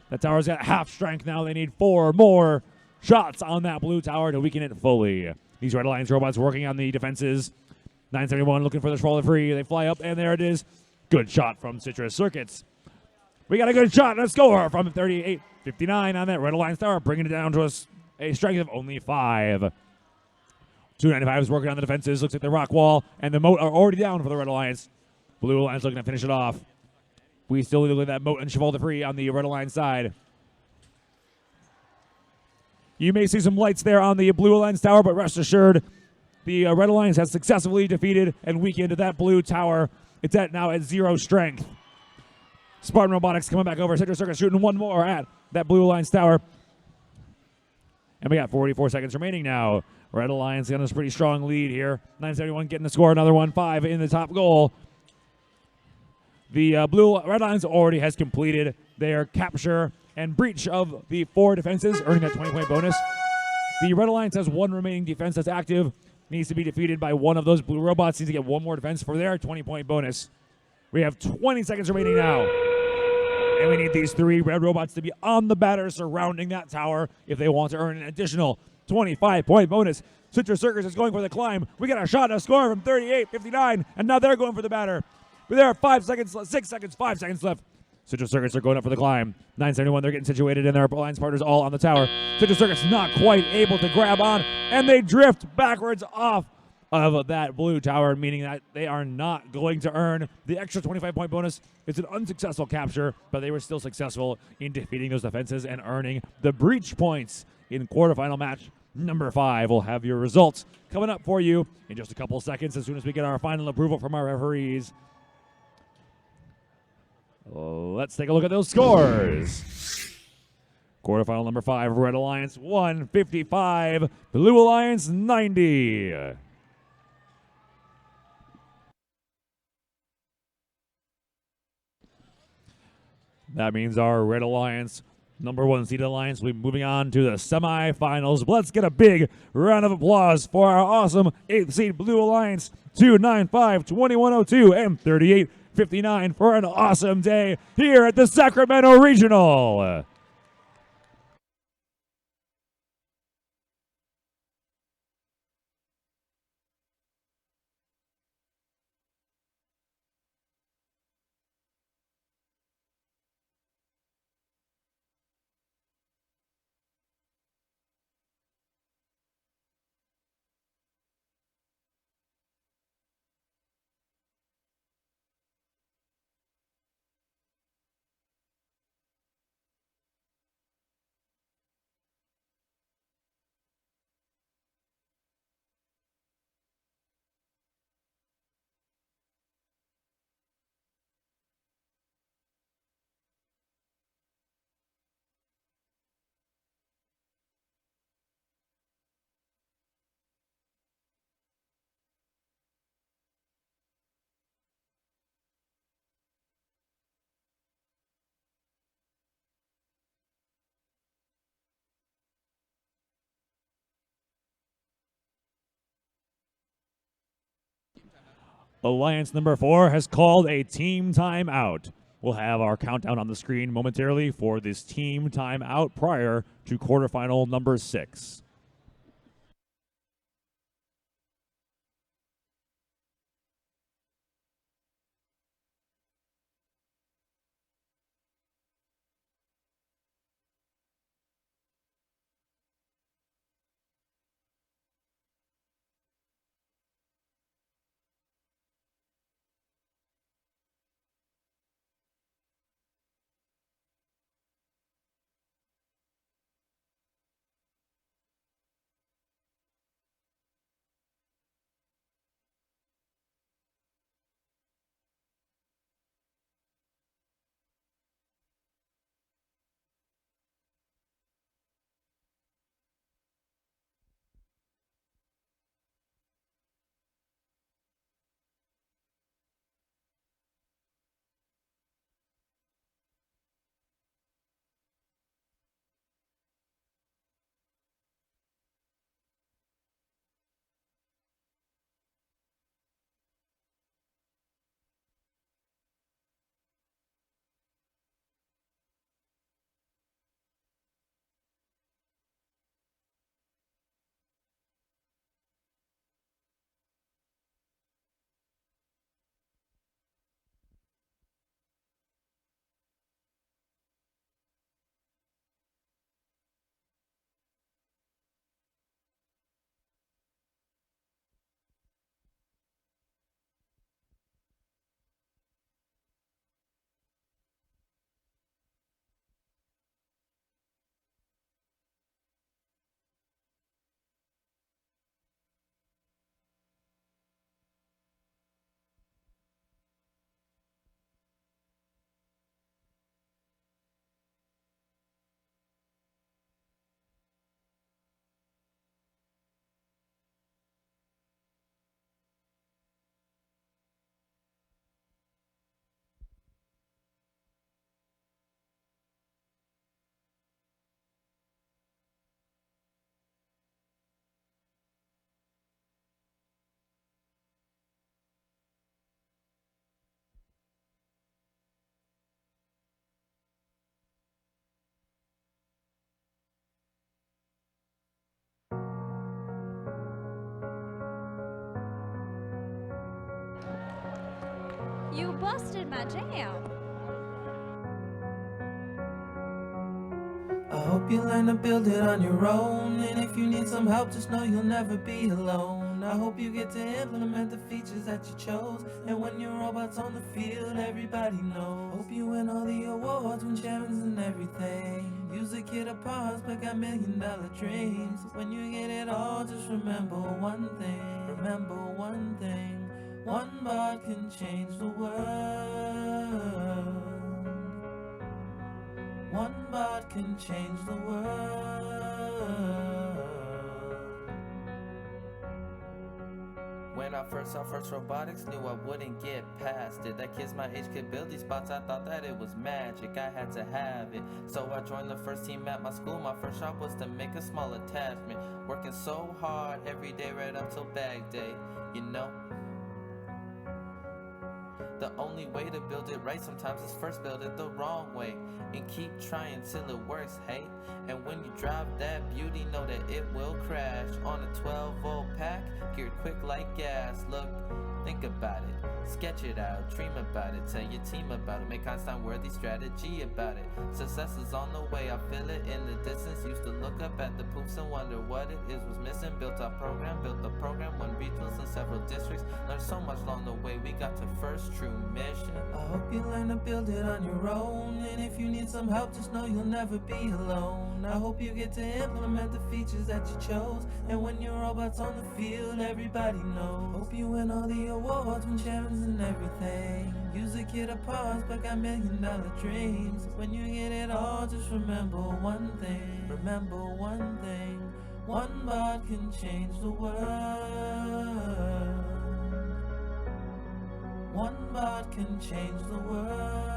That tower's got half strength now. They need 4 more shots on that blue tower to weaken it fully. These Red Alliance robots working on the defenses. 971 looking for the troller free. They fly up, and there it is. Good shot from Citrus Circuits. We got a good shot and a score from 38-59 on that Red Alliance tower, bringing it down to a strength of only 5. 295 is working on the defenses. Looks like the rock wall and the moat are already down for the Red Alliance. Blue Alliance looking to finish it off. We still look at that moat and Cheval de Free on the Red Alliance side. You may see some lights there on the Blue Alliance tower, but rest assured, the Red Alliance has successfully defeated and weakened that blue tower. It's now at 0 strength. Spartan Robotics coming back over. Citrus Circuit shooting one more at that Blue Alliance tower. And we got 44 seconds remaining now. Red Alliance got a pretty strong lead here. 971 getting the score. Another 1-5 in the top goal. The Red Alliance already has completed their capture and breach of the 4 defenses, earning that 20-point bonus. The Red Alliance has 1 remaining defense that's active. Needs to be defeated by one of those blue robots. Needs to get 1 more defense for their 20-point bonus. We have 20 seconds remaining now. And we need these 3 red robots to be on the batter surrounding that tower if they want to earn an additional 25-point bonus. Citrus Circus is going for the climb. We got a shot and a score from 38-59, and now they're going for the batter. But there are 5 seconds, 6 seconds, 5 seconds left. Citrus Circuits are going up for the climb. 971, they're getting situated, and their alliance partners all on the tower. Citrus Circuits not quite able to grab on, and they drift backwards off of that blue tower, meaning that they are not going to earn the extra 25-point bonus. It's an unsuccessful capture, but they were still successful in defeating those defenses and earning the breach points in quarterfinal match number 5. We'll have your results coming up for you in just a couple seconds as soon as we get our final approval from our referees. Let's take a look at those scores. Quarterfinal number 5, Red Alliance 155, Blue Alliance 90. That means our Red Alliance, number 1 seeded alliance, will be moving on to the semifinals. Let's get a big round of applause for our awesome 8th seed Blue Alliance, 295, 2102, and 38-59 for an awesome day here at the Sacramento Regional. Alliance number 4 has called a team timeout. We'll have our countdown on the screen momentarily for this team timeout prior to quarterfinal number 6. You busted my jam. I hope you learn to build it on your own, and if you need some help, just know you'll never be alone. I hope you get to implement the features that you chose, and when your robot's on the field, everybody knows. Hope you win all the awards, win champions and everything. Use a kid of pause, but got $1,000,000 dreams. When you get it all, just remember one thing. Remember one thing. One bot can change the world. One bot can change the world. When I first saw First Robotics, knew I wouldn't get past it. That kids my age could build these bots, I thought that it was magic. I had to have it, so I joined the first team at my school. My first job was to make a small attachment, working so hard every day right up till bag day, you know. The only way to build it right sometimes is first build it the wrong way, and keep trying till it works, hey. And when you drive that beauty, know that it will crash on a 12-volt pack, geared quick like gas. Look, think about it, sketch it out, dream about it, tell your team about it, make Einstein worthy strategy about it. Success is on the way, I feel it in the distance. Used to look up at the poops and wonder what it is was missing. Built our program, built the program, won regionals in several districts. Learned so much along the way, we got to first true mission. I hope you learn to build it on your own, and if you need some help, just know you'll never be alone. I hope you get to implement the features that you chose, and when your robot's on the field, everybody knows. Hope you win all the awards, win champions and everything. Use a kid of pause, but got $1,000,000 dreams. When you get it all, just remember one thing. Remember one thing. One bot can change the world. One bot can change the world.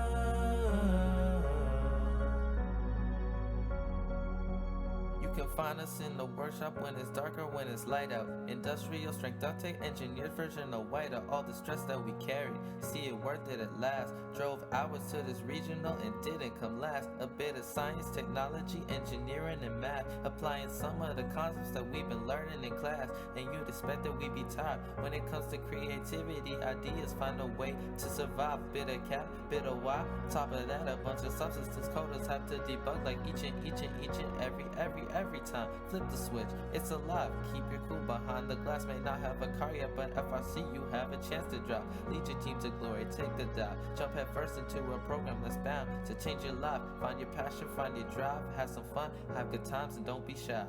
You can find us in the workshop when it's darker, when it's light out. Industrial strength duct-tape, engineered version of white out. All the stress that we carried, see it worth it at last. Drove hours to this regional and didn't come last. A bit of science, technology, engineering, and math. Applying some of the concepts that we've been learning in class. And you'd expect that we'd be tired. When it comes to creativity, ideas find a way to survive. Bit of cap, bit of why. Top of that, a bunch of subsystems coders have to debug like each and every time. Flip the switch, it's alive. Keep your cool behind the glass. May not have a car yet, but FRC you have a chance to drop. Lead your team to glory, take the dive. Jump head first into a program that's bound to change your life. Find your passion, find your drive. Have some fun, have good times, and don't be shy.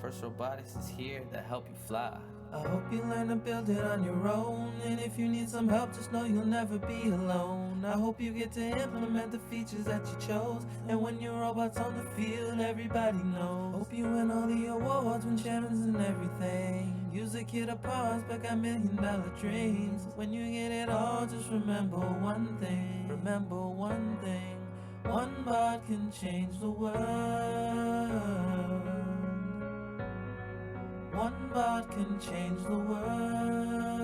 First Robotics is here to help you fly. I hope you learn to build it on your own, and if you need some help, just know you'll never be alone. I hope you get to implement the features that you chose, and when your robot's on the field, everybody knows. Hope you win all the awards, win champions and everything. Use a kid of pause, but got $1,000,000 dreams. When you get it all, just remember one thing. Remember one thing. One bot can change the world. One bot can change the world.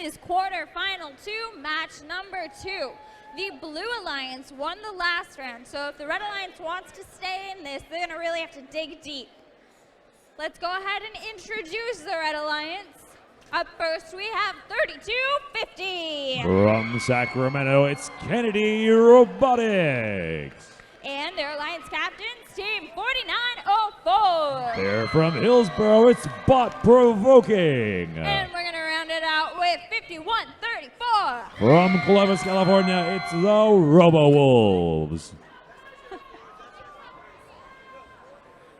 is quarterfinal 2, match number 2. The Blue Alliance won the last round, so if the Red Alliance wants to stay in this, they're gonna really have to dig deep. Let's go ahead and introduce the Red Alliance. Up first, we have 3250. From Sacramento, it's Kennedy Robotics. And their Alliance captains, Team 4904. They're from Hillsboro, it's Bot Provoking. And we're gonna round it out with 5134. From Columbus, California, it's the Robo Wolves.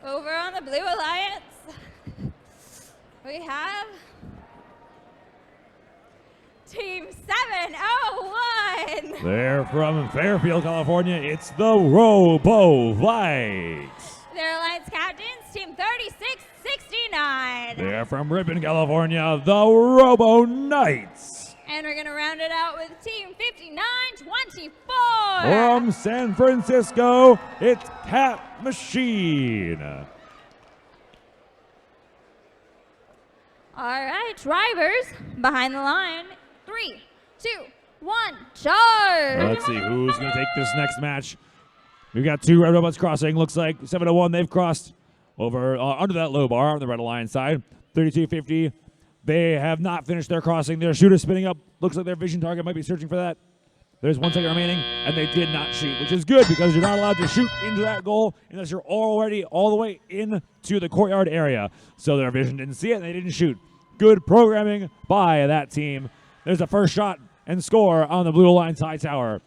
Over on the Blue Alliance, we have Team 701. They're from Fairfield, California, it's the Robo Vikes. Their Alliance captains, Team 3669. They're from Ripon, California, the Robo Knights. And we're gonna round it out with Team 5924. From San Francisco, it's Cat Machine. All right, drivers behind the line. 3, 2, 1, charge. Let's see who's going to take this next match. We've got 2 Red Robots crossing. Looks like 701, they've crossed over under that low bar on the Red Alliance side. 3250, they have not finished their crossing. Their shooter spinning up. Looks like their vision target might be searching for that. There's 1 second remaining, and they did not shoot, which is good because you're not allowed to shoot into that goal unless you're already all the way into the courtyard area. So their vision didn't see it, and they didn't shoot. Good programming by that team. There's the first shot and score on the Blue Alliance high tower.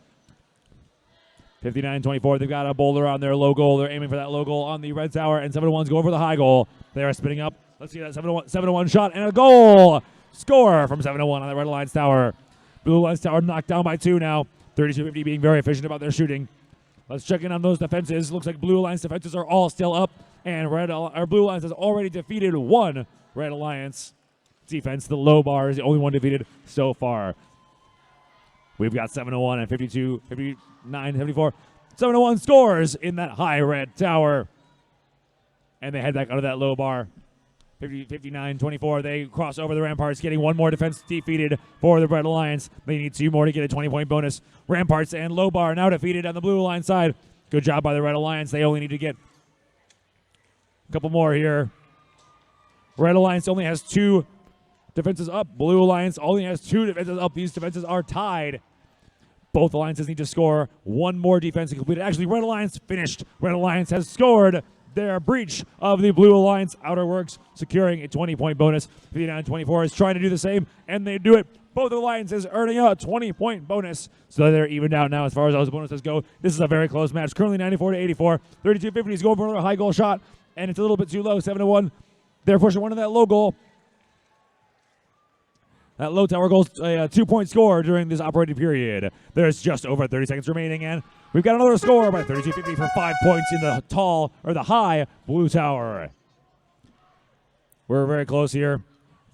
59-24, they've got a boulder on their low goal. They're aiming for that low goal on the red tower, and 701's going for the high goal. They are spinning up. Let's see that 701 shot and a goal. Score from 701 on the Red Alliance tower. Blue Alliance tower knocked down by 2 now. 3250 being very efficient about their shooting. Let's check in on those defenses. Looks like Blue Alliance defenses are all still up, and Blue Alliance has already defeated 1 Red Alliance defense. The low bar is the only one defeated so far. We've got 701 and 52, 59, 74. 701 scores in that high red tower. And they head back under that low bar. 59-24, they cross over the ramparts, getting 1 more defense defeated for the Red Alliance. They need 2 more to get a 20-point bonus. Ramparts and low bar now defeated on the Blue Alliance side. Good job by the Red Alliance. They only need to get a couple more here. Red Alliance only has 2 defenses up. Blue Alliance only has 2 defenses up. These defenses are tied. Both alliances need to score 1 more defense to complete it. Actually, Red Alliance finished. Red Alliance has scored their breach of the Blue Alliance outer works, securing a 20-point bonus. 59-24 is trying to do the same, and they do it. Both alliances earning a 20-point bonus, so they're evened out now as far as those bonuses go. This is a very close match. Currently 94-84. 3250 is going for another high goal shot, and it's a little bit too low. 7-1. They're pushing 1 of that low goal. That low tower goal, a 2-point score during this operating period. There's just over 30 seconds remaining, and we've got another score by 3250 for 5 points in the high blue tower. We're very close here.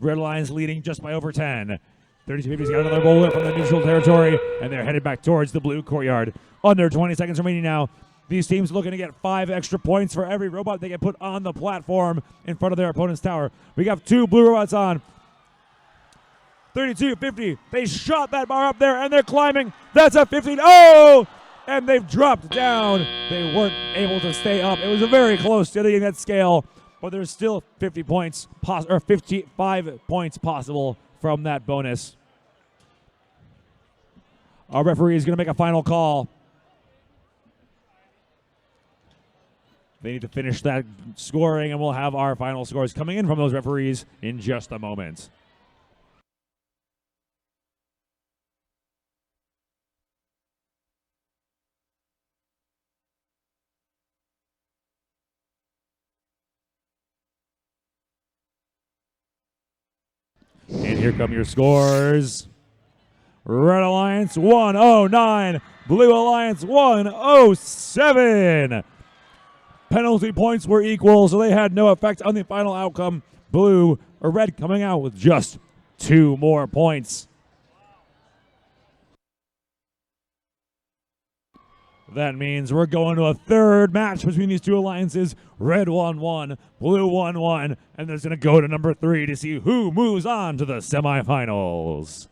Red Alliance leading just by over 10. 3250's got another bowler from the neutral territory, and they're headed back towards the blue courtyard. Under 20 seconds remaining now. These teams looking to get 5 extra points for every robot they get put on the platform in front of their opponent's tower. We got 2 blue robots on. 3250. They shot that bar up there, and they're climbing. That's a 15. Oh! And they've dropped down. They weren't able to stay up. It was a very close to hitting that scale, but there's still 50 points, or 55 points possible from that bonus. Our referee is going to make a final call. They need to finish that scoring, and we'll have our final scores coming in from those referees in just a moment. And here come your scores. Red Alliance 109, Blue Alliance 107. Penalty points were equal, so they had no effect on the final outcome. Blue or Red coming out with just 2 more points. That means we're going to a third match between these two alliances. Red 1-1, blue 1-1, and there's going to go to number 3 to see who moves on to the semifinals.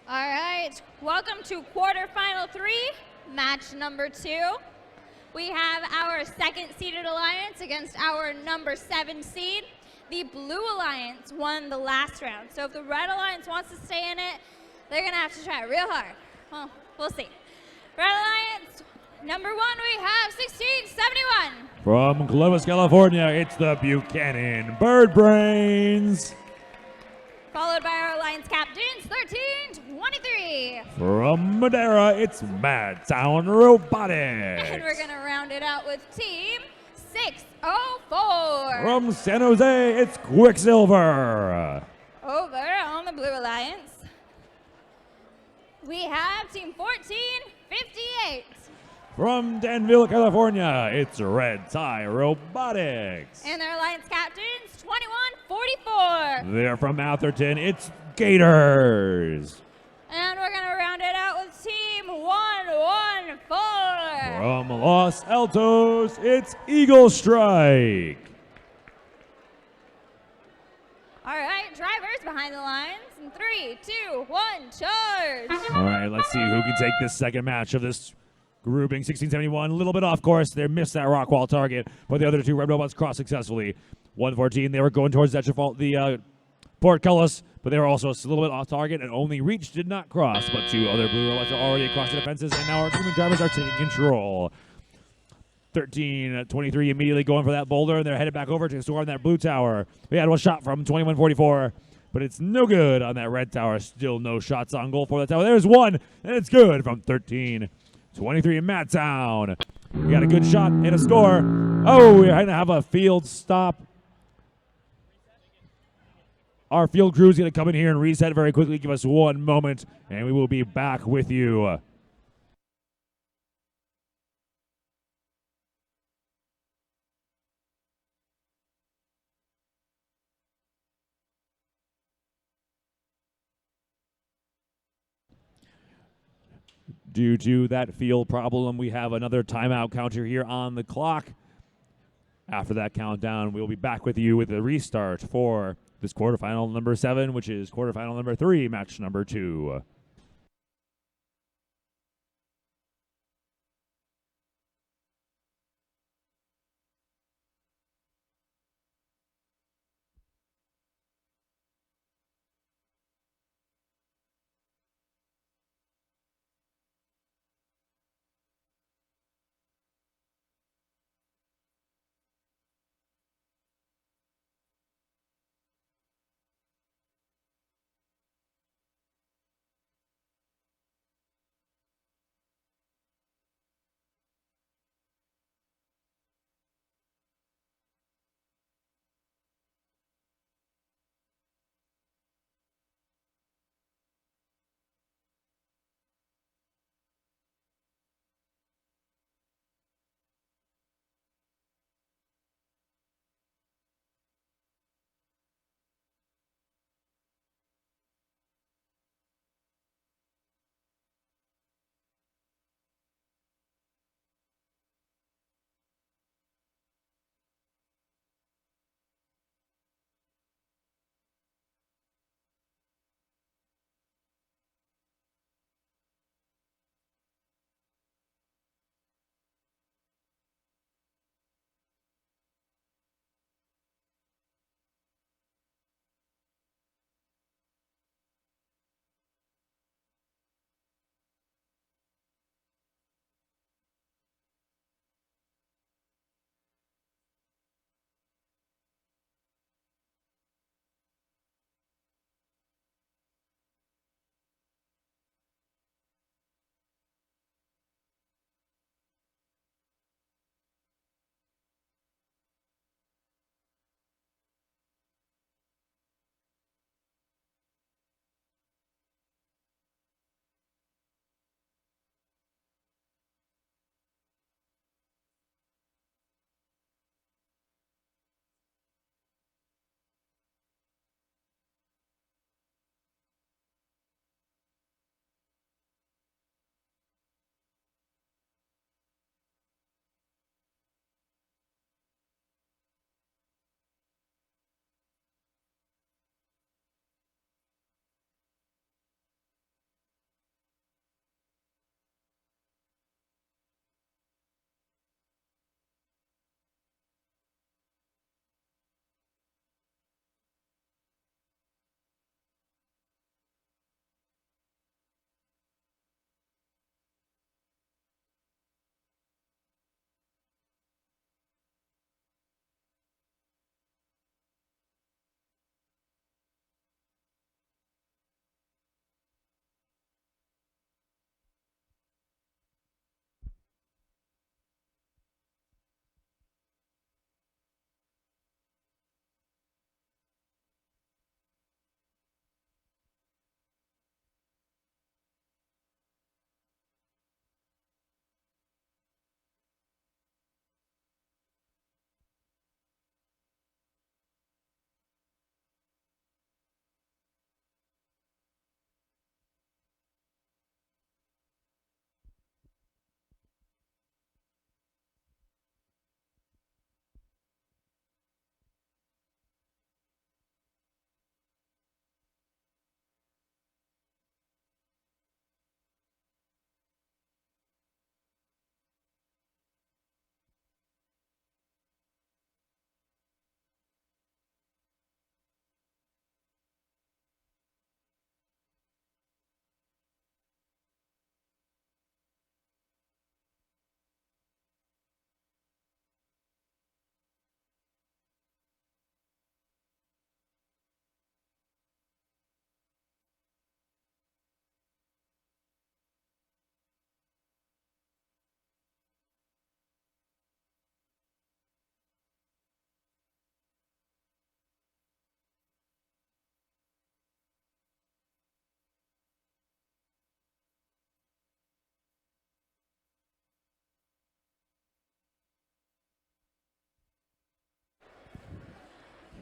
All right, welcome to quarterfinal 3, match number 2. We have our second seeded alliance against our number 7 seed. The blue alliance won the last round, so if the red alliance wants to stay in it, they're gonna have to try real hard. Well, we'll see. Red alliance, number 1, we have 1671. From Columbus, California, it's the Buchanan Bird Brains. Followed by our alliance captains, 1323. From Madeira, it's Madtown Robotics. And we're gonna round it out with team 604. From San Jose, it's Quicksilver. Over on the blue alliance, we have team 1458. From Danville, California, it's Red Tie Robotics. And their alliance captains, 2144. They're from Atherton, it's Gators. And we're gonna round it out with team 114. From Los Altos, it's Eagle Strike. All right, drivers behind the lines. In 3, 2, 1, charge. All right, let's see who can take this second match of this grouping. 1671, a little bit off course. They missed that rock wall target, but the other two red robots crossed successfully. 114, they were going towards the portcullis, but they were also a little bit off target, and only Reach did not cross, but two other blue robots are already across the defenses, and now our human drivers are taking control. 1323 immediately going for that boulder, and they're headed back over to storm that blue tower. We had one shot from 2144, but it's no good on that red tower. Still no shots on goal for that tower. There's one, and it's good from 1323 in Madtown. We got a good shot and a score. Oh, we're going to have a field stop. Our field crew is going to come in here and reset very quickly. Give us one moment, and we will be back with you. Due to that field problem, we have another timeout counter here on the clock. After that countdown, we'll be back with you with a restart for this quarterfinal number 7, which is quarterfinal number 3, match number 2.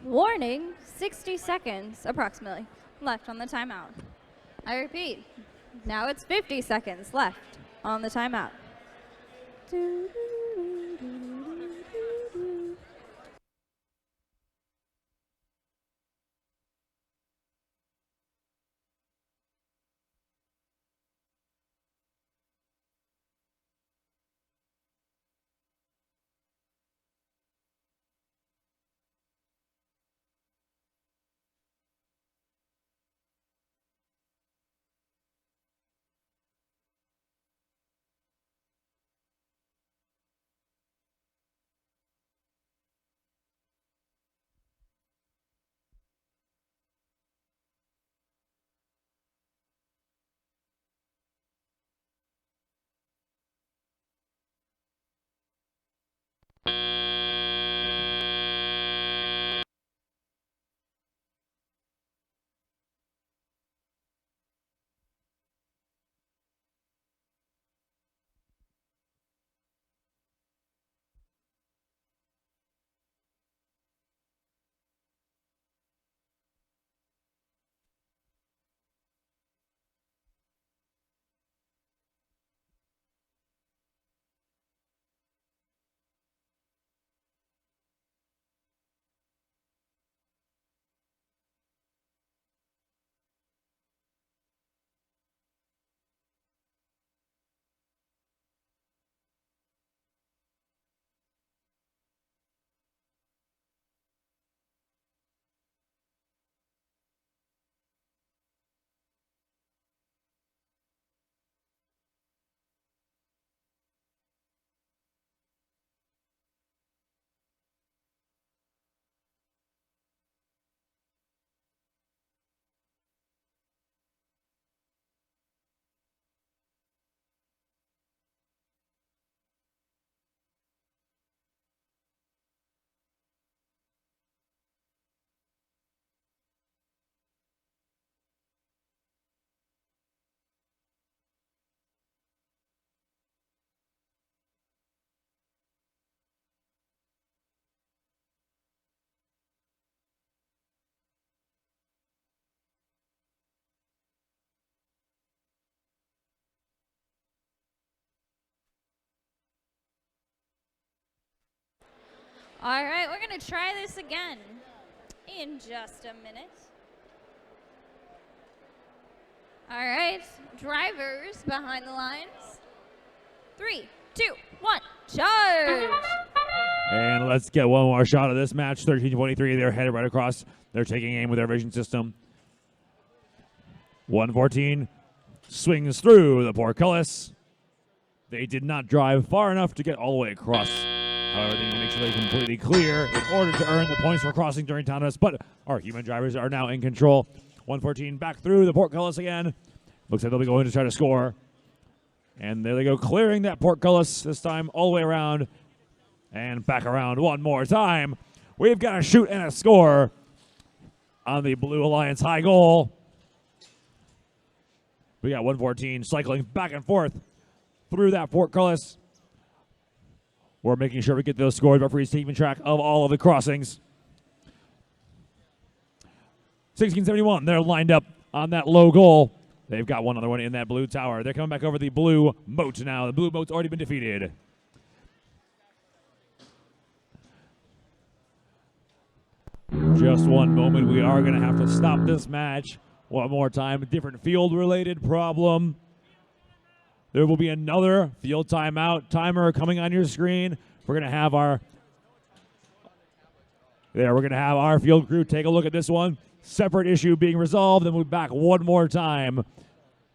Warning, 60 seconds approximately left on the timeout. I repeat, Now it's 50 seconds left on the timeout. All right, we're going to try this again in just a minute. All right, drivers behind the lines. 3, 2, 1, charge! And let's get one more shot of this match. 13-23, they're headed right across. They're taking aim with their vision system. 114 swings through the portcullis. They did not drive far enough to get all the way across. However, they need to make sure they're completely clear in order to earn the points for crossing during time test. But our human drivers are now in control. 114 back through the portcullis again. Looks like they'll be going to try to score. And there they go, clearing that portcullis this time all the way around. And back around one more time. We've got a shoot and a score on the Blue Alliance high goal. We got 114 cycling back and forth through that portcullis. We're making sure we get those scores. Referees keeping track of all of the crossings. 1671, they're lined up on that low goal. They've got one other one in that blue tower. They're coming back over the blue moat now. The blue moat's already been defeated. Just one moment. We are going to have to stop this match one more time. A different field-related problem. There will be another field timeout timer coming on your screen. We're going to have our field crew take a look at this one. Separate issue being resolved, and we'll be back one more time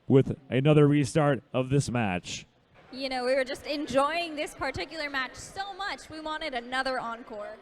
with another restart of this match. You know, we were just enjoying this particular match so much, we wanted another encore.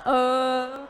Uh-oh.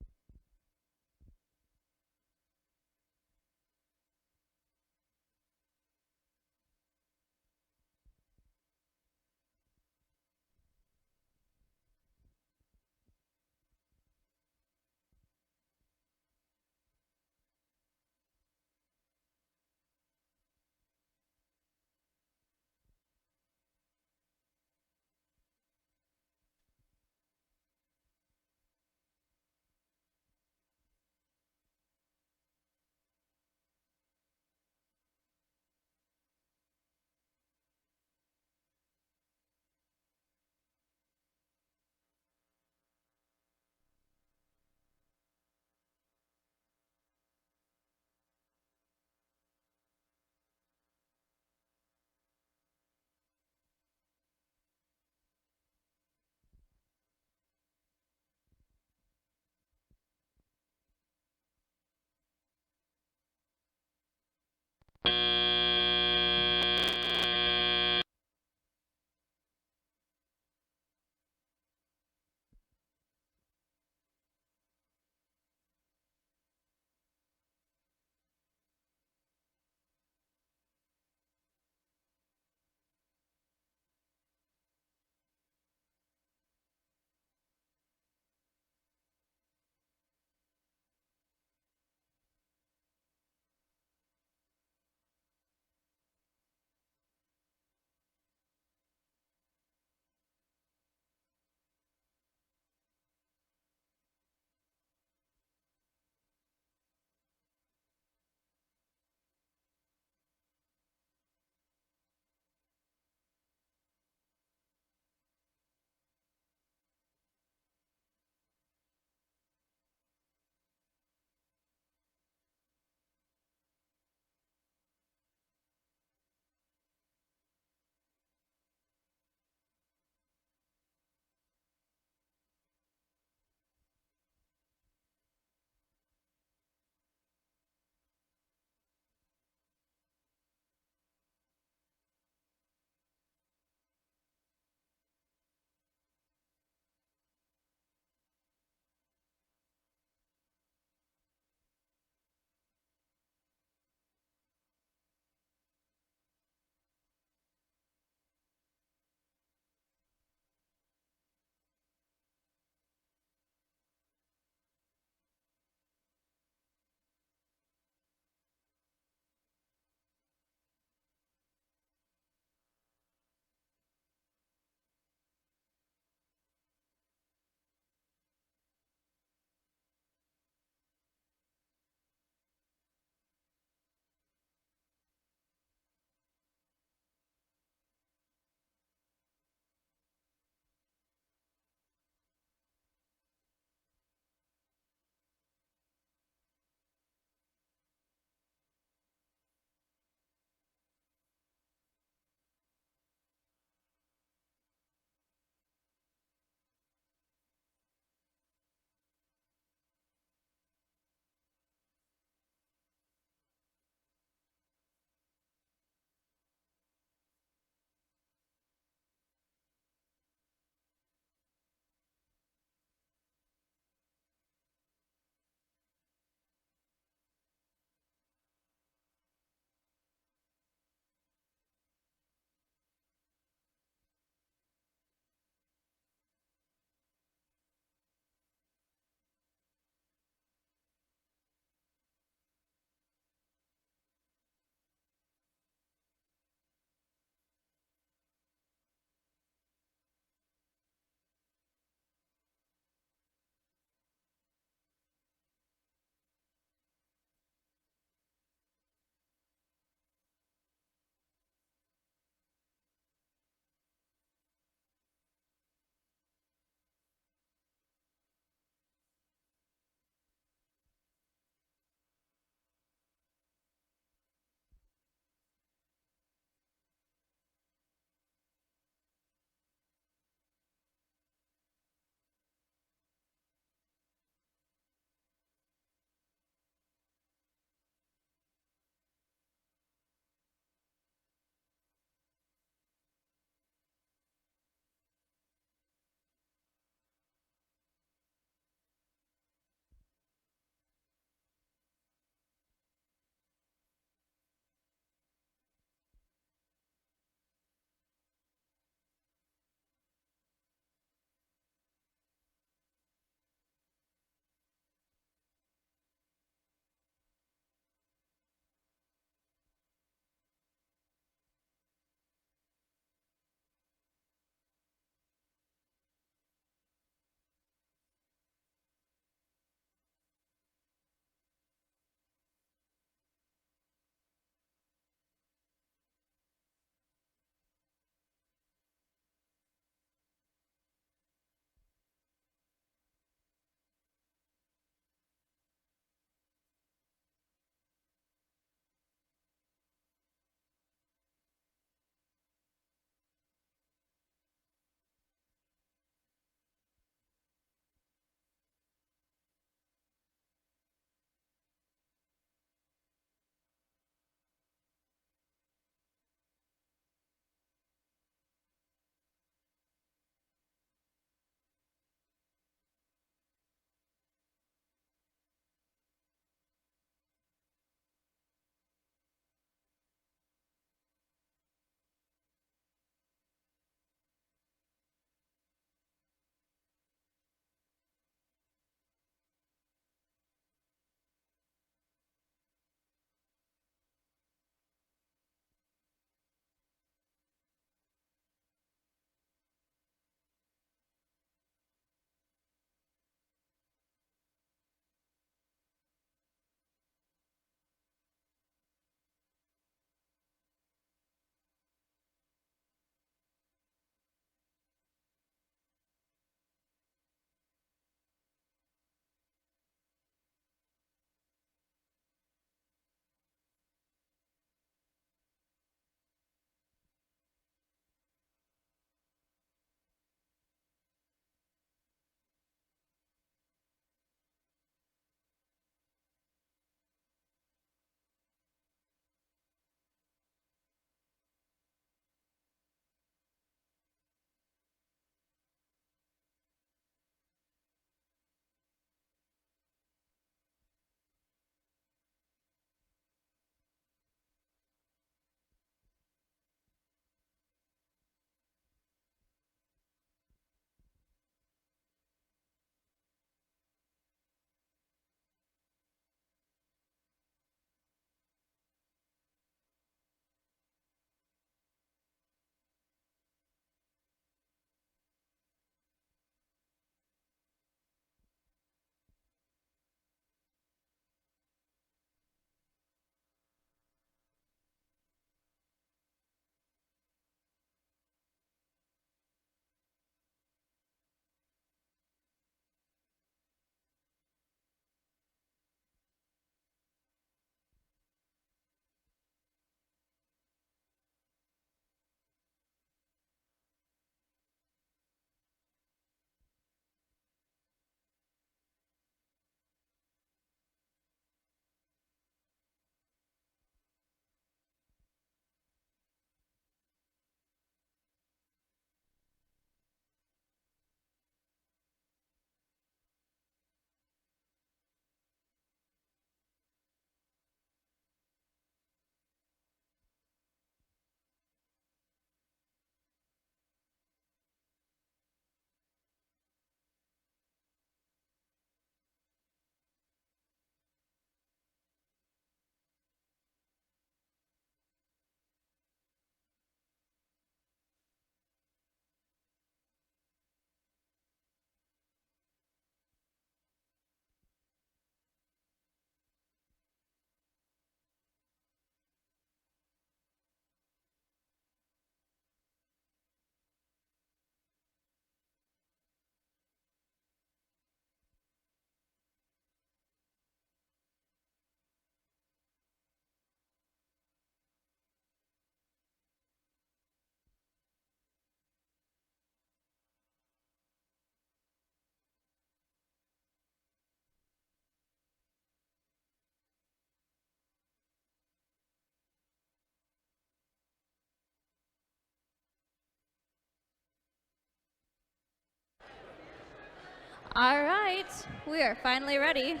All right, we are finally ready.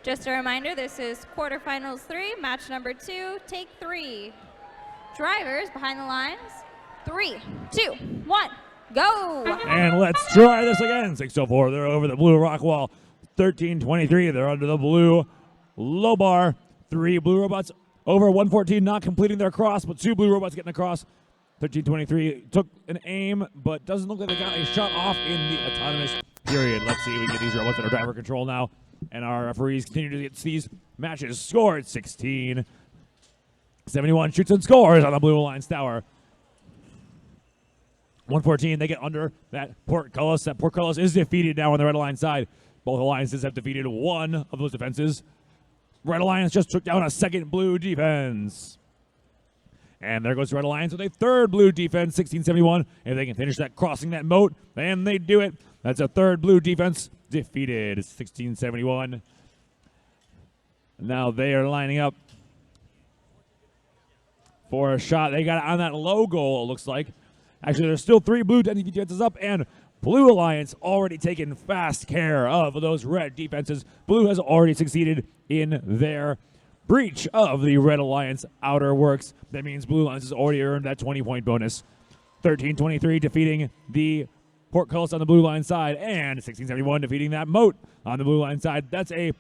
Just a reminder, this is quarterfinals 3, match number 2, take 3. Drivers behind the lines. 3, 2, 1, go! And let's try this again. 604, they're over the blue rock wall. 1323, they're under the blue low bar. 3 blue robots over 114, not completing their cross, but 2 blue robots getting across. 1323 took an aim, but doesn't look like they got a shot off in the autonomous period. Let's see if we get these robots under driver control now. And our referees continue to get these matches scored. 16-71 shoots and scores on the blue alliance tower. 114, they get under that portcullis. That portcullis is defeated now on the red alliance side. Both alliances have defeated one of those defenses. Red alliance just took down a second blue defense. And there goes Red Alliance with a third blue defense, 1671. If they can finish that, crossing that moat, and they do it. That's a third blue defense defeated, 1671. Now they are lining up for a shot. They got it on that low goal, it looks like. Actually, there's still 3 blue defenses up, and Blue Alliance already taken fast care of those red defenses. Blue has already succeeded in their breach of the Red Alliance outer works. That means Blue Alliance has already earned that 20-point bonus. 1323 defeating the portcullis on the blue line side, and 1671 defeating that moat on the blue line side. That's a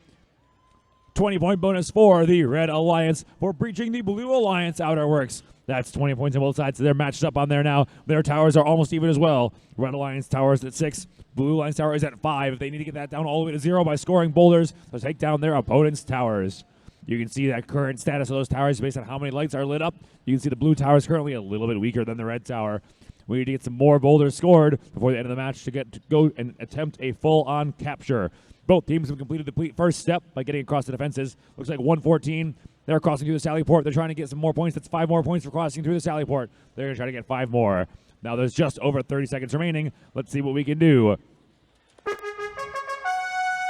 20-point bonus for the Red Alliance for breaching the Blue Alliance outer works. That's 20 points on both sides, so they're matched up on there now. Their towers are almost even as well. Red Alliance tower is at 6. Blue Alliance tower is at 5. They need to get that down all the way to 0 by scoring boulders to take down their opponent's towers. You can see that current status of those towers based on how many lights are lit up. You can see the blue tower is currently a little bit weaker than the red tower. We need to get some more boulders scored before the end of the match to go and attempt a full-on capture. Both teams have completed the first step by getting across the defenses. Looks like 114. They're crossing through the Sally Port. They're trying to get some more points. That's 5 more points for crossing through the Sally Port. They're going to try to get 5 more. Now there's just over 30 seconds remaining. Let's see what we can do.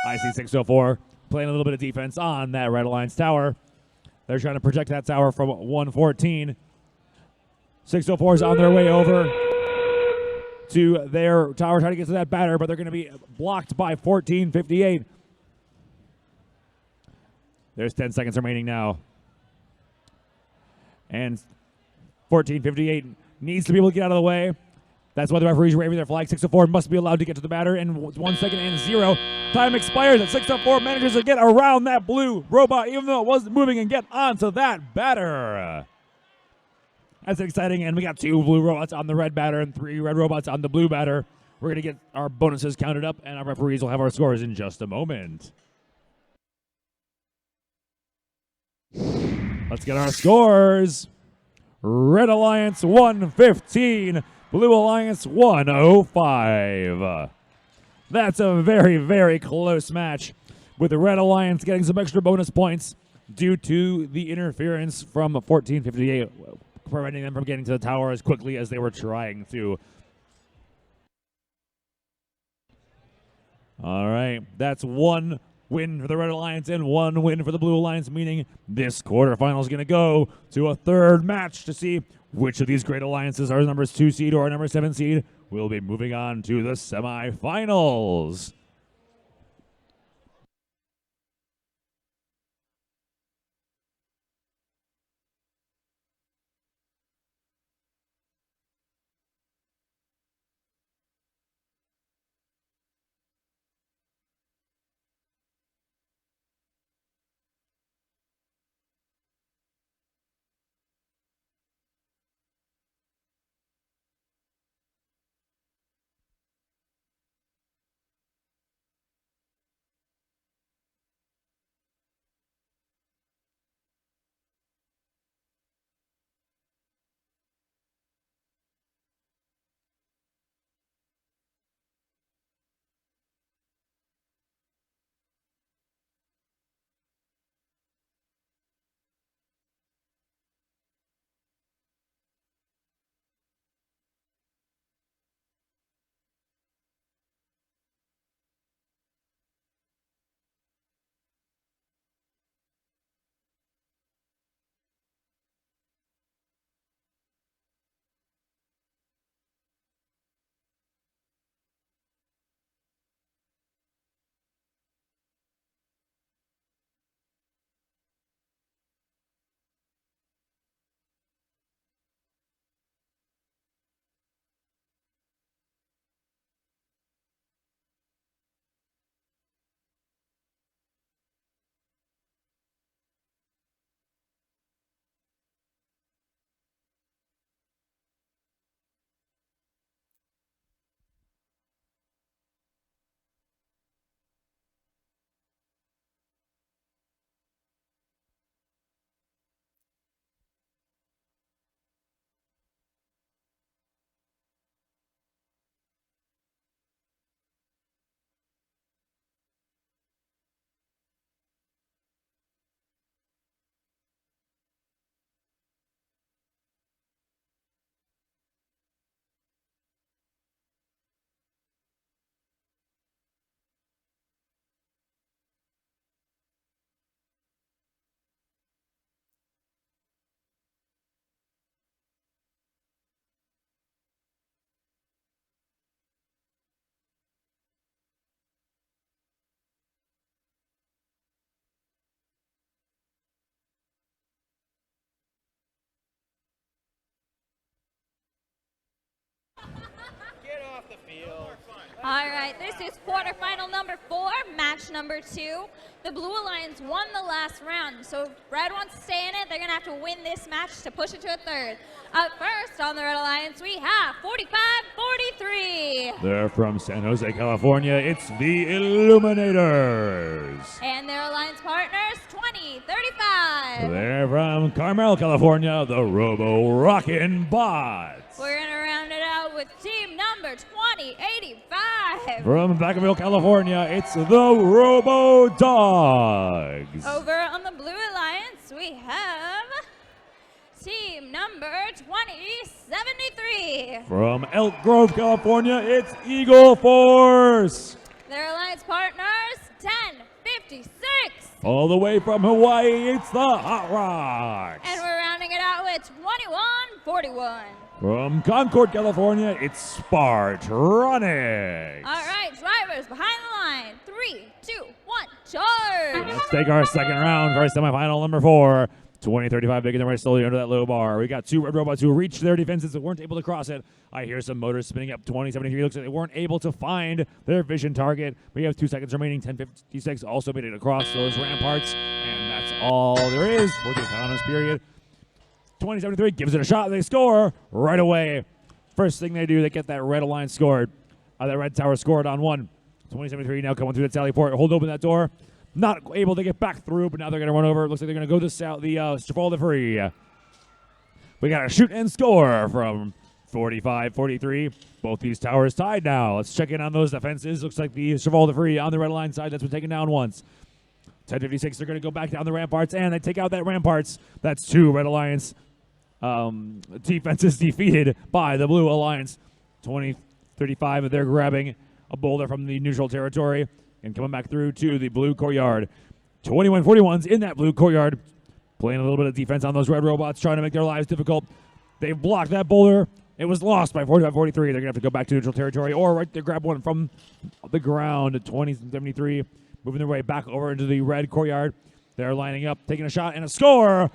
IC604 playing a little bit of defense on that Red Alliance tower. They're trying to protect that tower from 114. 604 is on their way over to their tower, trying to get to that batter, but they're going to be blocked by 1458. There's 10 seconds remaining now. And 1458 needs to be able to get out of the way. That's why the referees are waving their flag. 604 must be allowed to get to the batter in 1 second and 0. Time expires, and 604 manages to get around that blue robot, even though it wasn't moving, and get onto that batter. That's exciting, and we got 2 blue robots on the red batter and 3 red robots on the blue batter. We're going to get our bonuses counted up, and our referees will have our scores in just a moment. Let's get our scores. Red Alliance 115, Blue Alliance 105. That's a very, very close match, with the Red Alliance getting some extra bonus points due to the interference from 1458, preventing them from getting to the tower as quickly as they were trying to. All right, that's 1 win for the Red Alliance and 1 win for the Blue Alliance, meaning this quarterfinal is going to go to a 3rd match to see which of these great alliances are numbers 2 seed or number 7 seed. We'll be moving on to the semifinals. All right, this is quarterfinal number 4, match number 2. The Blue Alliance won the last round, so if Red wants to stay in it, they're going to have to win this match to push it to a third. Up first on the Red Alliance, we have 45-43. They're from San Jose, California. It's the Illuminators. And their alliance partners, 20-35. They're from Carmel, California. The Robo Rockin' Bots. We're going to round it out with team number 2085. From Vacaville, California, it's the Robo Dogs. Over on the Blue Alliance, we have team number 2073. From Elk Grove, California, it's Eagle Force. Their alliance partners, 1056. All the way from Hawaii, it's the Hot Rocks. And we're rounding it out with 2141. From Concord, California, it's Spartronics. All right, drivers behind the line. 3, 2, 1, charge. Let's take our second round for our semifinal number 4. 20-35, making their way slowly under that low bar. We got 2 red robots who reached their defenses but weren't able to cross it. I hear some motors spinning up. 20-73 looks like they weren't able to find their vision target. We have 2 seconds remaining. 10:56 also made it across those ramparts. And that's all there is for the autonomous period. 20-73 gives it a shot. They score right away. First thing they do, they get that red alliance scored. That red tower scored on 1. 20-73 now coming through the tally port. Hold open that door. Not able to get back through, but now they're going to run over. It looks like they're going to go to the Stronghold free. We got a shoot and score from 45-43. Both these towers tied now. Let's check in on those defenses. Looks like the Stronghold free on the red line side that's been taken down once. 10:56, they're going to go back down the ramparts, and they take out that ramparts. That's 2 Red Alliance defenses defeated by the Blue Alliance. 20-35, they're grabbing a boulder from the neutral territory and coming back through to the blue courtyard. 21-41's in that blue courtyard, playing a little bit of defense on those red robots, trying to make their lives difficult. They've blocked that boulder. It was lost by 45-43. They're going to have to go back to neutral territory or right there grab one from the ground. 20-73, moving their way back over into the red courtyard. They're lining up, taking a shot, and a score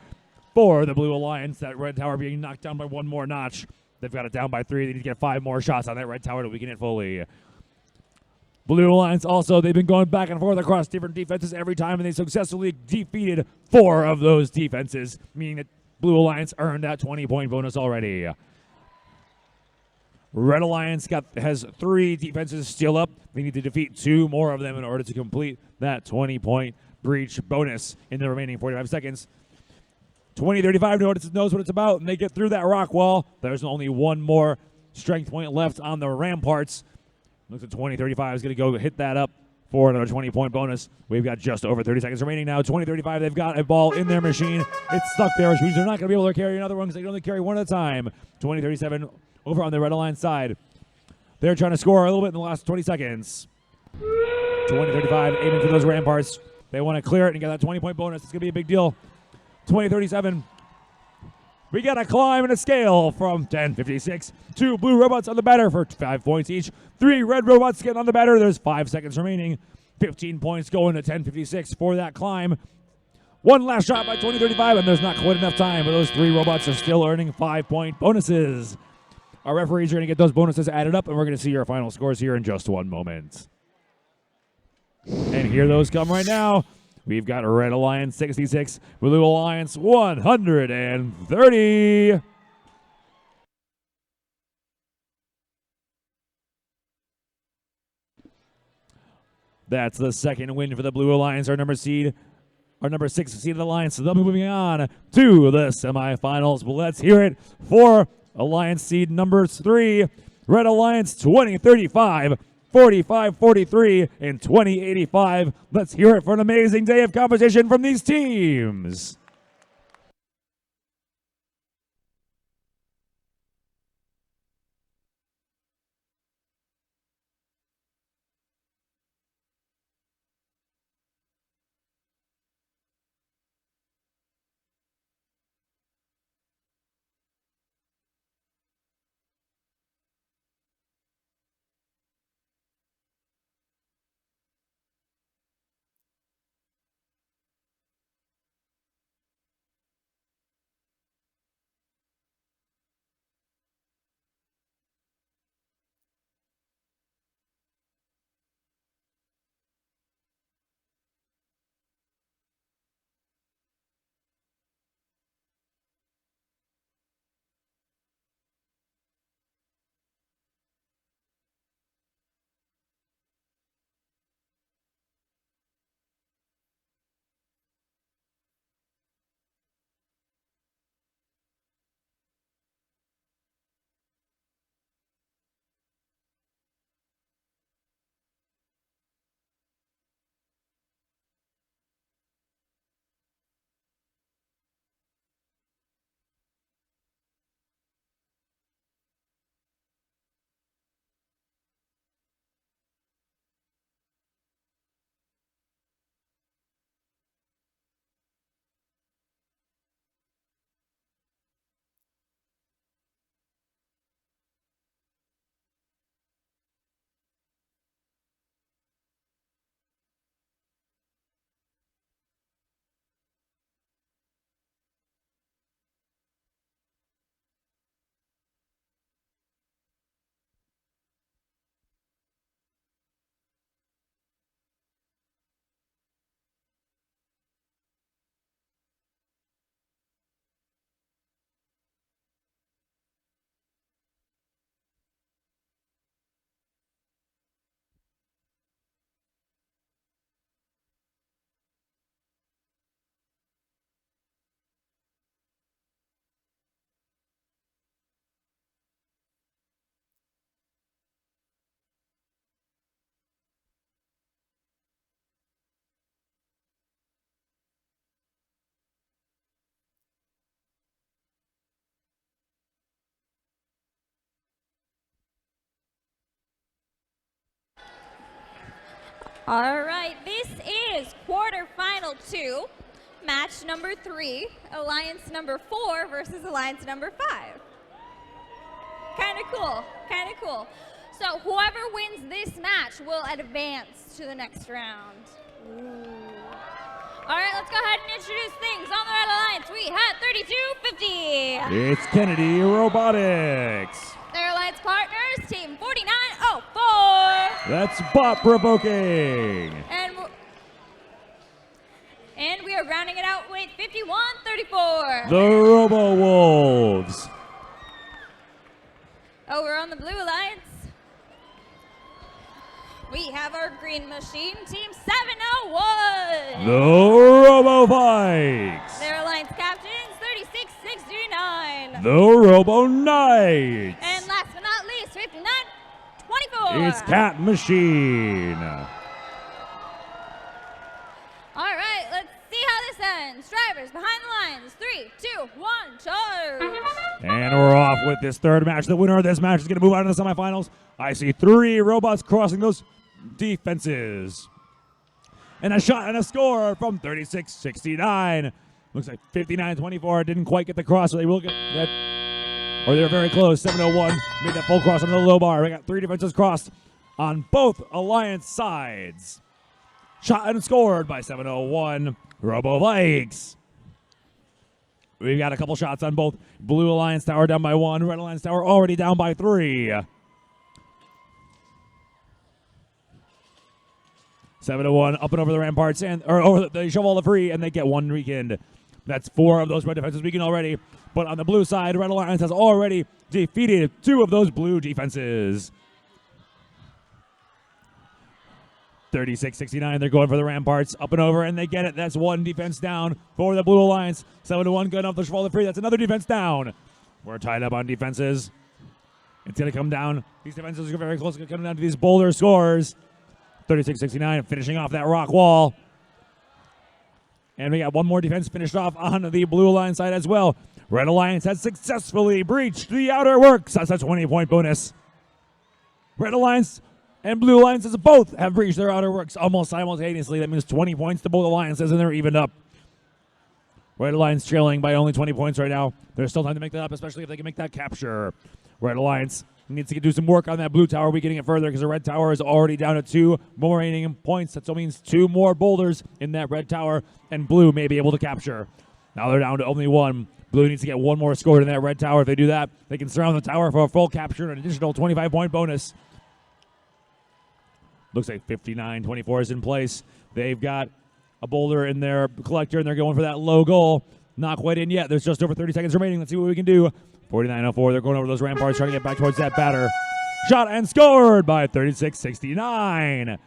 for the Blue Alliance. That red tower being knocked down by 1 more notch. They've got it down by 3. They need to get 5 more shots on that red tower to weaken it fully. Blue Alliance also, they've been going back and forth across different defenses every time, and they successfully defeated 4 of those defenses, meaning that Blue Alliance earned that 20-point bonus already. Red Alliance has 3 defenses still up. They need to defeat 2 more of them in order to complete that 20-point breach bonus in the remaining 45 seconds. 20-35 knows what it's about, and they get through that rock wall. There's only 1 more strength point left on the ramparts. Looks like 20-35 is going to go hit that up for another 20-point bonus. We've got just over 30 seconds remaining now. 20-35, they've got a ball in their machine. It's stuck there, which means they're not going to be able to carry another one because they can only carry 1 at a time. 20-37 over on the Red Alliance side. They're trying to score a little bit in the last 20 seconds. 20-35, aiming for those ramparts. They want to clear it and get that 20-point bonus. It's going to be a big deal. 20-37. We got a climb and a scale from 10:56. 2 blue robots on the batter for 5 points each. 3 red robots getting on the batter. There's 5 seconds remaining. 15 points going to 10:56 for that climb. 1 last shot by 20-35, and there's not quite enough time, but those 3 robots are still earning 5-point bonuses. Our referees are going to get those bonuses added up, and we're going to see our final scores here in just 1 moment. And here those come right now. We've got Red Alliance 66, Blue Alliance 130. That's the second win for the Blue Alliance, our number 6 seeded alliance. They'll be moving on to the semifinals. But let's hear it for Alliance seed number 3, Red Alliance 2035. 45-43 and 20-85. Let's hear it for an amazing day of competition from these teams. All right, this is quarterfinal 2, match number 3, alliance number 4 versus alliance number 5. Kind of cool, kind of cool. So whoever wins this match will advance to the next round. Ooh. All right, let's go ahead and introduce things. On the red alliance, we have 3250. It's Kennedy Robotics. Their alliance partners, team 4904. That's Bot Provoking. And we are rounding it out with 5134. The Robo Wolves. Over on the blue alliance, we have our green machine, team 701. The Robo Vikes. Their alliance captains, 3669. The Robo Knights. And last but not least, 5924. It's Cat Machine. All right, let's see how this ends. Drivers behind the lines. 3, 2, 1, charge. And we're off with this third match. The winner of this match is going to move on to the semifinals. I see 3 robots crossing those defenses. And a shot and a score from 36-69. Looks like 59-24 didn't quite get the cross, so they will get that. Or they're very close. 701 made that full cross on the low bar. We got 3 defenses crossed on both alliance sides. Shot and scored by 701 Robo Vikes. We've got a couple shots on both. Blue Alliance Tower down by 1. Red Alliance Tower already down by 3. 701 up and over the ramparts or over they shove all the free and they get 1 weekend. That's 4 of those red defenses weakened already. But on the blue side, Red Alliance has already defeated 2 of those blue defenses. 36-69, they're going for the ramparts, up and over, and they get it. That's 1 defense down for the Blue Alliance. 7-1, good enough to fall the free. That's another defense down. We're tied up on defenses. It's going to come down. These defenses are very close to coming down to these boulder scores. 36-69, finishing off that rock wall. And we got 1 more defense finished off on the Blue Alliance side as well. Red Alliance has successfully breached the outer works. That's a 20-point bonus. Red Alliance and Blue Alliances both have breached their outer works almost simultaneously. That means 20 points to both alliances, and they're evened up. Red Alliance trailing by only 20 points right now. There's still time to make that up, especially if they can make that capture. Red Alliance needs to do some work on that blue tower, weakening it further because the red tower is already down to 2 more remaining points. That still means 2 more boulders in that red tower, and blue may be able to capture. Now they're down to only 1. Blue needs to get 1 more score in that red tower. If they do that, they can surround the tower for a full capture and an additional 25-point bonus. Looks like 59-24 is in place. They've got a boulder in their collector, and they're going for that low goal. Not quite in yet. There's just over 30 seconds remaining. Let's see what we can do. 49-04, they're going over those ramparts, trying to get back towards that batter. Shot and scored by 36-69.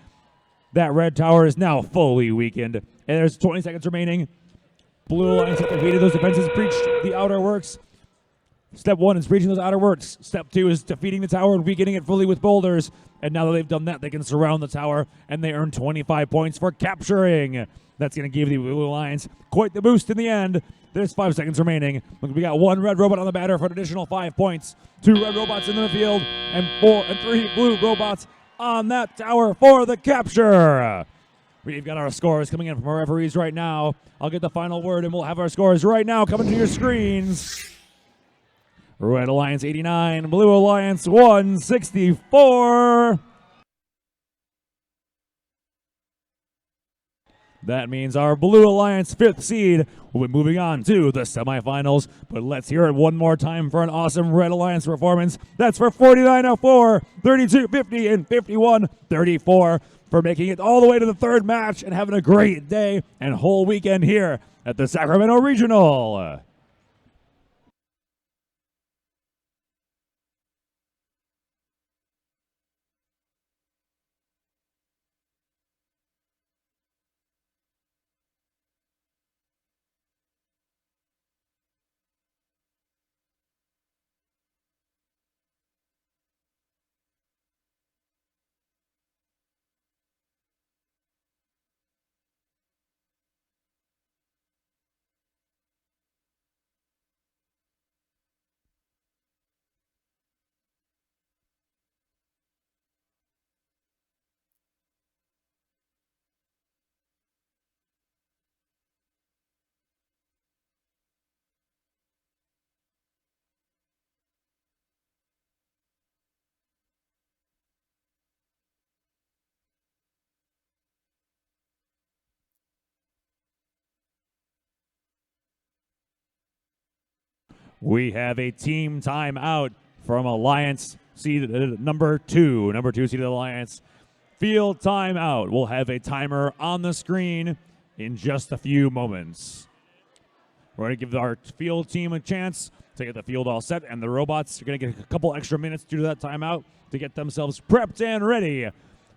That red tower is now fully weakened. And there's 20 seconds remaining. Blue Alliance have defeated those defenses, breached the outer works. Step 1 is breaching those outer works. Step 2 is defeating the tower and weakening it fully with boulders. And now that they've done that, they can surround the tower, and they earn 25 points for capturing. That's going to give the Blue Alliance quite the boost in the end. There's 5 seconds remaining. We got 1 red robot on the batter for an additional 5 points. 2 red robots in the field, and 3 blue robots on that tower for the capture. We've got our scores coming in from our referees right now. I'll get the final word, and we'll have our scores right now coming to your screens. Red Alliance 89, Blue Alliance 164. That means our Blue Alliance 5th seed will be moving on to the semifinals. But let's hear it one more time for an awesome Red Alliance performance. That's for 49-04, 32-50, and 51-34 for making it all the way to the 3rd match and having a great day and whole weekend here at the Sacramento Regional. We have a team timeout from Alliance seed number 2. Number 2 seeded Alliance. Field timeout. We'll have a timer on the screen in just a few moments. We're going to give our field team a chance to get the field all set, and the robots are going to get a couple extra minutes due to that timeout to get themselves prepped and ready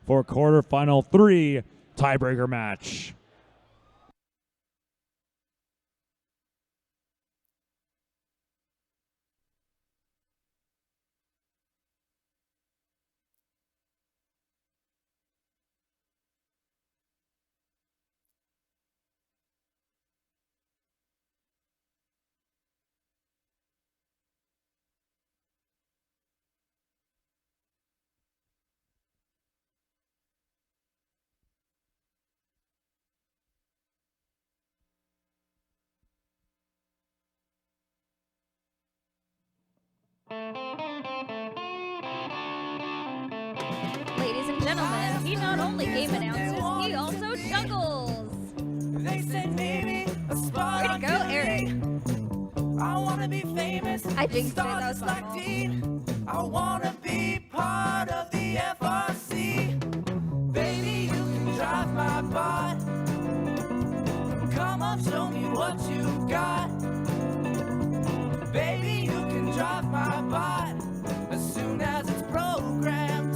for quarterfinal 3 tiebreaker match. Ladies and gentlemen, he not only game announces, he also juggles. They said maybe a spot Way to go, Eric. I wanna be famous. I jinxed it, that was my fault. I wanna be part of the FRC. Baby, you can drive my bot. Come on, show me what you got. Baby, you can drive my bot as soon as it's programmed.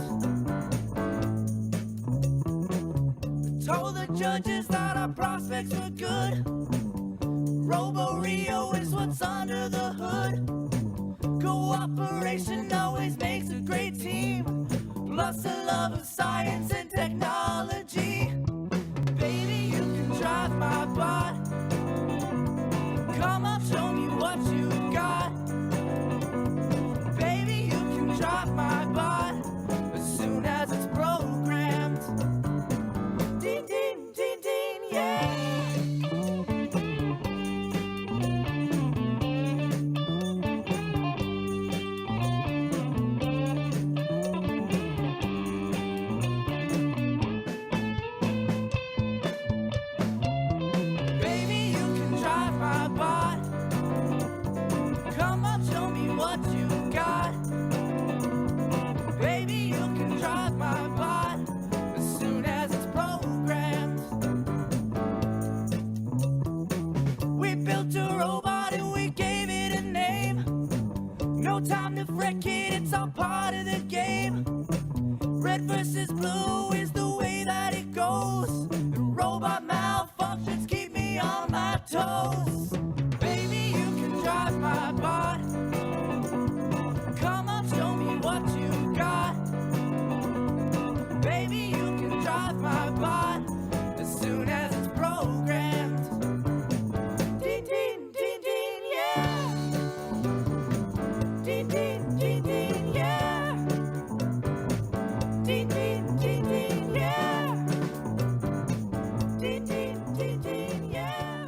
Told the judges that our prospects were good. Robo Rio is what's under the hood. Cooperation always makes a great team. Plus a love of science and technology. Baby, you can drive my bot. Come on, show me what you got. Baby, you can drive my bot as soon as it's programmed. Ding, ding, ding, ding, yeah. Baby, you can drive my bot. Come on, show me what you got. Baby, you can drive my bot as soon as it's programmed. We built a robot and we gave it a name. No time to fret, kid, it's all part of the game. Red versus blue is the way that it goes. The robot malfunctions keep me on my toes. Baby, you can drive my bot. Come on, show me what you got. Baby, you can drive my bot as soon as it's programmed. Ding, ding, ding, ding, yeah. Ding, ding, ding, ding, yeah. Ding, ding, ding, ding, yeah. Ding, ding, ding, ding, yeah.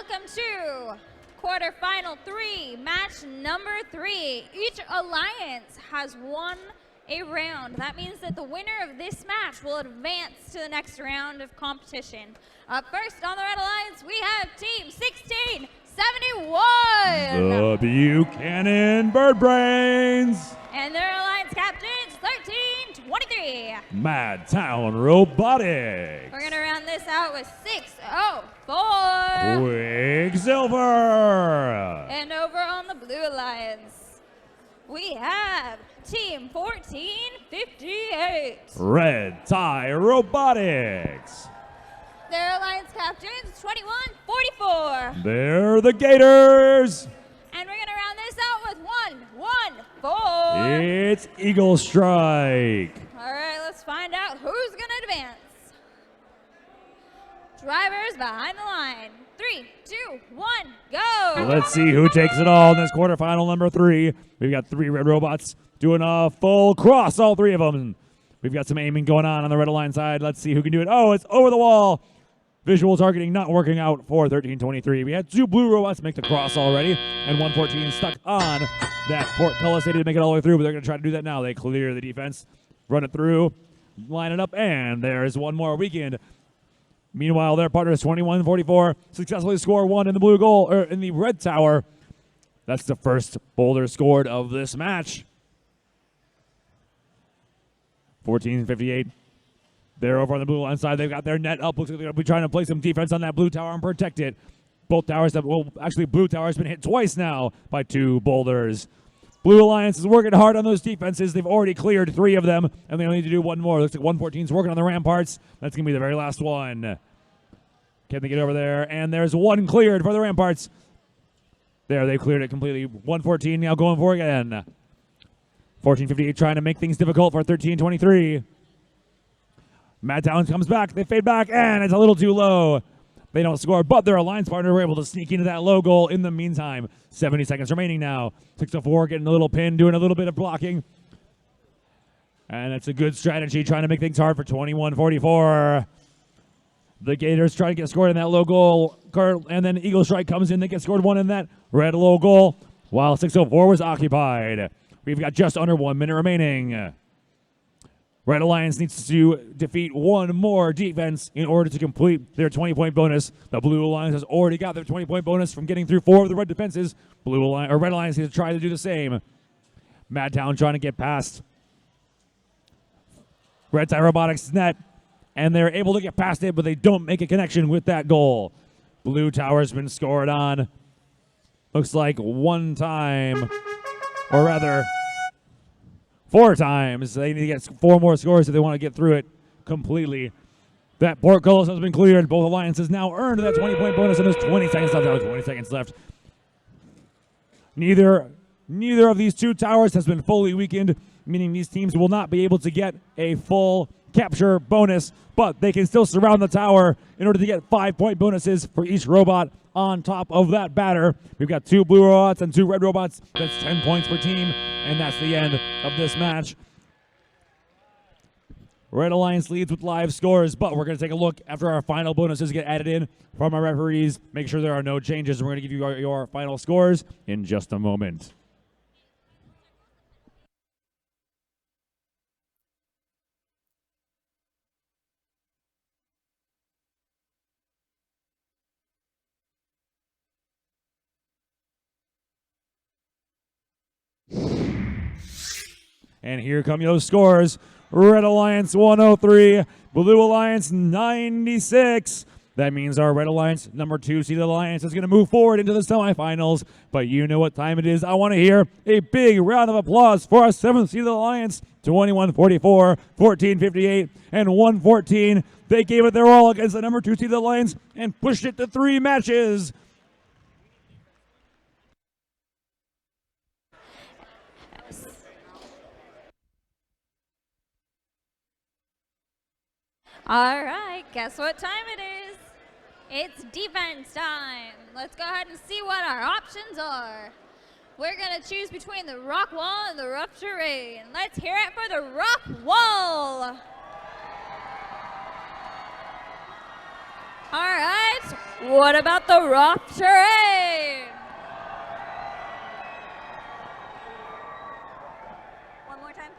welcome to quarterfinal 3, match number 3. Each alliance has won a round. That means that the winner of this match will advance to the next round of competition. Up first on the Red Alliance, we have Team 1671. The Buchanan Bird Brains. And their alliance captains, 1323. Mad Town Robotics. We're going to round this out with 604. Quicksilver. And over on the Blue Alliance, we have Team 1458. Red Tie Robotics. Their alliance captains, 2144. They're the Gators. And we're going to round this out with 114. It's Eagle Strike. All right, let's find out who's going to advance. Drivers behind the line. 3, 2, 1, go. Let's see who takes it all in this quarterfinal number 3. We've got 3 red robots doing a full cross, all 3 of them. We've got some aiming going on the red line side. Let's see who can do it. Oh, it's over the wall. Visual targeting not working out for 1323. We had 2 blue robots make the cross already, and 114 stuck on that portcullis. They didn't make it all the way through, but they're going to try to do that now. They clear the defense, run it through, line it up, and there's one more weekend. Meanwhile, their partners 2144 successfully score 1 in the blue goal, or in the red tower. That's the first boulder scored of this match. 1458. They're over on the blue line side. They've got their net up. Looks like they're going to be trying to play some defense on that blue tower and protect it. Both towers have, well, actually, blue tower has been hit twice now by 2 boulders. Blue Alliance is working hard on those defenses. They've already cleared 3 of them, and they only need to do 1 more. Looks like 114 is working on the ramparts. That's going to be the very last one. Can they get over there? And there's 1 cleared for the ramparts. There, they've cleared it completely. 114 now going for it again. 1458 trying to make things difficult for 1323. Mad Town comes back. They fade back, and it's a little too low. They don't score, but their alliance partner were able to sneak into that low goal in the meantime. 70 seconds remaining now. 604 getting a little pin, doing a little bit of blocking. And it's a good strategy, trying to make things hard for 2144. The Gators try to get scored in that low goal, and then Eagle Strike comes in. They get scored 1 in that red low goal, while 604 was occupied. We've got just under 1 minute remaining. Red Alliance needs to defeat 1 more defense in order to complete their 20-point bonus. The Blue Alliance has already got their 20-point bonus from getting through 4 of the red defenses. Red Alliance needs to try to do the same. Mad Town trying to get past Red Tie Robotics' net, and they're able to get past it, but they don't make a connection with that goal. Blue Tower's been scored on. Looks like 1 time, or rather 4 times. They need to get 4 more scores if they want to get through it completely. That portcullis has been cleared. Both alliances now earned that 20-point bonus, and there's 20 seconds left. 20 seconds left. Neither of these 2 towers has been fully weakened, meaning these teams will not be able to get a full capture bonus, but they can still surround the tower in order to get 5-point bonuses for each robot on top of that batter. We've got 2 blue robots and 2 red robots. That's 10 points per team, and that's the end of this match. Red Alliance leads with live scores, but we're going to take a look after our final bonuses get added in from our referees. Make sure there are no changes, and we're going to give you your final scores in just a moment. And here come those scores. Red Alliance 103, Blue Alliance 96. That means our Red Alliance, number 2 seeded alliance, is going to move forward into the semifinals. But you know what time it is. I want to hear a big round of applause for our 7th seeded alliance, 2144, 1458, and 114. They gave it their all against the number 2 seeded alliance and pushed it to 3 matches. All right, guess what time it is? It's defense time. Let's go ahead and see what our options are. We're going to choose between the rock wall and the rough terrain. Let's hear it for the rock wall. All right, What about the rock terrain? One more time.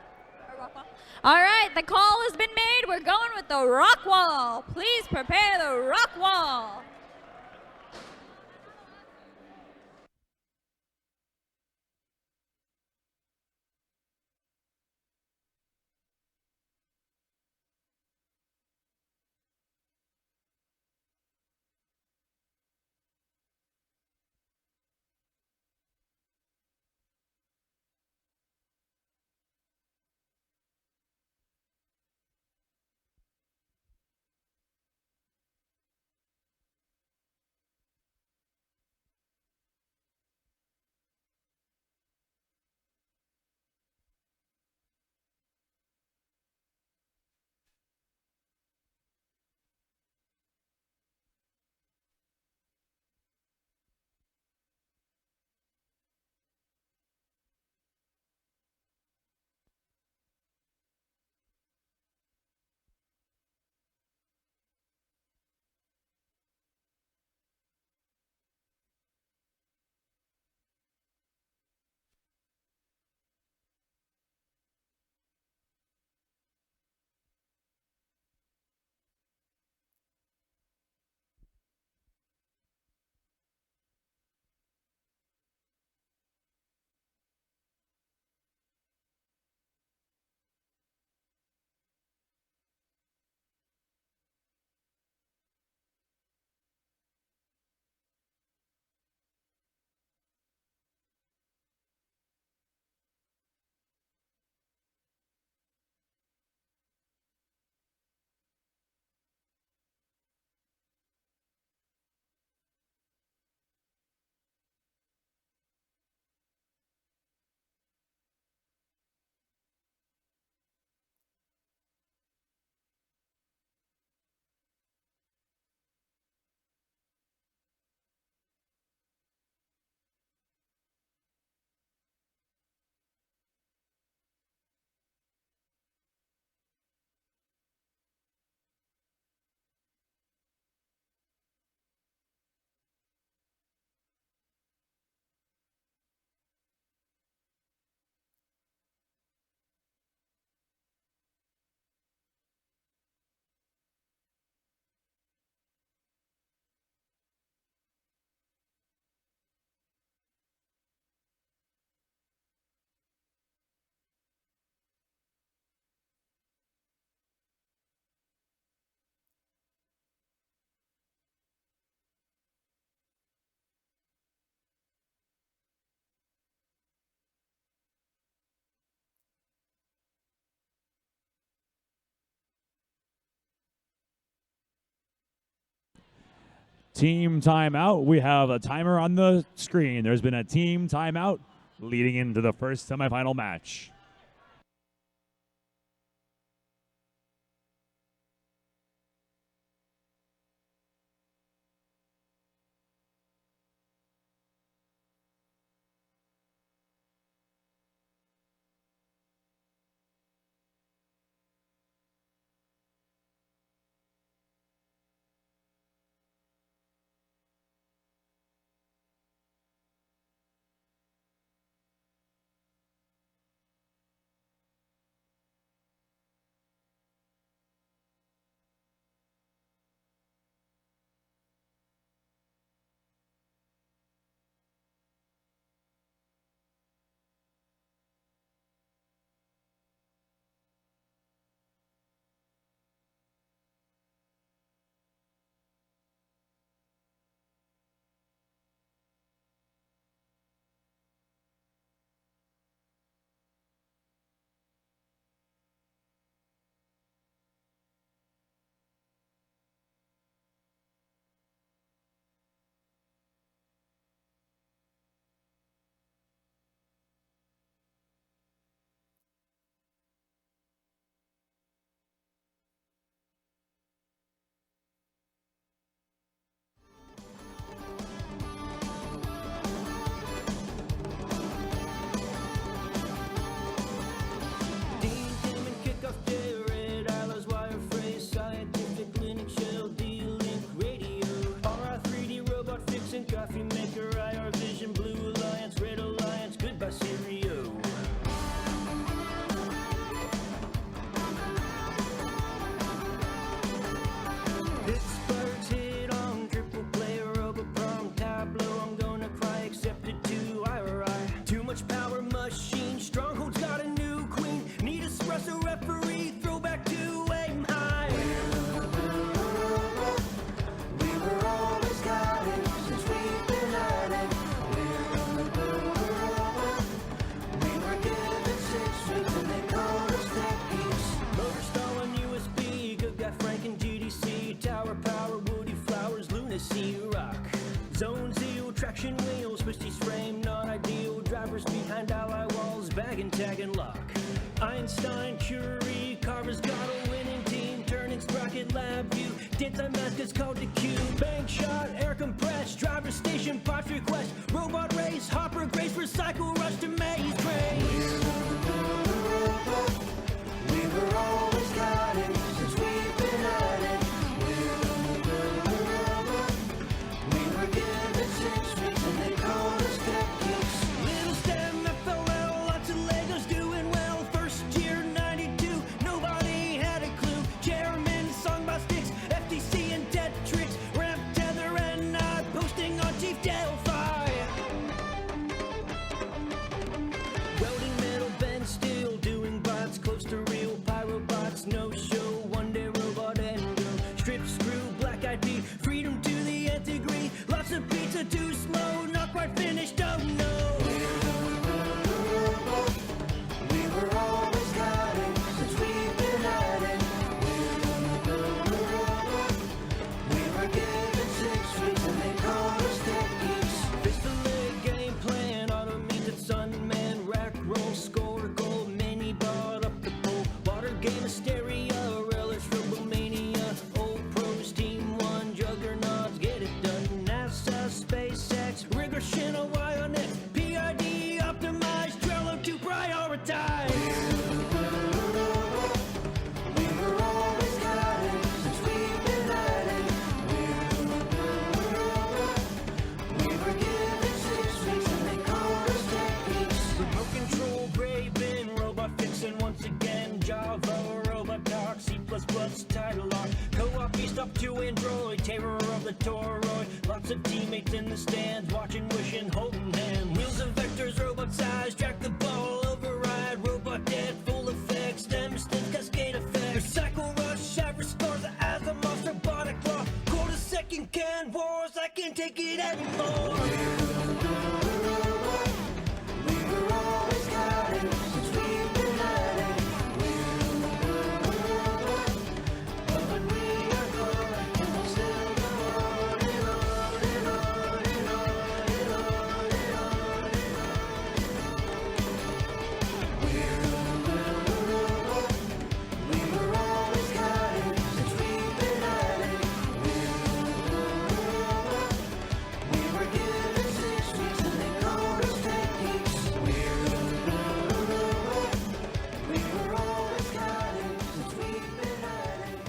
Or rock wall. All right, the call has been made. We're going with the rock wall. Please prepare the rock wall. Team timeout. We have a timer on the screen. There's been a team timeout leading into the first semifinal match. traction wheels, twisties frame, not ideal. Drivers behind ally walls, bag and tag and lock. Einstein, Curie, Carver's got a winning team. Turning sprocket, lab view. Did time mask is called to queue. Bank shot, air compressed. Driver station, parts request. Robot race, hopper grace, recycle rush to maze trace. We were always guided since we've been at it. We were given 6 weeks and they called us techniques. Little STEM, FLL, lots of Legos doing well. First year 92, nobody had a clue. Chairman, song by Sticks, FTC and Tetrix. Ramp, tether, and not posting on Chief Delphi. Welding metal, bend steel, doing bots close to real. Pyrobots, no show, one day robot and go. Strip, screw, black IP, freedom to the nth degree. Lots of pizza, too slow, not quite finished, oh no. We were always guided since we've been at it. We were given 6 weeks and they called us techniques. Fist-to-leg game plan, auto means it's unmanned. Rack roll, score goal, mini bought up the pole. Water game hysteria, relish Robomania. Old pros, team one, juggernauts, get it done. NASA, SpaceX, regression, a Wyonet. PID, optimized, Trello to prioritize. We were always guided since we've been at it. We were given 6 weeks and they called us techniques. Remote control, Raven, robot fixing once again. Java, robot talk, C++, title lock. Co-op east up to Android, terror of the toroid. Lots of teammates in the stands, watching, wishing, holding hands. Wheels and vectors, robot size, track the ball, override. Robot dead, full effects, stem, cascade effects. Recycle rush, average scores as a monster, robotic law. Quarter second can wars, I can't take it anymore. We were always guided since we've been at it. But when we are gone, and we'll still go on and on and on and on and on and on and on. We were always guided since we've been at it. We were given 6 weeks and they called us techniques. We were always guided since we've been at it.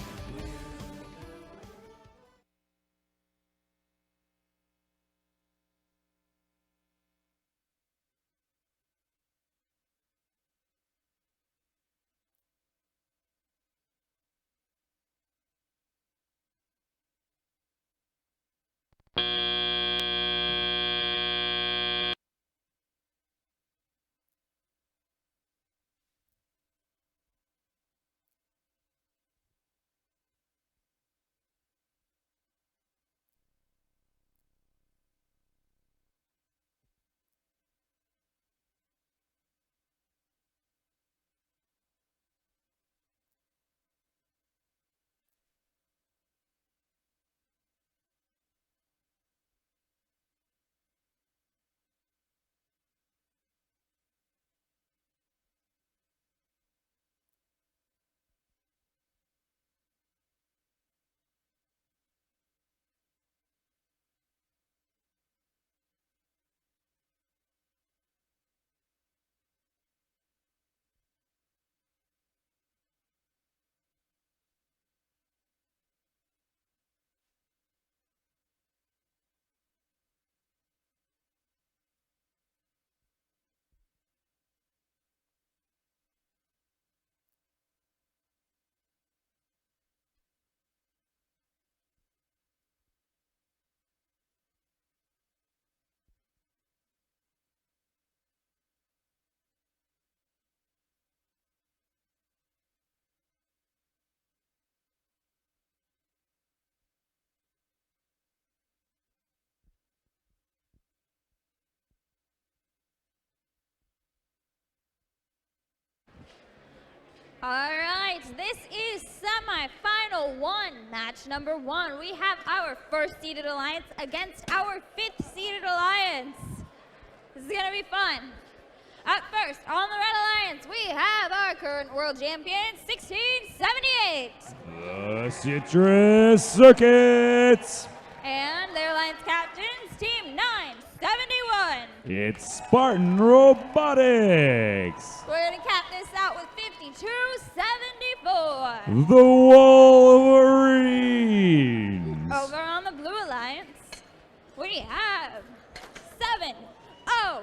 All right, this is semifinal Final one, match number one. We have our first seeded alliance against our fifth seeded alliance. This is gonna be fun. Up first, on the red alliance, we have our current world champion, 1678. The Citrus Circuits. And their alliance captains, team 971. It's Spartan Robotics. We're gonna cap this out with 5274. The Wolverines. Over on the blue alliance, we have 701.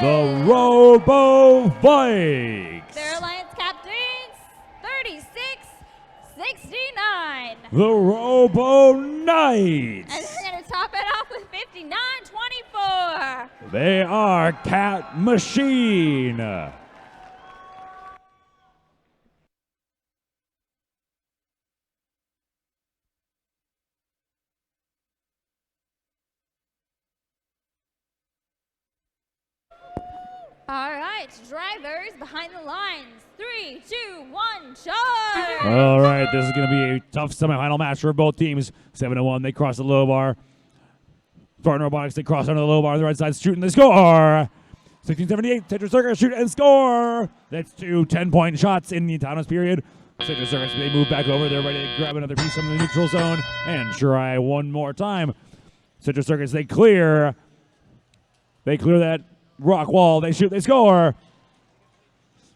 The Robo Vikes. Their alliance captains, 3669. The Robo Knights. And we're gonna top it off with 5924. They are Cat Machine. All right, drivers behind the lines. 3, 2, 1, charge! All right, this is going to be a tough semifinal match for both teams. 7-1, they cross the low bar. Spartan Robotics, they cross under the low bar on the right side, shooting, they score! 1678, Citrus Circus, shoot and score! That's two 10-point shots in the autonomous period. Citrus Circus, they move back over, they're ready to grab another piece from the neutral zone and try one more time. Citrus Circus, they clear that rock wall, they shoot, they score!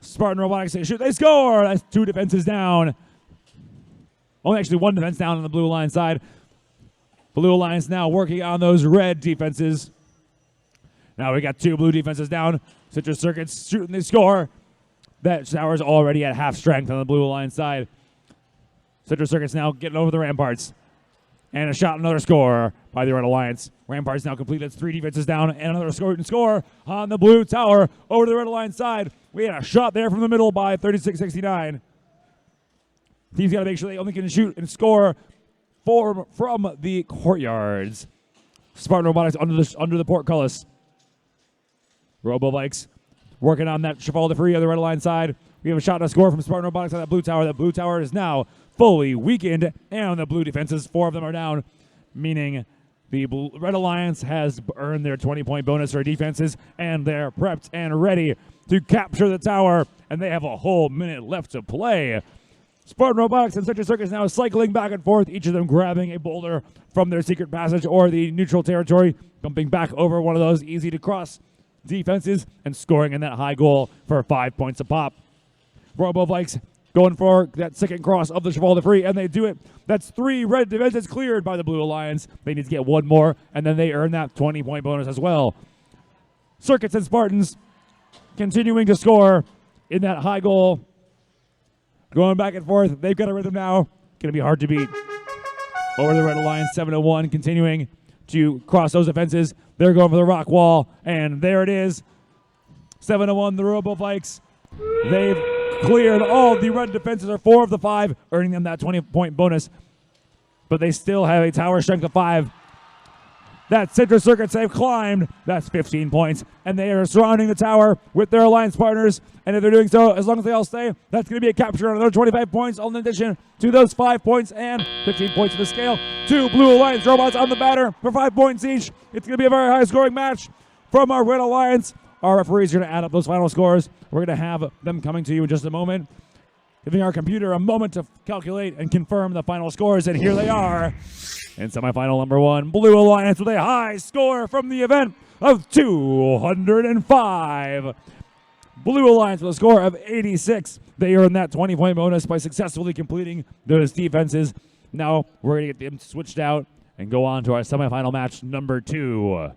Spartan Robotics, they shoot, they score! That's two defenses down. Only actually one defense down on the blue line side. Blue Alliance now working on those red defenses. Now we got two blue defenses down. Citrus Circuits shooting, they score. That tower's already at half strength on the blue Alliance side. Citrus Circuits now getting over the ramparts. And a shot, another score by the Red Alliance. Ramparts now complete. That's three defenses down and another score on the blue tower over to the Red Alliance side. We had a shot there from the middle by 3669. Teams got to make sure they only can shoot and score from the courtyards. Spartan Robotics under the portcullis. Robo Vikes working on that Cheval de Free on the Red Alliance side. We have a shot and a score from Spartan Robotics on that blue tower. That blue tower is now fully weakened, and the blue defenses, 4 of them are down, meaning the Red Alliance has earned their 20-point bonus for defenses, and they're prepped and ready to capture the tower, and they have a whole minute left to play. Spartan Robotics and Citrus Circus now cycling back and forth, each of them grabbing a boulder from their secret passage or the neutral territory, jumping back over one of those easy-to-cross defenses and scoring in that high goal for 5 points a pop. Robo Vikes going for that second cross of the Cheval de Free, and they do it. That's 3 red defenses cleared by the Blue Alliance. They need to get one more, and then they earn that 20-point bonus as well. Circuits and Spartans continuing to score in that high goal. Going back and forth. They've got a rhythm now. Going to be hard to beat. Over the Red Alliance, 7-1, continuing to cross those defenses. They're going for the rock wall, and there it is. 7-1, the Robo Vikes. They've cleared all the red defenses, are 4 of the 5, earning them that 20-point bonus. But they still have a tower strength of 5. That Citrus Circuits they've climbed, that's 15 points. And they are surrounding the tower with their alliance partners. And if they're doing so, as long as they all stay, that's going to be a capture on another 25 points, all in addition to those 5 points and 15 points to the scale. 2 Blue Alliance robots on the batter for 5 points each. It's going to be a very high-scoring match from our Red Alliance. Our referees are going to add up those final scores. We're going to have them coming to you in just a moment, giving our computer a moment to calculate and confirm the final scores. And here they are. In semifinal number 1, Blue Alliance with a high score from the event of 205. Blue Alliance with a score of 86. They earned that 20-point bonus by successfully completing those defenses. Now we're going to get them switched out and go on to our semifinal match number 2.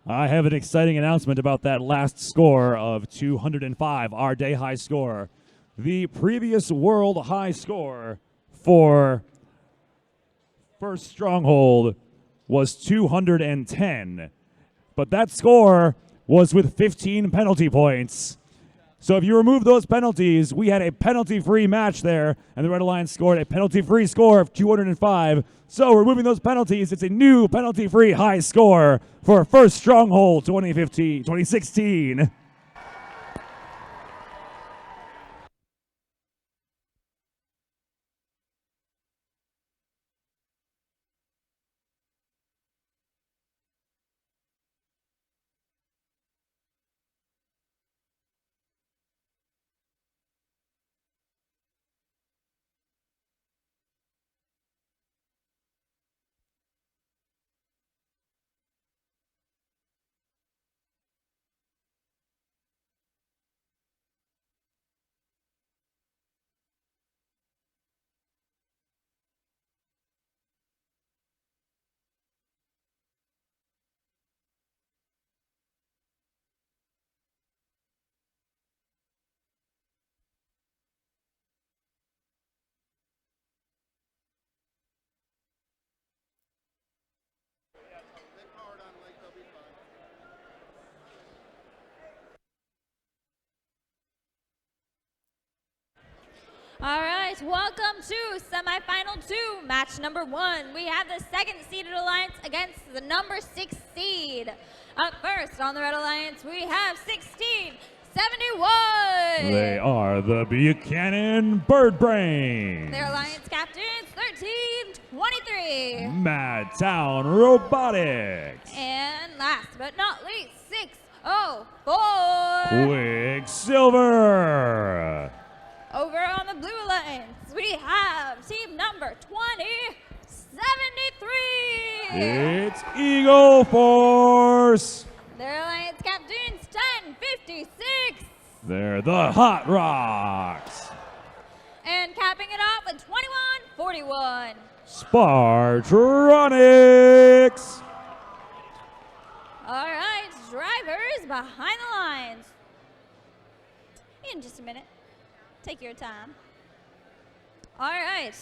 I have an exciting announcement about that last score of 205, our day high score. The previous world high score for first Stronghold was 210, but that score was with 15 penalty points. So if you remove those penalties, we had a penalty-free match there, and the Red Alliance scored a penalty-free score of 205. So removing those penalties, it's a new penalty-free high score for first Stronghold 2016. All right, welcome to semifinal 2, match number 1. We have the second seeded alliance against the number 6 seed. Up first on the Red Alliance, we have 1671. They are the Buchanan Bird Brains. Their alliance captains, 1323. Madtown Robotics. And last but not least, 604. Quicksilver. Over on the blue alliance, we have team number 2073. It's Eagle Force. Their alliance captains, 1056. They're the Hot Rocks. And capping it off with 2141. Spartronics. All right, drivers behind the lines. In just a minute. Take your time. All right.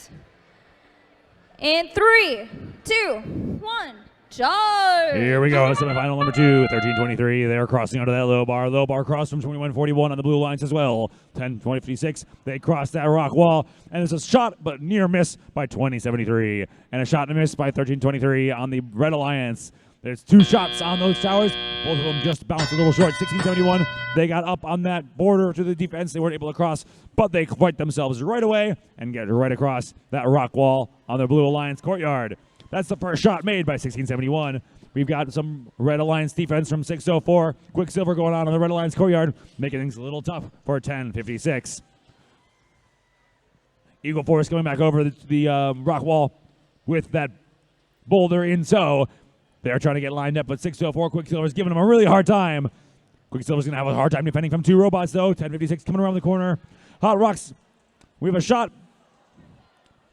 In 3, 2, 1, charge. Here we go, semifinal number 2, 1323. They're crossing onto that low bar. Low bar cross from 2141 on the blue lines as well. 10-20-56. They cross that rock wall, and there's a shot, but near miss by 2073. And a shot and a miss by 1323 on the Red Alliance. There's 2 shots on those towers. Both of them just bounced a little short. 1671, they got up on that border to the defense. They weren't able to cross, but they fight themselves right away and get right across that rock wall on the Blue Alliance courtyard. That's the first shot made by 1671. We've got some Red Alliance defense from 604. Quicksilver going on the Red Alliance courtyard, making things a little tough for 1056. Eagle Force going back over the rock wall with that boulder in tow. They're trying to get lined up, but 604 Quicksilver's giving them a really hard time. Quicksilver's going to have a hard time defending from 2 robots, though. 1056 coming around the corner. Hot Rocks, we have a shot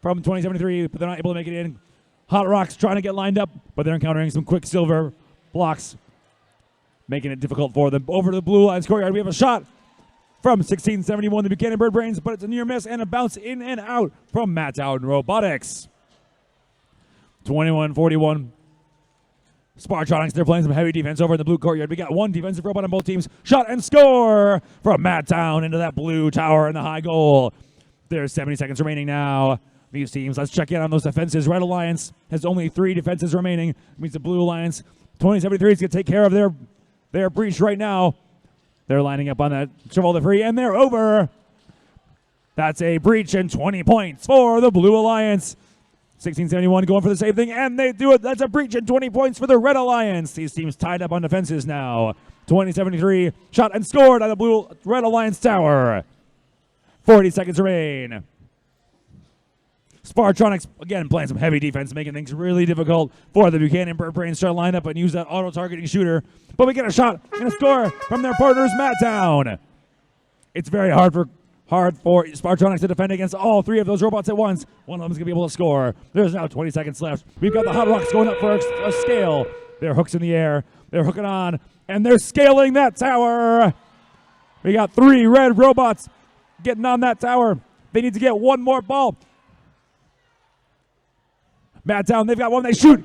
from 2073, but they're not able to make it in. Hot Rocks trying to get lined up, but they're encountering some Quicksilver blocks, making it difficult for them. Over to the Blue Lines courtyard, we have a shot from 1671, the Buchanan Bird Brains, but it's a near miss and a bounce in and out from Madtown Robotics. 2141. Spartronics, they're playing some heavy defense over in the blue courtyard. We got 1 defensive robot on both teams. Shot and score from Madtown into that blue tower and the high goal. There's 70 seconds remaining now. These teams, let's check in on those defenses. Red Alliance has only 3 defenses remaining. It means the Blue Alliance, 2073 is going to take care of their breach right now. They're lining up on that Travolta free, and they're over. That's a breach and 20 points for the Blue Alliance. 1671 going for the same thing, and they do it. That's a breach and 20 points for the Red Alliance. These teams tied up on defenses now. 2073 shot and scored on the Red Alliance tower. 40 seconds remain. Spartronics, again, playing some heavy defense, making things really difficult for the Buchanan Bird Brains to line up and use that auto-targeting shooter. But we get a shot and a score from their partners, Madtown. It's very hard for Spartronics to defend against all 3 of those robots at once. One of them is going to be able to score. There's now 20 seconds left. We've got the Hot Rocks going up for a scale. Their hooks in the air. They're hooking on, and they're scaling that tower. We got 3 red robots getting on that tower. They need to get one more ball. Mad Town, they've got one. They shoot.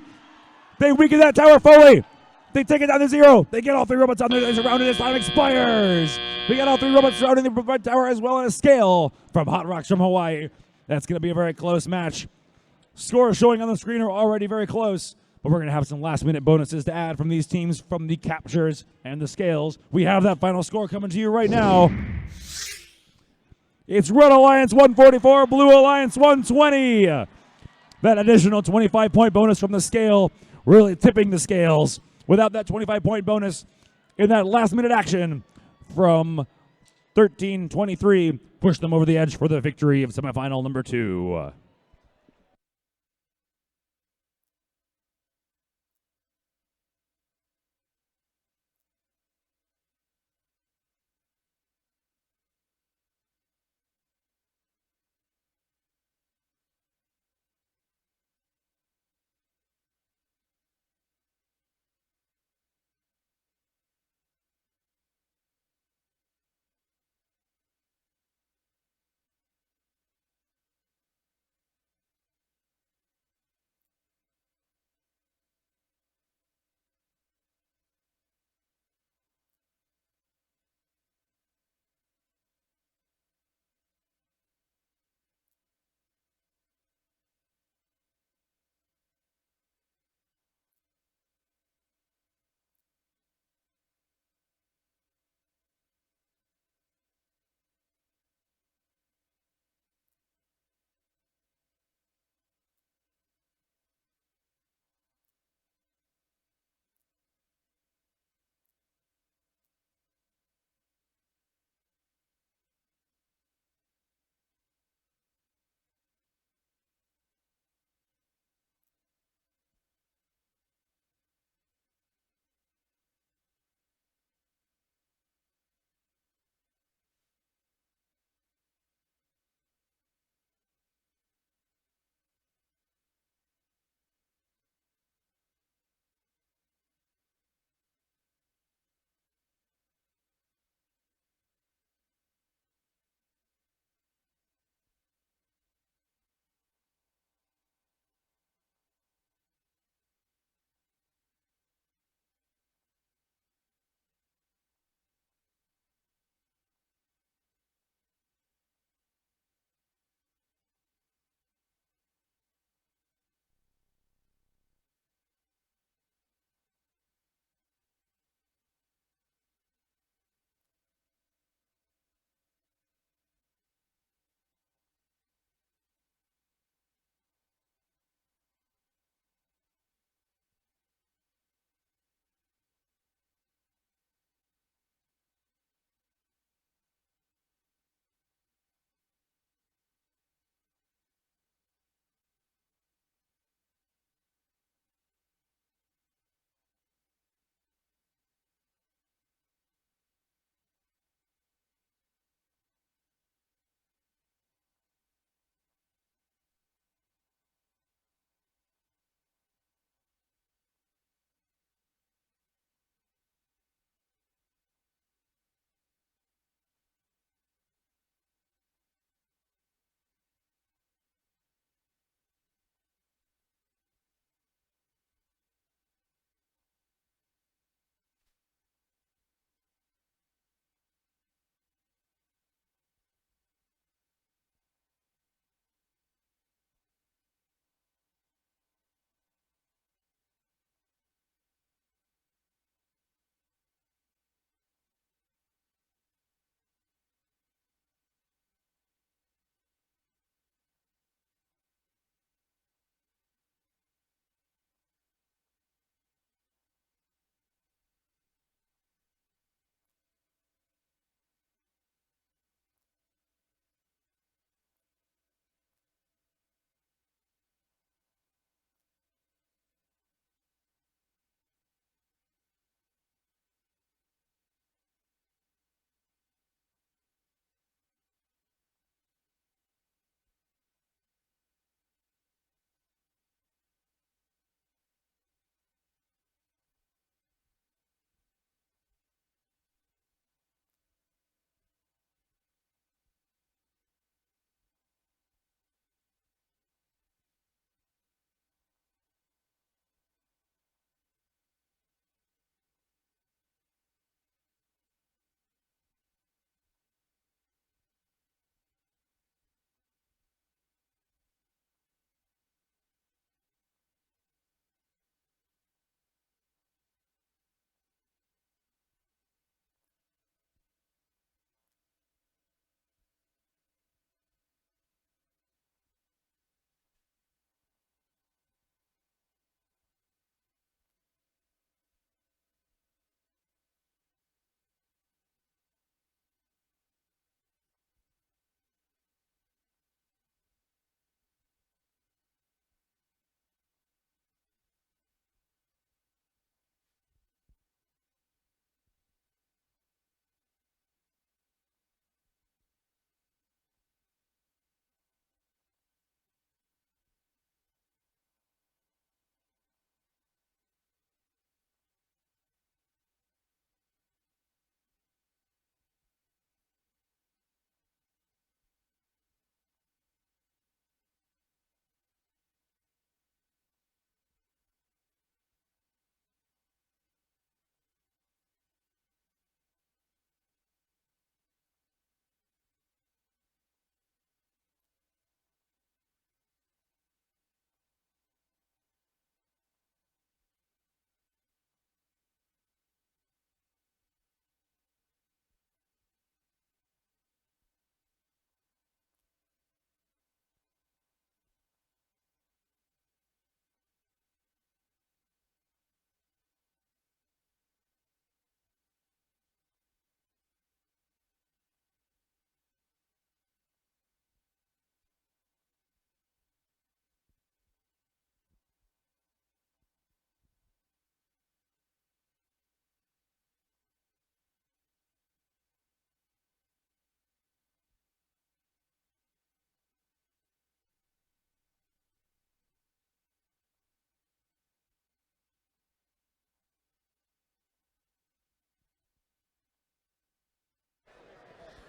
They weaken that tower fully. They take it down to 0. They get all 3 robots on there. It's around, and this time expires. We got all 3 robots surrounding the red tower as well as scale from Hot Rocks from Hawaii. That's going to be a very close match. Scores showing on the screen are already very close, but we're going to have some last-minute bonuses to add from these teams from the captures and the scales. We have that final score coming to you right now. It's Red Alliance 144, Blue Alliance 120. That additional 25-point bonus from the scale really tipping the scales. Without that 25-point bonus in that last-minute action from 13-23, push them over the edge for the victory of semifinal number 2.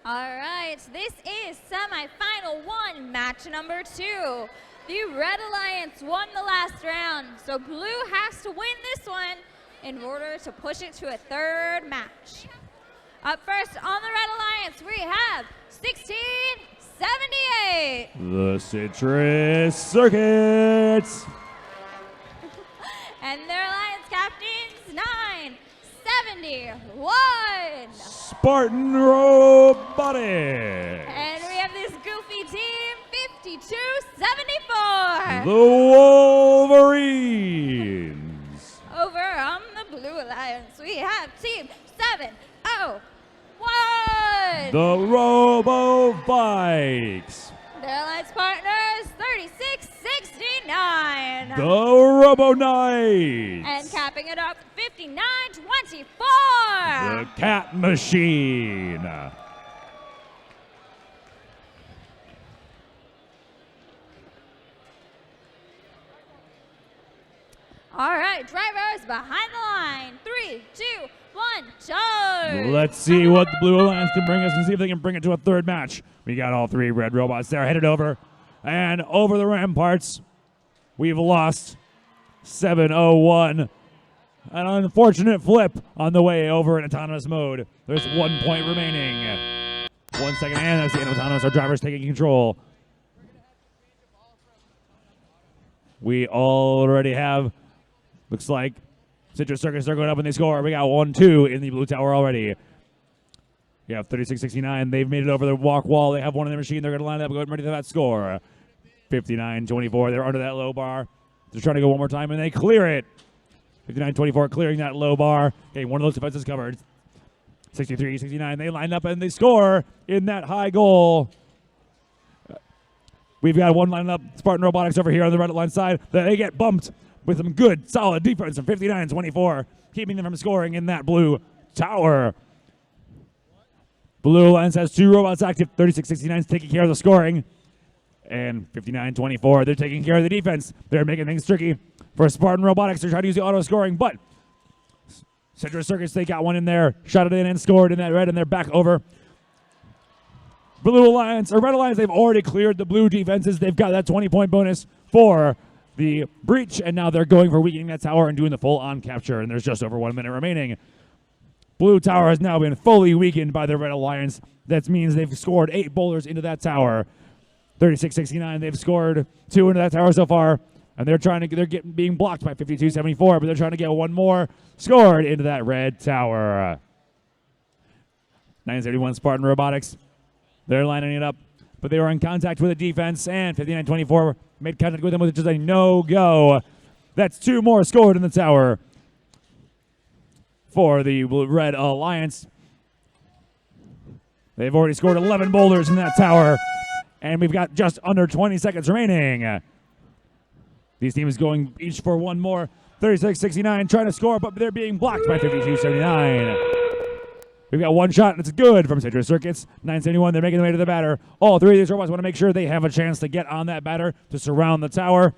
All right, this is semifinal 1, match number 2. The Red Alliance won the last round, so Blue has to win this one in order to push it to a third match. Up first on the Red Alliance, we have 1678. The Citrus Circuits. And their Alliance captains, 971. Spartan Robotics. And we have this goofy team, 5274. The Wolverines. Over on the Blue Alliance, we have team 701. The Robo Bikes. Their Alliance partners, 3669. The Robo Knights. And capping it up, 5924. The Cat Machine. All right, drivers behind the line. 3, 2, 1, charge. Let's see what the Blue Alliance can bring us and see if they can bring it to a third match. We got all 3 red robots there headed over. And over the ramparts, we've lost 701. An unfortunate flip on the way over in autonomous mode. There's 1 point remaining. 1 second, and that's the end of autonomous. Our driver's taking control. We already have, looks like, Citrus Circuits are going up and they score. We got 1-2 in the blue tower already. We have 3669. They've made it over the walk wall. They have one in the machine. They're going to line up and go ready for that score. 59-24. They're under that low bar. They're trying to go one more time and they clear it. 59-24 clearing that low bar. Okay, one of those defenses covered. 63-69. They line up and they score in that high goal. We've got one lined up. Spartan Robotics over here on the red line side. They get bumped with some good, solid defense from 59-24, keeping them from scoring in that blue tower. Blue Alliance has 2 robots active. 36-69 is taking care of the scoring. And 59-24, they're taking care of the defense. They're making things tricky for Spartan Robotics. They're trying to use the auto scoring, but Citrus Circuits, they got one in there, shot it in and scored in that red, and they're back over. Blue Alliance, or Red Alliance, they've already cleared the blue defenses. They've got that 20-point bonus for the breach, and now they're going for weakening that tower and doing the full-on capture, and there's just over 1 minute remaining. Blue tower has now been fully weakened by the Red Alliance. That means they've scored 8 boulders into that tower. 36-69, they've scored 2 into that tower so far, and they're being blocked by 52-74, but they're trying to get 1 more scored into that red tower. 971 Spartan Robotics, they're lining it up, but they were in contact with the defense, and 59-24 made contact with them, which is a no-go. That's 2 more scored in the tower for the Red Alliance. They've already scored 11 boulders in that tower, and we've got just under 20 seconds remaining. These teams going each for 1 more. 36-69 trying to score, but they're being blocked by 52-79. We've got 1 shot, and it's good from Citrus Circuits. 971, they're making their way to the batter. All 3 of these robots want to make sure they have a chance to get on that batter to surround the tower.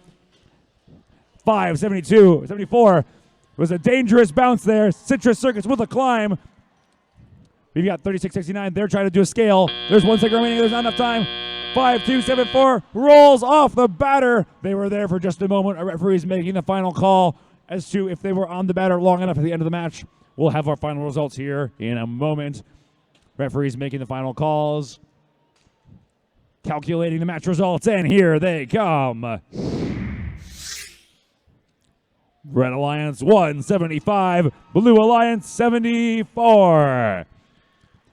5-72-74 was a dangerous bounce there. Citrus Circuits with a climb. We've got 36-69. They're trying to do a scale. There's 1 second remaining. There's not enough time. 5-2-7-4 rolls off the batter. They were there for just a moment. Our referee's making the final call as to if they were on the batter long enough at the end of the match. We'll have our final results here in a moment. Referee's making the final calls. Calculating the match results, and here they come. Red Alliance 175, Blue Alliance 74.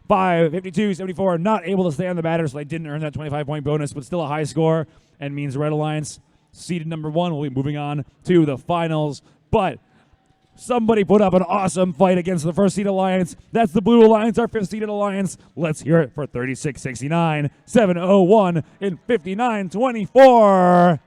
5-52-74, not able to stay on the batter, so they didn't earn that 25-point bonus, but still a high score, and means Red Alliance, seeded number 1, will be moving on to the finals. But somebody put up an awesome fight against the first seed alliance. That's the Blue Alliance, our 5th seeded alliance. Let's hear it for 36-69, 701, and 59-24.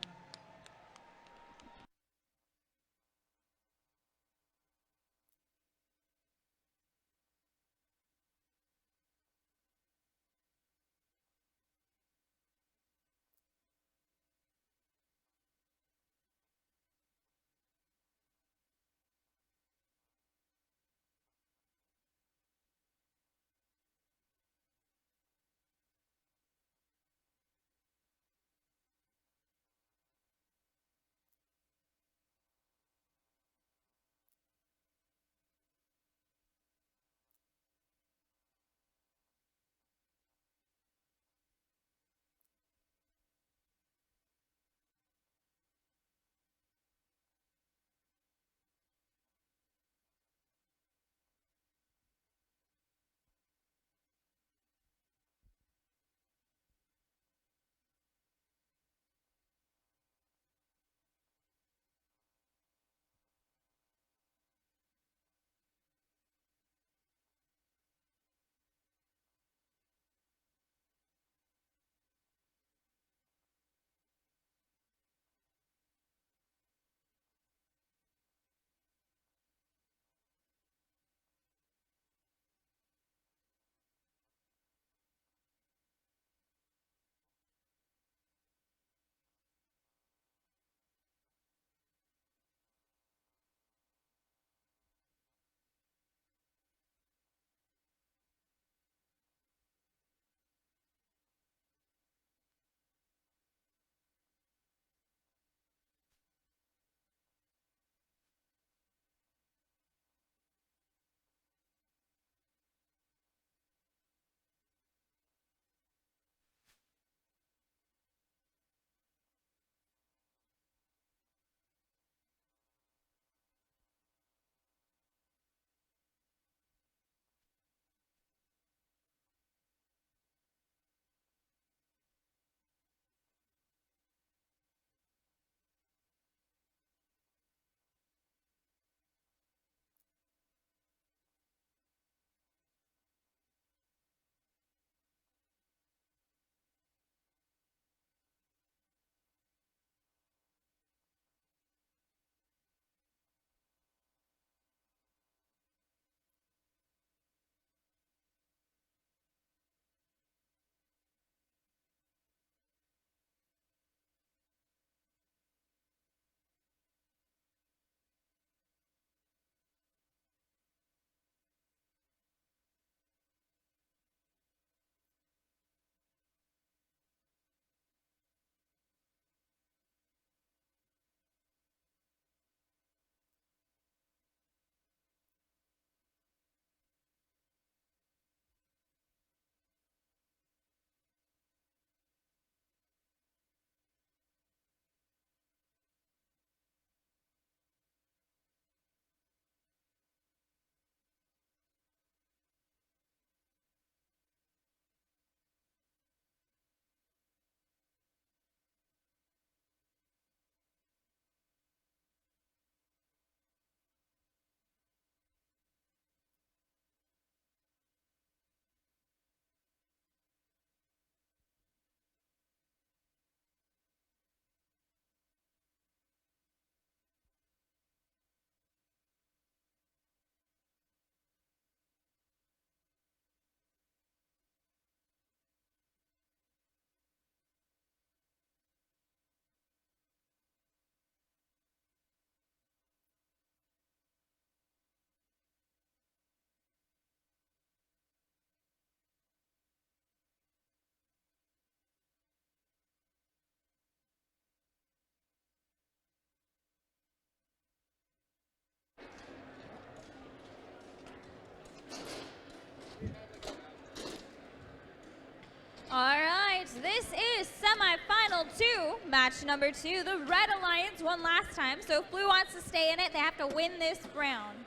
match number 2. The Red Alliance won last time, so if Blue wants to stay in it, they have to win this round.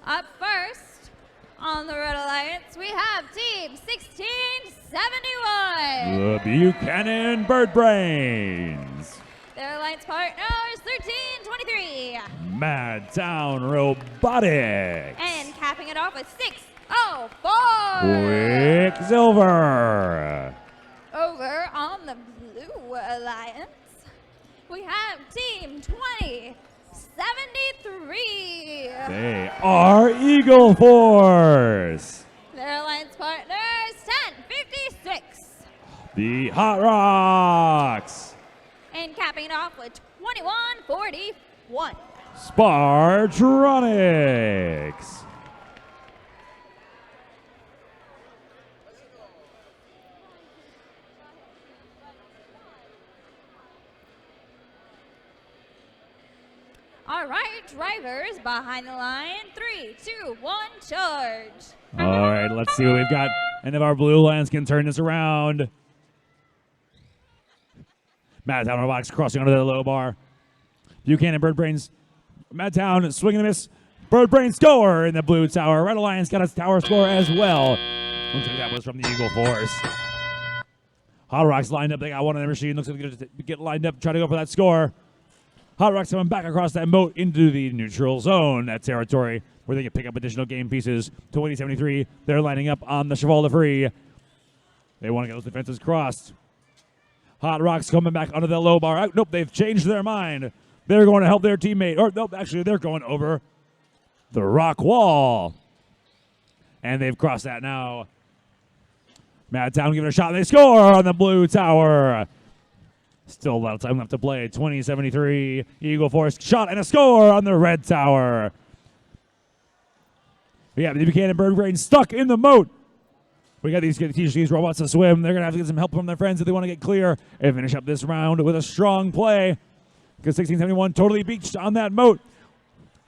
Up first on the Red Alliance, we have Team 1671. The Buchanan Bird Brains. Their alliance partner is 1323. Madtown Robotics. And capping it off with 604. Quicksilver. Over on the Blue Alliance, we have Team 2073. They are Eagle Force. Their alliance partner is 1056. The Hot Rocks. And capping it off with 2141. Spartronics. All right, drivers behind the line. 3, 2, 1, charge. All right, let's see what we've got. And if our Blue Alliance can turn this around. Madtown Robotics crossing under the low bar. Buchanan Bird Brains. Madtown swinging a miss. Bird Brains score in the blue tower. Red Alliance got a tower score as well. Looks like that was from the Eagle Force. Hot Rocks lined up. They got one on their machine. Looks like they're going to get lined up, try to go for that score. Hot Rocks coming back across that moat into the neutral zone, that territory where they can pick up additional game pieces. 2073, they're lining up on the Cheval de Free. They want to get those defenses crossed. Hot Rocks coming back under the low bar. Nope, they've changed their mind. They're going to help their teammate. Or, nope, actually, they're going over the rock wall. And they've crossed that now. Madtown giving a shot. They score on the blue tower. Still a lot of time left to play. 2073, Eagle Force shot and a score on the red tower. We have the Buchanan Bird Brains stuck in the moat. We got these teach these robots to swim. They're going to have to get some help from their friends if they want to get clear and finish up this round with a strong play. Because 1671 totally beached on that moat.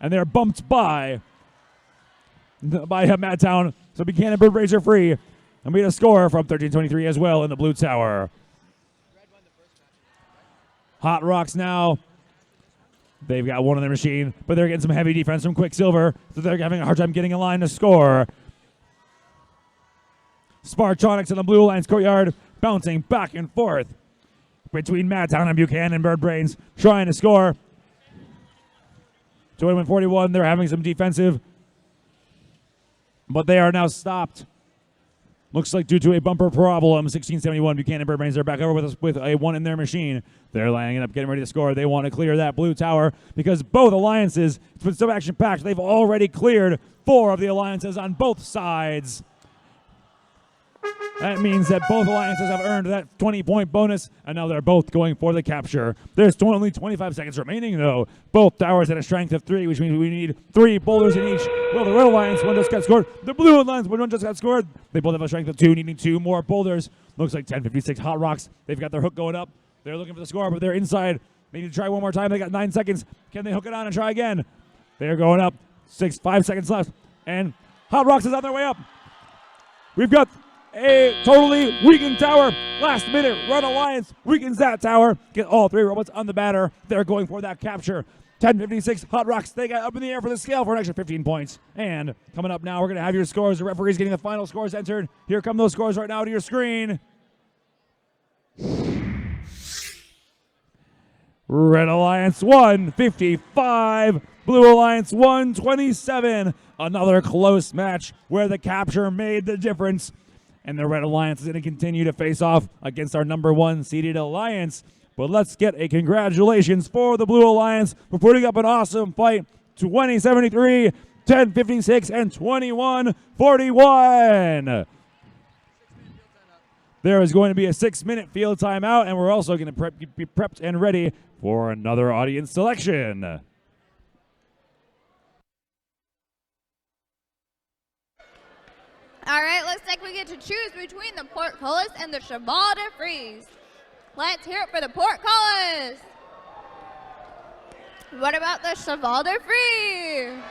And they're bumped by Madtown. So Buchanan Bird Brains are free. And we had a score from 1323 as well in the blue tower. Hot Rocks now. They've got one on their machine, but they're getting some heavy defense from Quicksilver, so they're having a hard time getting a line to score. Spartronics in the Blue Alliance courtyard, bouncing back and forth between Madtown and Buchanan Bird Brains, trying to score. 21-41, they're having some defensive, but they are now stopped. Looks like due to a bumper problem, 1671 Buchanan Bird Brains are back over with a one in their machine. They're lining up, getting ready to score. They want to clear that blue tower because both alliances, it's been so action-packed, they've already cleared 4 of the alliances on both sides. That means that both alliances have earned that 20-point bonus, and now they're both going for the capture. There's only 25 seconds remaining, though. Both towers at a strength of 3, which means we need 3 boulders in each. Well, the Red Alliance, one just got scored. The Blue Alliance, one just got scored. They both have a strength of 2, needing 2 more boulders. Looks like 10:56 Hot Rocks. They've got their hook going up. They're looking for the score, but they're inside. They need to try one more time. They got 9 seconds. Can they hook it on and try again? They're going up. 5 seconds left. And Hot Rocks is on their way up. We've got a totally weakened tower. Last minute, Red Alliance weakens that tower. Get all 3 robots on the batter. They're going for that capture. 10:56, Hot Rocks, they got up in the air for the scale for an extra 15 points. And coming up now, we're going to have your scores. The referee's getting the final scores entered. Here come those scores right now to your screen. Red Alliance 155, Blue Alliance 127. Another close match where the capture made the difference. And the Red Alliance is going to continue to face off against our number 1 seeded alliance. But let's get a congratulations for the Blue Alliance for putting up an awesome fight. 2073, 10:56, and 21:41. There is going to be a 6-minute field timeout, and we're also going to be prepped and ready for another audience selection. All right, looks like we get to choose between the portcullis and the Cheval de Frise. Let's hear it for the portcullis. What about the Cheval de Frise?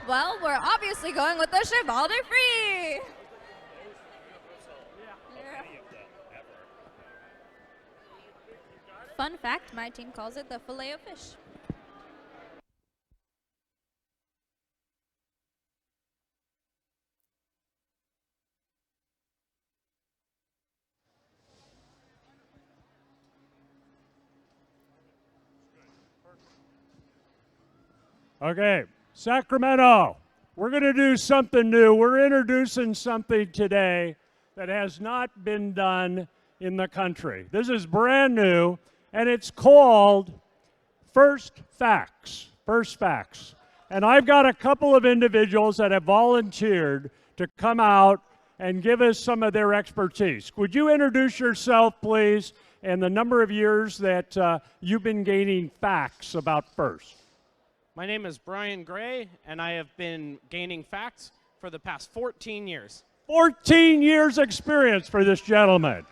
Well, we're obviously going with the Cheval de Frise. Fun fact, my team calls it the filet of fish. Okay, Sacramento, we're going to do something new. We're introducing something today that has not been done in the country. This is brand new, and it's called First Facts. First Facts. And I've got a couple of individuals that have volunteered to come out and give us some of their expertise. Would you introduce yourself, please, and the number of years that you've been gaining facts about FIRST? My name is Brian Gray, and I have been gaining facts for the past 14 years. 14 years experience for this gentleman.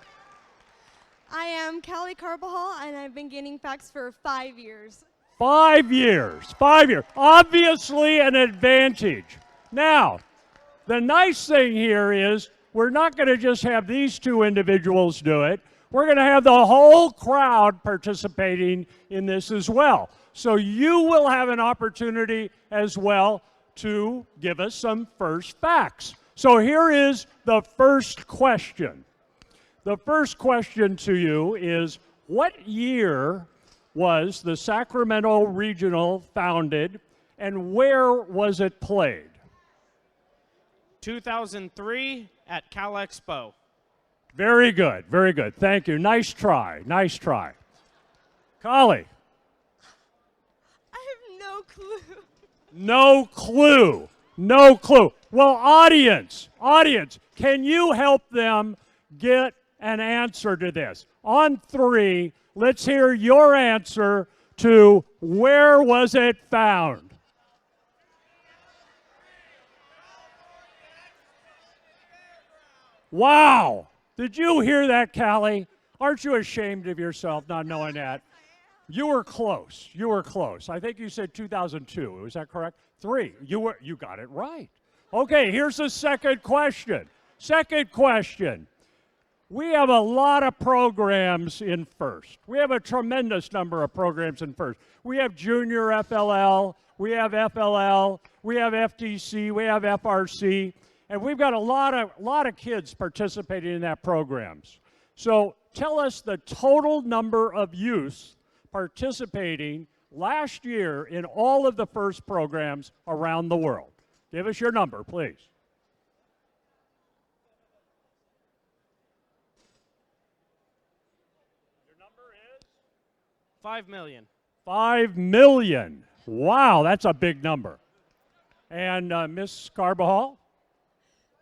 I am Callie Carbajal, and I've been gaining facts for 5 years. 5 years. 5 years. Obviously an advantage. Now, the nice thing here is we're not going to just have these two individuals do it. We're going to have the whole crowd participating in this as well. So you will have an opportunity as well to give us some first facts. So here is the first question. The first question to you is, what year was the Sacramento Regional founded, and where was it played? 2003 at Cal Expo. Very good, very good. Thank you. Nice try, nice try. Collie. I have no clue. No clue, no clue. Well, audience, can you help them get an answer to this? On 3, let's hear your answer to where was it found? Wow. Did you hear that, Callie? Aren't you ashamed of yourself not knowing that? You were close. You were close. I think you said 2002. Was that correct? 3. You got it right. Okay, here's the second question. Second question. We have a lot of programs in FIRST. We have a tremendous number of programs in FIRST. We have junior FLL, we have FLL, we have FTC, we have FRC, and we've got a lot of kids participating in that programs. So tell us the total number of youths participating last year in all of the FIRST programs around the world. Give us your number, please. 5 million. 5 million. Wow, that's a big number. And Miss Carbajal?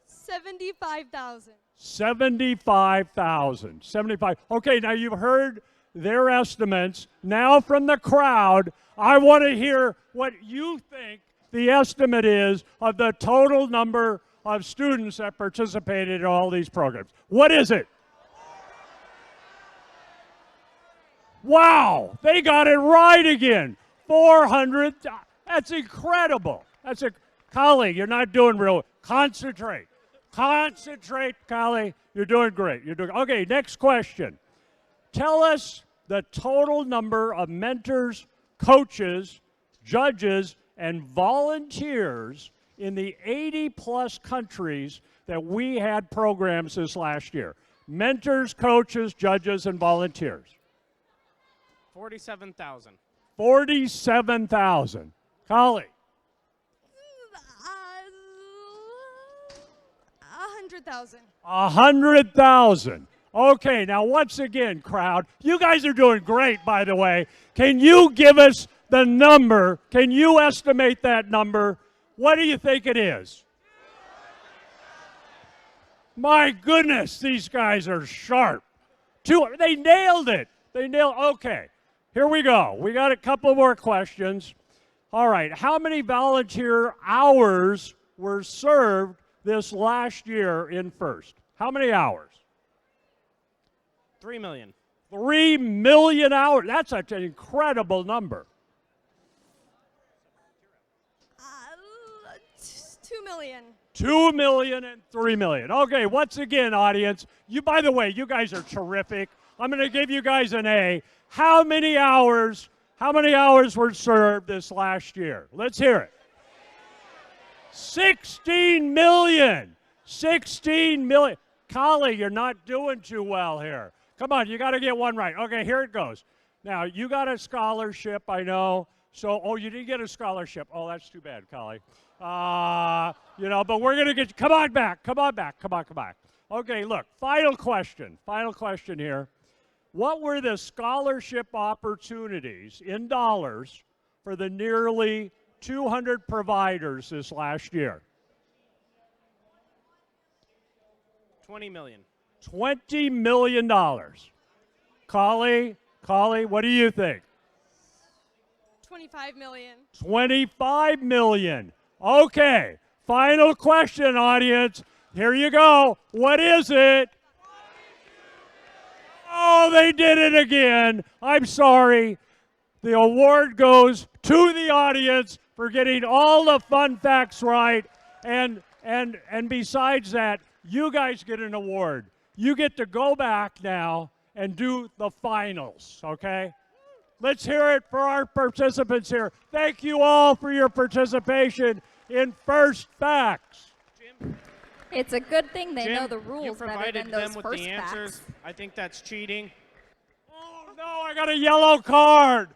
75,000. 75,000. 75. Okay, now you've heard their estimates. Now from the crowd, I want to hear what you think the estimate is of the total number of students that participated in all these programs. What is it? Wow, they got it right again. 400. That's incredible. That's a Collie, you're not doing real. Concentrate. Concentrate, Collie. You're doing great. You're doing okay. Next question. Tell us the total number of mentors, coaches, judges, and volunteers in the 80-plus countries that we had programs this last year. Mentors, coaches, judges, and volunteers. 47,000. 47,000. Collie. 100,000. 100,000. Okay, now once again, crowd, you guys are doing great, by the way. Can you give us the number? Can you estimate that number? What do you think it is? My goodness, these guys are sharp. They nailed it. They nailed. Okay, here we go. We got a couple more questions. All right, how many volunteer hours were served this last year in FIRST? How many hours? 3 million. 3 million hours. That's an incredible number. 2 million. 2 million and 3 million. Okay, once again, audience, by the way, you guys are terrific. I'm going to give you guys an A. How many hours were served this last year? Let's hear it. 16 million. 16 million. Kali, you're not doing too well here. Come on, you got to get one right. Okay, here it goes. Now, you got a scholarship, I know. So, oh, you didn't get a scholarship. Oh, that's too bad, Kali. You know, but we're going to get, come on back. Okay, look, final question here. What were the scholarship opportunities in dollars for the nearly 200 providers this last year? 20 million. $20 million. Kali, what do you think? 25 million. 25 million. Okay, final question, audience. Here you go. What is it? Oh, they did it again. I'm sorry. The award goes to the audience for getting all the fun facts right. And besides that, you guys get an award. You get to go back now and do the finals, okay? Let's hear it for our participants here. Thank you all for your participation in First Facts. It's a good thing they Jim, know the rules you better provided than those them with first the answers. facts. I think that's cheating. Oh, no, I got a yellow card.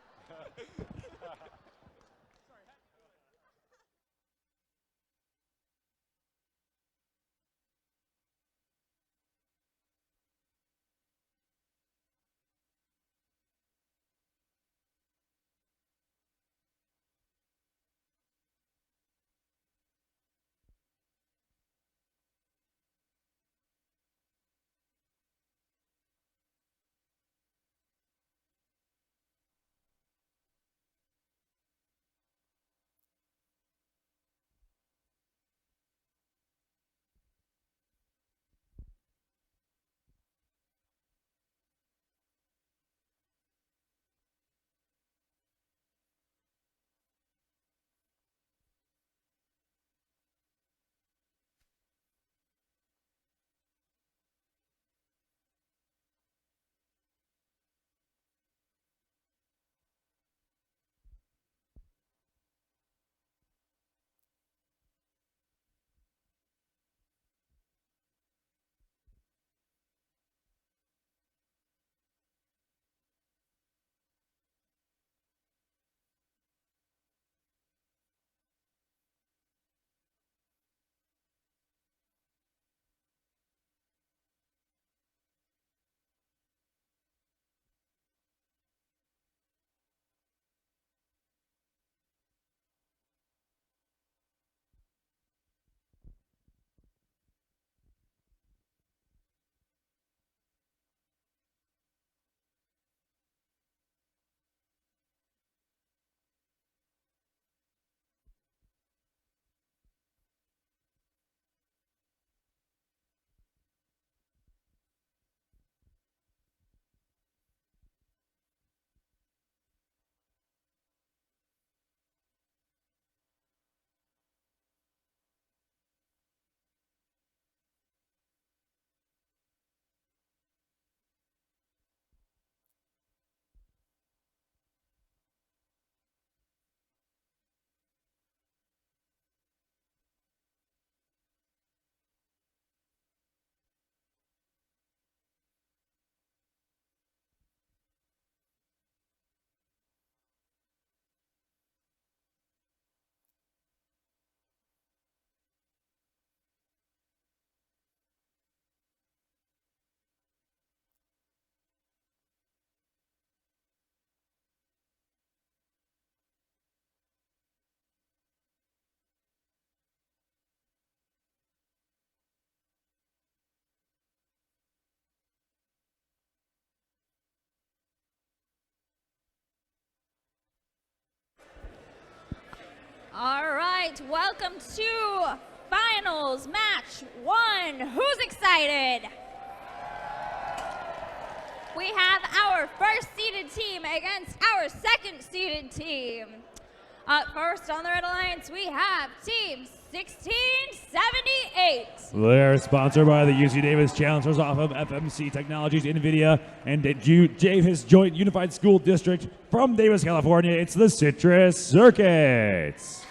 All right, welcome to Finals Match 1. Who's excited? We have our first seeded team against our second seeded team. Up first on the Red Alliance, we have Team 1678. They're sponsored by the UC Davis Challengers off of FMC Technologies, NVIDIA, and Davis Joint Unified School District from Davis, California. It's the Citrus Circuits.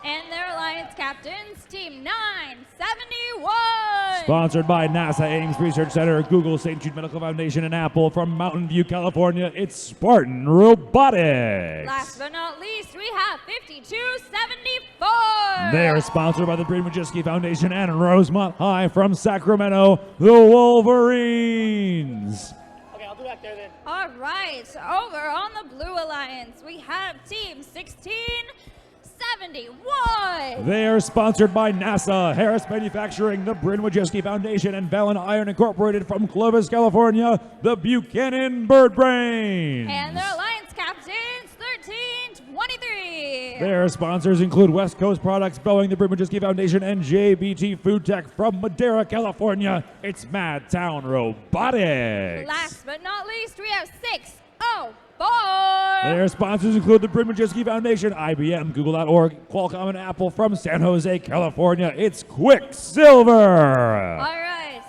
And their alliance captains, Team 971. Sponsored by NASA Ames Research Center, Google, St. Jude Medical Foundation, and Apple from Mountain View, California. It's Spartan Robotics. Last but not least, we have 5274. They are sponsored by the Bryn Majewski Foundation and Rosemont High from Sacramento, the Wolverines. Okay, I'll do back there then. All right, over on the Blue Alliance, we have Team 1671. They are sponsored by NASA, Harris Manufacturing, the Bryn Majewski Foundation, and Valen Iron Incorporated from Clovis, California, the Buchanan Bird Brains. And their alliance captains, 1323. Their sponsors include West Coast Products, Boeing, the Bryn Majewski Foundation, and JBT Food Tech from Madera, California. It's Madtown Robotics. Last but not least, we have 604. Their sponsors include the Bryn Majewski Foundation, IBM, Google.org, Qualcomm, and Apple from San Jose, California. It's Quicksilver. All right.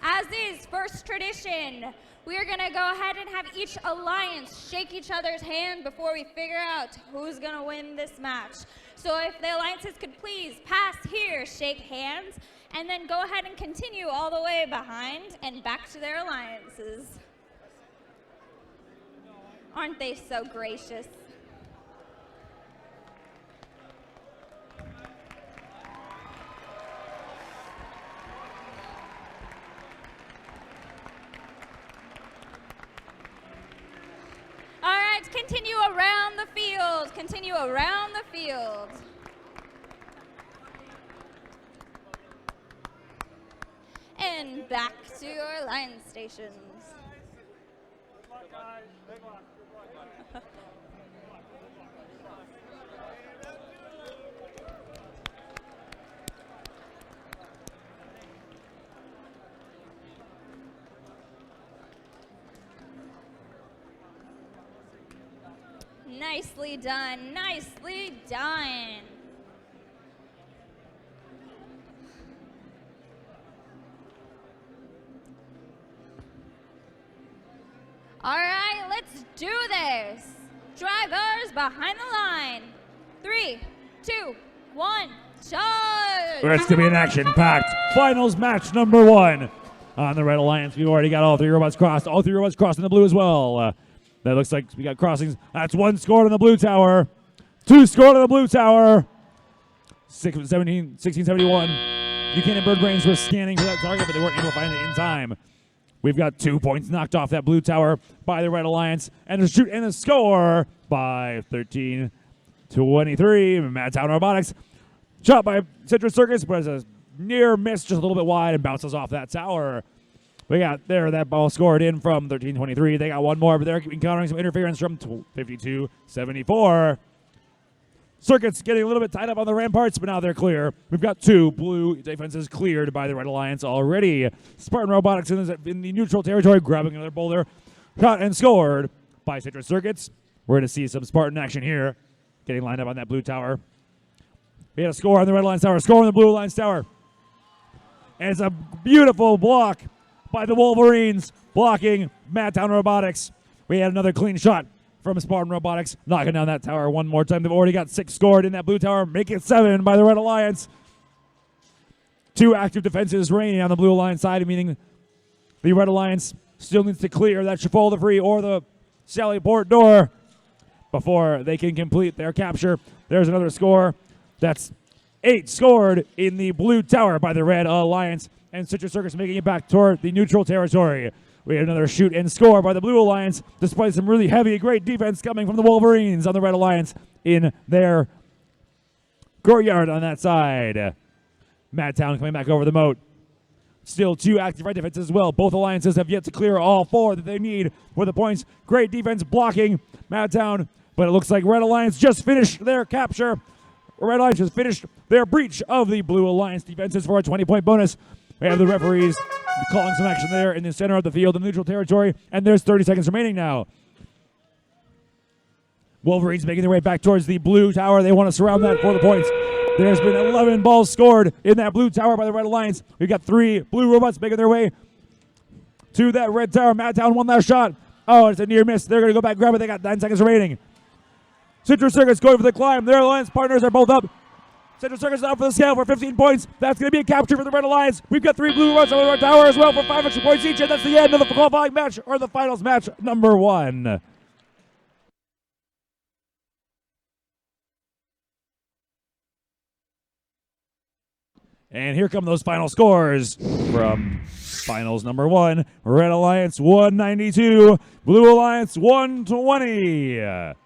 As is first tradition, we are going to go ahead and have each alliance shake each other's hand before we figure out who's going to win this match. So if the alliances could please pass here, shake hands, and then go ahead and continue all the way behind and back to their alliances. Aren't they so gracious? All right, continue around the field. Continue around the field. And back to your line stations. Nicely done, nicely done. All right, let's do this. Drivers behind the line. 3, 2, 1, charge! It's to be an action-packed finals match number 1. On the Red Alliance, we've already got all 3 robots crossed. All 3 robots crossed in the blue as well. That looks like we got crossings. That's 1 scored on the blue tower. 2 scored on the blue tower. 1671. Buchanan Bird Brains were scanning for that target, but they weren't able to find it in time. We've got 2 points knocked off that blue tower by the Red Alliance. And a shoot and a score by 13-23. Madtown Robotics. Shot by Citrus Circus, but it's a near miss, just a little bit wide, and bounces off that tower. We got there, that ball scored in from 13-23. They got 1 more, but they're encountering some interference from 52-74. Circuits getting a little bit tied up on the ramparts, but now they're clear. We've got 2 blue defenses cleared by the Red Alliance already. Spartan Robotics in the neutral territory, grabbing another boulder. Shot and scored by Citrus Circuits. We're going to see some Spartan action here. Getting lined up on that blue tower. We had a score on the Red Alliance tower, score on the Blue Alliance tower. And it's a beautiful block by the Wolverines, blocking Madtown Robotics. We had another clean shot from Spartan Robotics, knocking down that tower 1 more time. They've already got 6 scored in that blue tower, make it 7 by the Red Alliance. 2 active defenses remaining on the Blue Alliance side, meaning the Red Alliance still needs to clear that Chifolda free or the Sallyport door before they can complete their capture. There's another score. That's 8 scored in the blue tower by the Red Alliance, and Citrus Circus making it back toward the neutral territory. We had another shoot and score by the Blue Alliance, despite some really heavy, great defense coming from the Wolverines on the Red Alliance in their courtyard on that side. Madtown coming back over the moat. Still 2 active red defenses as well. Both alliances have yet to clear all 4 that they need for the points. Great defense blocking Madtown, but it looks like Red Alliance just finished their capture. Red Alliance just finished their breach of the Blue Alliance defenses for a 20-point bonus. We have the referees calling some action there in the center of the field in neutral territory, and there's 30 seconds remaining now. Wolverines making their way back towards the blue tower. They want to surround that for the points. There's been 11 balls scored in that blue tower by the Red Alliance. We've got 3 blue robots making their way to that red tower. Madtown, one last shot. Oh, it's a near miss. They're going to go back and grab it. They got 9 seconds remaining. Citrus Circus going for the climb. Their Alliance partners are both up. Citrus Circus is up for the scale for 15 points. That's going to be a capture for the Red Alliance. We've got 3 blue robots on the red tower as well for 5 extra points each, and that's the end of the qualifying match, or the finals match number 1. And here come those final scores from finals number 1. Red Alliance 192, Blue Alliance 120.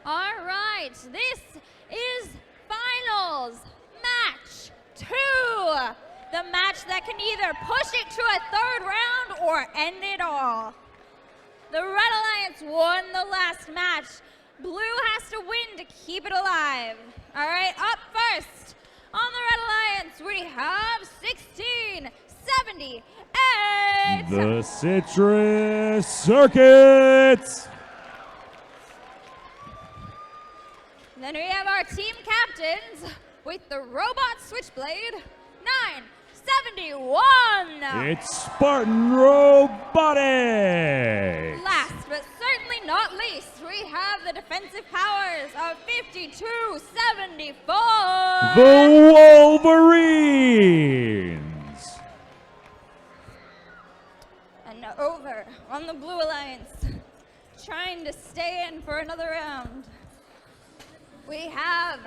All right, this is finals match 2. The match that can either push it to a 3rd round or end it all. The Red Alliance won the last match. Blue has to win to keep it alive. All right, up first on the Red Alliance, we have 1678. The Citrus Circuit. Then we have our team captains with the Robot Switchblade, 971. It's Spartan Robotics. Last but certainly not least, we have the defensive powers of 5274. The Wolverines. And over on the Blue Alliance, trying to stay in for another round, we have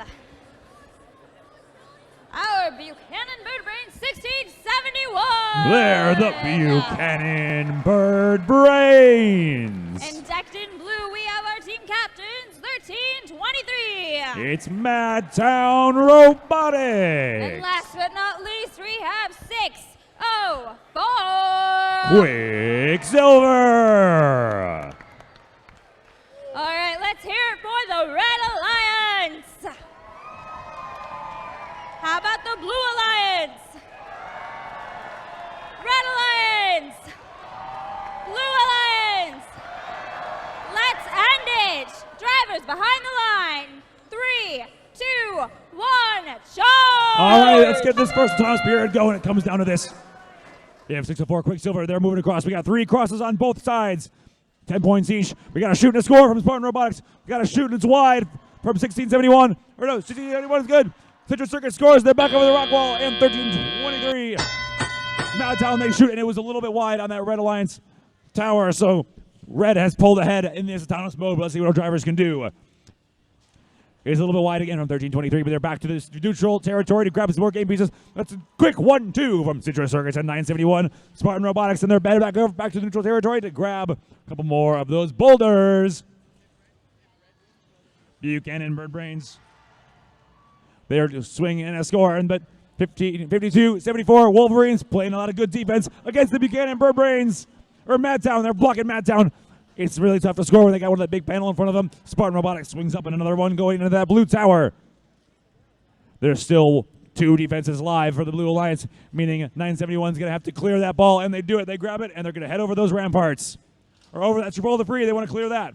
our Buchanan Bird Brains 1671. They're the Buchanan Bird Brains. And decked in blue, we have our team captains 1323. It's Madtown Robotics. And last but not least, we have 604. Quicksilver. All right, let's hear it for the Red Alliance. How about the Blue Alliance? Red Alliance. Blue Alliance. Let's end it. Drivers behind the line. 3, 2, 1, charge! All right, let's get this first toss period going. It comes down to this. We have 604 Quicksilver. They're moving across. We got 3 crosses on both sides. 10 points each. We got a shoot and a score from Spartan Robotics. We got a shoot and it's wide from 1671. Or no, 1671 is good. Citrus Circuit scores. They're back over the rock wall and 1323. Madtown, they shoot, and it was a little bit wide on that Red Alliance tower. So Red has pulled ahead in this autonomous mode. But let's see what our drivers can do. It's a little bit wide again from 1323, but they're back to this neutral territory to grab some more game pieces. That's a quick 1-2 from Citrus Circuits at 971. Spartan Robotics, and they're back to the neutral territory to grab a couple more of those boulders. Buchanan Bird Brains. They're just swinging in a score, but 52-74. Wolverines playing a lot of good defense against the Buchanan Bird Brains. Or Madtown, they're blocking Madtown. It's really tough to score when they got one of that big panel in front of them. Spartan Robotics swings up in another one going into that blue tower. There's still 2 defenses live for the Blue Alliance, meaning 971 is going to have to clear that ball, and they do it. They grab it, and they're going to head over those ramparts. Or over that Chipotle free. They want to clear that.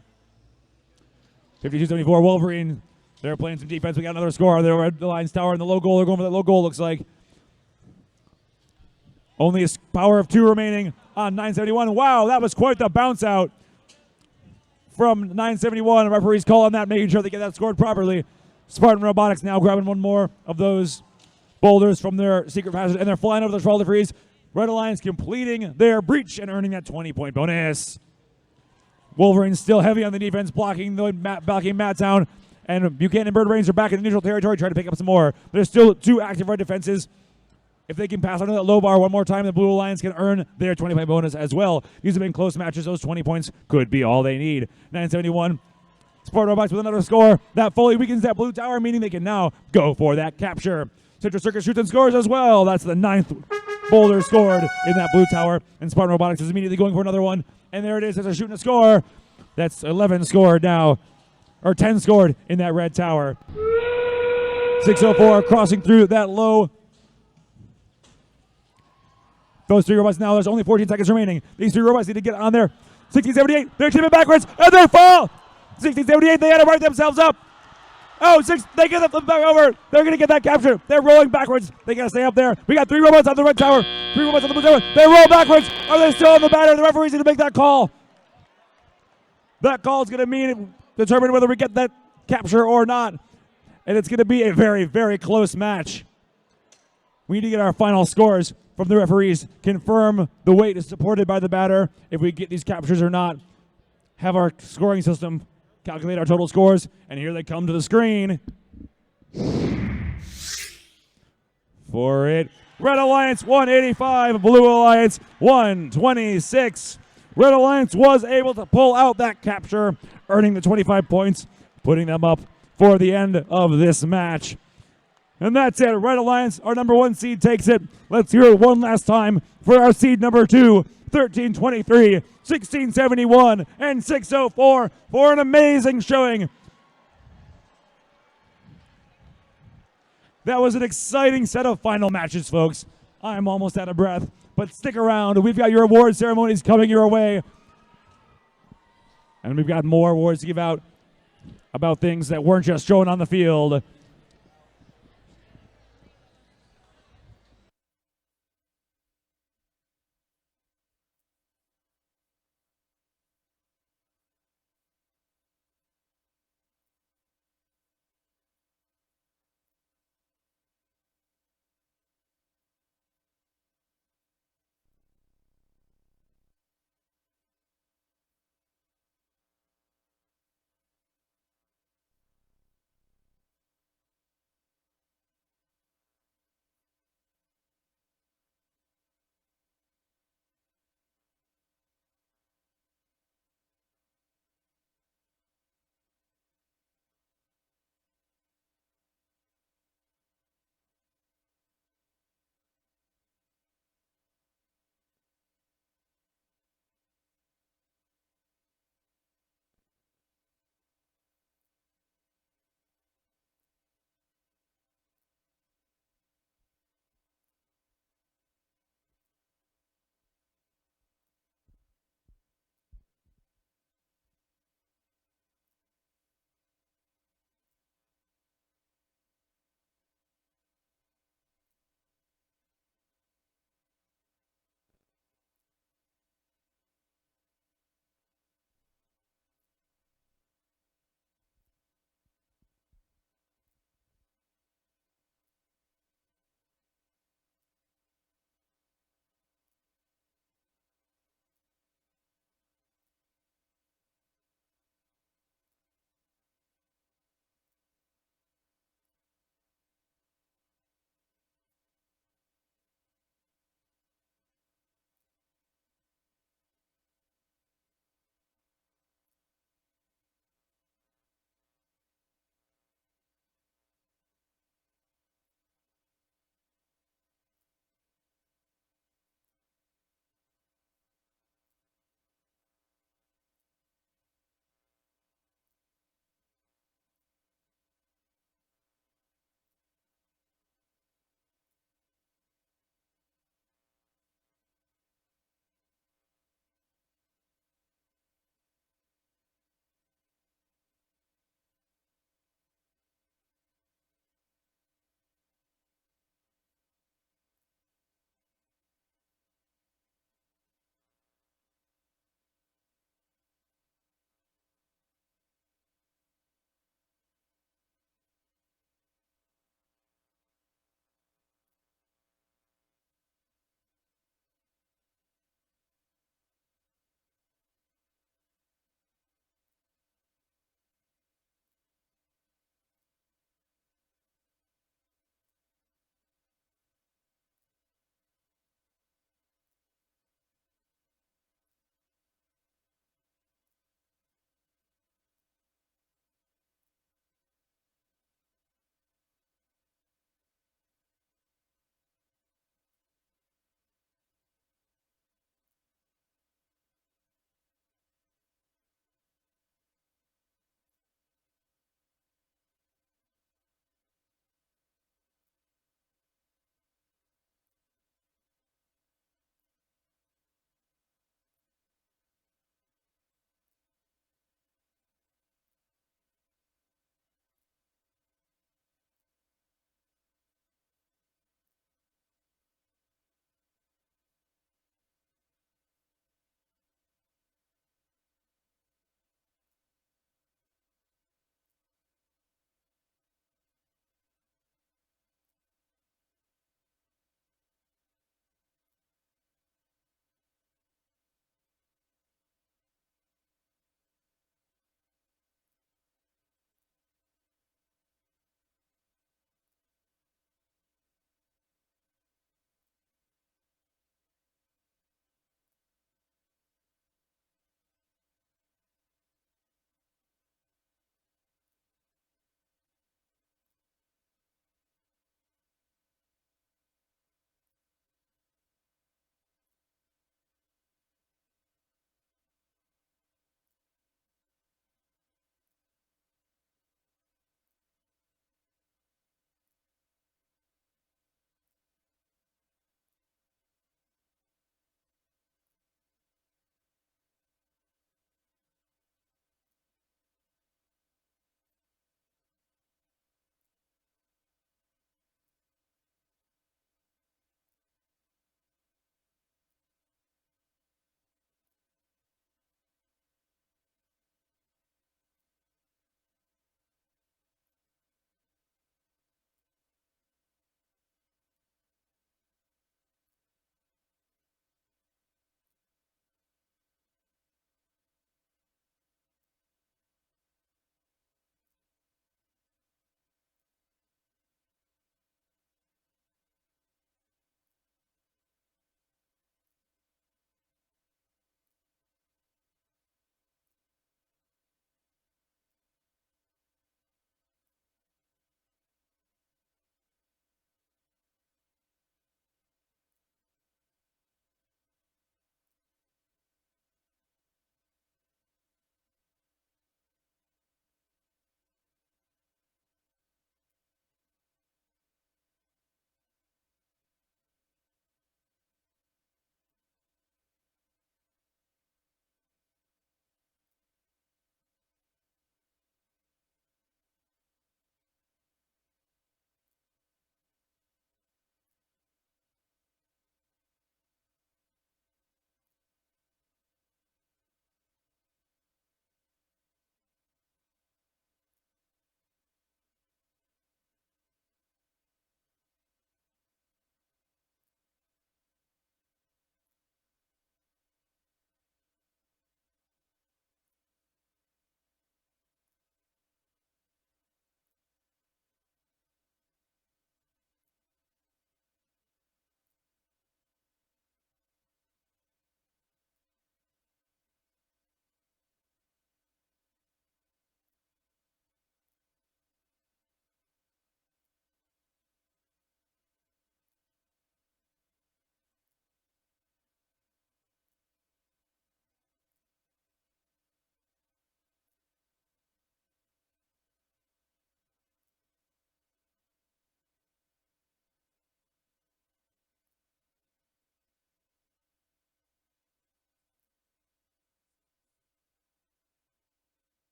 52-74 Wolverine. They're playing some defense. We got another score. They're at the Alliance tower, and the low goal. They're going for that low goal, looks like. Only a power of 2 remaining on 971. Wow, that was quite the bounce out from 971. Referees call on that, making sure they get that scored properly. Spartan Robotics now grabbing one more of those boulders from their secret passage, and they're flying over the Chipotle freeze. Red Alliance completing their breach and earning that 20-point bonus. Wolverines still heavy on the defense, blocking Madtown. And Buchanan Bird Brains are back in the neutral territory trying to pick up some more. There's still 2 active red defenses. If they can pass under that low bar one more time, the Blue Alliance can earn their 20-point bonus as well. These have been close matches. Those 20 points could be all they need. 971. Spartan Robotics with another score. That fully weakens that blue tower, meaning they can now go for that capture. Citrus Circuit shoots and scores as well. That's the 9th boulder scored in that blue tower. And Spartan Robotics is immediately going for another one. And there it is. There's a shoot and a score. That's 11 scored now. Or 10 scored in that red tower. 604 crossing through that low. Those 3 robots now, there's only 14 seconds remaining. These 3 robots need to get on there. 1678, they're tipping backwards, and they fall! 1678, they had to right themselves up. Oh, they get them back over. They're going to get that capture. They're rolling backwards. They got to stay up there. We got 3 robots on the red tower. 3 robots on the blue tower. They roll backwards. Are they still on the batter? The referee's going to make that call. That call is going to determine whether we get that capture or not. And it's going to be a very, very close match. We need to get our final scores from the referees, confirm the weight is supported by the batter, if we get these captures or not, have our scoring system calculate our total scores, and here they come to the screen. For it, Red Alliance 185, Blue Alliance 126. Red Alliance was able to pull out that capture, earning the 25 points, putting them up for the end of this match. And that's it. Red Alliance, our number 1 seed, takes it. Let's hear it one last time for our seed number 2, 1323, 1671, and 604 for an amazing showing. That was an exciting set of final matches, folks. I'm almost out of breath, but stick around. We've got your award ceremonies coming your way. And we've got more awards to give out about things that weren't just shown on the field.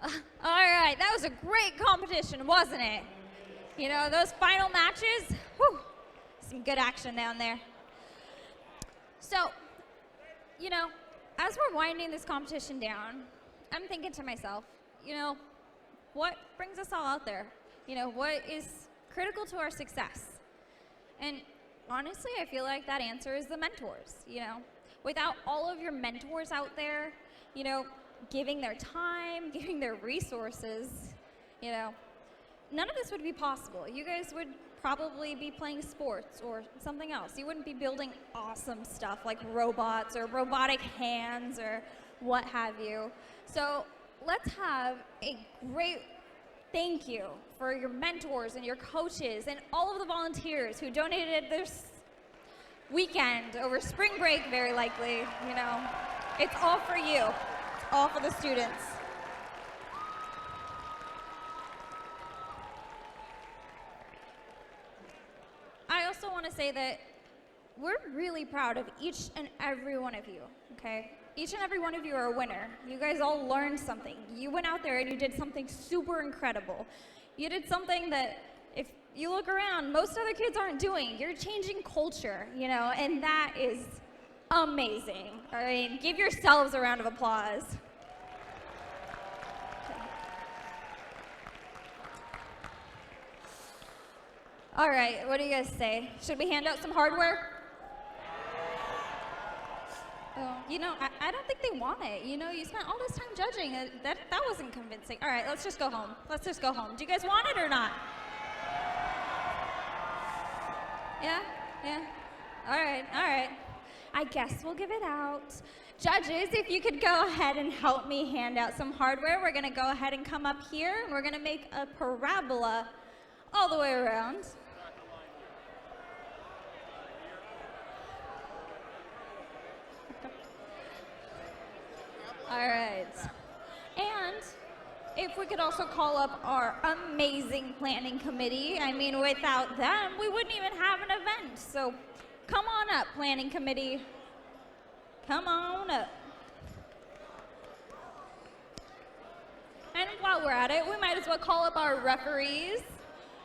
All right, that was a great competition, wasn't it? You know, those final matches, whew, some good action down there. So, you know, as we're winding this competition down, I'm thinking to myself, you know, what brings us all out there? You know, what is critical to our success? And honestly, I feel like that answer is the mentors, you know. Without all of your mentors out there, you know, giving their time, giving their resources, you know, none of this would be possible. You guys would probably be playing sports or something else. You wouldn't be building awesome stuff like robots or robotic hands or what have you. So let's have a great thank you for your mentors and your coaches and all of the volunteers who donated this weekend over spring break, very likely, you know. It's all for you. It's all for the students. I also want to say that we're really proud of each and every one of you, okay? Each and every one of you are a winner. You guys all learned something. You went out there and you did something super incredible. You did something that, if you look around, most other kids aren't doing. You're changing culture, you know, and that is amazing. All right, give yourselves a round of applause. All right, what do you guys say? Should we hand out some hardware? Oh, you know, I don't think they want it. You know, you spent all this time judging. That wasn't convincing. All right, let's just go home. Let's just go home. Do you guys want it or not? Yeah? Yeah? All right, all right. I guess we'll give it out. Judges, if you could go ahead and help me hand out some hardware. We're going to go ahead and come up here, and we're going to make a parabola all the way around. All right. And if we could also call up our amazing planning committee. I mean, without them, we wouldn't even have an event. So come on up, planning committee. Come on up. And while we're at it, we might as well call up our referees.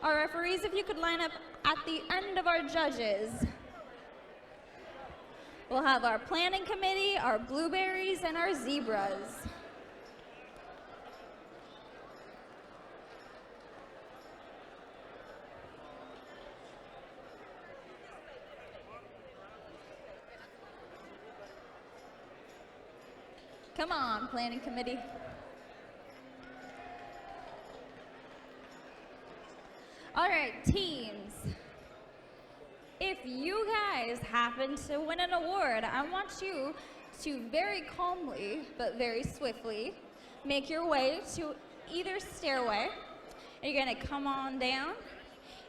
Our referees, if you could line up at the end of our judges. We'll have our planning committee, our blueberries, and our zebras. Come on, planning committee. All right, teams. If you guys happen to win an award, I want you to very calmly, but very swiftly, make your way to either stairway. You're gonna come on down.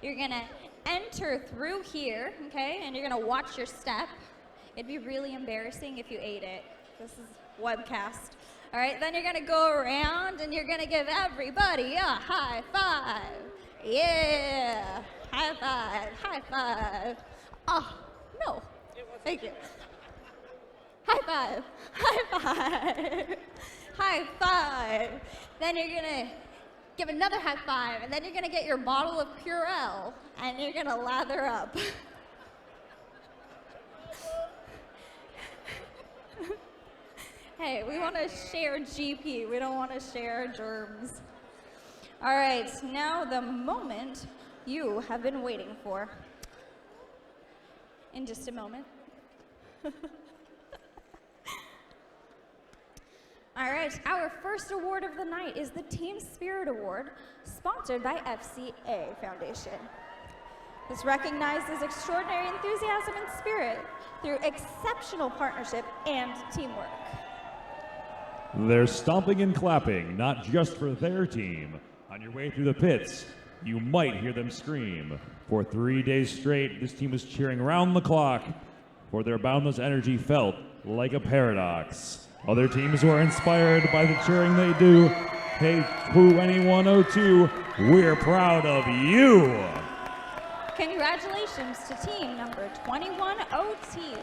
You're gonna enter through here, okay? And you're gonna watch your step. It'd be really embarrassing if you ate it. This is webcast. All right, then you're gonna go around and you're gonna give everybody a high five. Yeah, high five, high five. Oh, no, thank you. High five, high five, high five. Then you're gonna give another high five, and then you're gonna get your bottle of Purell, and you're gonna lather up. Hey, we want to share GP. We don't want to share germs. All right, now the moment you have been waiting for. In just a moment. All right, our first award of the night is the Team Spirit Award, sponsored by FCA Foundation. This recognizes extraordinary enthusiasm and spirit through exceptional partnership and teamwork. They're stomping and clapping, not just for their team. On your way through the pits, you might hear them scream. For 3 days straight, this team was cheering round the clock, for their boundless energy felt like a paradox. Other teams were inspired by the cheering they do. Hey, Crew Anyone 02, we're proud of you. Congratulations to team number 2102,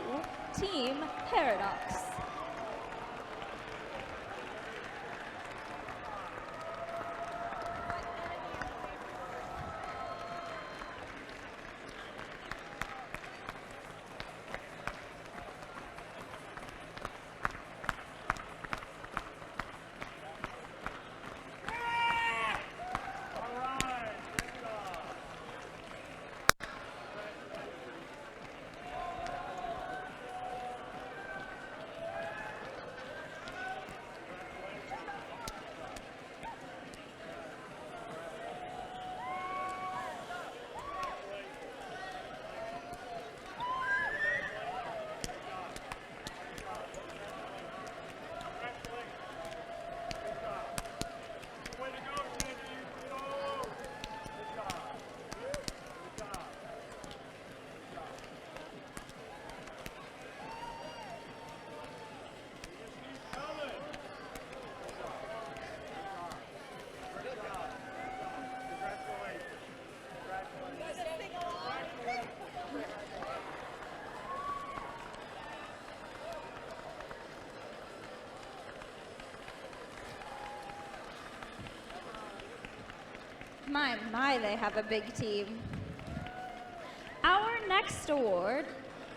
Team Paradox. My, they have a big team. Our next award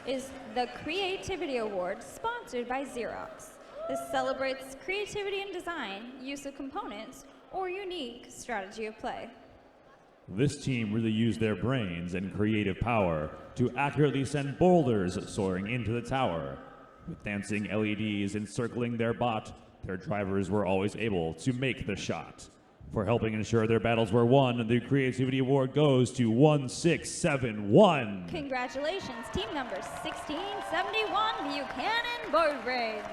is the Creativity Award, sponsored by Xerox. This celebrates creativity in design, use of components, or unique strategy of play. This team really used their brains and creative power to accurately send boulders soaring into the tower. With dancing LEDs encircling their bot, their drivers were always able to make the shot. For helping ensure their battles were won, the Creativity Award goes to 1671. Congratulations, team number 1671, Buchanan Board Brains.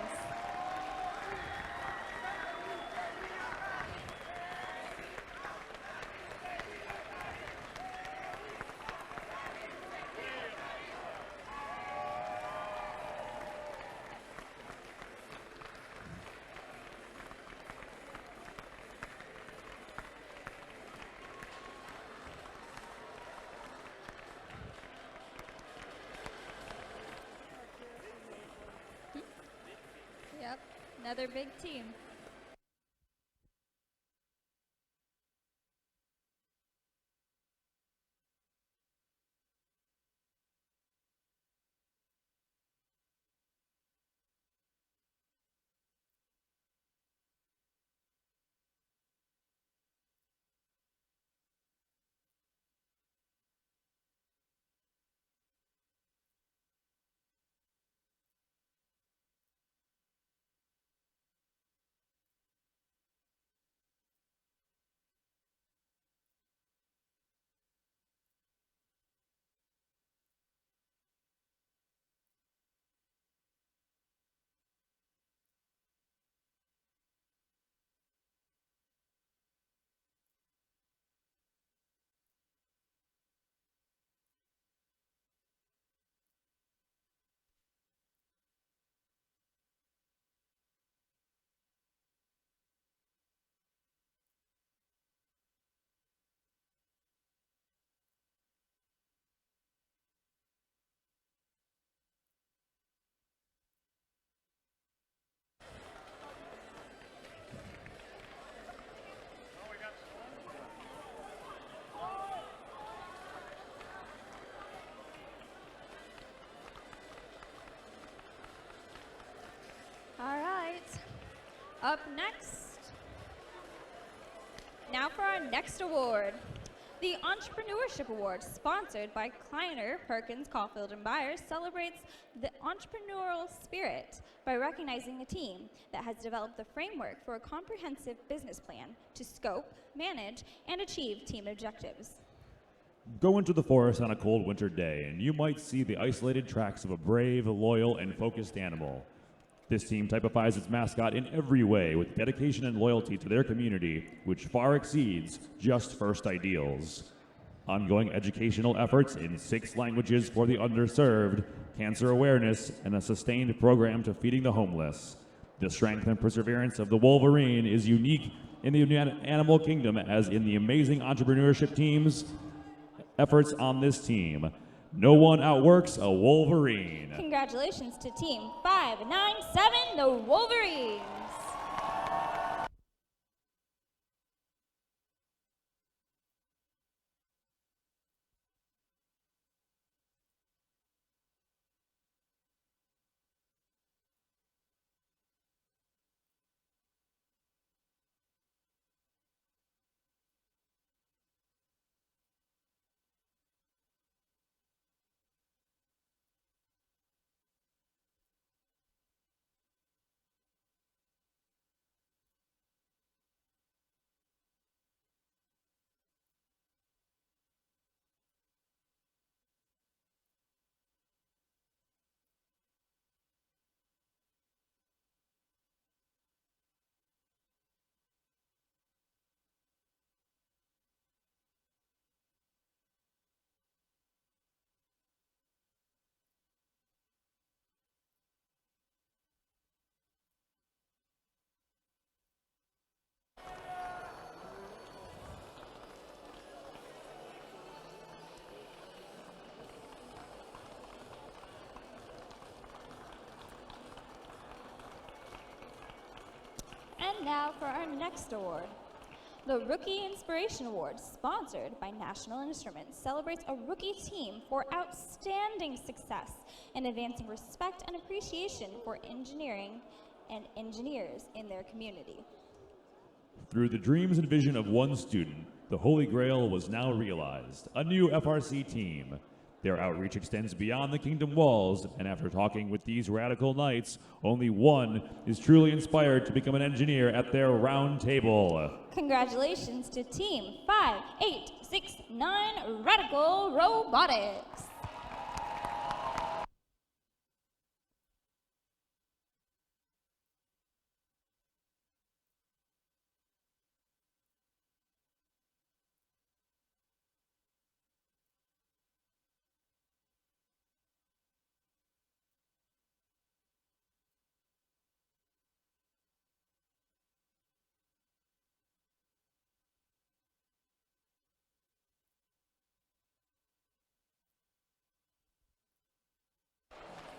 Yep, another big team. All right, up next, now for our next award, the Entrepreneurship Award, sponsored by Kleiner, Perkins, Caulfield, and Byers, celebrates the entrepreneurial spirit by recognizing a team that has developed the framework for a comprehensive business plan to scope, manage, and achieve team objectives. Go into the forest on a cold winter day, and you might see the isolated tracks of a brave, loyal, and focused animal. This team typifies its mascot in every way with dedication and loyalty to their community, which far exceeds just first ideals. Ongoing educational efforts in 6 languages for the underserved, cancer awareness, and a sustained program to feeding the homeless. The strength and perseverance of the Wolverine is unique in the animal kingdom, as in the amazing entrepreneurship team's efforts on this team. No one outworks a Wolverine. Congratulations to Team 597, the Wolverines. And now for our next award, The Rookie Inspiration Award, sponsored by National Instruments, celebrates a rookie team for outstanding success in advancing respect and appreciation for engineering and engineers in their community. Through the dreams and vision of one student, the Holy Grail was now realized, a new FRC team. Their outreach extends beyond the kingdom walls, and after talking with these radical knights, only one is truly inspired to become an engineer at their round table. Congratulations to Team 5869 Radical Robotics.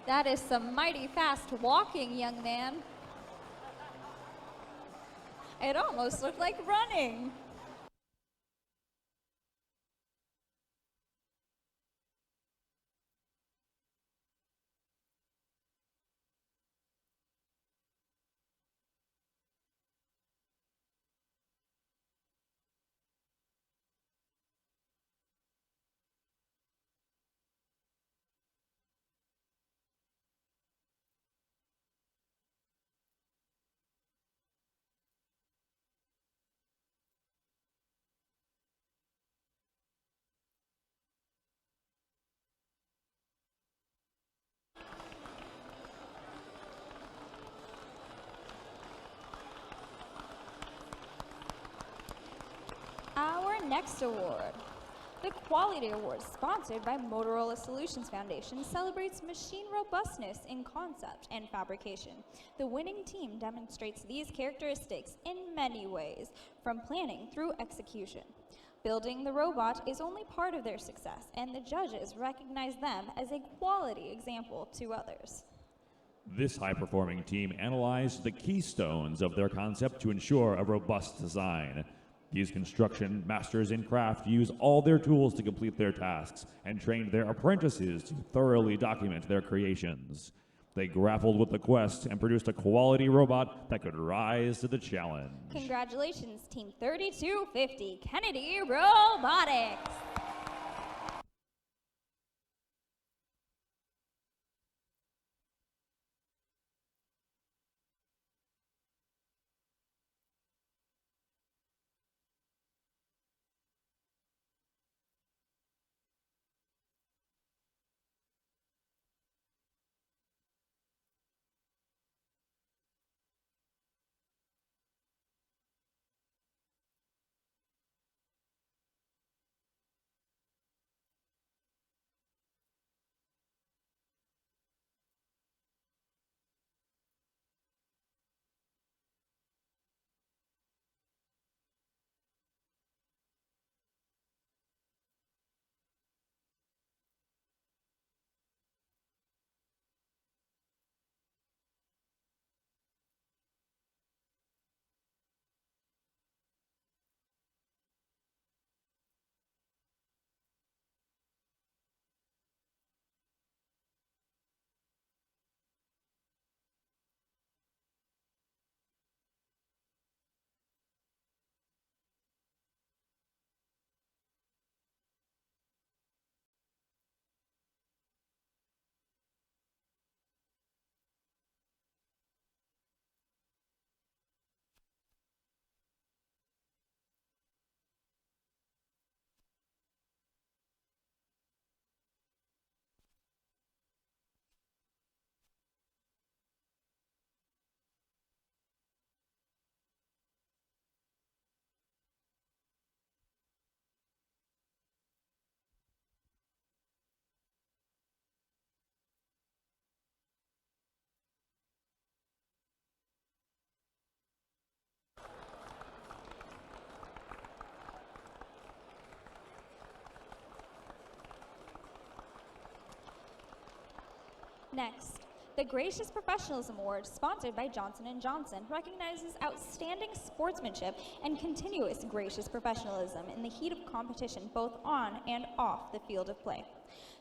That is some mighty fast walking, young man. It almost looked like running. Our next award, the Quality Award, sponsored by Motorola Solutions Foundation, celebrates machine robustness in concept and fabrication. The winning team demonstrates these characteristics in many ways, from planning through execution. Building the robot is only part of their success, and the judges recognize them as a quality example to others. This high-performing team analyzed the keystones of their concept to ensure a robust design. These construction masters in craft use all their tools to complete their tasks and trained their apprentices to thoroughly document their creations. They grappled with the quest and produced a quality robot that could rise to the challenge. Congratulations, Team 3250 Kennedy Robotics. Next, The Gracious Professionalism Award, sponsored by Johnson & Johnson, recognizes outstanding sportsmanship and continuous gracious professionalism in the heat of competition both on and off the field of play.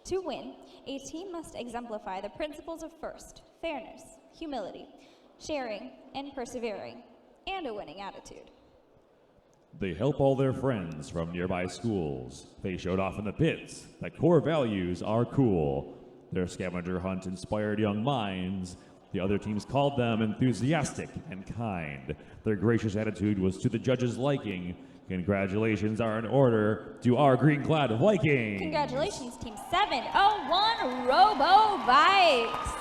To win, a team must exemplify the principles of first, fairness, humility, sharing, and persevering, and a winning attitude. They help all their friends from nearby schools. They showed off in the pits that core values are cool. Their scavenger hunt inspired young minds. The other teams called them enthusiastic and kind. Their gracious attitude was to the judges' liking. Congratulations are in order to our green-clad Vikings. Congratulations, Team 701 Robo-Bikes.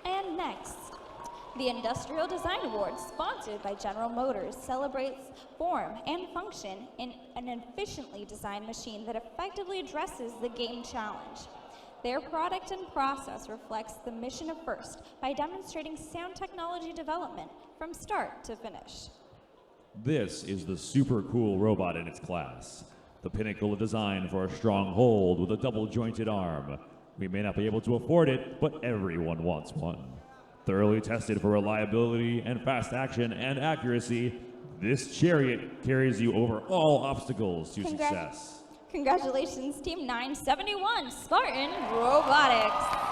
And next, the Industrial Design Award, sponsored by General Motors, celebrates form and function in an efficiently designed machine that effectively addresses the game challenge. Their product and process reflects the mission of FIRST by demonstrating sound technology development from start to finish. This is the super cool robot in its class. The pinnacle of design for a Stronghold with a double-jointed arm. We may not be able to afford it, but everyone wants one. Thoroughly tested for reliability and fast action and accuracy, this chariot carries you over all obstacles to success. Congratulations, Team 971 Spartan Robotics.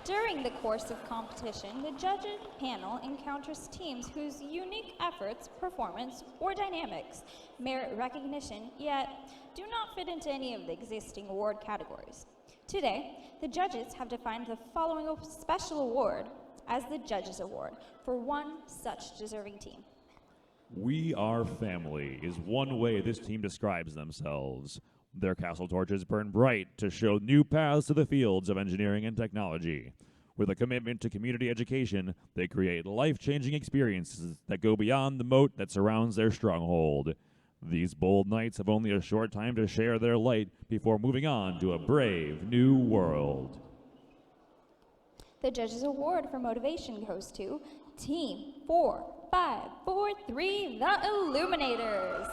During the course of competition, the judging panel encounters teams whose unique efforts, performance, or dynamics merit recognition, yet do not fit into any of the existing award categories. Today, the judges have defined the following special award as the Judges Award for one such deserving team. We Are Family is one way this team describes themselves. Their castle torches burn bright to show new paths to the fields of engineering and technology. With a commitment to community education, they create life-changing experiences that go beyond the moat that surrounds their stronghold. These bold knights have only a short time to share their light before moving on to a brave new world. The Judges Award for Motivation goes to Team 4543, the Illuminators.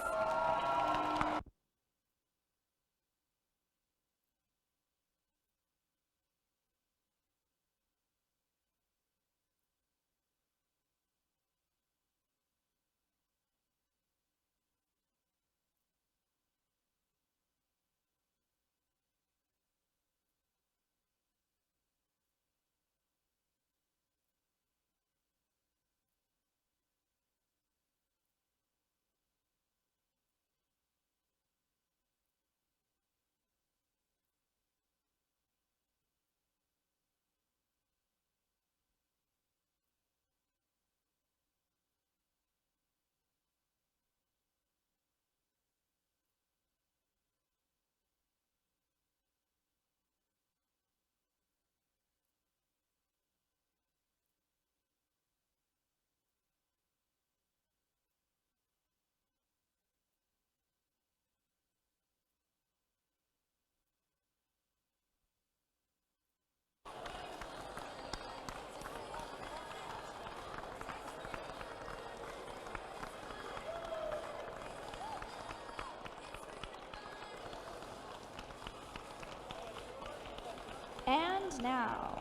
And now,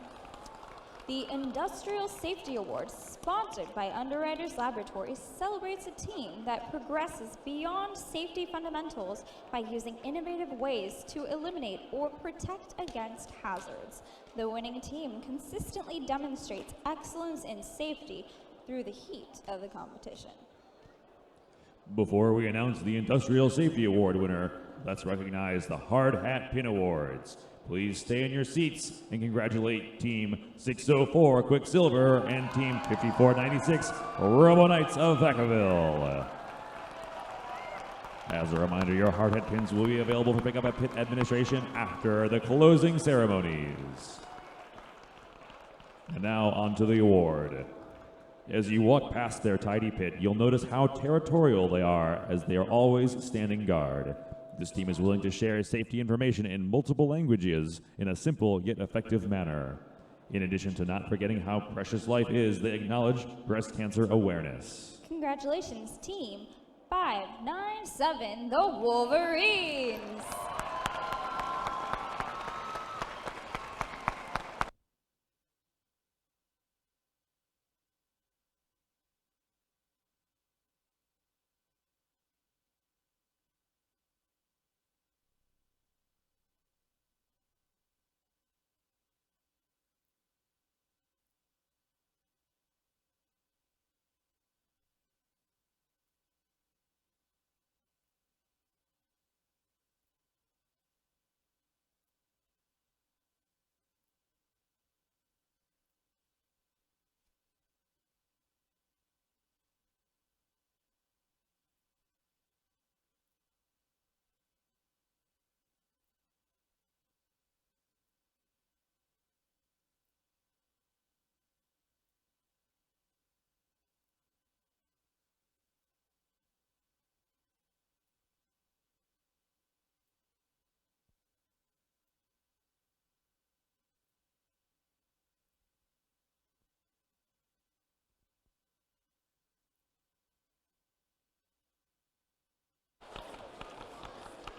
the Industrial Safety Award, sponsored by Underwriters Laboratories, celebrates a team that progresses beyond safety fundamentals by using innovative ways to eliminate or protect against hazards. The winning team consistently demonstrates excellence in safety through the heat of the competition. Before we announce the Industrial Safety Award winner, let's recognize the Hard Hat Pin Awards. Please stay in your seats and congratulate Team 604 Quicksilver and Team 5496 Robo Knights of Vacaville. As a reminder, your hard hat pins will be available for pickup at pit administration after the closing ceremonies. And now onto the award. As you walk past their tidy pit, you'll notice how territorial they are, as they are always standing guard. This team is willing to share safety information in multiple languages in a simple yet effective manner. In addition to not forgetting how precious life is, they acknowledge breast cancer awareness. Congratulations, Team 597, the Wolverines.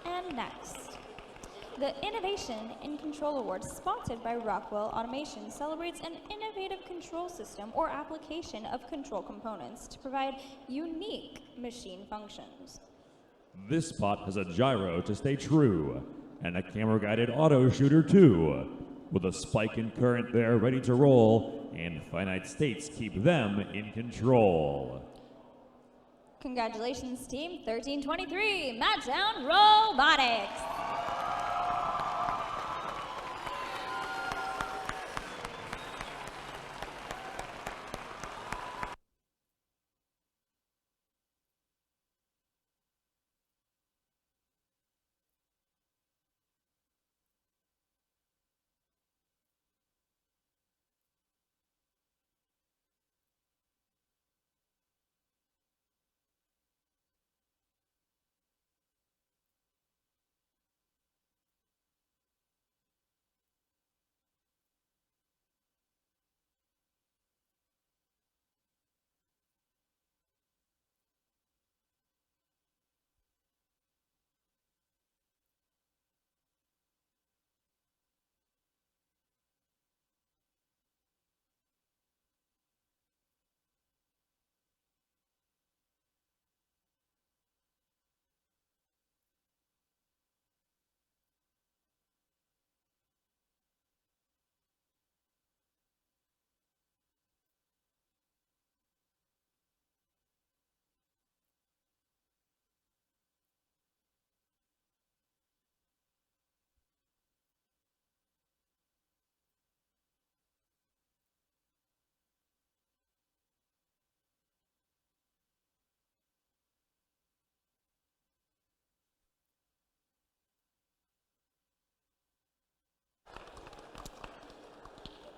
And next, the Innovation in Control Award, sponsored by Rockwell Automation, celebrates an innovative control system or application of control components to provide unique machine functions. This spot has a gyro to stay true, and a camera-guided auto shooter too. With a spike in current, they're ready to roll, and finite states keep them in control. Congratulations, Team 1323, Matchdown Robotics.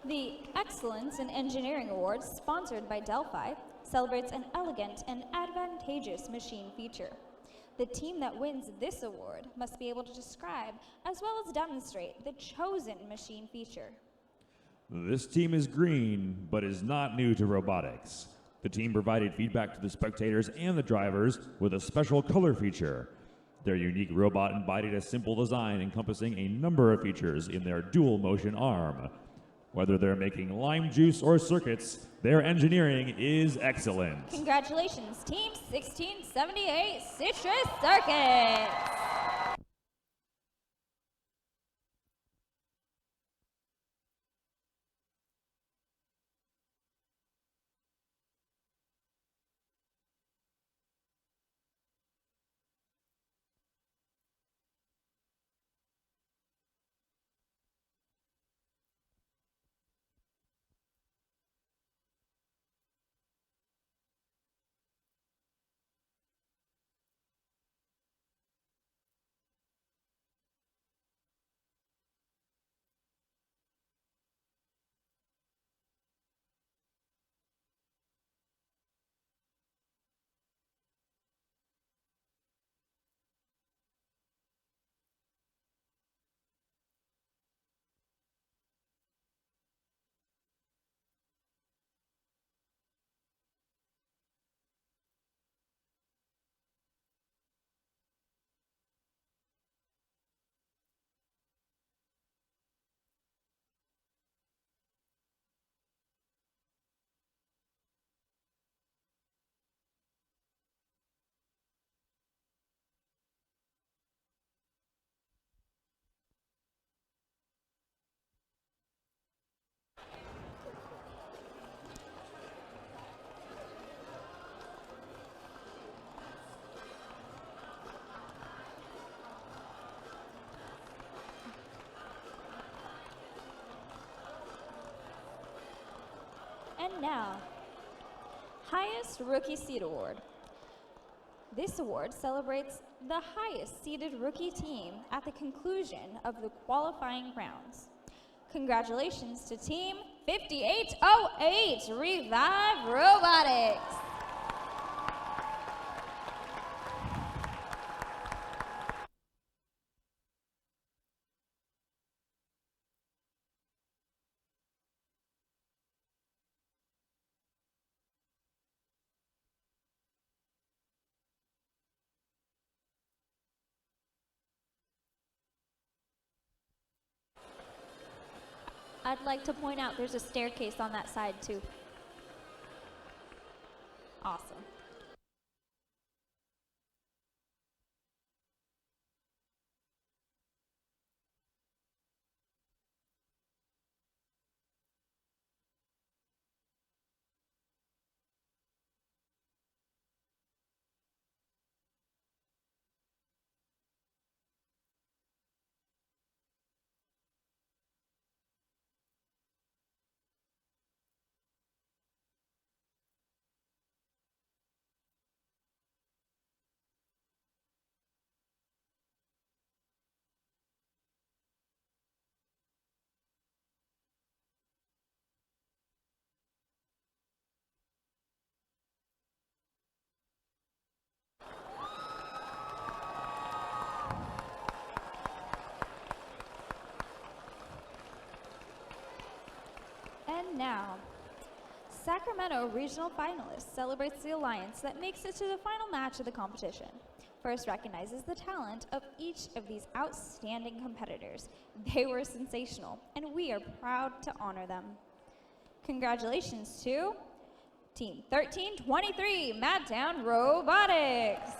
The Excellence in Engineering Award, sponsored by Delphi, celebrates an elegant and advantageous machine feature. The team that wins this award must be able to describe as well as demonstrate the chosen machine feature. This team is green, but is not new to robotics. The team provided feedback to the spectators and the drivers with a special color feature. Their unique robot embodied a simple design encompassing a number of features in their dual motion arm. Whether they're making lime juice or circuits, their engineering is excellent. Congratulations, Team 1678 Citrus Circuits. And now, Highest Rookie Seed Award. This award celebrates the highest seeded rookie team at the conclusion of the qualifying rounds. Congratulations to Team 5808 Revive Robotics. I'd like to point out there's a staircase on that side too. Awesome. And now, Sacramento Regional finalist celebrates the alliance that makes it to the final match of the competition. First recognizes the talent of each of these outstanding competitors. They were sensational, and we are proud to honor them. Congratulations to Team 1323, Madtown Robotics.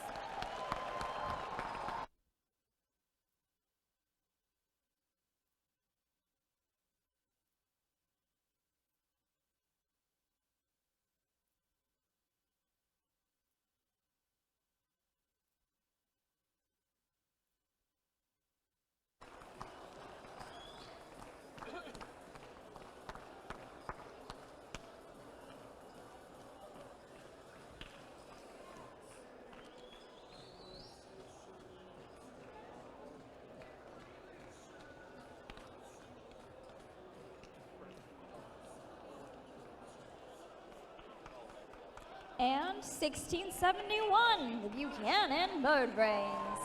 And 1671, the Buchanan Bird Brains.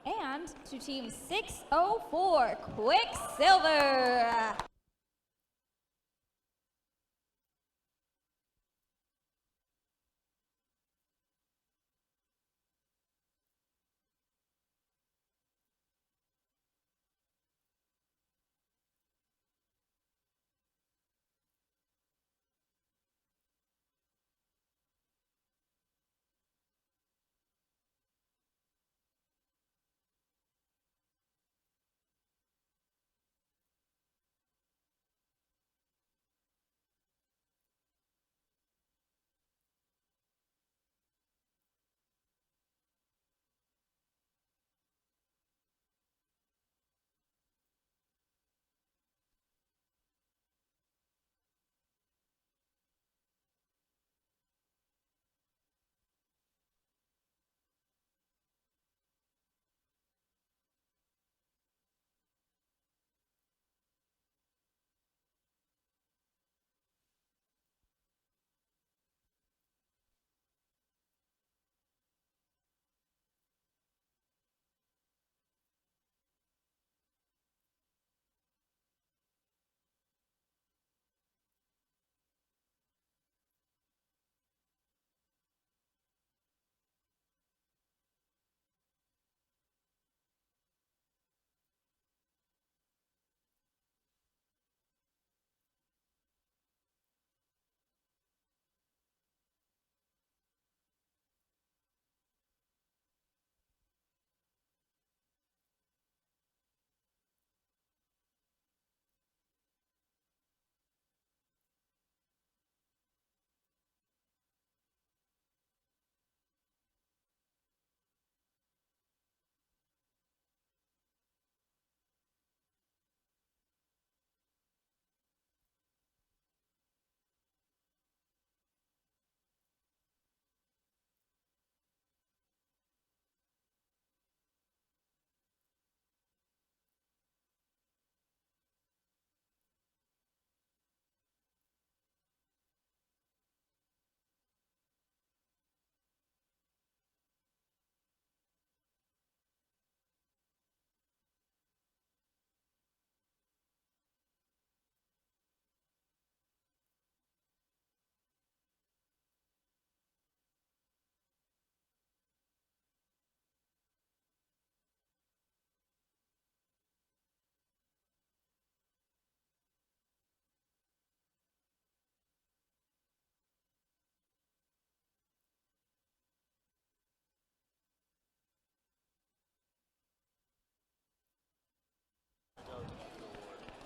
And to Team 604, Quicksilver.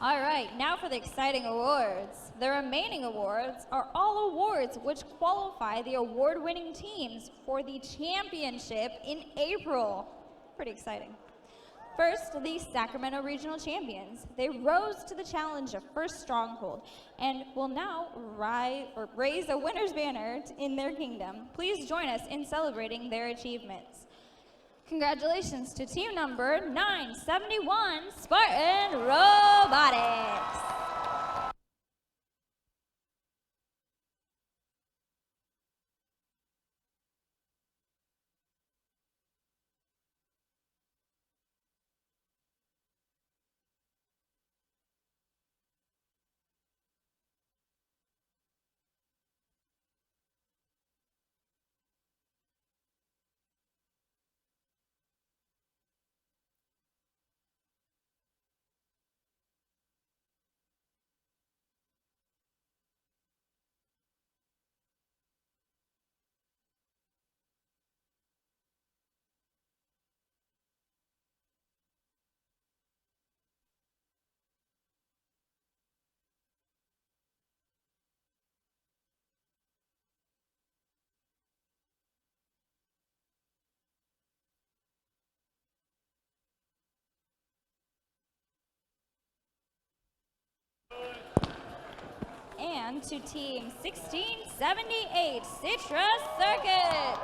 All right, now for the exciting awards. The remaining awards are all awards which qualify the award-winning teams for the championship in April. Pretty exciting. First, the Sacramento Regional Champions. They rose to the challenge of first Stronghold and will now raise a winner's banner in their kingdom. Please join us in celebrating their achievements. Congratulations to team number 971, Spartan Robotics. And to team 1678, Citrus Circuits.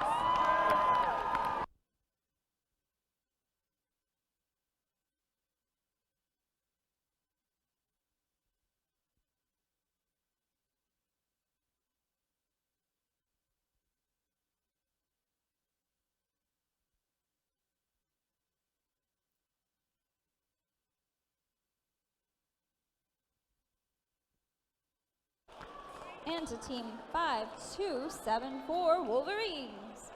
And to team 5274, Wolverines.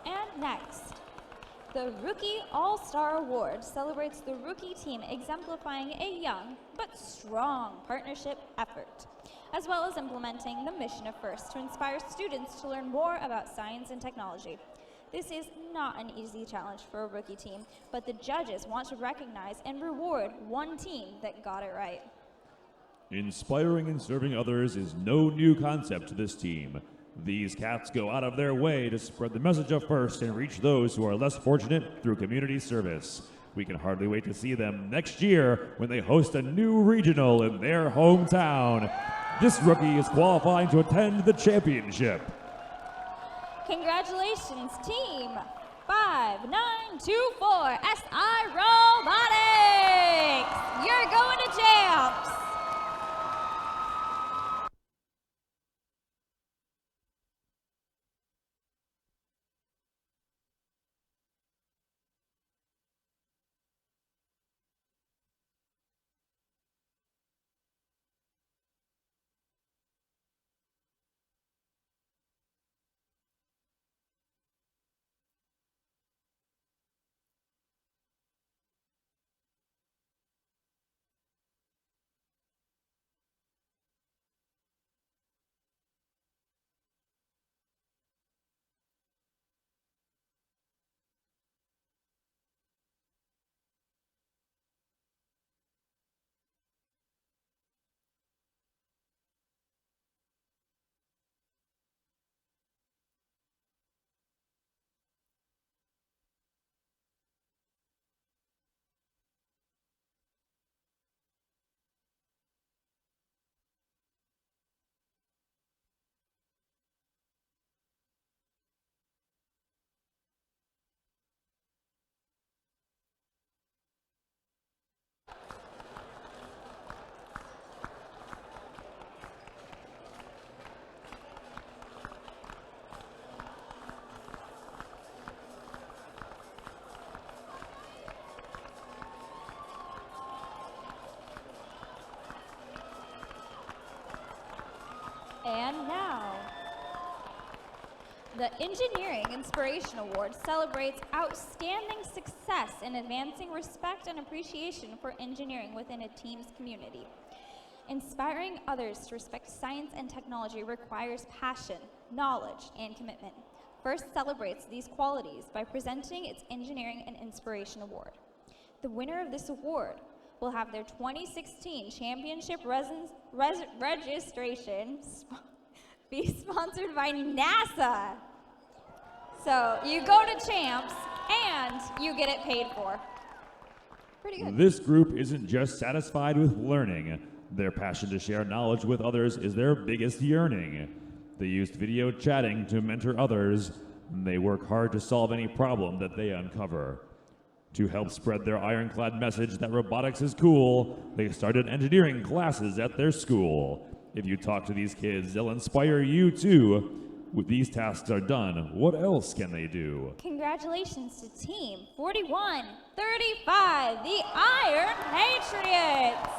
And next, the Rookie All-Star Award celebrates the rookie team exemplifying a young but strong partnership effort, as well as implementing the mission of FIRST to inspire students to learn more about science and technology. This is not an easy challenge for a rookie team, but the judges want to recognize and reward one team that got it right. Inspiring and serving others is no new concept to this team. These cats go out of their way to spread the message of FIRST and reach those who are less fortunate through community service. We can hardly wait to see them next year when they host a new regional in their hometown. This rookie is qualifying to attend the championship. Congratulations, team 5924 SI Robotics. You're going to champs. And now, the Engineering Inspiration Award celebrates outstanding success in advancing respect and appreciation for engineering within a team's community. Inspiring others to respect science and technology requires passion, knowledge, and commitment. FIRST celebrates these qualities by presenting its Engineering and Inspiration Award. The winner of this award will have their 2016 championship registration be sponsored by NASA. So you go to champs and you get it paid for. Pretty good. This group isn't just satisfied with learning. Their passion to share knowledge with others is their biggest yearning. They used video chatting to mentor others. They work hard to solve any problem that they uncover. To help spread their ironclad message that robotics is cool, they started engineering classes at their school. If you talk to these kids, they'll inspire you too. When these tasks are done, what else can they do? Congratulations to Team 4135, the Iron Patriots.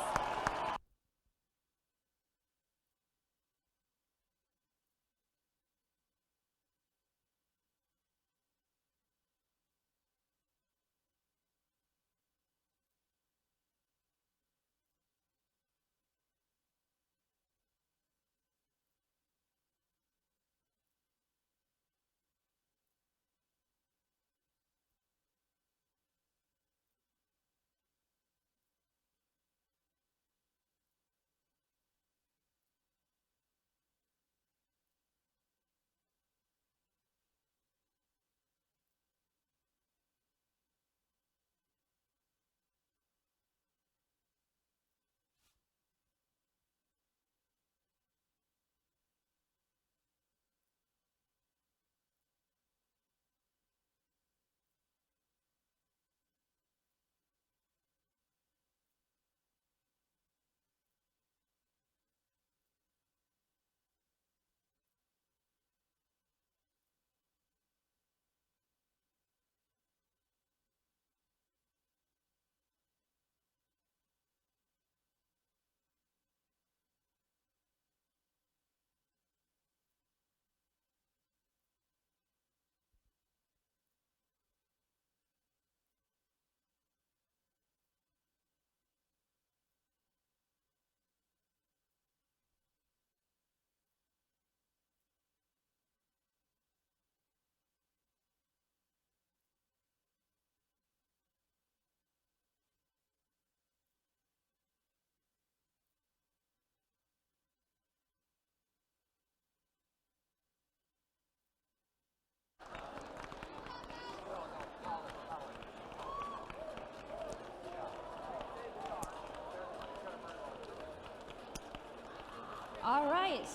All right,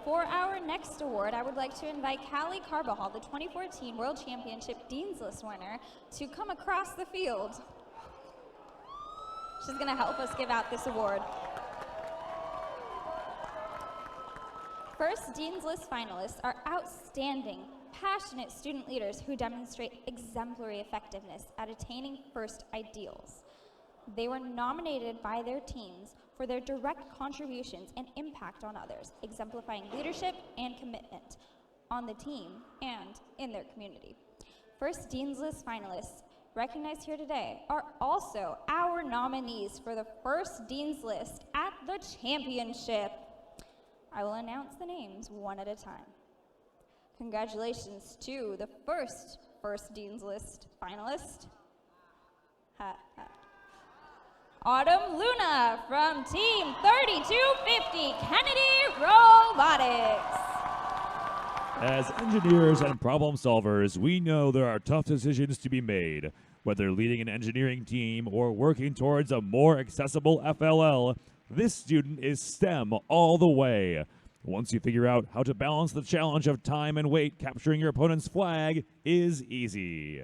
For our next award, I would like to invite Callie Carbajal, the 2014 World Championship Dean's List winner, to come across the field. She's going to help us give out this award. First Dean's List finalists are outstanding, passionate student leaders who demonstrate exemplary effectiveness at attaining first ideals. They were nominated by their teams for their direct contributions and impact on others, exemplifying leadership and commitment on the team and in their community. First Dean's List finalists recognized here today are also our nominees for the first Dean's List at the championship. I will announce the names one at a time. Congratulations to the first Dean's List finalist. Autumn Luna from Team 3250 Kennedy Robotics. As engineers and problem solvers, we know there are tough decisions to be made. Whether leading an engineering team or working towards a more accessible FLL, this student is STEM all the way. Once you figure out how to balance the challenge of time and weight, capturing your opponent's flag is easy.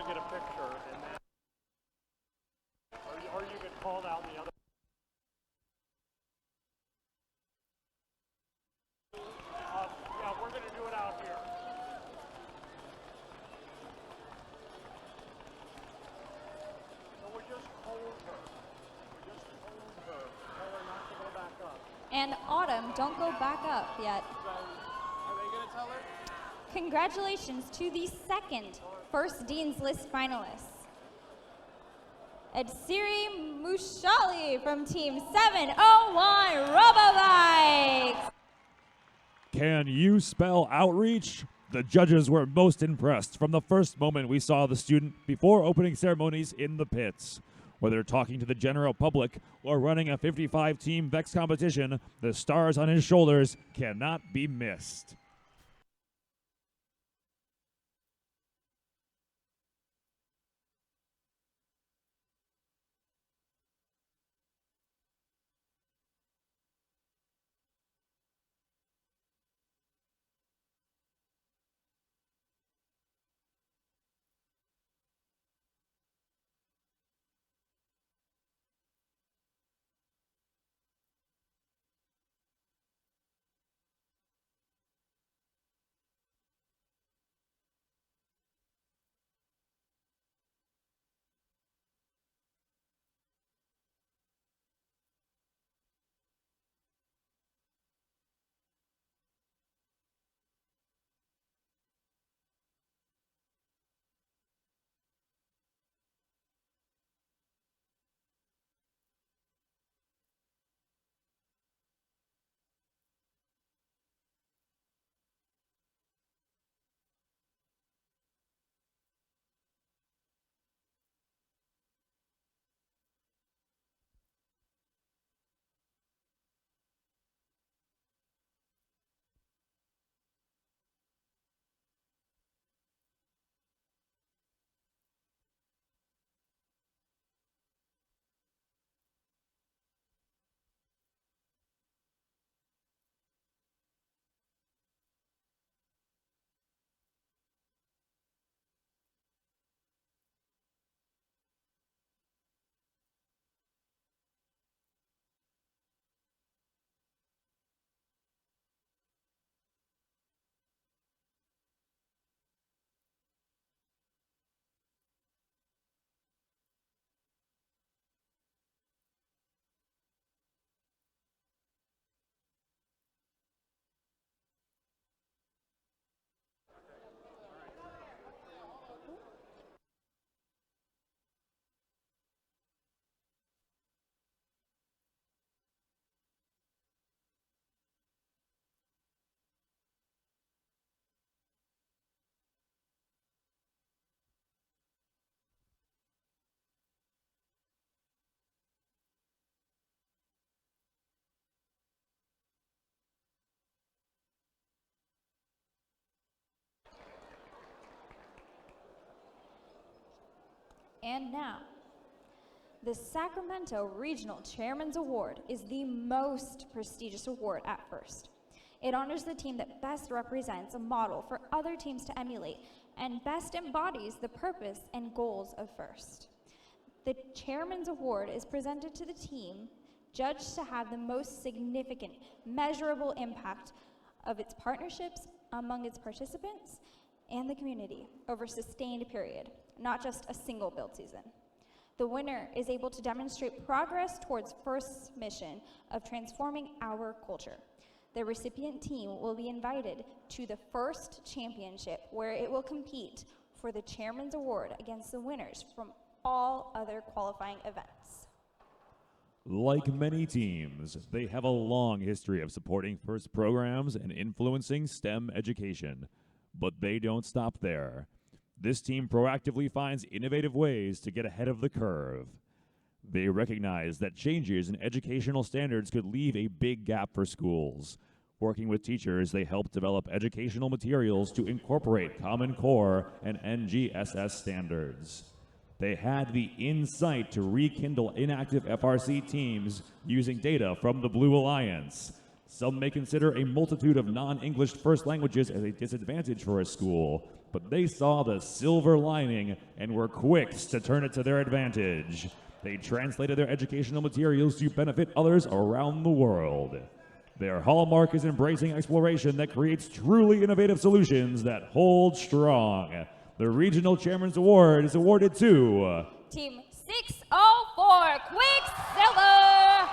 Get a picture, and then, or you could call down the other. Yeah, we're going to do it out here. So we just hold her. Tell her not to go back up. And Autumn, don't go back up yet. So, are they going to tell her? Congratulations to the second First Dean's List finalists. Siri Mushali from Team 701 Robobikes. Can you spell outreach? The judges were most impressed from the first moment we saw the student before opening ceremonies in the pits. Whether talking to the general public or running a 55-team VEX competition, the stars on his shoulders cannot be missed. And now, the Sacramento Regional Chairman's Award is the most prestigious award at First. It honors the team that best represents a model for other teams to emulate and best embodies the purpose and goals of First. The Chairman's Award is presented to the team judged to have the most significant, measurable impact of its partnerships among its participants and the community over a sustained period, not just a single build season. The winner is able to demonstrate progress towards First's mission of transforming our culture. The recipient team will be invited to the First Championship, where it will compete for the Chairman's Award against the winners from all other qualifying events. Like many teams, they have a long history of supporting First programs and influencing STEM education. But they don't stop there. This team proactively finds innovative ways to get ahead of the curve. They recognize that changes in educational standards could leave a big gap for schools. Working with teachers, they help develop educational materials to incorporate Common Core and NGSS standards. They had the insight to rekindle inactive FRC teams using data from the Blue Alliance. Some may consider a multitude of non-English first languages as a disadvantage for a school, but they saw the silver lining and were quick to turn it to their advantage. They translated their educational materials to benefit others around the world. Their hallmark is embracing exploration that creates truly innovative solutions that hold strong. The Regional Chairman's Award is awarded to Team 604 Quicksilver.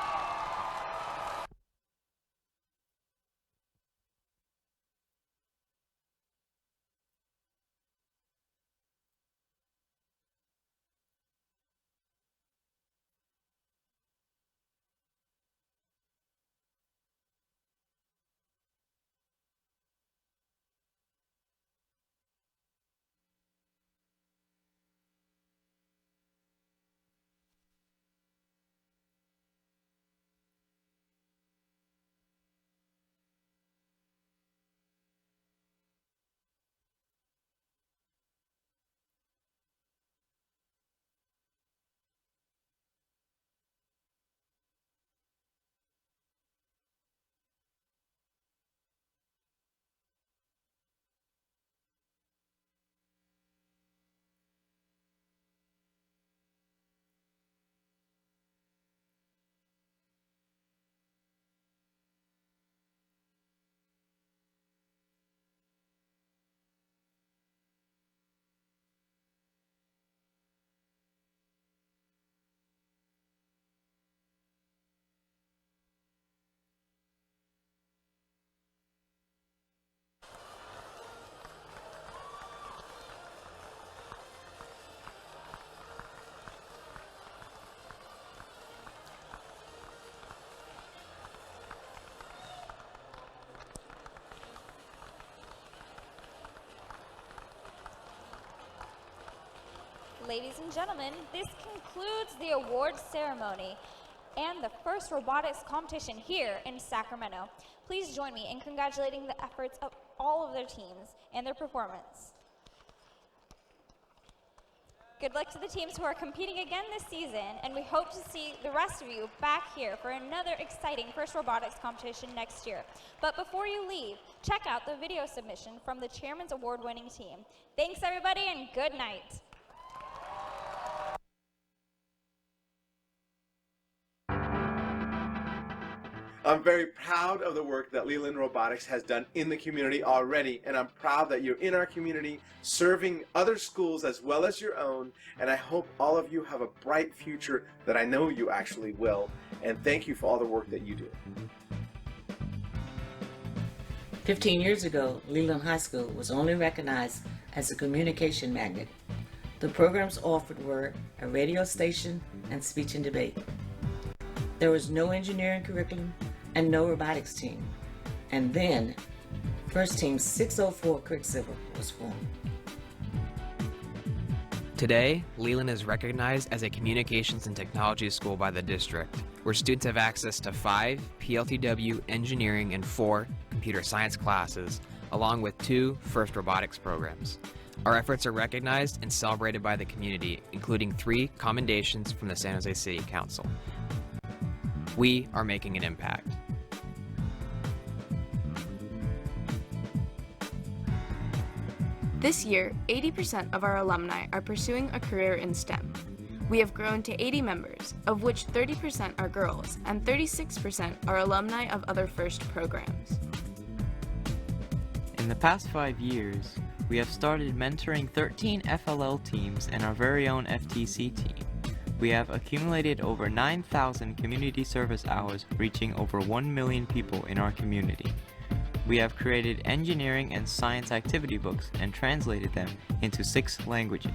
Ladies and gentlemen, this concludes the awards ceremony and the first robotics competition here in Sacramento. Please join me in congratulating the efforts of all of their teams and their performance. Good luck to the teams who are competing again this season, and we hope to see the rest of you back here for another exciting first robotics competition next year. But before you leave, check out the video submission from the Chairman's Award-winning team. Thanks, everybody, and good night. I'm very proud of the work that Leland Robotics has done in the community already, and I'm proud that you're in our community serving other schools as well as your own, and I hope all of you have a bright future that I know you actually will, and thank you for all the work that you do. 15 years ago, Leland High School was only recognized as a communication magnet. The programs offered were a radio station and speech and debate. There was no engineering curriculum and no robotics team. And then, First Team 604 Quicksilver was formed. Today, Leland is recognized as a communications and technology school by the district, where students have access to 5 PLTW engineering and 4 computer science classes, along with 2 FIRST robotics programs. Our efforts are recognized and celebrated by the community, including 3 commendations from the San Jose City Council. We are making an impact. This year, 80% of our alumni are pursuing a career in STEM. We have grown to 80 members, of which 30% are girls and 36% are alumni of other FIRST programs. In the past 5 years, we have started mentoring 13 FLL teams and our very own FTC team. We have accumulated over 9,000 community service hours, reaching over 1 million people in our community. We have created engineering and science activity books and translated them into 6 languages.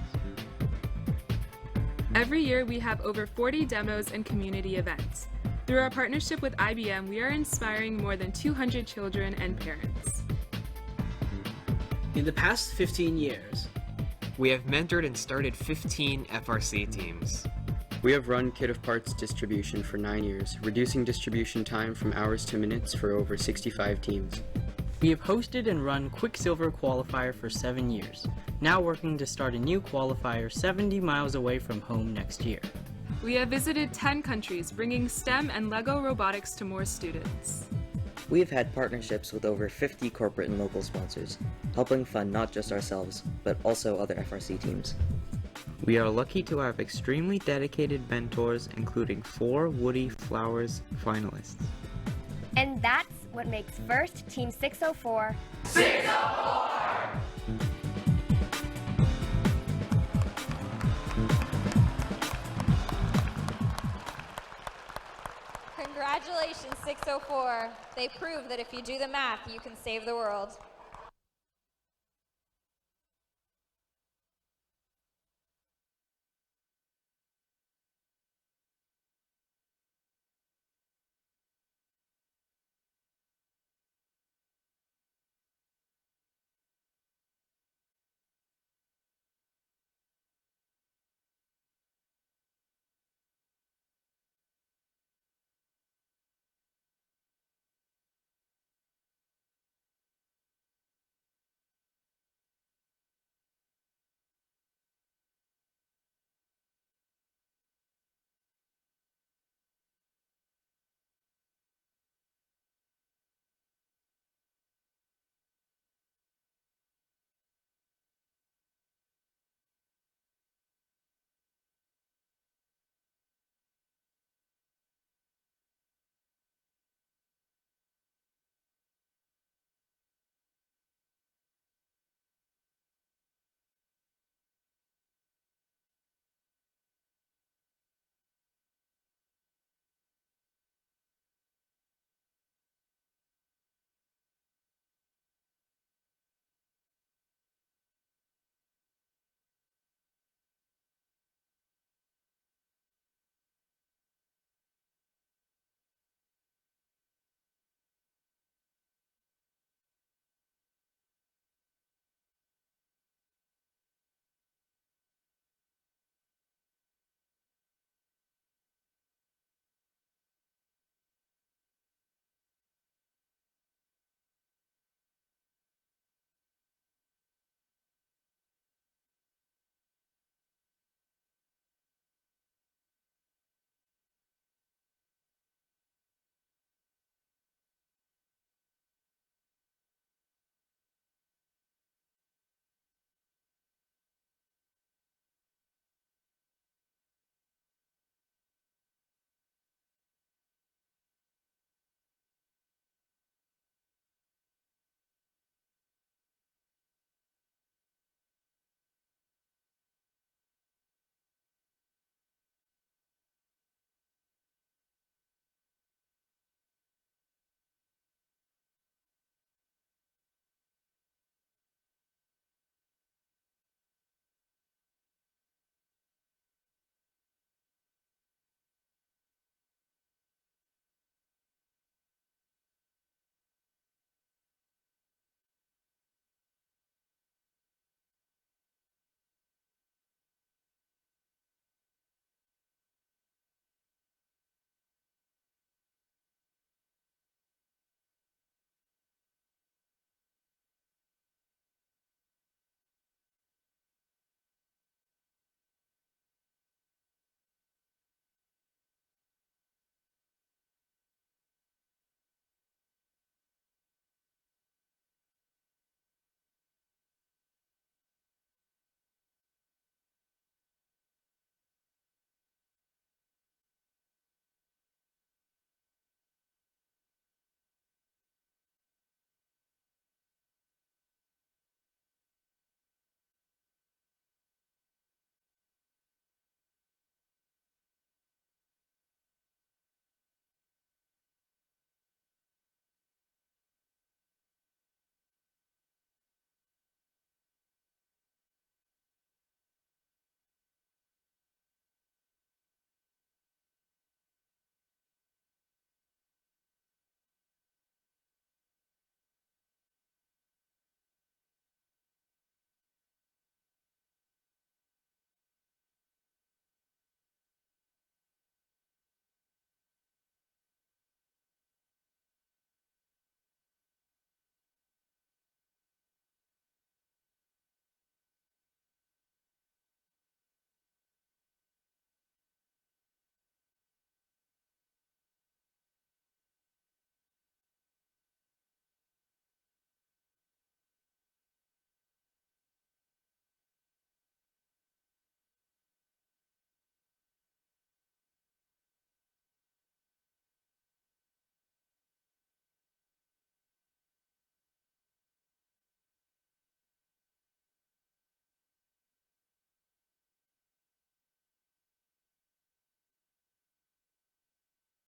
Every year we have over 40 demos and community events. Through our partnership with IBM, we are inspiring more than 200 children and parents. In the past 15 years, we have mentored and started 15 FRC teams. We have run kit of parts distribution for 9 years, reducing distribution time from hours to minutes for over 65 teams. We have hosted and run Quicksilver Qualifier for 7 years, now working to start a new qualifier 70 miles away from home next year. We have visited 10 countries, bringing STEM and LEGO robotics to more students. We have had partnerships with over 50 corporate and local sponsors, helping fund not just ourselves, but also other FRC teams. We are lucky to have extremely dedicated mentors, including 4 Woody Flowers finalists. And that's what makes FIRST Team 604 604! Congratulations, 604. They prove that if you do the math, you can save the world.